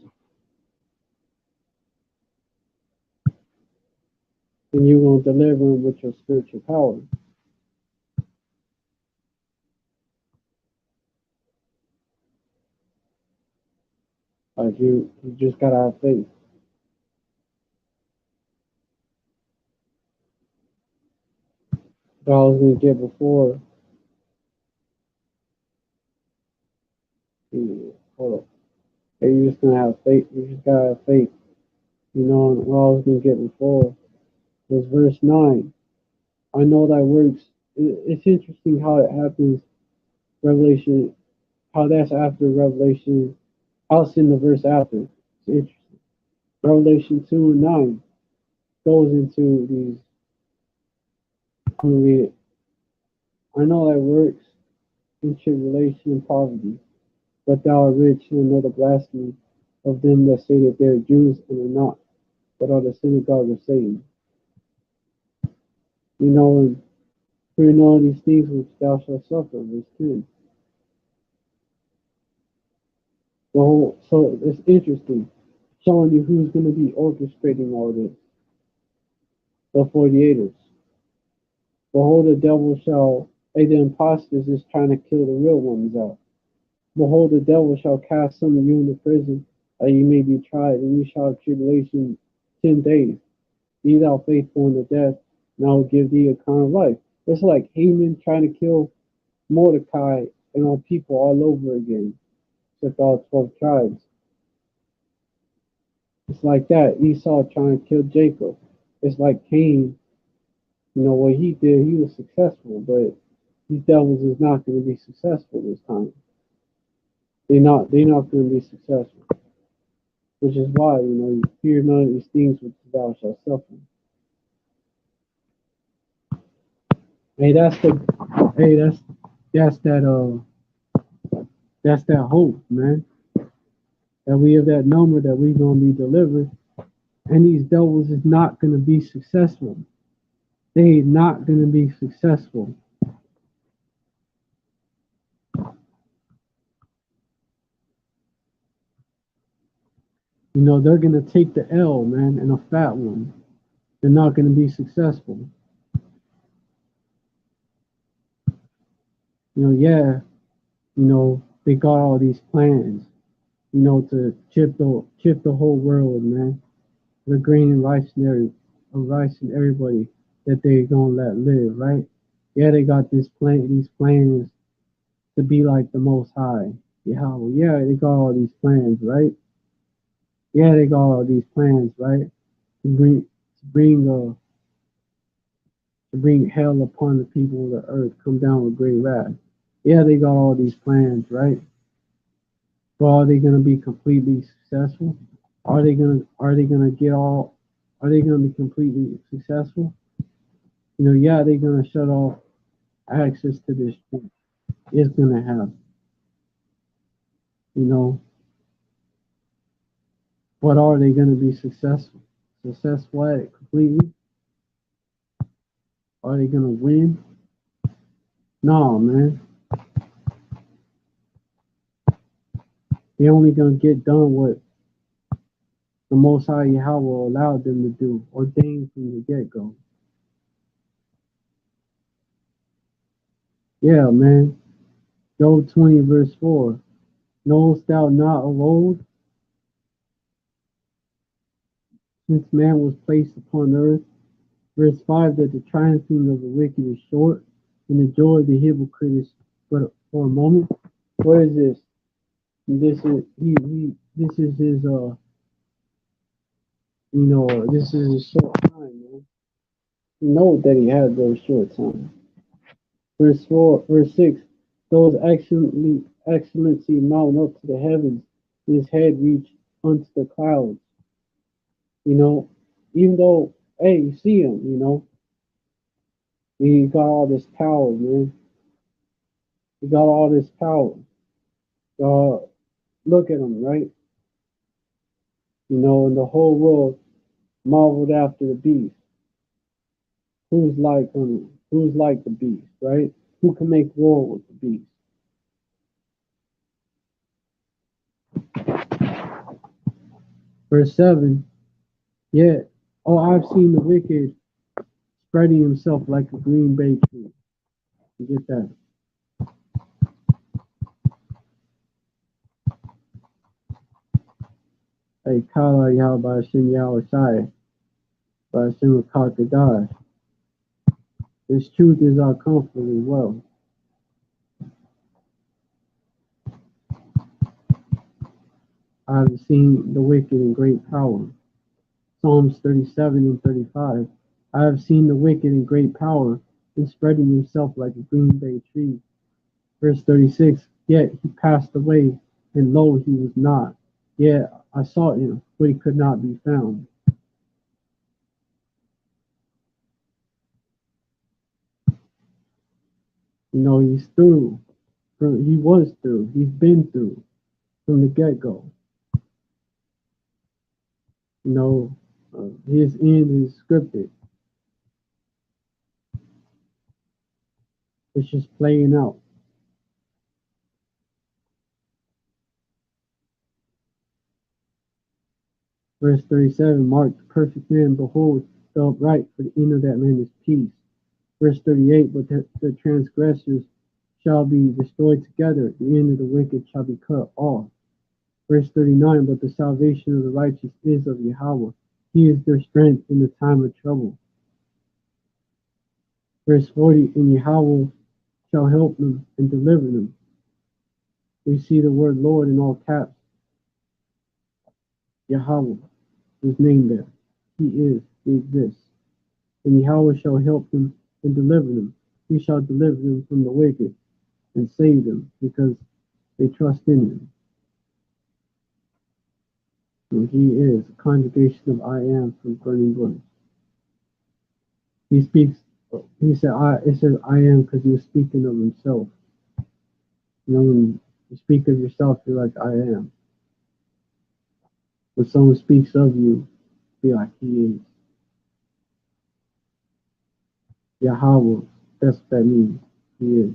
and you're gonna deliver them with your spiritual power. Like you just gotta have faith. But I was gonna get before. Hold up. Hey, you just gonna have faith. You just gotta have faith. And what I was gonna get before was verse 9. I know thy works. It's interesting how it happens. Revelation, how that's after Revelation. How it's in the verse after. It's interesting. Revelation 2 and 9 goes into these. I'm gonna read it. I know thy works in tribulation and poverty, but thou art rich, and know the blasphemy of them that say that they are Jews and are not, but are the synagogue of Satan. And we know these things which thou shalt suffer. Verse 10. So it's interesting, showing you who's going to be orchestrating all this. The 48ers. Behold, the devil shall, the impostors is trying to kill the real ones out. Behold, the devil shall cast some of you into prison, that ye may be tried, and ye shall have tribulation 10 days. Be thou faithful unto death, and I will give thee eternal life. It's like Haman trying to kill Mordecai and all people all over again, except all 12 tribes. It's like that. Esau trying to kill Jacob. It's like Cain. What he did, he was successful, but these devils is not going to be successful this time. They're not going to be successful. Which is why, you fear none of these things which thou shalt suffer. Hey, that's that hope, man. That we have that number that we're gonna be delivered. And these devils is not gonna be successful. They not gonna be successful. They're gonna take the L, man, and a fat one. They're not gonna be successful. Yeah, they got all these plans, to chip the whole world, man. The green and rice and everybody that they gonna let live, right? Yeah, they got these plans to be like the Most High. Yeah, they got all these plans, right? Yeah, they got all these plans, right? To bring hell upon the people of the earth, come down with great wrath. Yeah, they got all these plans, right? But are they gonna be completely successful? Are they gonna be completely successful? Yeah, they're gonna shut off access to this thing. It's gonna happen, you know. But are they gonna be successful? Successful at it completely? Are they gonna win? No, man. They're only gonna get done what the Most High Yahweh allowed them to do, ordained from the get-go. Yeah, man. Job 20 verse 4. Knowest thou not of old, since man was placed upon earth? Verse 5, that the triumphing of the wicked is short, and the joy of the hypocrite is but for a moment. What is this? This is this is his this is a short time, man. You know that he had those short time. Verse 6, those excellency mount up to the heavens, his head reach unto the clouds. You know, even though, hey, you see him, he got all this power, man. He got all this power. Look at him, right? And the whole world marveled after the beast. Who's like him? Who's like the beast, right? Who can make war with the beast? Verse 7, yet, oh, I've seen the wicked spreading himself like a green bay tree. You get that? Hey, Kala Yahweh Shem Yahweh by Shem Kakadar. This truth is our comfort as well. I have seen the wicked in great power. Psalms 37 and 35. I have seen the wicked in great power and spreading himself like a green bay tree. Verse 36. Yet he passed away, and lo, he was not. Yet I sought him, but he could not be found. He's through. He was through. He's been through from the get-go. His end is scripted. It's just playing out. Verse 37, mark the perfect man, behold, the upright, for the end of that man is peace. Verse 38, but the transgressors shall be destroyed together, the end of the wicked shall be cut off. Verse 39, but the salvation of the righteous is of Yahweh. He is their strength in the time of trouble. Verse 40, and Yahweh shall help them and deliver them. We see the word Lord in all caps. Yahweh is named there. He is, he exists. And Yahweh shall help them and deliver them. He shall deliver them from the wicked and save them because they trust in him. And he is a conjugation of I am from Burning Bush. He speaks, he said, it says I am because he was speaking of himself. When you speak of yourself, you're like, I am. When someone speaks of you, be like, he is. Yahweh, that's what that means. He is.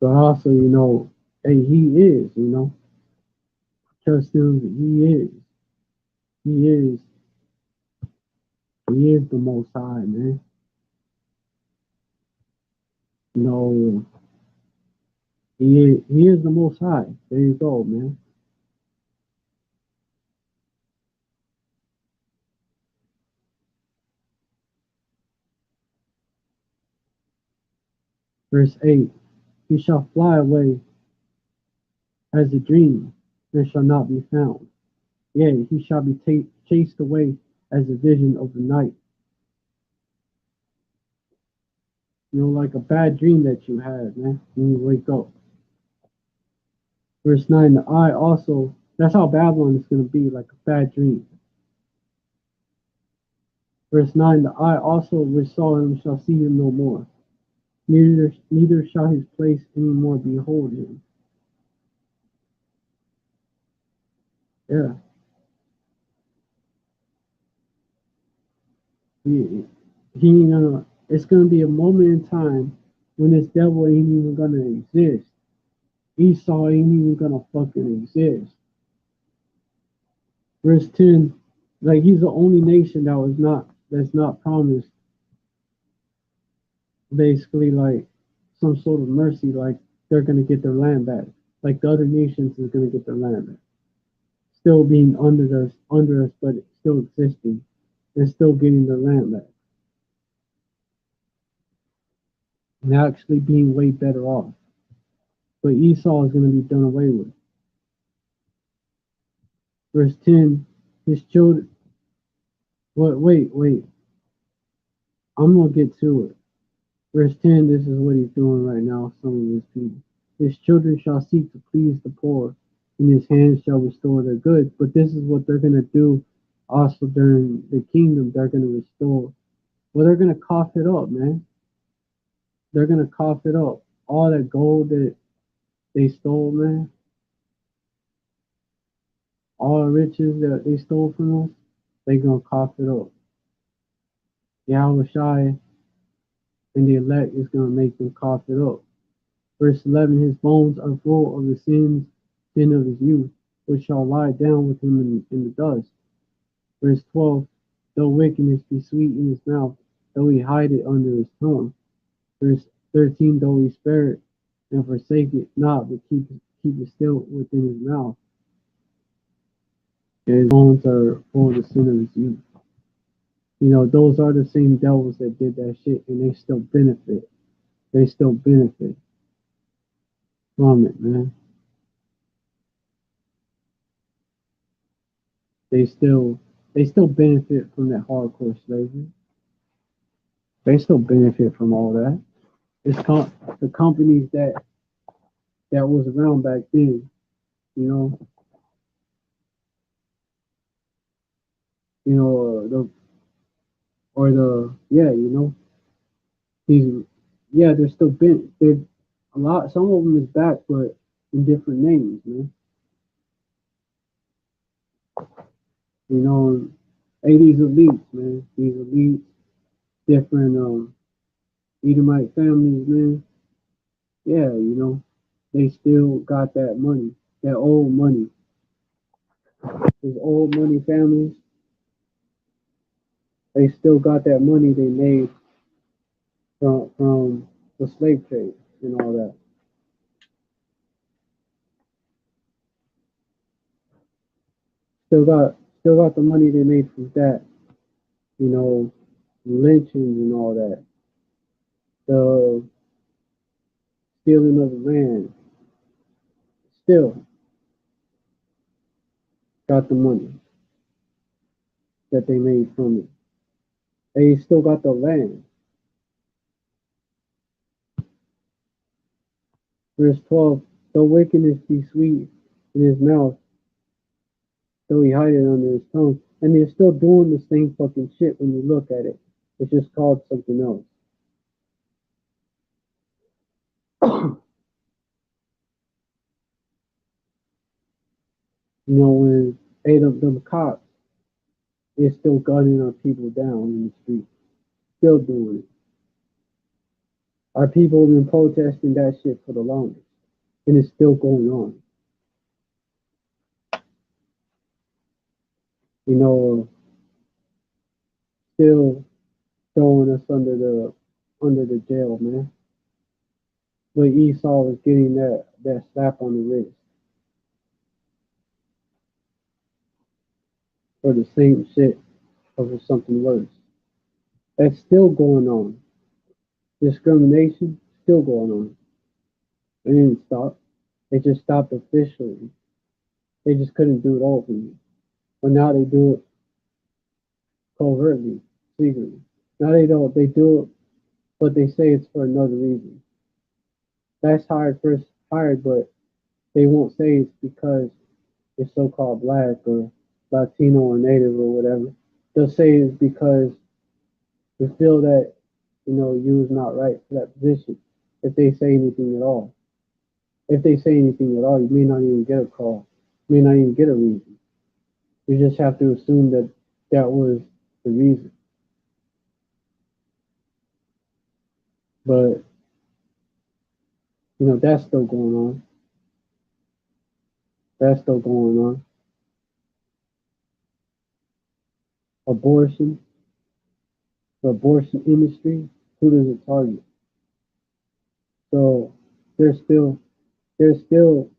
But also, hey, he is, Trust him, he is. He is. He is the Most High, man. He is the Most High. There you go, man. Verse 8, he shall fly away as a dream, and shall not be found. Yea, he shall be chased away as a vision of the night. Like a bad dream that you had, man, when you wake up. Verse 9, the eye also, that's how Babylon is going to be, like a bad dream. Verse 9, the eye also which saw him shall see him no more. Neither shall his place any more behold him. Yeah. He ain't gonna, it's gonna be a moment in time when this devil ain't even gonna exist. Esau ain't even gonna fucking exist. Verse 10, like he's the only nation that's not promised basically like some sort of mercy like they're going to get their land back. Like the other nations is going to get their land back. Still being under us, but still existing and still getting their land back. And actually being way better off. But Esau is going to be done away with. Verse 10, his children. Wait. I'm going to get to it. Verse 10, this is what he's doing right now, some of his people. His children shall seek to please the poor, and his hands shall restore their goods. But this is what they're going to do also during the kingdom. They're going to restore. Well, they're going to cough it up, man. They're going to cough it up. All that gold that they stole, man. All the riches that they stole from us, they're going to cough it up. Yahweh Shai and the elect is going to make them cough it up. Verse 11, his bones are full of the sin of his youth, which shall lie down with him in the dust. Verse 12, though wickedness be sweet in his mouth, though he hide it under his tongue. Verse 13, though he spare it and forsake it not, but keep it still within his mouth. And his bones are full of the sin of his youth. You know, those are the same devils that did that shit, and they still benefit. They still benefit from it, man. They still benefit from that hardcore slavery. They still benefit from all that. It's the companies that was around back then, you know, these, yeah, they're still they're a lot. Some of them is back, but in different names, man. You know, these elites, man. These elites, different Edomite families, man. Yeah, they still got that money, that old money. These old money families, they still got that money they made from the slave trade and all that. Still got the money they made from that, lynchings and all that, the stealing of the land. Still got the money that they made from it. They still got the land. Verse 12, though wickedness be sweet in his mouth, though he hide it under his tongue. And they're still doing the same fucking shit when you look at it. It's just called something else. When eight of them cops is still gunning our people down in the street. Still doing it. Our people have been protesting that shit for the longest. And it's still going on. Still throwing us under the jail, man. But Esau was getting that slap on the wrist for the same shit or for something worse. That's still going on. Discrimination still going on. It didn't stop. It just stopped officially. They just couldn't do it openly. But now they do it covertly, secretly. Now they don't. They do it, but they say it's for another reason. That's first hired, but they won't say it's because it's so-called black or Latino or native or whatever. They'll say it's because they feel that, you is not right for that position. If they say anything at all. If they say anything at all, you may not even get a call. You may not even get a reason. You just have to assume that that was the reason. But, that's still going on. That's still going on. Abortion, the abortion industry, who does it target? So They're still, they're still,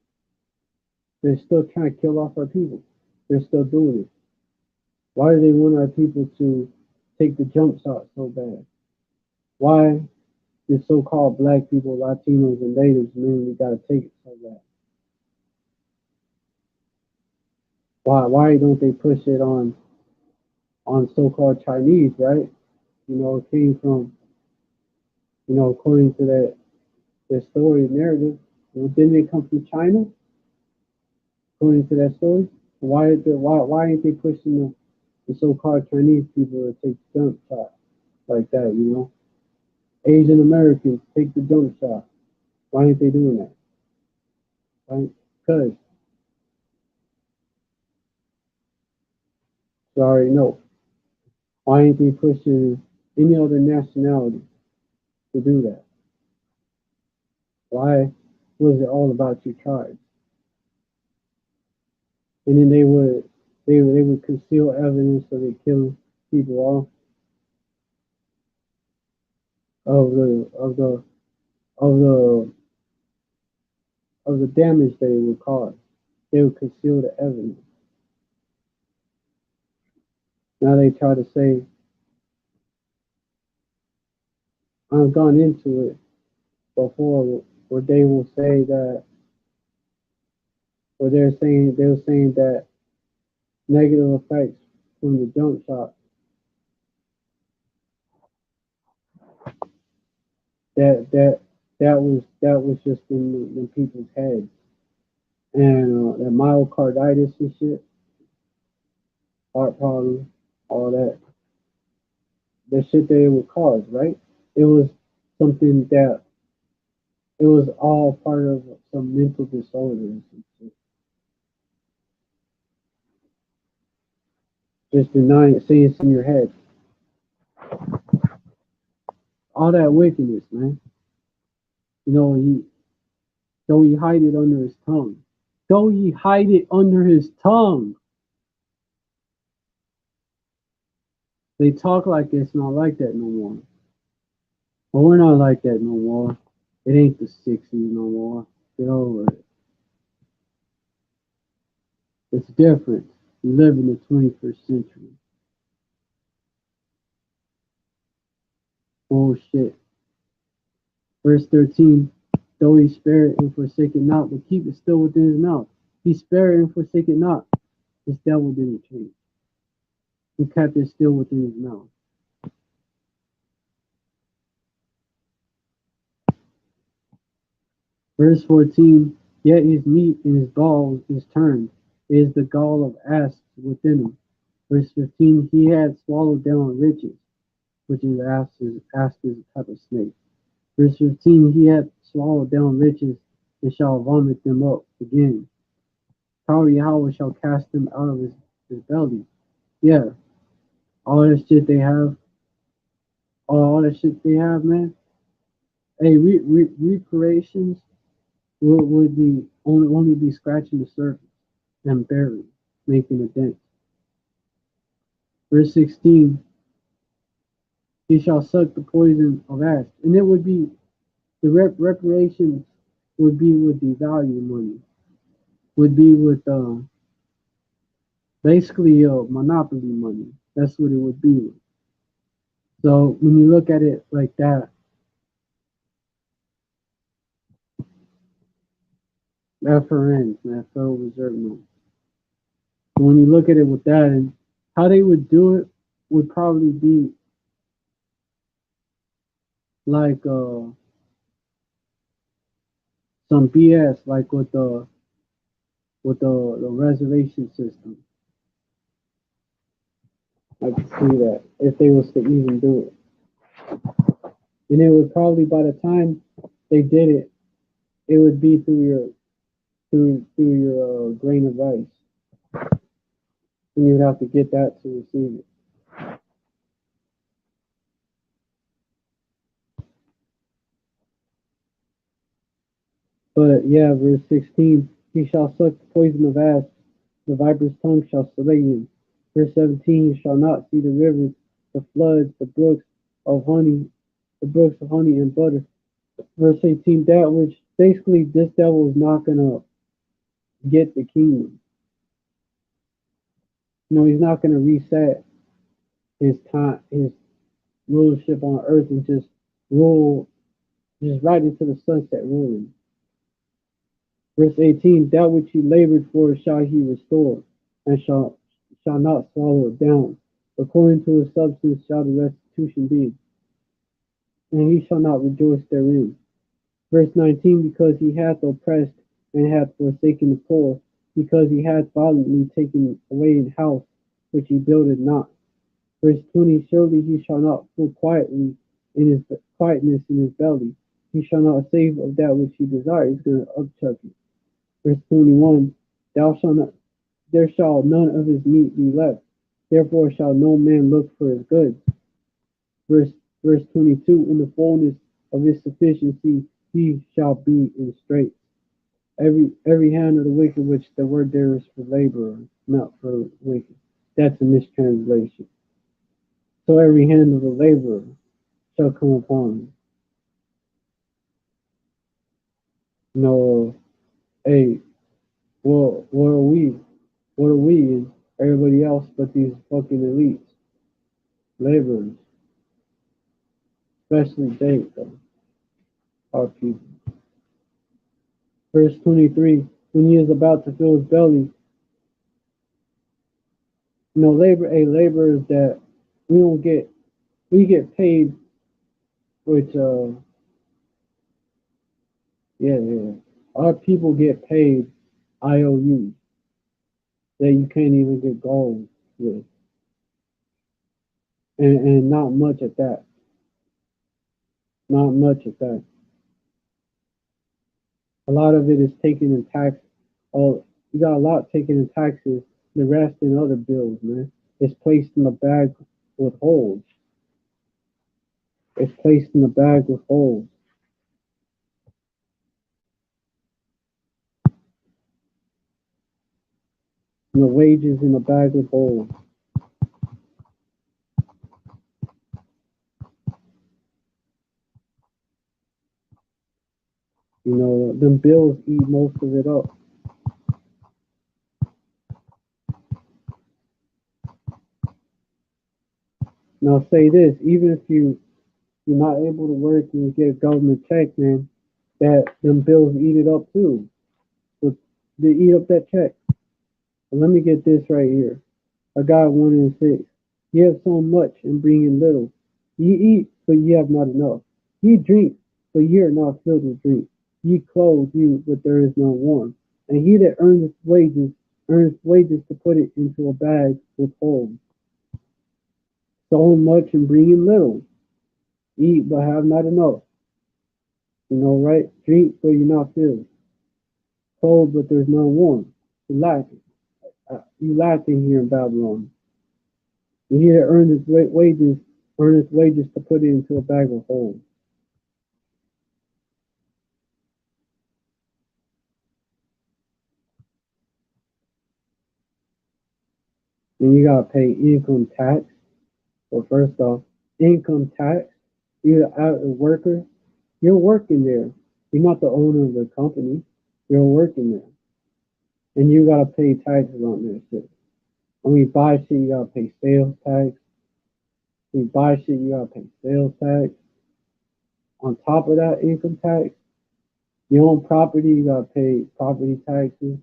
they're still trying to kill off our people. They're still doing it. Why do they want our people to take the jump shot so bad? Why the so-called black people, Latinos, and natives, man, we gotta take it so bad? Why don't they push it on so-called Chinese, right? It came from, according to that story narrative, didn't it come from China? According to that story, why ain't they pushing the so-called Chinese people to take the jump shot like that? Asian Americans take the jump shot. Why ain't they doing that? Right? Because you already know. Why ain't they pushing any other nationality to do that? Why was it all about your tribe? And then they would conceal evidence so they kill people off of the of the damage that it would cause. They would conceal the evidence. Now they try to say, I've gone into it before, where they will say that, where they were saying that negative effects from the jump shot, that was just in people's heads, and that myocarditis and shit, heart problems, all that, the shit that it would cause, right? It was something that it was all part of some mental disorders and shit. Just denying it, saying it's in your head. All that wickedness, man. He though he hide it under his tongue. Though he hide it under his tongue. They talk like it's not like that no more. But we're not like that no more. It ain't the 60s no more. Get over it. It's different. We live in the 21st century. Bullshit. Verse 13, though he spare it and forsake it not, but keep it still within his mouth. He spare it and forsake it not. This devil didn't change. He kept it still within his mouth. Verse 14, yet his meat and his gall is turned. It is the gall of asps within him. Verse 15, he had swallowed down riches, which is asp is a type of snake. Verse 15, he had swallowed down riches and shall vomit them up again. Power Yahweh shall cast them out of his belly. Yeah, all that shit they have, all that shit they have, man. Hey, reparations would be only be scratching the surface and barely making a dent. Verse 16, he shall suck the poison of asps, and it would be the reparations would be with the value money, would be with basically monopoly money. That's what it would be with. So when you look at it like that, FRNs, man, Federal Reserve notes. When you look at it with that, and how they would do it would probably be like some BS, like with the reservation system. I could see that if they was to even do it, and it would probably by the time they did it, it would be through your grain of rice, and you'd have to get that to receive it. But yeah, verse 16, he shall suck the poison of asps, the viper's tongue shall slay him. Verse 17, he shall not see the rivers, the floods, the brooks of honey and butter. Verse 18, that which Basically, this devil is not gonna get the kingdom. He's not gonna reset his time, his rulership on earth, and just rule, just right into the sunset ruling. Verse 18, that which he labored for shall he restore, and shall not swallow it down. According to his substance shall the restitution be, and he shall not rejoice therein. Verse 19, because he hath oppressed and hath forsaken the poor, because he hath violently taken away an house which he builded not. Verse 20, surely he shall not full quietly in his quietness in his belly. He shall not save of that which he desires. He's going to upchuck it. Verse 21, thou shalt not, there shall none of his meat be left. Therefore shall no man look for his goods. Verse verse 22, in the fullness of his sufficiency he shall be in straits. Every hand of the wicked, which the word there is for laborer, not for wicked. That's a mistranslation. So every hand of the laborer shall come upon him. Hey, well, what are we? What are we and everybody else but these fucking elites, laborers, especially Jacob, our people. Verse 23, when he is about to fill his belly, a laborer is that we don't get, we get paid, which, yeah, our people get paid IOUs that you can't even get gold with, and not much at that, not much at that. A lot of it is taken in tax. Oh, you got a lot taken in taxes. The rest in other bills, man. It's placed in the bag with holes. It's placed in the bag with holes. And the wages in the bag with holes. Them bills eat most of it up. Now say this, even if you're not able to work and you get a government check, man, that them bills eat it up too. So they eat up that check. But let me get this right here. I got 1 and 6. Ye have so much and bring in little. Ye eat, but ye have not enough. Ye drink, but ye are not filled with drink. Ye clothe you, but there is no warm. And he that earneth wages to put it into a bag with holes. So much and bring in little. Eat, but have not enough. Right? Drink, but you're not filled. Cold, but there's no warm. You lacking. You lacking here in Babylon. And he that earneth wages to put it into a bag of holes. And you gotta pay income tax. Well, first off, income tax. You're a worker. You're working there. You're not the owner of the company. You're working there, and you gotta pay taxes on that shit. When you buy shit, you gotta pay sales tax. When you buy shit, you gotta pay sales tax. On top of that, income tax. You own property, you gotta pay property taxes.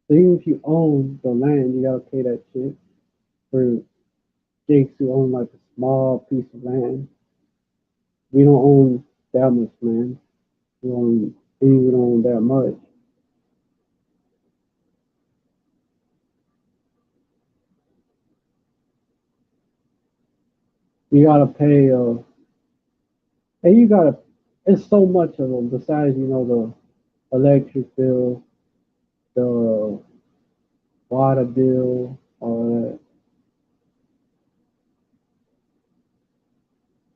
So even if you own the land, you gotta pay that shit. For Jakes who own like a small piece of land, we don't own that much land. We don't even own that much. You gotta pay, and you gotta. It's so much of them. Besides, the electric bill, the water bill, all that.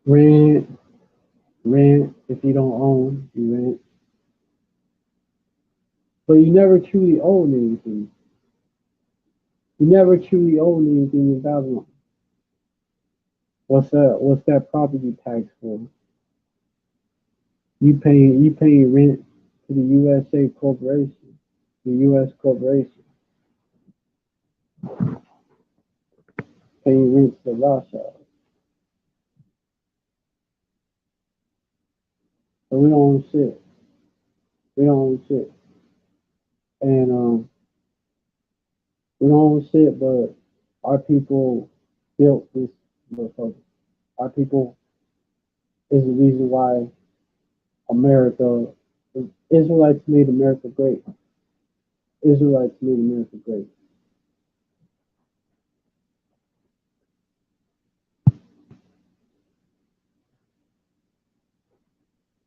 Rent, rent. If you don't own, you rent. But you never truly own anything. You never truly own anything in Babylon. What's that? What's that property tax for? You paying rent to the USA corporation, the U.S. corporation, paying rent to the Rothschild. So we don't own shit. We don't own shit, and we don't own shit. But our people built this motherfucker. Our people is the reason why America, Israelites made America great. Israelites made America great.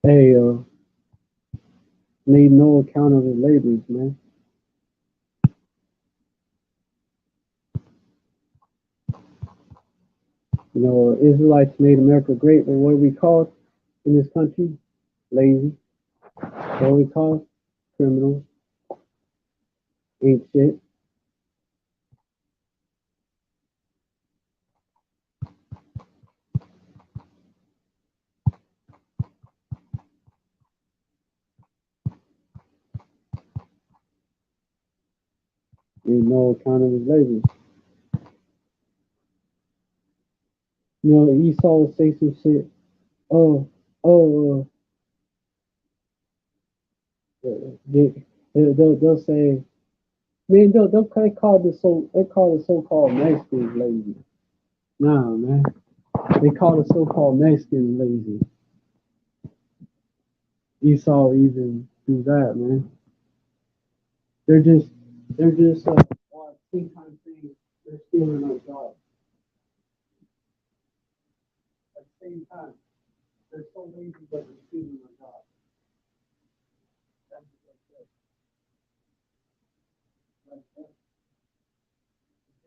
Hey, made no account of his labors, man. You know, Israelites made America great, but what are we called in this country? Lazy. What are we called? Criminals. Ain't shit. Made no account of his labors. You know, Esau will say some shit. Oh, oh, they'll say, man, they call the so-called Mexicans lazy. Nah, man, they call the so-called Mexicans lazy. Esau even do that, man. They're just, well, at the same time saying they're stealing our jobs. At the same time, they're so lazy, but they're stealing our jobs. That's what they say. Like,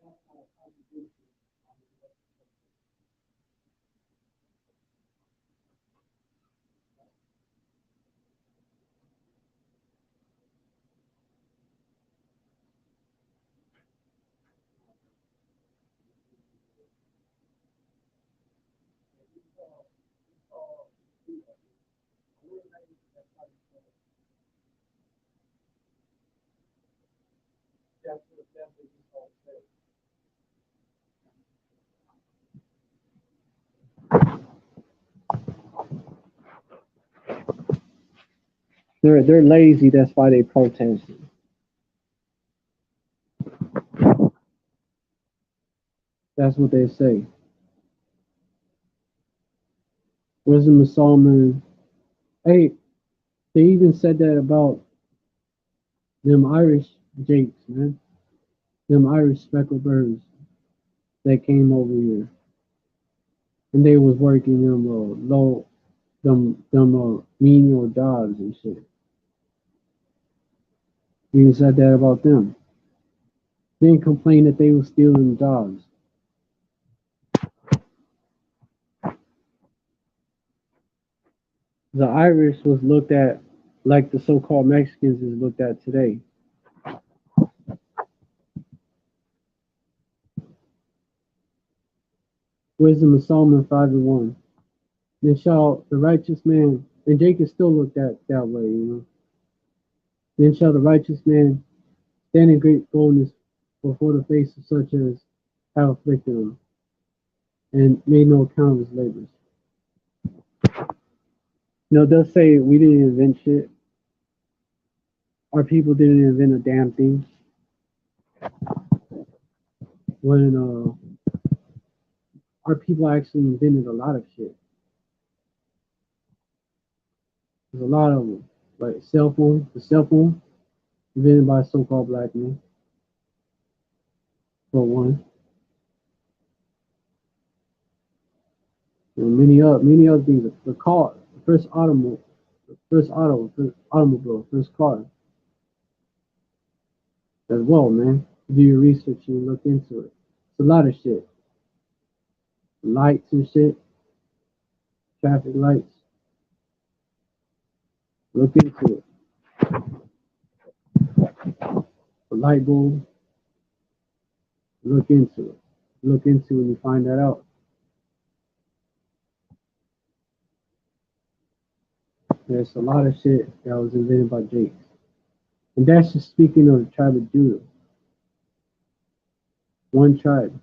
that's not a contradiction. They're lazy. That's why they protest. That's what they say. Wisdom of Solomon. Hey, they even said that about them Irish jakes, man. Them Irish speckled birds that came over here, and they was working them low, them menial jobs and shit. He even said that about them. They didn't complain that they was stealing jobs. The Irish was looked at like the so-called Mexicans is looked at today. Wisdom of Solomon 5:1. Then shall the righteous man, and Jake is still looked at that way, you know. Then shall the righteous man stand in great boldness before the face of such as have afflicted him, and made no account of his labors. You know, they'll say we didn't invent shit. Our people didn't invent a damn thing. When our people actually invented a lot of shit. There's a lot of them. Like the cell phone, invented by a so-called black man, for one. And many other things. The car, the first automobile, first car as well, man. Do your research and look into it. It's a lot of shit. Lights and shit, traffic lights. Look into it. A light bulb. Look into it. Look into it and you find that out. There's a lot of shit that was invented by Jakes. And that's just speaking of the tribe of Judah. One tribe.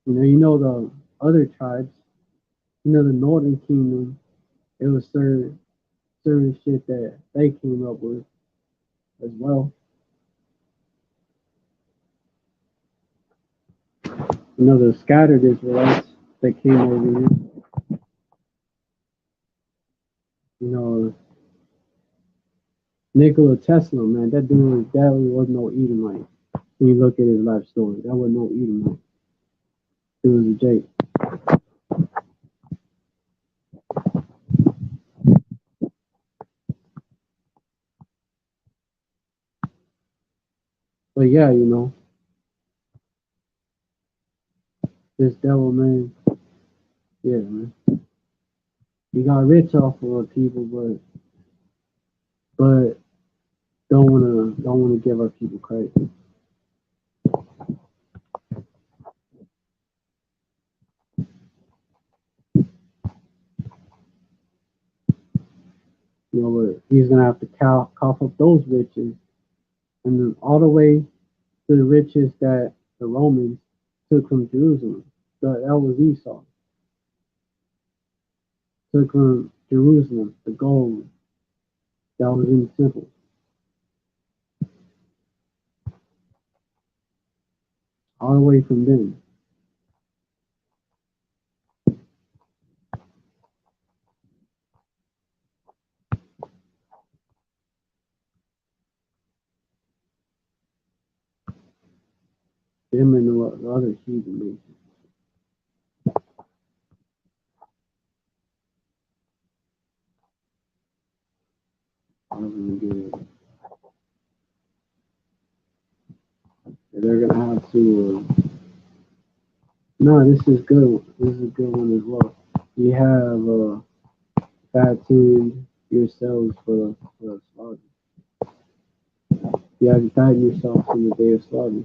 The other tribes, the northern kingdom, it was certain shit that they came up with as well. The scattered Israelites that came over here. Nikola Tesla, man, that dude definitely was no Edomite. When you look at his life story, that was no Edomite. It was a Jake. But yeah, this devil, man, yeah, man. He got rich off of people, but don't wanna give our people credit. But he's gonna have to cough up those riches, and then all the way to the riches that the Romans took from Jerusalem. That was Esau. Took from Jerusalem the gold that was in the temple. All the way from them. Them and the other heathen nations. They're gonna have to. No, this is good. This is a good one as well. You have fattened yourselves for the slaughter. You have to fatten yourselves in the day of slaughter.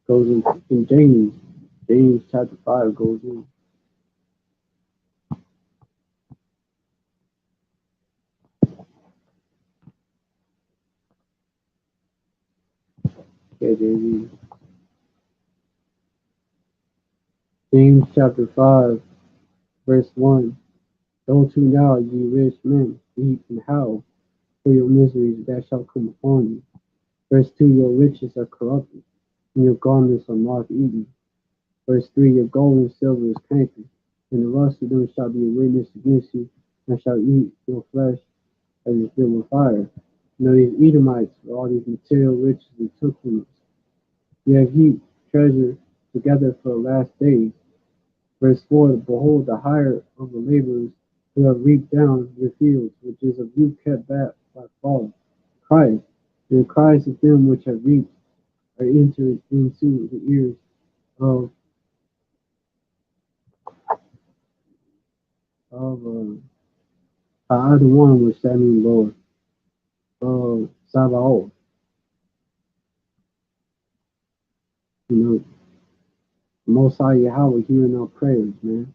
Goes in James. James chapter 5 goes in. Okay, JV. James chapter 5, verse 1. Don't you now, ye rich men, weep and howl for your miseries that shall come upon you. Verse 2. Your riches are corrupted, and your garments are moth eaten. Verse 3. Your gold and silver is cankered, and the rust of them shall be a witness against you, and shall eat your flesh as is filled with fire. These Edomites, for all these material riches they took from us, you have heaped treasure together for the last days. Verse 4. Behold, the hire of the laborers who have reaped down your fields, which is of you kept back by fall, cries, and the cries of them which have reaped are entered into the ears of either one, which that means Lord, Sabaoth. The Most High Yahweh hearing our prayers, man.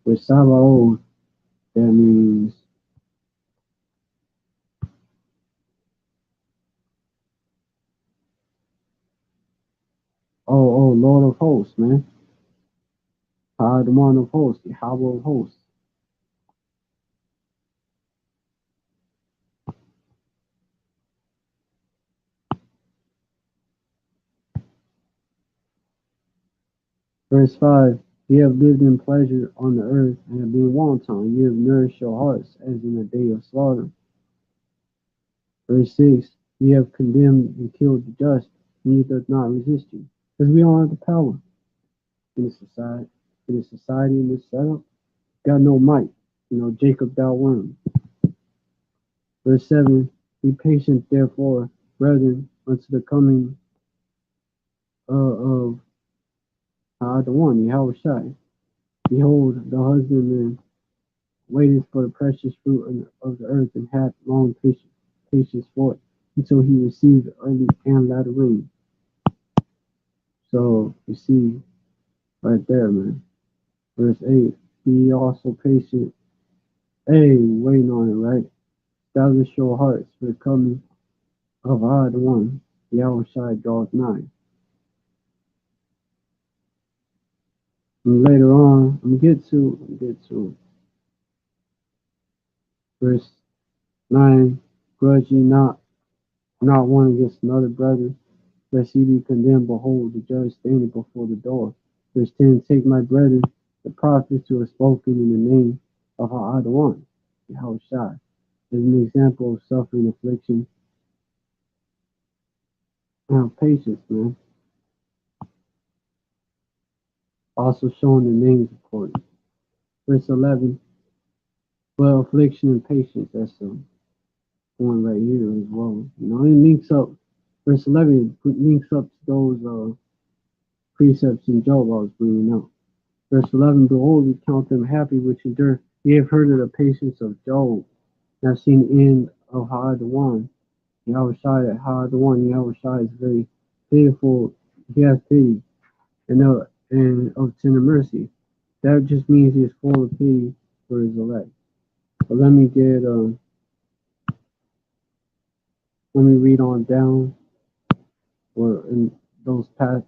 With Sabaoth, that means Lord of hosts, man. The one of hosts, Yahweh of hosts. Verse 5. You have lived in pleasure on the earth and have been wanton. You have nourished your hearts as in the day of slaughter. Verse 6. You have condemned and killed the just, and he does not resist you. Because we don't have the power in the society, in this setup. Got no might. Jacob thou worm. Verse 7. Be patient, therefore, brethren, unto the coming of the one, Yahweh Shai. Behold, the husbandman waiteth for the precious fruit of the earth, and hath long patience for it, until he receive the early and latter rain. So, you see, right there, man. Verse 8, be also patient. Hey, waiting on it, right? Establish your hearts for the coming of I, the one. Yahweh Shai draws nigh. And later on, I'm get to verse 9, grudge ye not one against another brother, lest ye be condemned. Behold, the judge standing before the door. Verse 10, take my brethren, the prophets who have spoken in the name of I, the one, Yahweh Shai, as an example of suffering, affliction, and patience, man. Also showing the names, of course. Verse 11, well, affliction and patience, that's one right here as well. You know, it links up, verse 11 links up to those precepts in Job I was bringing up. Verse 11, behold, we count them happy which endure. Ye have heard of the patience of Job, and have seen the end of Ha the one. Yahweh Shai, that Ha the one, Yahweh Shai is very pitiful. He has pity and of tender mercy. That just means he is full of pity for his elect. But let me read on down, or in those past.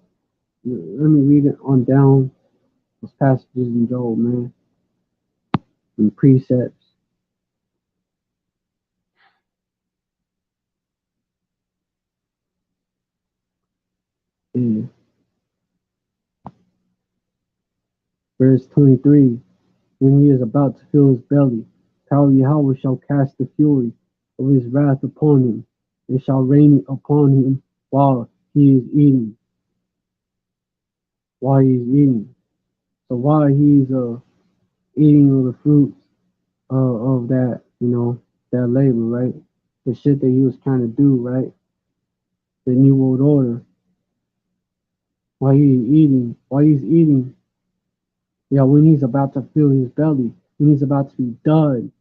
Let me read it on down those passages in Job, man, and precepts. And verse 23, when he is about to fill his belly, power Yahweh shall cast the fury of his wrath upon him, and shall rain upon him while he is eating. While he is eating. So while he's eating of the fruits of that, that labor, right? The shit that he was trying to do, right? The New World Order. While he's eating, yeah, when he's about to fill his belly, when he's about to be done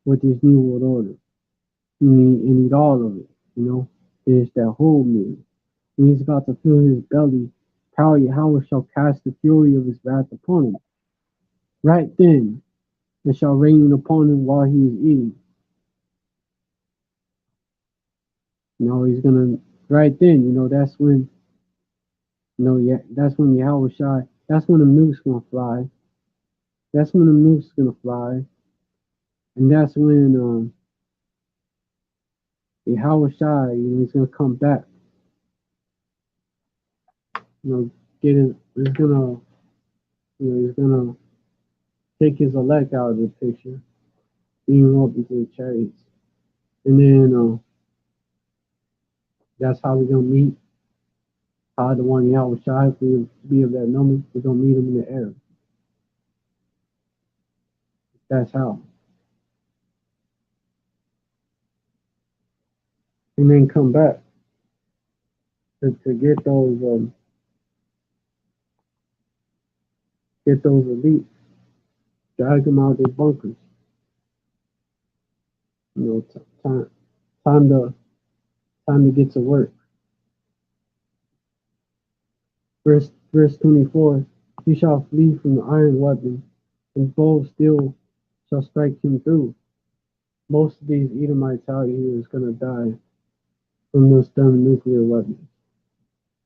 with his New World Order, and eat all of it, it's that whole meal. When he's about to fill his belly, power Yahweh shall cast the fury of his wrath upon him. Right then, it shall rain upon him while he is eating. He's gonna, right then, that's when, yeah, that's when Yahweh Shai, that's when the nuke's gonna fly. That's when the nuke's gonna fly. And that's when Yahweh Shai, he's gonna come back. Get in, he's gonna take his elect out of the picture, being up into the chariots. And then that's how we're gonna meet the one Yahweh Shai. If we be of that number, we're gonna meet him in the air. That's how. And then come back to get those elites, drag them out of their bunkers. Time to get to work. Verse 24, he shall flee from the iron weapon, and bow steel shall strike him through. Most of these Edomites out here is gonna die from those thermonuclear weapons.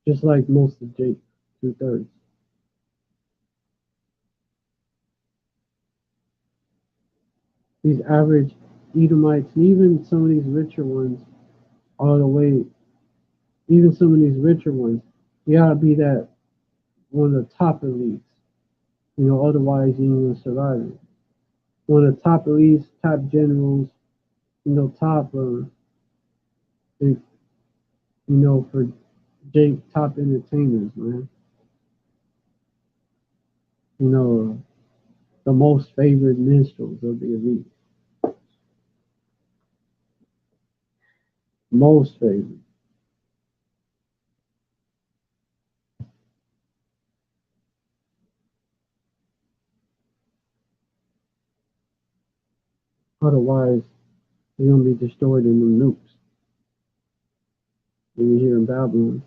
Just like most of Jake, 2/3. These average Edomites, and even some of these richer ones, all the way, even some of these richer ones, you gotta be that one of the top elites. Otherwise you ain't gonna survive it. One of the top elites, top generals, top for Jake, top entertainers, man. The most favored minstrels of the elite. Most favored. Otherwise, you're gonna be destroyed in the nukes. When you're here in Babylon.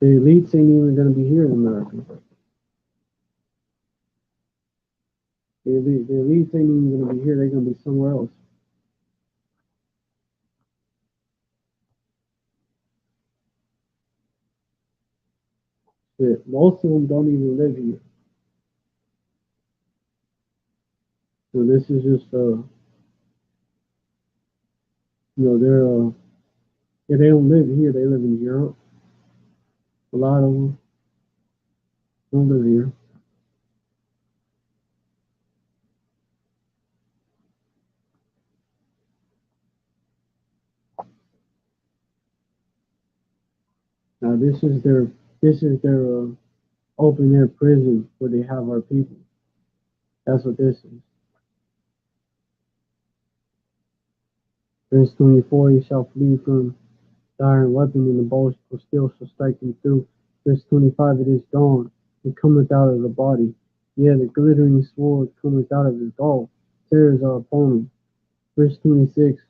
The elites ain't even gonna be here in America. The elites ain't even gonna be here. They're gonna be somewhere else. Shit, most of them don't even live here. So this is just they're yeah, they don't live here. They live in Europe. A lot of them don't live here. Now this is their open air prison where they have our people. That's what this is. Verse 24, he shall flee from the iron weapon, and the bow of steel shall strike him through. Verse 25, it is dawn, it cometh out of the body. Yea, the glittering sword cometh out of his gall. Terrors are upon him. Verse 26,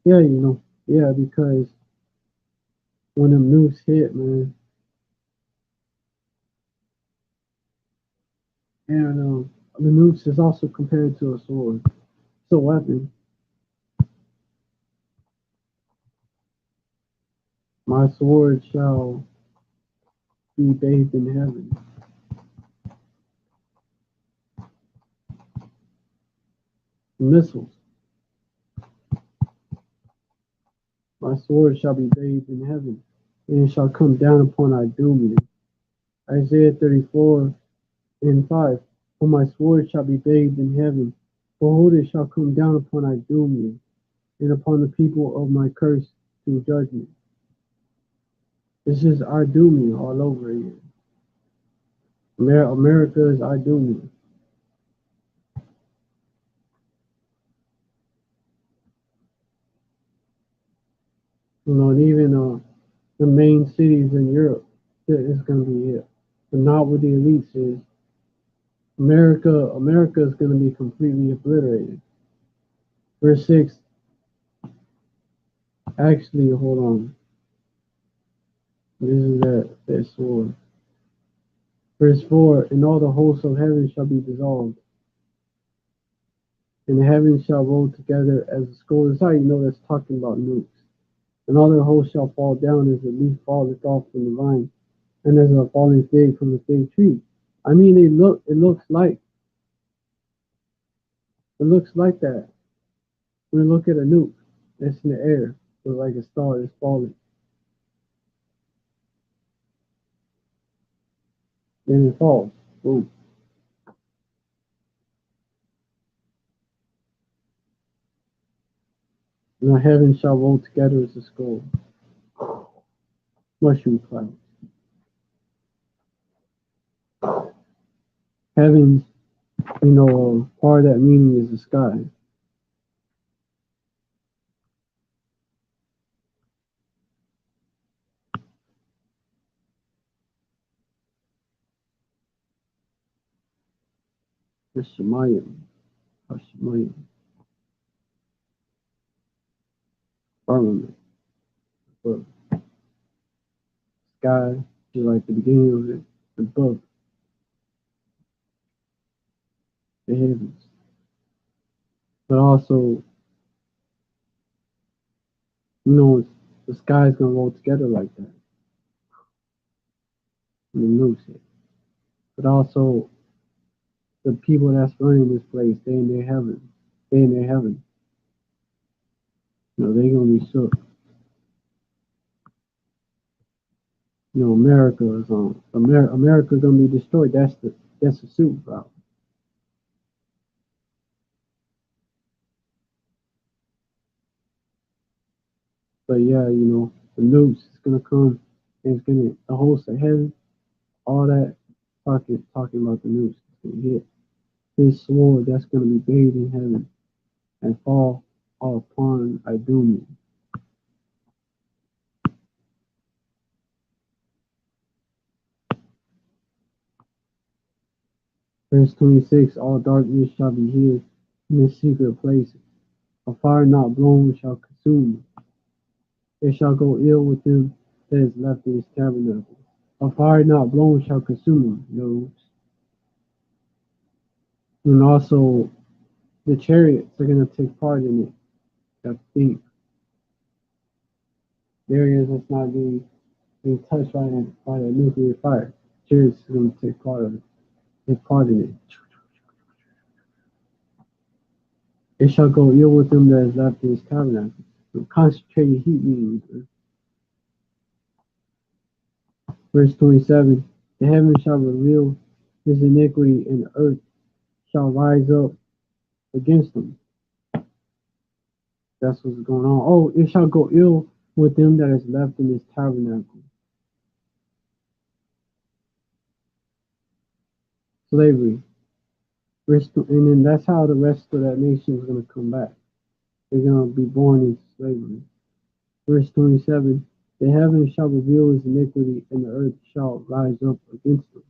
yeah, yeah, because when them nukes hit, man, and the nukes is also compared to a sword. It's a weapon. My sword shall be bathed in heaven. Missiles. My sword shall be bathed in heaven, and it shall come down upon Idumea. Isaiah 34 and 5. For my sword shall be bathed in heaven. Behold, it shall come down upon Idumea, and upon the people of my curse to judgment. This is Idumea all over again. America is Idumea. And even the main cities in Europe is going to be hit, but not what the elites is. America is going to be completely obliterated. Verse 6, actually, hold on. This is that sword. Verse 4, and all the hosts of heaven shall be dissolved, and the heavens shall roll together as a scroll. That's how you know that's talking about nukes. And all their hosts shall fall down as a leaf falleth off from the vine, and as a falling fig from the fig tree. I mean, it looks like that. When you look at a nuke that's in the air, with like a star that's falling, then it falls. Boom. And the heavens shall roll together as a scroll. Mushroom clouds. Heavens, part of that meaning is the sky. The Shemayim. Shemayim. Firmament. But sky is like the beginning of it, above the heavens. But also, the sky is going to roll together like that. And the nukes it. But also, the people that's running this place, they in their heaven. They in their heaven. They gonna be shook. America is on. America gonna be destroyed. That's the superpower. But yeah, the nukes is gonna come, and it's gonna the host of heaven, all that talking about the nukes. It's gonna hit his sword that's gonna be bathed in heaven and fall upon Idumea. Verse 26, all darkness shall be hid in his secret places. A fire not blown shall consume. It shall go ill with them that is left in his tabernacle. A fire not blown shall consume them, those. And also the chariots are going to take part in it. That's deep. The areas that's not being touched by the nuclear fire. Chariots are going to take part in it. It shall go ill with them that is left in his tabernacle. So concentrated heat beams. Verse 27, the heavens shall reveal his iniquity, and the earth shall rise up against him. That's what's going on. Oh, it shall go ill with them that is left in his tabernacle. Slavery. And then that's how the rest of that nation is going to come back. They're going to be born in slavery. Verse 27, the heavens shall reveal his iniquity, and the earth shall rise up against him.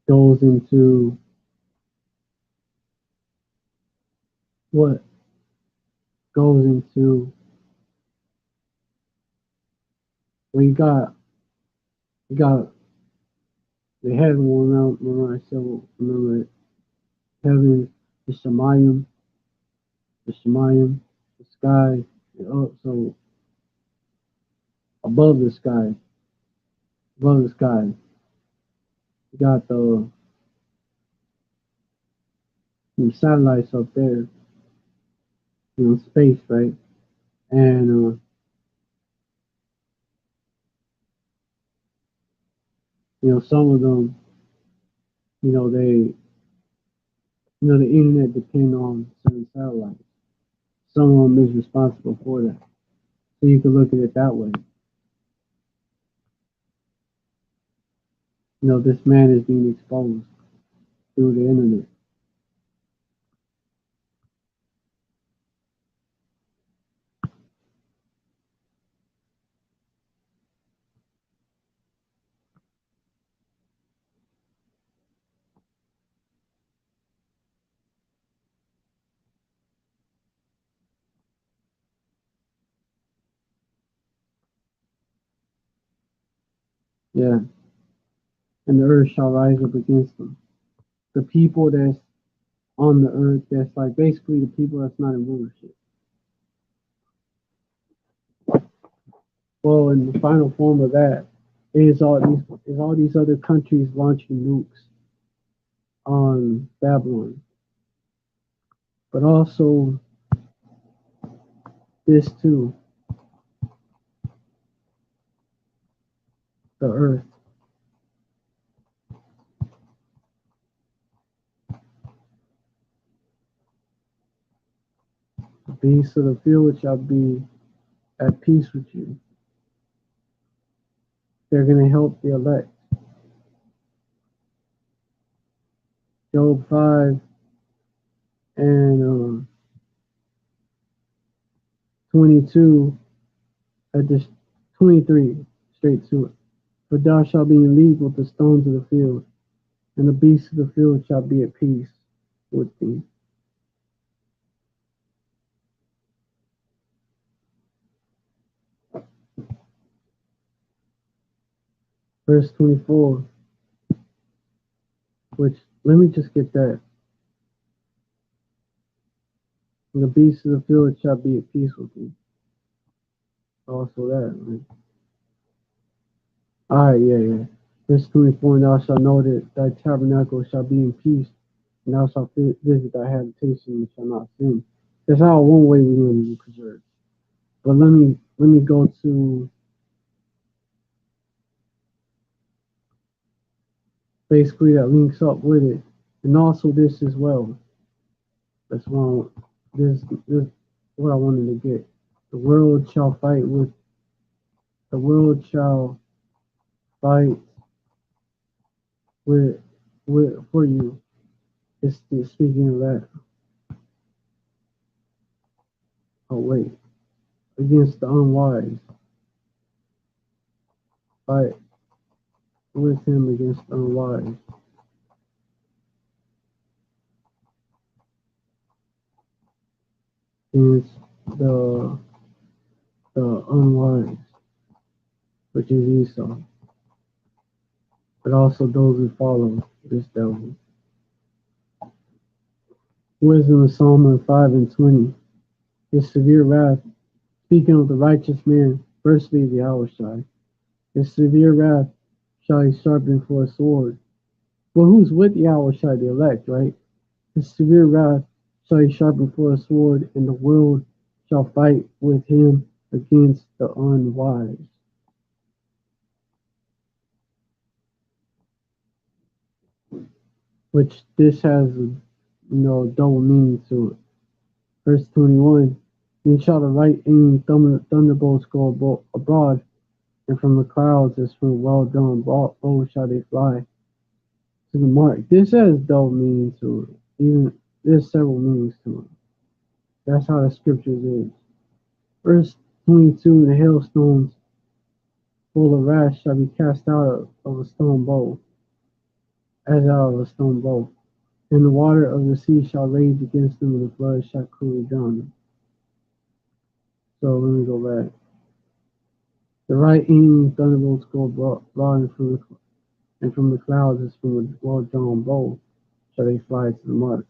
Goes into what? Goes into, well, you got the heaven will remember, I said, remember it. Heaven, the Shemayim, the sky, and also above the sky, you got the satellites up there, space, right? And some of them, the internet depend on certain satellites. Some of them is responsible for that. So you can look at it that way. This man is being exposed through the internet. Yeah. And the earth shall rise up against them. The people that's on the earth, that's like basically the people that's not in rulership. Well, in the final form of that is all these other countries launching nukes on Babylon, but also this too, the earth. The beasts of the field shall be at peace with you. They're going to help the elect. Job 5 and 22 at this 23 straight to it. For thou shalt be in league with the stones of the field, and the beasts of the field shall be at peace with thee. Verse 24, which, let me just get that. And the beasts of the field shall be at peace with thee. Also that, right? Alright, yeah. Verse 24, and thou shalt know that thy tabernacle shall be in peace, and thou shalt visit thy habitation and shall not sin. That's all one way we're going to be preserved. But let me go to basically that links up with it, and also this as well. That's why this what I wanted to get. The world shall fight with for you. It's speaking of that. Oh wait, against the unwise. Fight with him against the unwise. Against the the unwise, which is Esau, but also those who follow this devil. Wisdom of Solomon 5:20. His severe wrath, speaking of the righteous man, firstly the Yahushai. His severe wrath shall he sharpen for a sword. Well, who's with Yahushai, the elect, right? His severe wrath shall he sharpen for a sword, and the world shall fight with him against the unwise. Which this has double meaning to it. Verse 21, then shall the right aiming thunderbolts go abroad, and from the clouds as from a well-drawn bow shall they fly to the mark. This has double meaning to it. Even there's several meanings to it. That's how the scriptures is. Verse 22, the hailstones full of wrath shall be cast out of a stone bowl, as out of a stone bowl. And the water of the sea shall rage against them, and the flood shall cruelly drown them. So let me go back. The right aiming thunderbolts go abroad, and from the clouds as from a well-drawn bow shall they fly to the mark.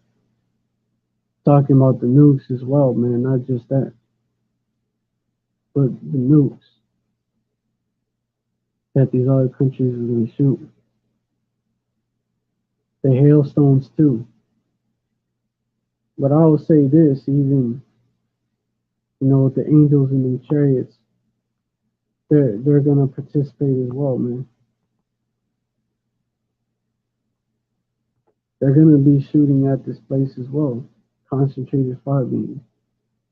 Talking about the nukes as well, man, not just that, but the nukes that these other countries are going to shoot. The hailstones too. But I will say this, even with the angels and the chariots, they're gonna participate as well, man. They're gonna be shooting at this place as well, concentrated fire beams.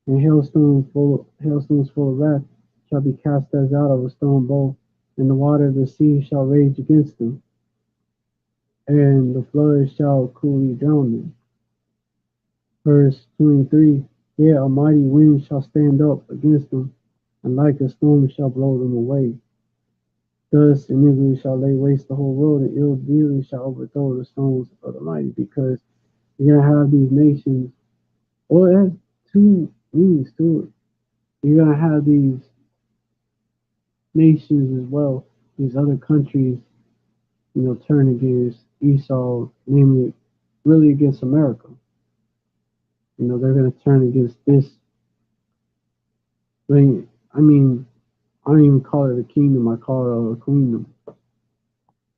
And hailstones full of wrath shall be cast as out of a stone bowl, and the water of the sea shall rage against them, and the flood shall cruelly drown them. Verse 23, yeah, a mighty wind shall stand up against them, and like a storm shall blow them away. Thus iniquity shall lay waste the whole world, and ill dealing shall overthrow the stones of the mighty, because you're gonna have these nations. Well, it has two meanings to it. You're gonna have these nations as well, these other countries, turn against Esau, namely, really against America. They're gonna turn against this thing. I don't even call it a kingdom. I call it a queendom.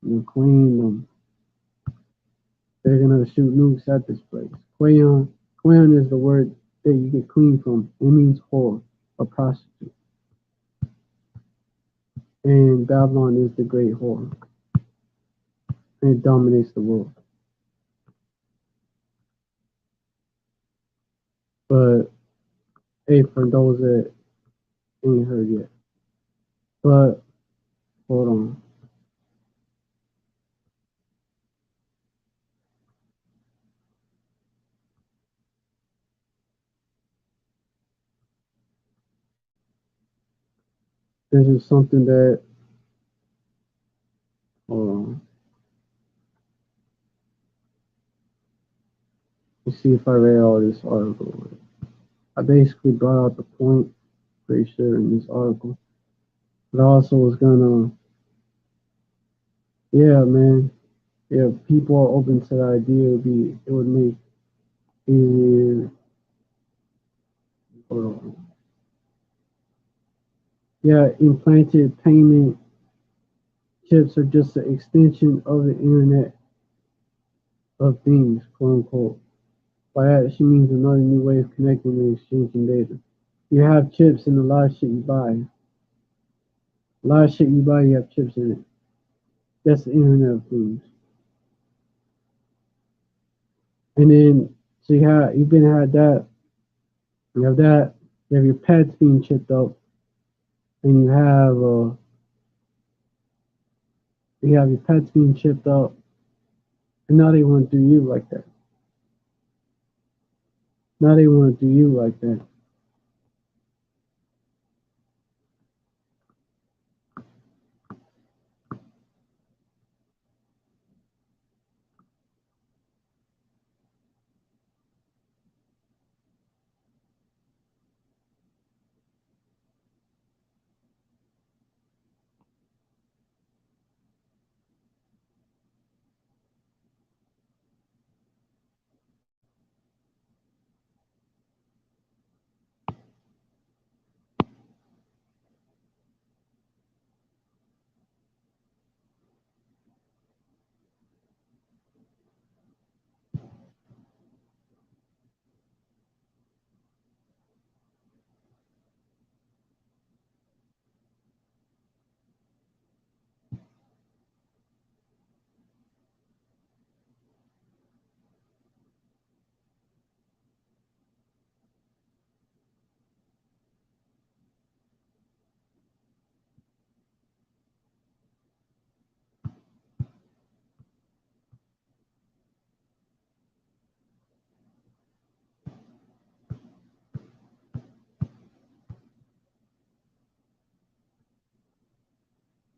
Queendom. They're gonna shoot nukes at this place. Quayon is the word that you get queen from. It means whore, a prostitute. And Babylon is the great whore. And it dominates the world. But hey, for those that ain't heard yet. But hold on. This is something that hold on. Let's see if I read all this article. I basically brought out the point, pretty sure, in this article. But I also was gonna, yeah, man. If people are open to the idea, it would make easier. Hold on. Yeah, implanted payment chips are just an extension of the Internet of Things, quote unquote. By that, she means another new way of connecting and exchanging data. You have chips in a lot of shit you buy. A lot of shit you buy, you have chips in it. That's the Internet of Things. And then, so you've been had that. You have that. You have your pets being chipped up, and you have your pets being chipped up, and now they want to do you like that. Now they want to do you like that.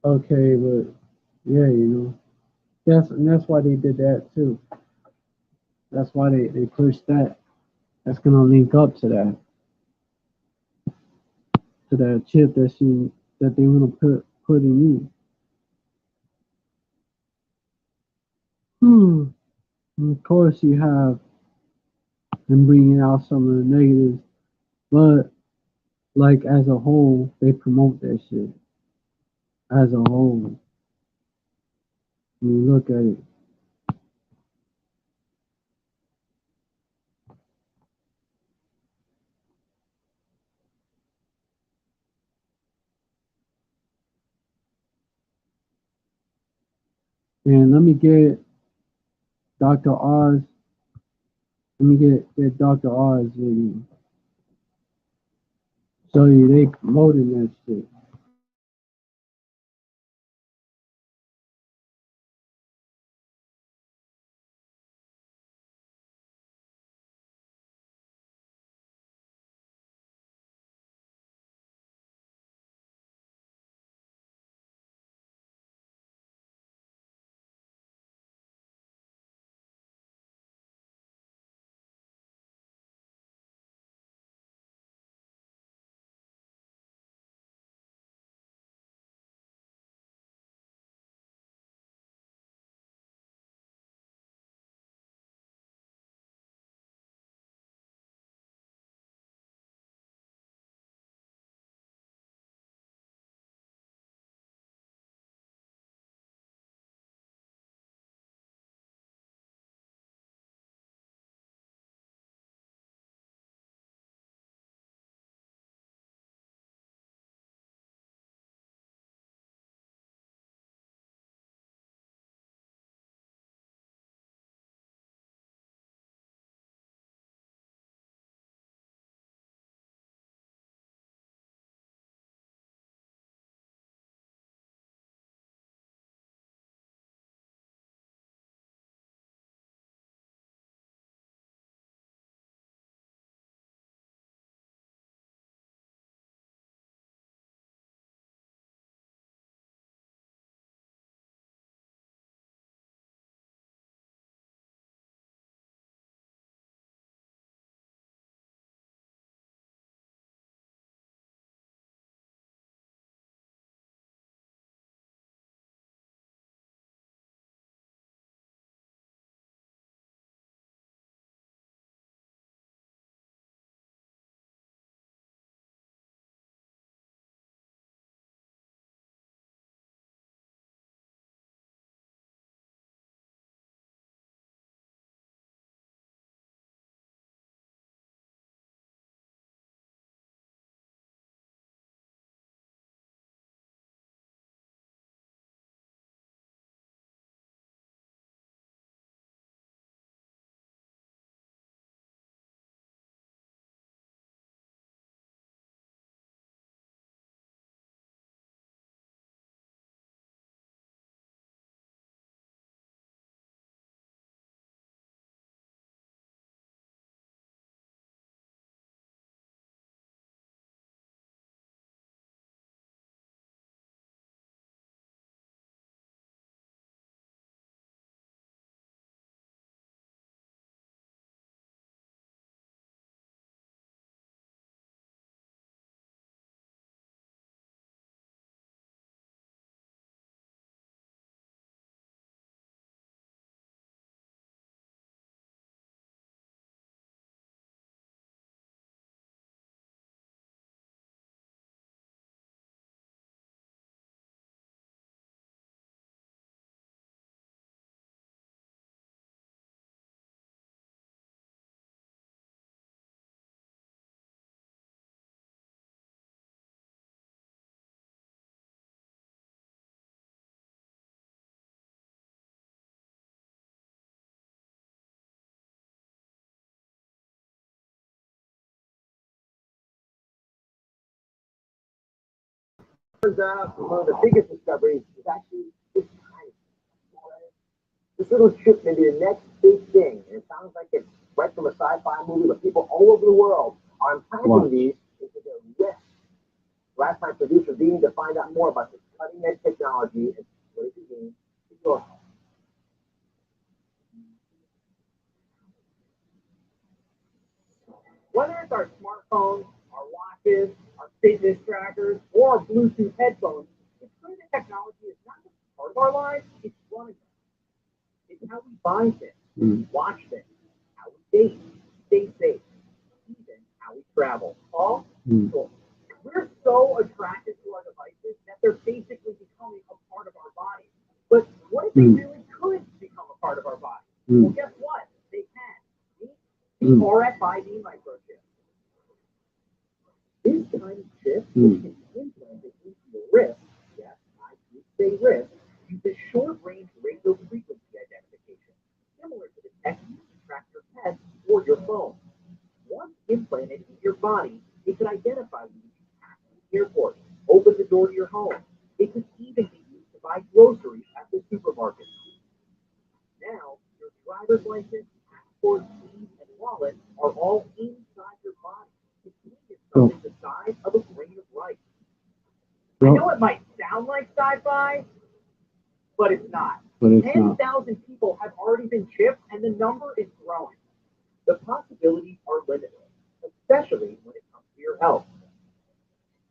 Okay, but yeah, that's why they did that too. That's why they pushed that. That's gonna link up to that chip that they wanna put in you. Hmm. And of course, you have them bringing out some of the negatives, but like as a whole, they promote that shit as a whole. When you look at it, and let me get Dr. Oz. Let me get Dr. Oz and show you they promoting that shit. Turns out one of the biggest discoveries is actually this tiny. This little chip may be the next big thing, and it sounds like it's right from a sci-fi movie, but people all over the world are implanting these into their wrists. Last time producer Dean to find out more about this cutting cutting edge technology and what it means to your health. Whether it's our smartphones, our watches, our fitness trackers, or our Bluetooth headphones, it's clear that technology is not just part of our lives, it's running them. It's how we buy things, watch things, how we date, stay safe, even how we travel. All cool. We're so attracted to our devices that they're basically becoming a part of our body. But what if they really could become a part of our body? Well, guess what? They can. The RFID microchip. This tiny chip can be implanted into your wrist. Yes, I do say wrist. Uses short-range radio frequency identification, similar to the tech used to track your pets or your phone. Once implanted in your body, it could identify you as you pass through the airport, open the door to your home. It could even be used to buy groceries at the supermarket. Now, your driver's license, passport, keys, and wallet are all inside your body. It's something the size of a grain of rice. I know it might sound like sci-fi, but it's not. 10,000 people have already been chipped, and the number is growing. The possibilities are limitless, especially when it comes to your health.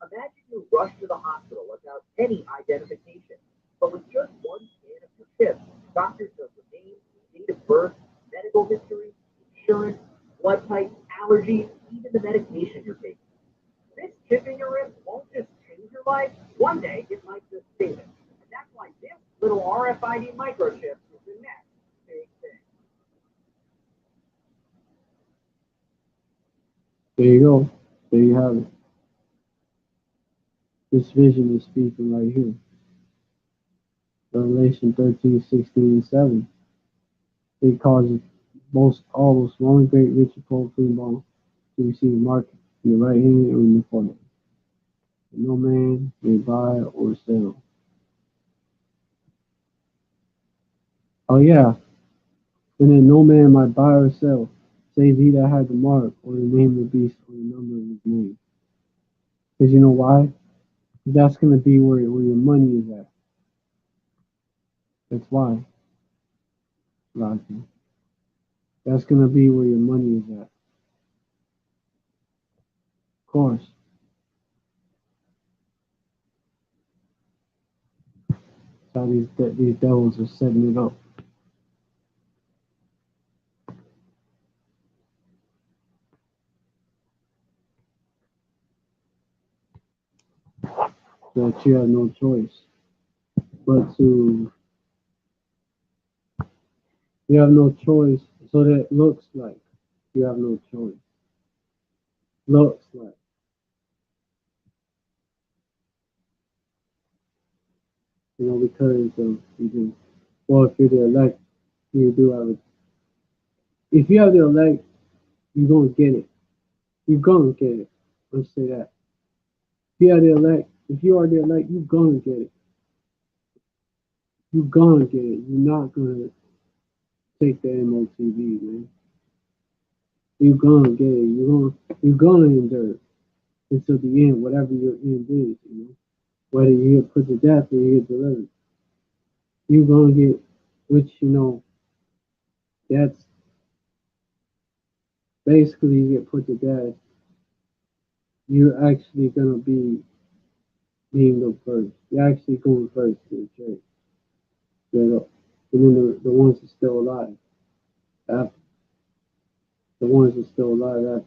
Imagine you rush to the hospital without any identification, but with just one scan of your chip, doctors know your name, date of birth, medical history, insurance, blood type, allergies, even the medication you're taking. This chip in your wrist won't just change your life. One day, it might just save it. And that's why this little RFID microchip is the next big thing. There you go. There you have it. This vision is speaking right here. Revelation 13, 16, and 7. It causes almost one great rich and powerful bone to receive a mark in the right hand or in the forehead. And no man may buy or sell. Oh yeah, and then no man might buy or sell, save he that had the mark or the name of the beast or the number of his name. Because you know why? That's going to be where your money is at. That's why, Roger. That's going to be where your money is at. Of course. That's how these devils are setting it up. So that you have no choice but to, you have no choice, so that it looks like you have no choice. Looks like. You know, because you do. Well, if you're the elect, you do have it. If you have the elect, you're going to get it. You're going to get it. Let's say that. If you are the elect, you're going to get it. You're going to get it. You're not going to take the MOTV, man. You're going to get it. You're going to endure it until the end, whatever your end is, you know. Whether you get put to death or you get delivered. You're going to get, which, you know, that's basically you get put to death. You're actually going to be being the first. You're actually going first to the church. And then the ones that are still alive after. The ones that are still alive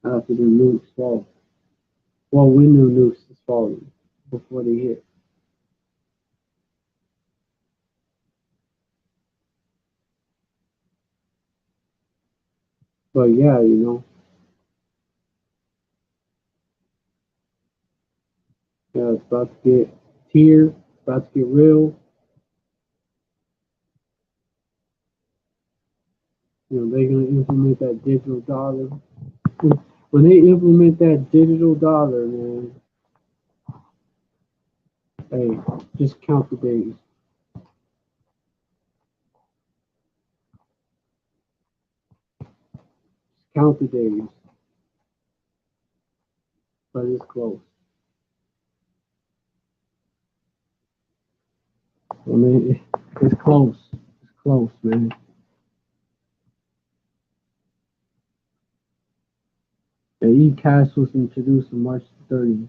after the nukes fall. Well, when the nukes is falling before they hit. But yeah, you know, yeah, it's about to get it's about to get real. You know, they're gonna implement that digital dollar. When they implement that digital dollar, man, hey, just count the days. Count the days. But it's close. I mean, it's close. It's close, man. The e-cash was introduced on March 30th.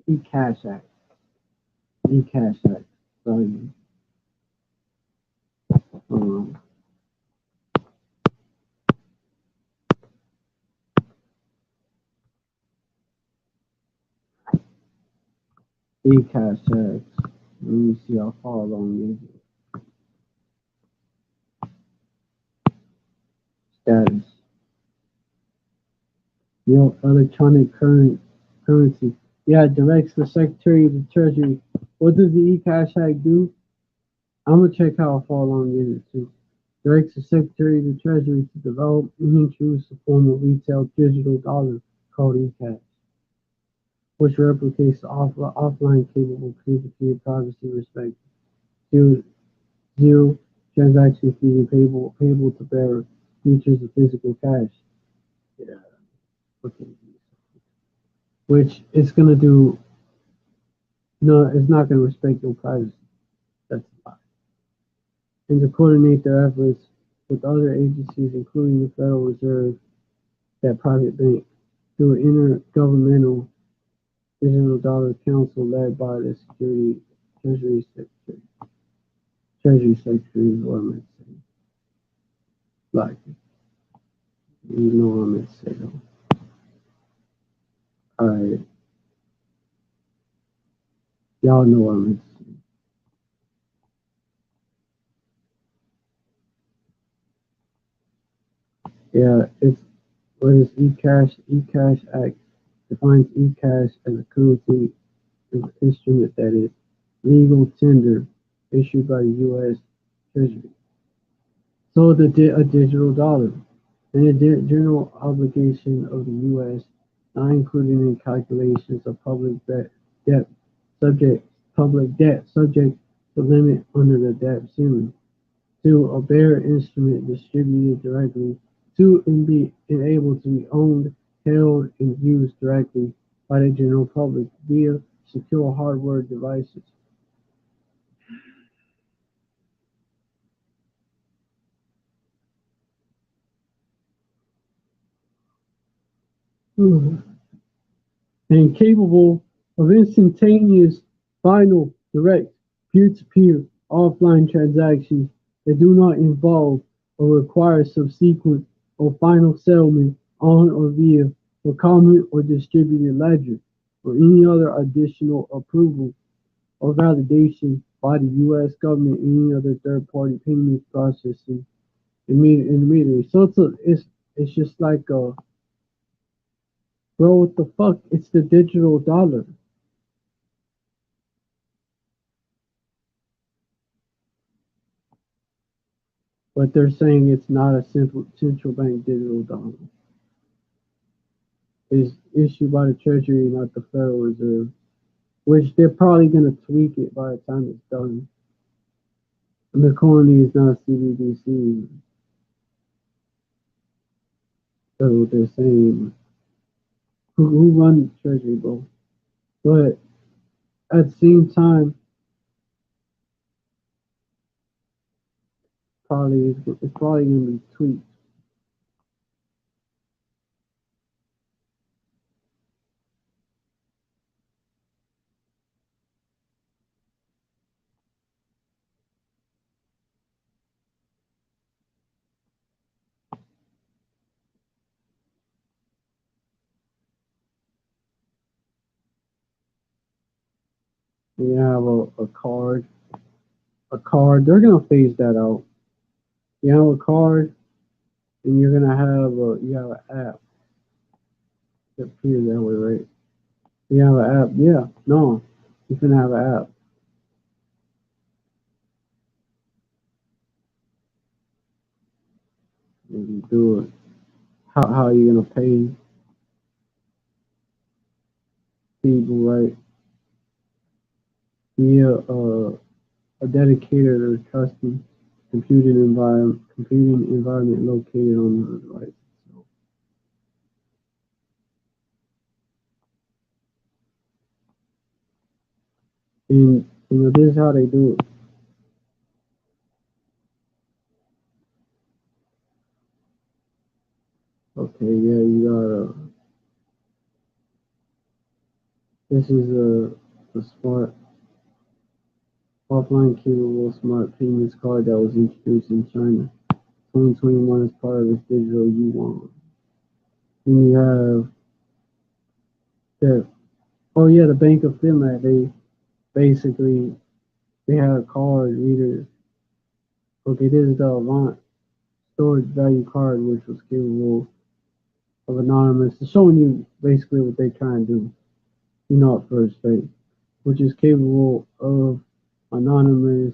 E-cash Act. E-cash Act. Sorry. Um, e-cash Act. Let me see how far along is it. Status. Electronic currency. Yeah, it directs the Secretary of the Treasury. What does the e-cash Act do? I'm gonna check how far along is it too. Directs the Secretary of the Treasury to develop and introduce a form of retail digital dollar called e-cash, which replicates the offline capable peer-to-peer privacy respect. Zero, zero transaction fees and payable to bearer features of physical cash. Yeah. Okay. Which it's gonna do. No, it's not gonna respect your privacy. That's a lie. And to coordinate their efforts with other agencies, including the Federal Reserve, that private bank, through an intergovernmental digital dollar council led by the Treasury Secretary. Treasury Secretary is what I meant to say. Like, you know what I meant to say though. Alright. Y'all know what I meant to say. Yeah, it's what is eCash? eCash Act defines eCash as a currency instrument that is legal tender issued by the U.S. Treasury. So a digital dollar, and a general obligation of the U.S., not included in calculations of debt subject public debt subject to limit under the debt ceiling. To a bearer instrument distributed directly to and be able to be owned, held, and used directly by the general public via secure hardware devices. And capable of instantaneous, final, direct, peer-to-peer, offline transactions that do not involve or require subsequent or final settlement on or via a common or distributed ledger, or any other additional approval or validation by the U.S. government and any other third-party payment processing intermediary. So it's just like bro, what the fuck? It's the digital dollar. But they're saying it's not a central bank digital dollar. It's issued by the Treasury, not the Federal Reserve, which they're probably going to tweak it by the time it's done. And the colony is not CBDC. That's what they're saying. Who runs the Treasury, bro? But at the same time, it's probably going to be tweaked. You have a card. A card. They're going to phase that out. You have a card, and you're going to have an app. It appears that way, right? You have an app. Yeah. No. You can have an app. Maybe do it. how are you gonna pay people, right? Be a dedicated or custom computing environment located on the device. So, and this is how they do it. Okay, yeah, you got this is a smart offline capable smart payments card that was introduced in China 2021 as part of its digital yuan. Then you have the oh yeah, the Bank of Finland. They basically they had a card reader. Okay, this is the Avant storage value card, which was capable of anonymous. It's showing you basically what they try and do. You know at first, right? Which is capable of anonymous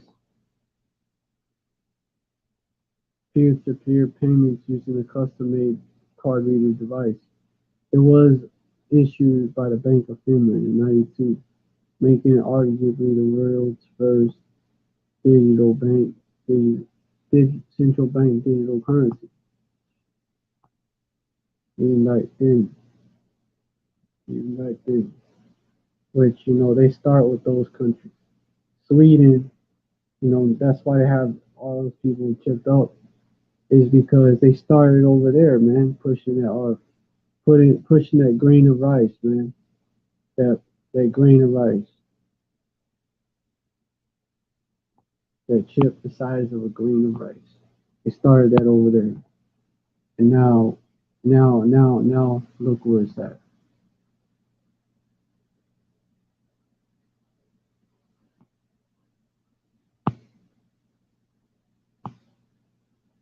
peer-to-peer payments using a custom-made card reader device. It was issued by the Bank of Finland in '92, making it arguably the world's first digital bank, central bank digital currency. Even back then, even back then, which they start with those countries. Sweden, that's why they have all those people chipped up, is because they started over there, man, pushing that or pushing that grain of rice, man, that that grain of rice, that chip the size of a grain of rice. They started that over there, and now, look where it's at.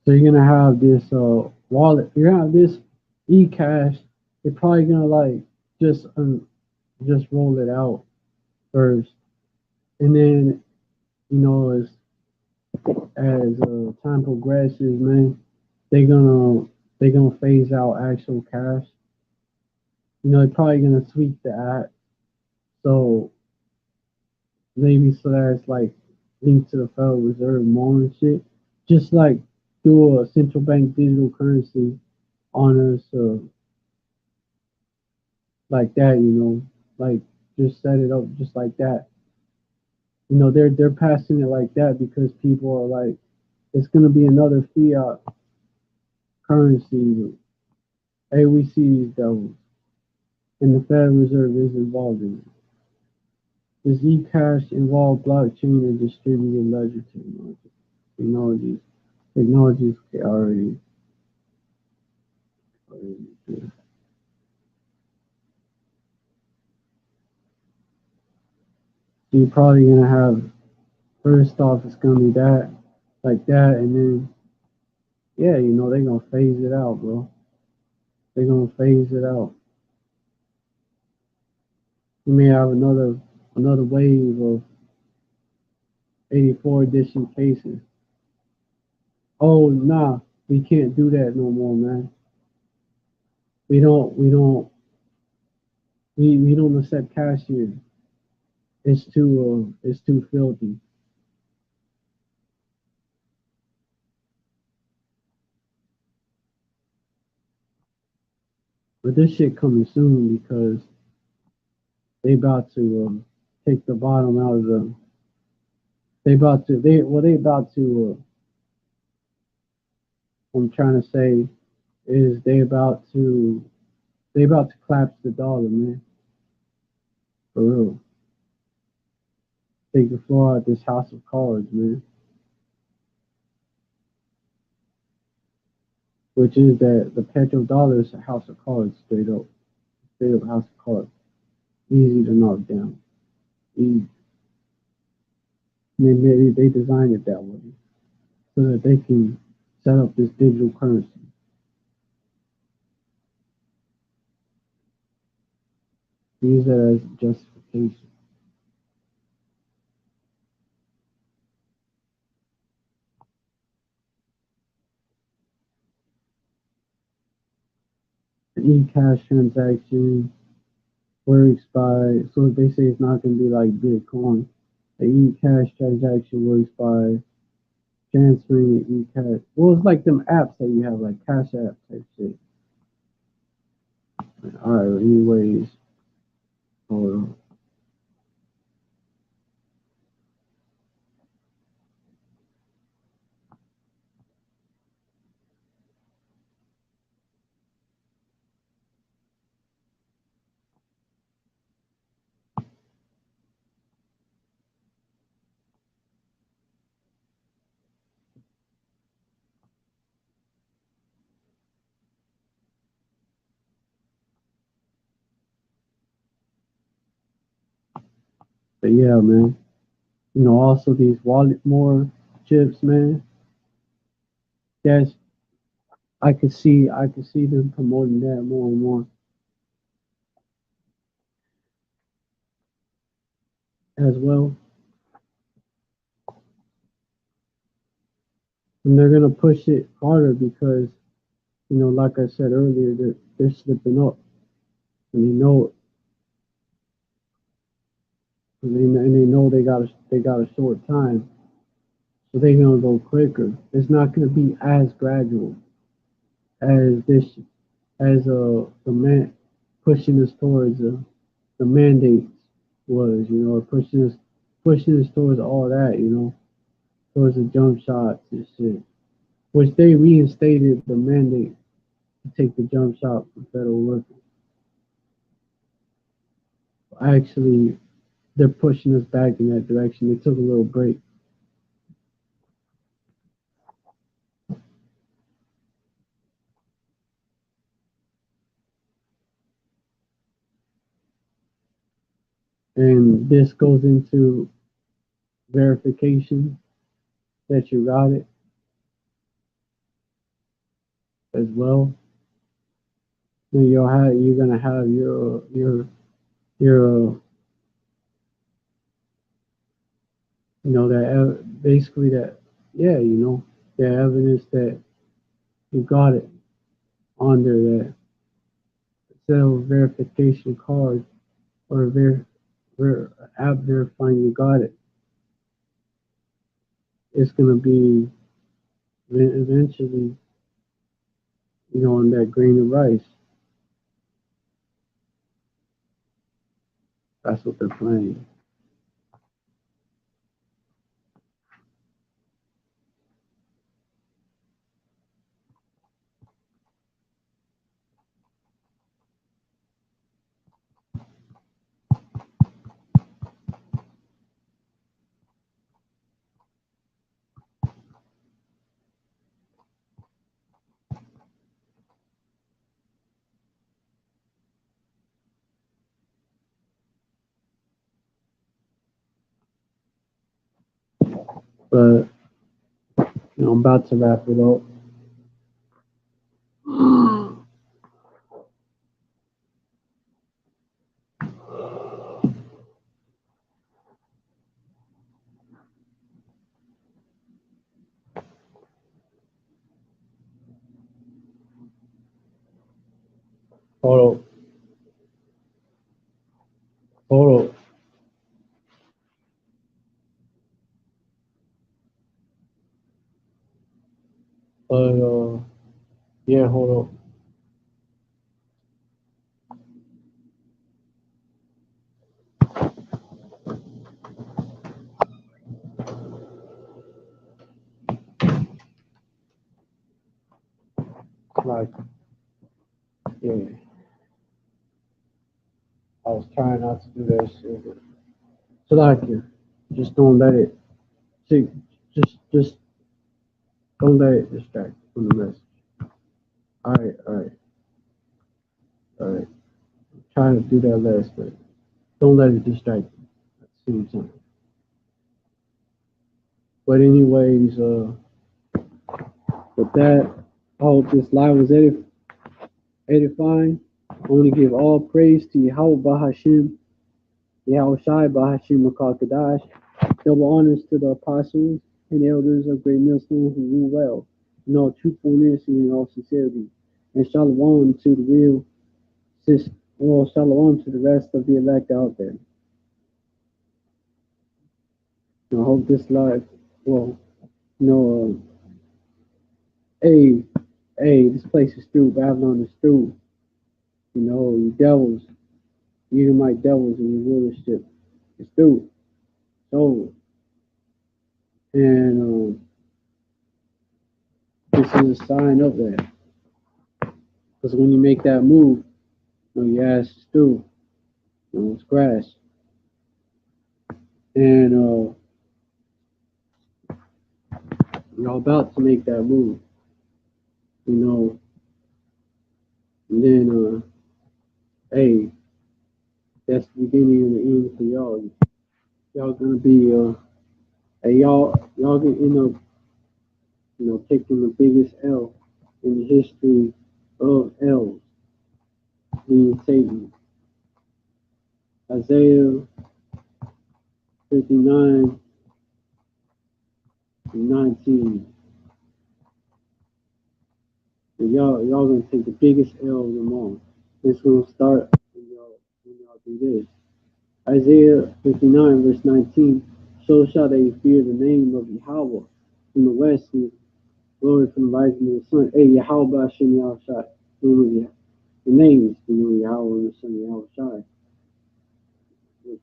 So you're gonna have this wallet. You're gonna have this eCash. They're probably gonna like just just roll it out first, and then as time progresses, man, they're gonna they're gonna phase out actual cash. They're probably gonna tweak the app so maybe so that it's like linked to the Federal Reserve more and shit. Just like do a central bank digital currency on us, like that. Like just set it up just like that. They're passing it like that because people are like, it's gonna be another fiat currency. Hey, we see these devils, and the Federal Reserve is involved in it. The Zcash involved blockchain and distributed ledger technologies. Technologies already. So you're probably gonna have first off, it's gonna be that, like that, and then yeah, they're gonna phase it out, bro. They're gonna phase it out. You may have another wave of 84 edition cases. Oh nah, we can't do that no more, man. We don't accept cash here. It's too filthy. But this shit coming soon because they about to take the bottom out of the. They about to. I'm trying to say is they about to collapse the dollar, man. For real. Take the floor out this house of cards, man. Which is that the petrodollar is a house of cards, straight up house of cards. Easy to knock down. Easy. They designed it that way so that they can set up this digital currency. Use that as justification. e-cash transaction works by, so they say it's not going to be like Bitcoin. The e-cash transaction works by transferring the e-cash. Well, it's like them apps that you have, like Cash App type shit. All right. Anyways, hold on. But yeah, man. Also these wallet more chips, man. That's I could see them promoting that more and more as well. And they're gonna push it harder because, like I said earlier, they're slipping up, and they know it, and they know they got a short time, so they're gonna go quicker. It's not gonna be as gradual as this, as the man pushing us towards the mandates was, pushing us towards all that, towards the jump shots and shit, which they reinstated the mandate to take the jump shot for federal workers. Actually, they're pushing us back in that direction. They took a little break. And this goes into verification that you got it as well. And you're gonna have your that basically that, yeah, the evidence that you got it on there, that self verification card, or app verifying you got it. It's gonna be eventually, on that grain of rice. That's what they're playing. But I'm about to wrap it up. Hold up, hold up. But yeah, hold up. Like, yeah, I was trying not to do that shit. So like, yeah, just don't let it. See, just don't let it distract you from the message. All right, all right, all right. Trying to do that last, but don't let it distract you at the same time. But anyways, with that, I hope this live was edifying. I want to give all praise to Yahweh Bahashim, Yahweh Shai Bahashim Makakadash. Double honors to the apostles and elders of Great Millstone who rule well in all truthfulness and in all sincerity. And shalom to the real Just, well, shalom to the rest of the elect out there. I hope this live, well, you know, hey, hey, this place is through. Babylon is through. You know, you devils, you my devils in your rulership. It's through. It's over. And this is a sign of that. Because when you make that move, you know, your ass is through. You know, it's grass. And you're about to make that move. You know, and then, hey, that's the beginning and the end for y'all. Y'all gonna be, hey, y'all gonna end up, you know, taking the biggest L in the history of L's, being Satan. Isaiah 59 and 19. And y'all gonna take the biggest L of them all. It's gonna start when y'all do this. Isaiah 59 verse 19. So shall they fear the name of Yahweh from the west and glory from the rising of the sun. Hey, Yahweh Hashem Yahushai. The names, you know, Yahweh and the Son Yahushai.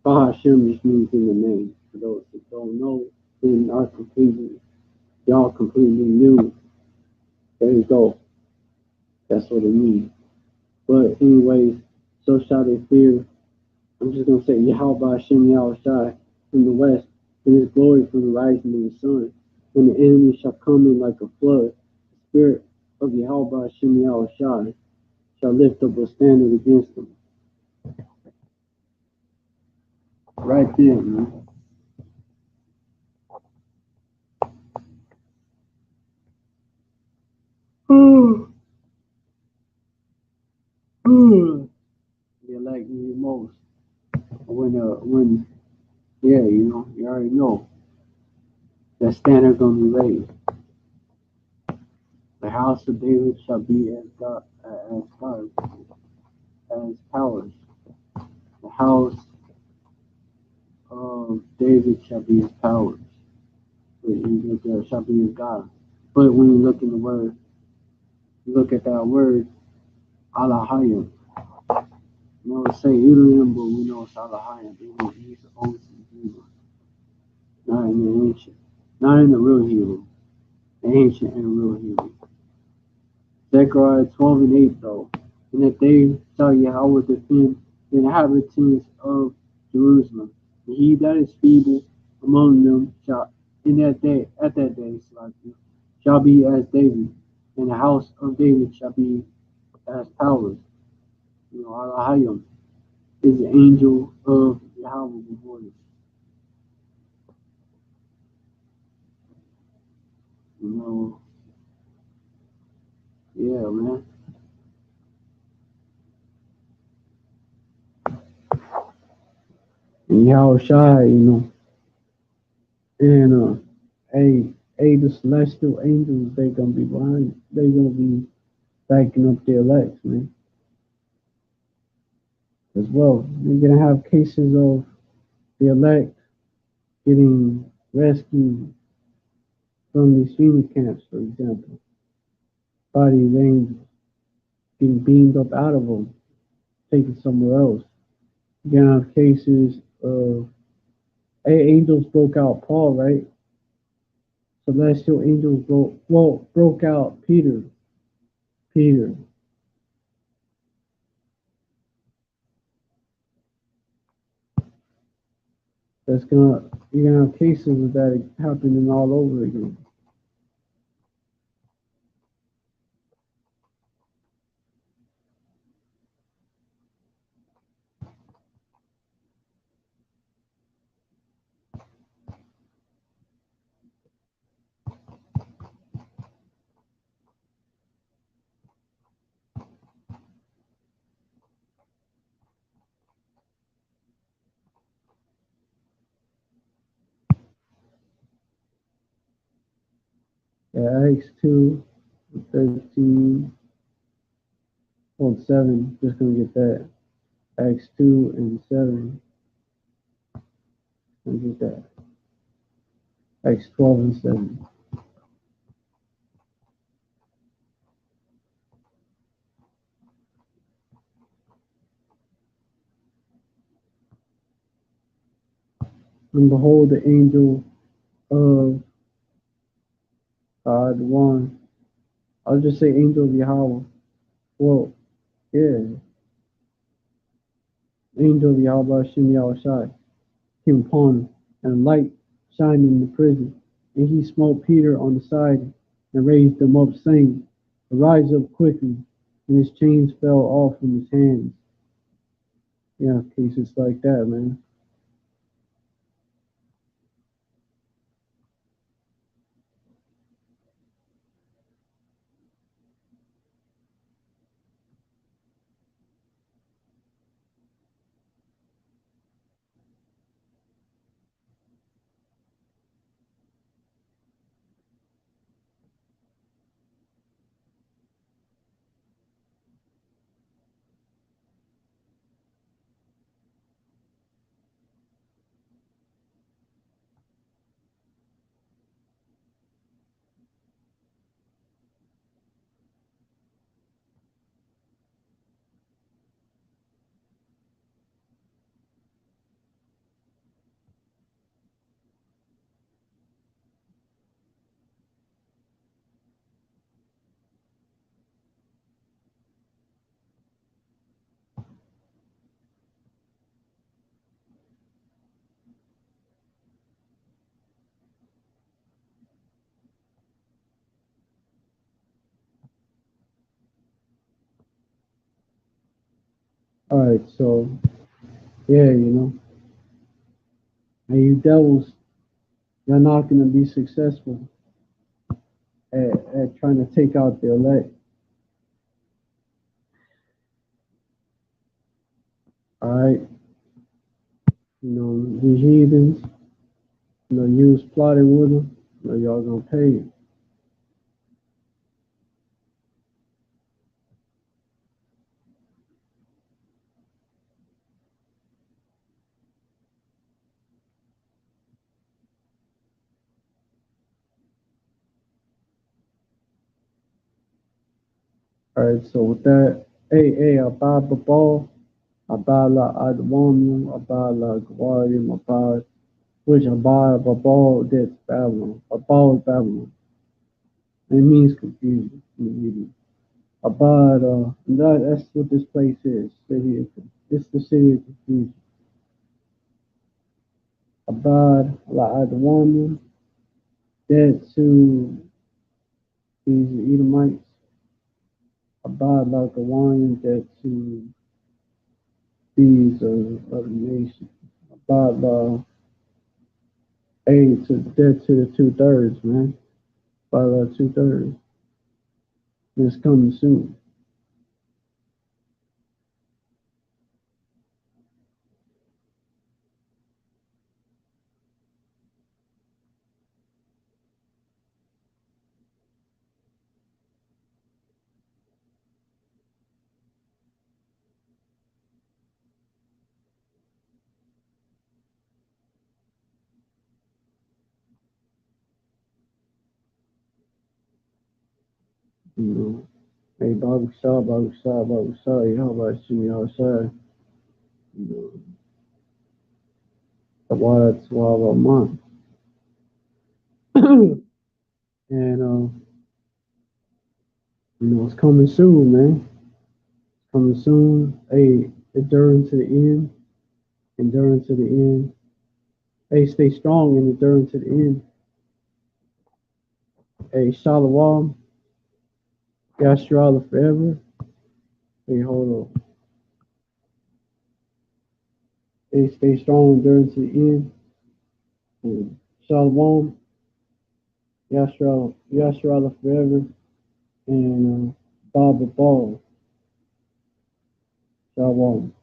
Bah Hashem just means in the name. For those that don't know, then are completely, y'all completely new. There you go. That's what it means. But anyways, so shall they fear. I'm just gonna say Yahweh Hashem Yahushai from the west, and his glory from the rising of the sun. When the enemy shall come in like a flood, the spirit of Yahweh Hashem Yahushai shall lift up a standard against them. Right there, man. You like me the most. When, yeah, you know, you already know that standard gonna be raised. The house of David shall be as God, as powers. The house of David shall be his powers. Shall be his God. But when you look in the word, you look at that word, Alahayim. You know, say Elohim, but we know it's Alahayim. They will use the old Hebrew, not in the ancient, not in the real Hebrew, the ancient and real Hebrew. Zechariah 12 and 8, though, and that they shall Yahweh defend the inhabitants of Jerusalem. And he that is feeble among them shall, at that day, shall be as David, and the house of David shall be as powers. You know, Alahayim is the angel of Yahweh before you. You know, yeah, man. And Yahushai, you know, and hey, the celestial angels, they gonna be behind, they gonna be backing up their legs, man. As well, you're gonna have cases of the elect getting rescued from these FEMA camps, for example. Body of angels getting beamed up out of them, taken somewhere else. You're gonna have cases of angels broke out Paul, right? Celestial angels broke out Peter. You're gonna have cases of that happening all over again. Yeah, Acts 2, 13. Well, 7, just gonna get that. Acts 2 and 7. Gonna get that. Acts 12 and 7. And behold, the angel of God, one. I'll just say angel of Yahweh. Well, yeah, angel of Yahweh Hashem Yahushai came upon him, and light shined in the prison. And he smote Peter on the side and raised him up, saying, arise up quickly. And his chains fell off from his hands. Yeah, cases like that, man. All right, so yeah, and you devils, you're not gonna be successful at trying to take out the elect. All right, these heathens, you was plotting with them, y'all gonna pay it. All right, so with that, hey, Abba Babal, Abala Adwanium, Abala Gwarium, Abad, which Abba Babal, that's Babylon. Babal is Babylon. And it means confusion in the Hebrew. Abad, that's what this place is. It's the city of confusion. Abad La Adwanium, dead to these Edomites. Abad La Gawanium, dead to these other nations. Abad La dead to the 2/3, man. By the 2/3. It's coming soon. You know. Hey, Babu Shah, how about Shimmy outside? You know, the water 12 a month. And it's coming soon, man. It's coming soon. Hey, enduring to the end. Enduring to the end. Hey, stay strong and enduring to the end. Hey, Shalom. Yashrala forever. Hey, hold on. Hey, stay strong, enduring to the end. And Shalom. Yashrala forever. And Baba Ball. Shalom.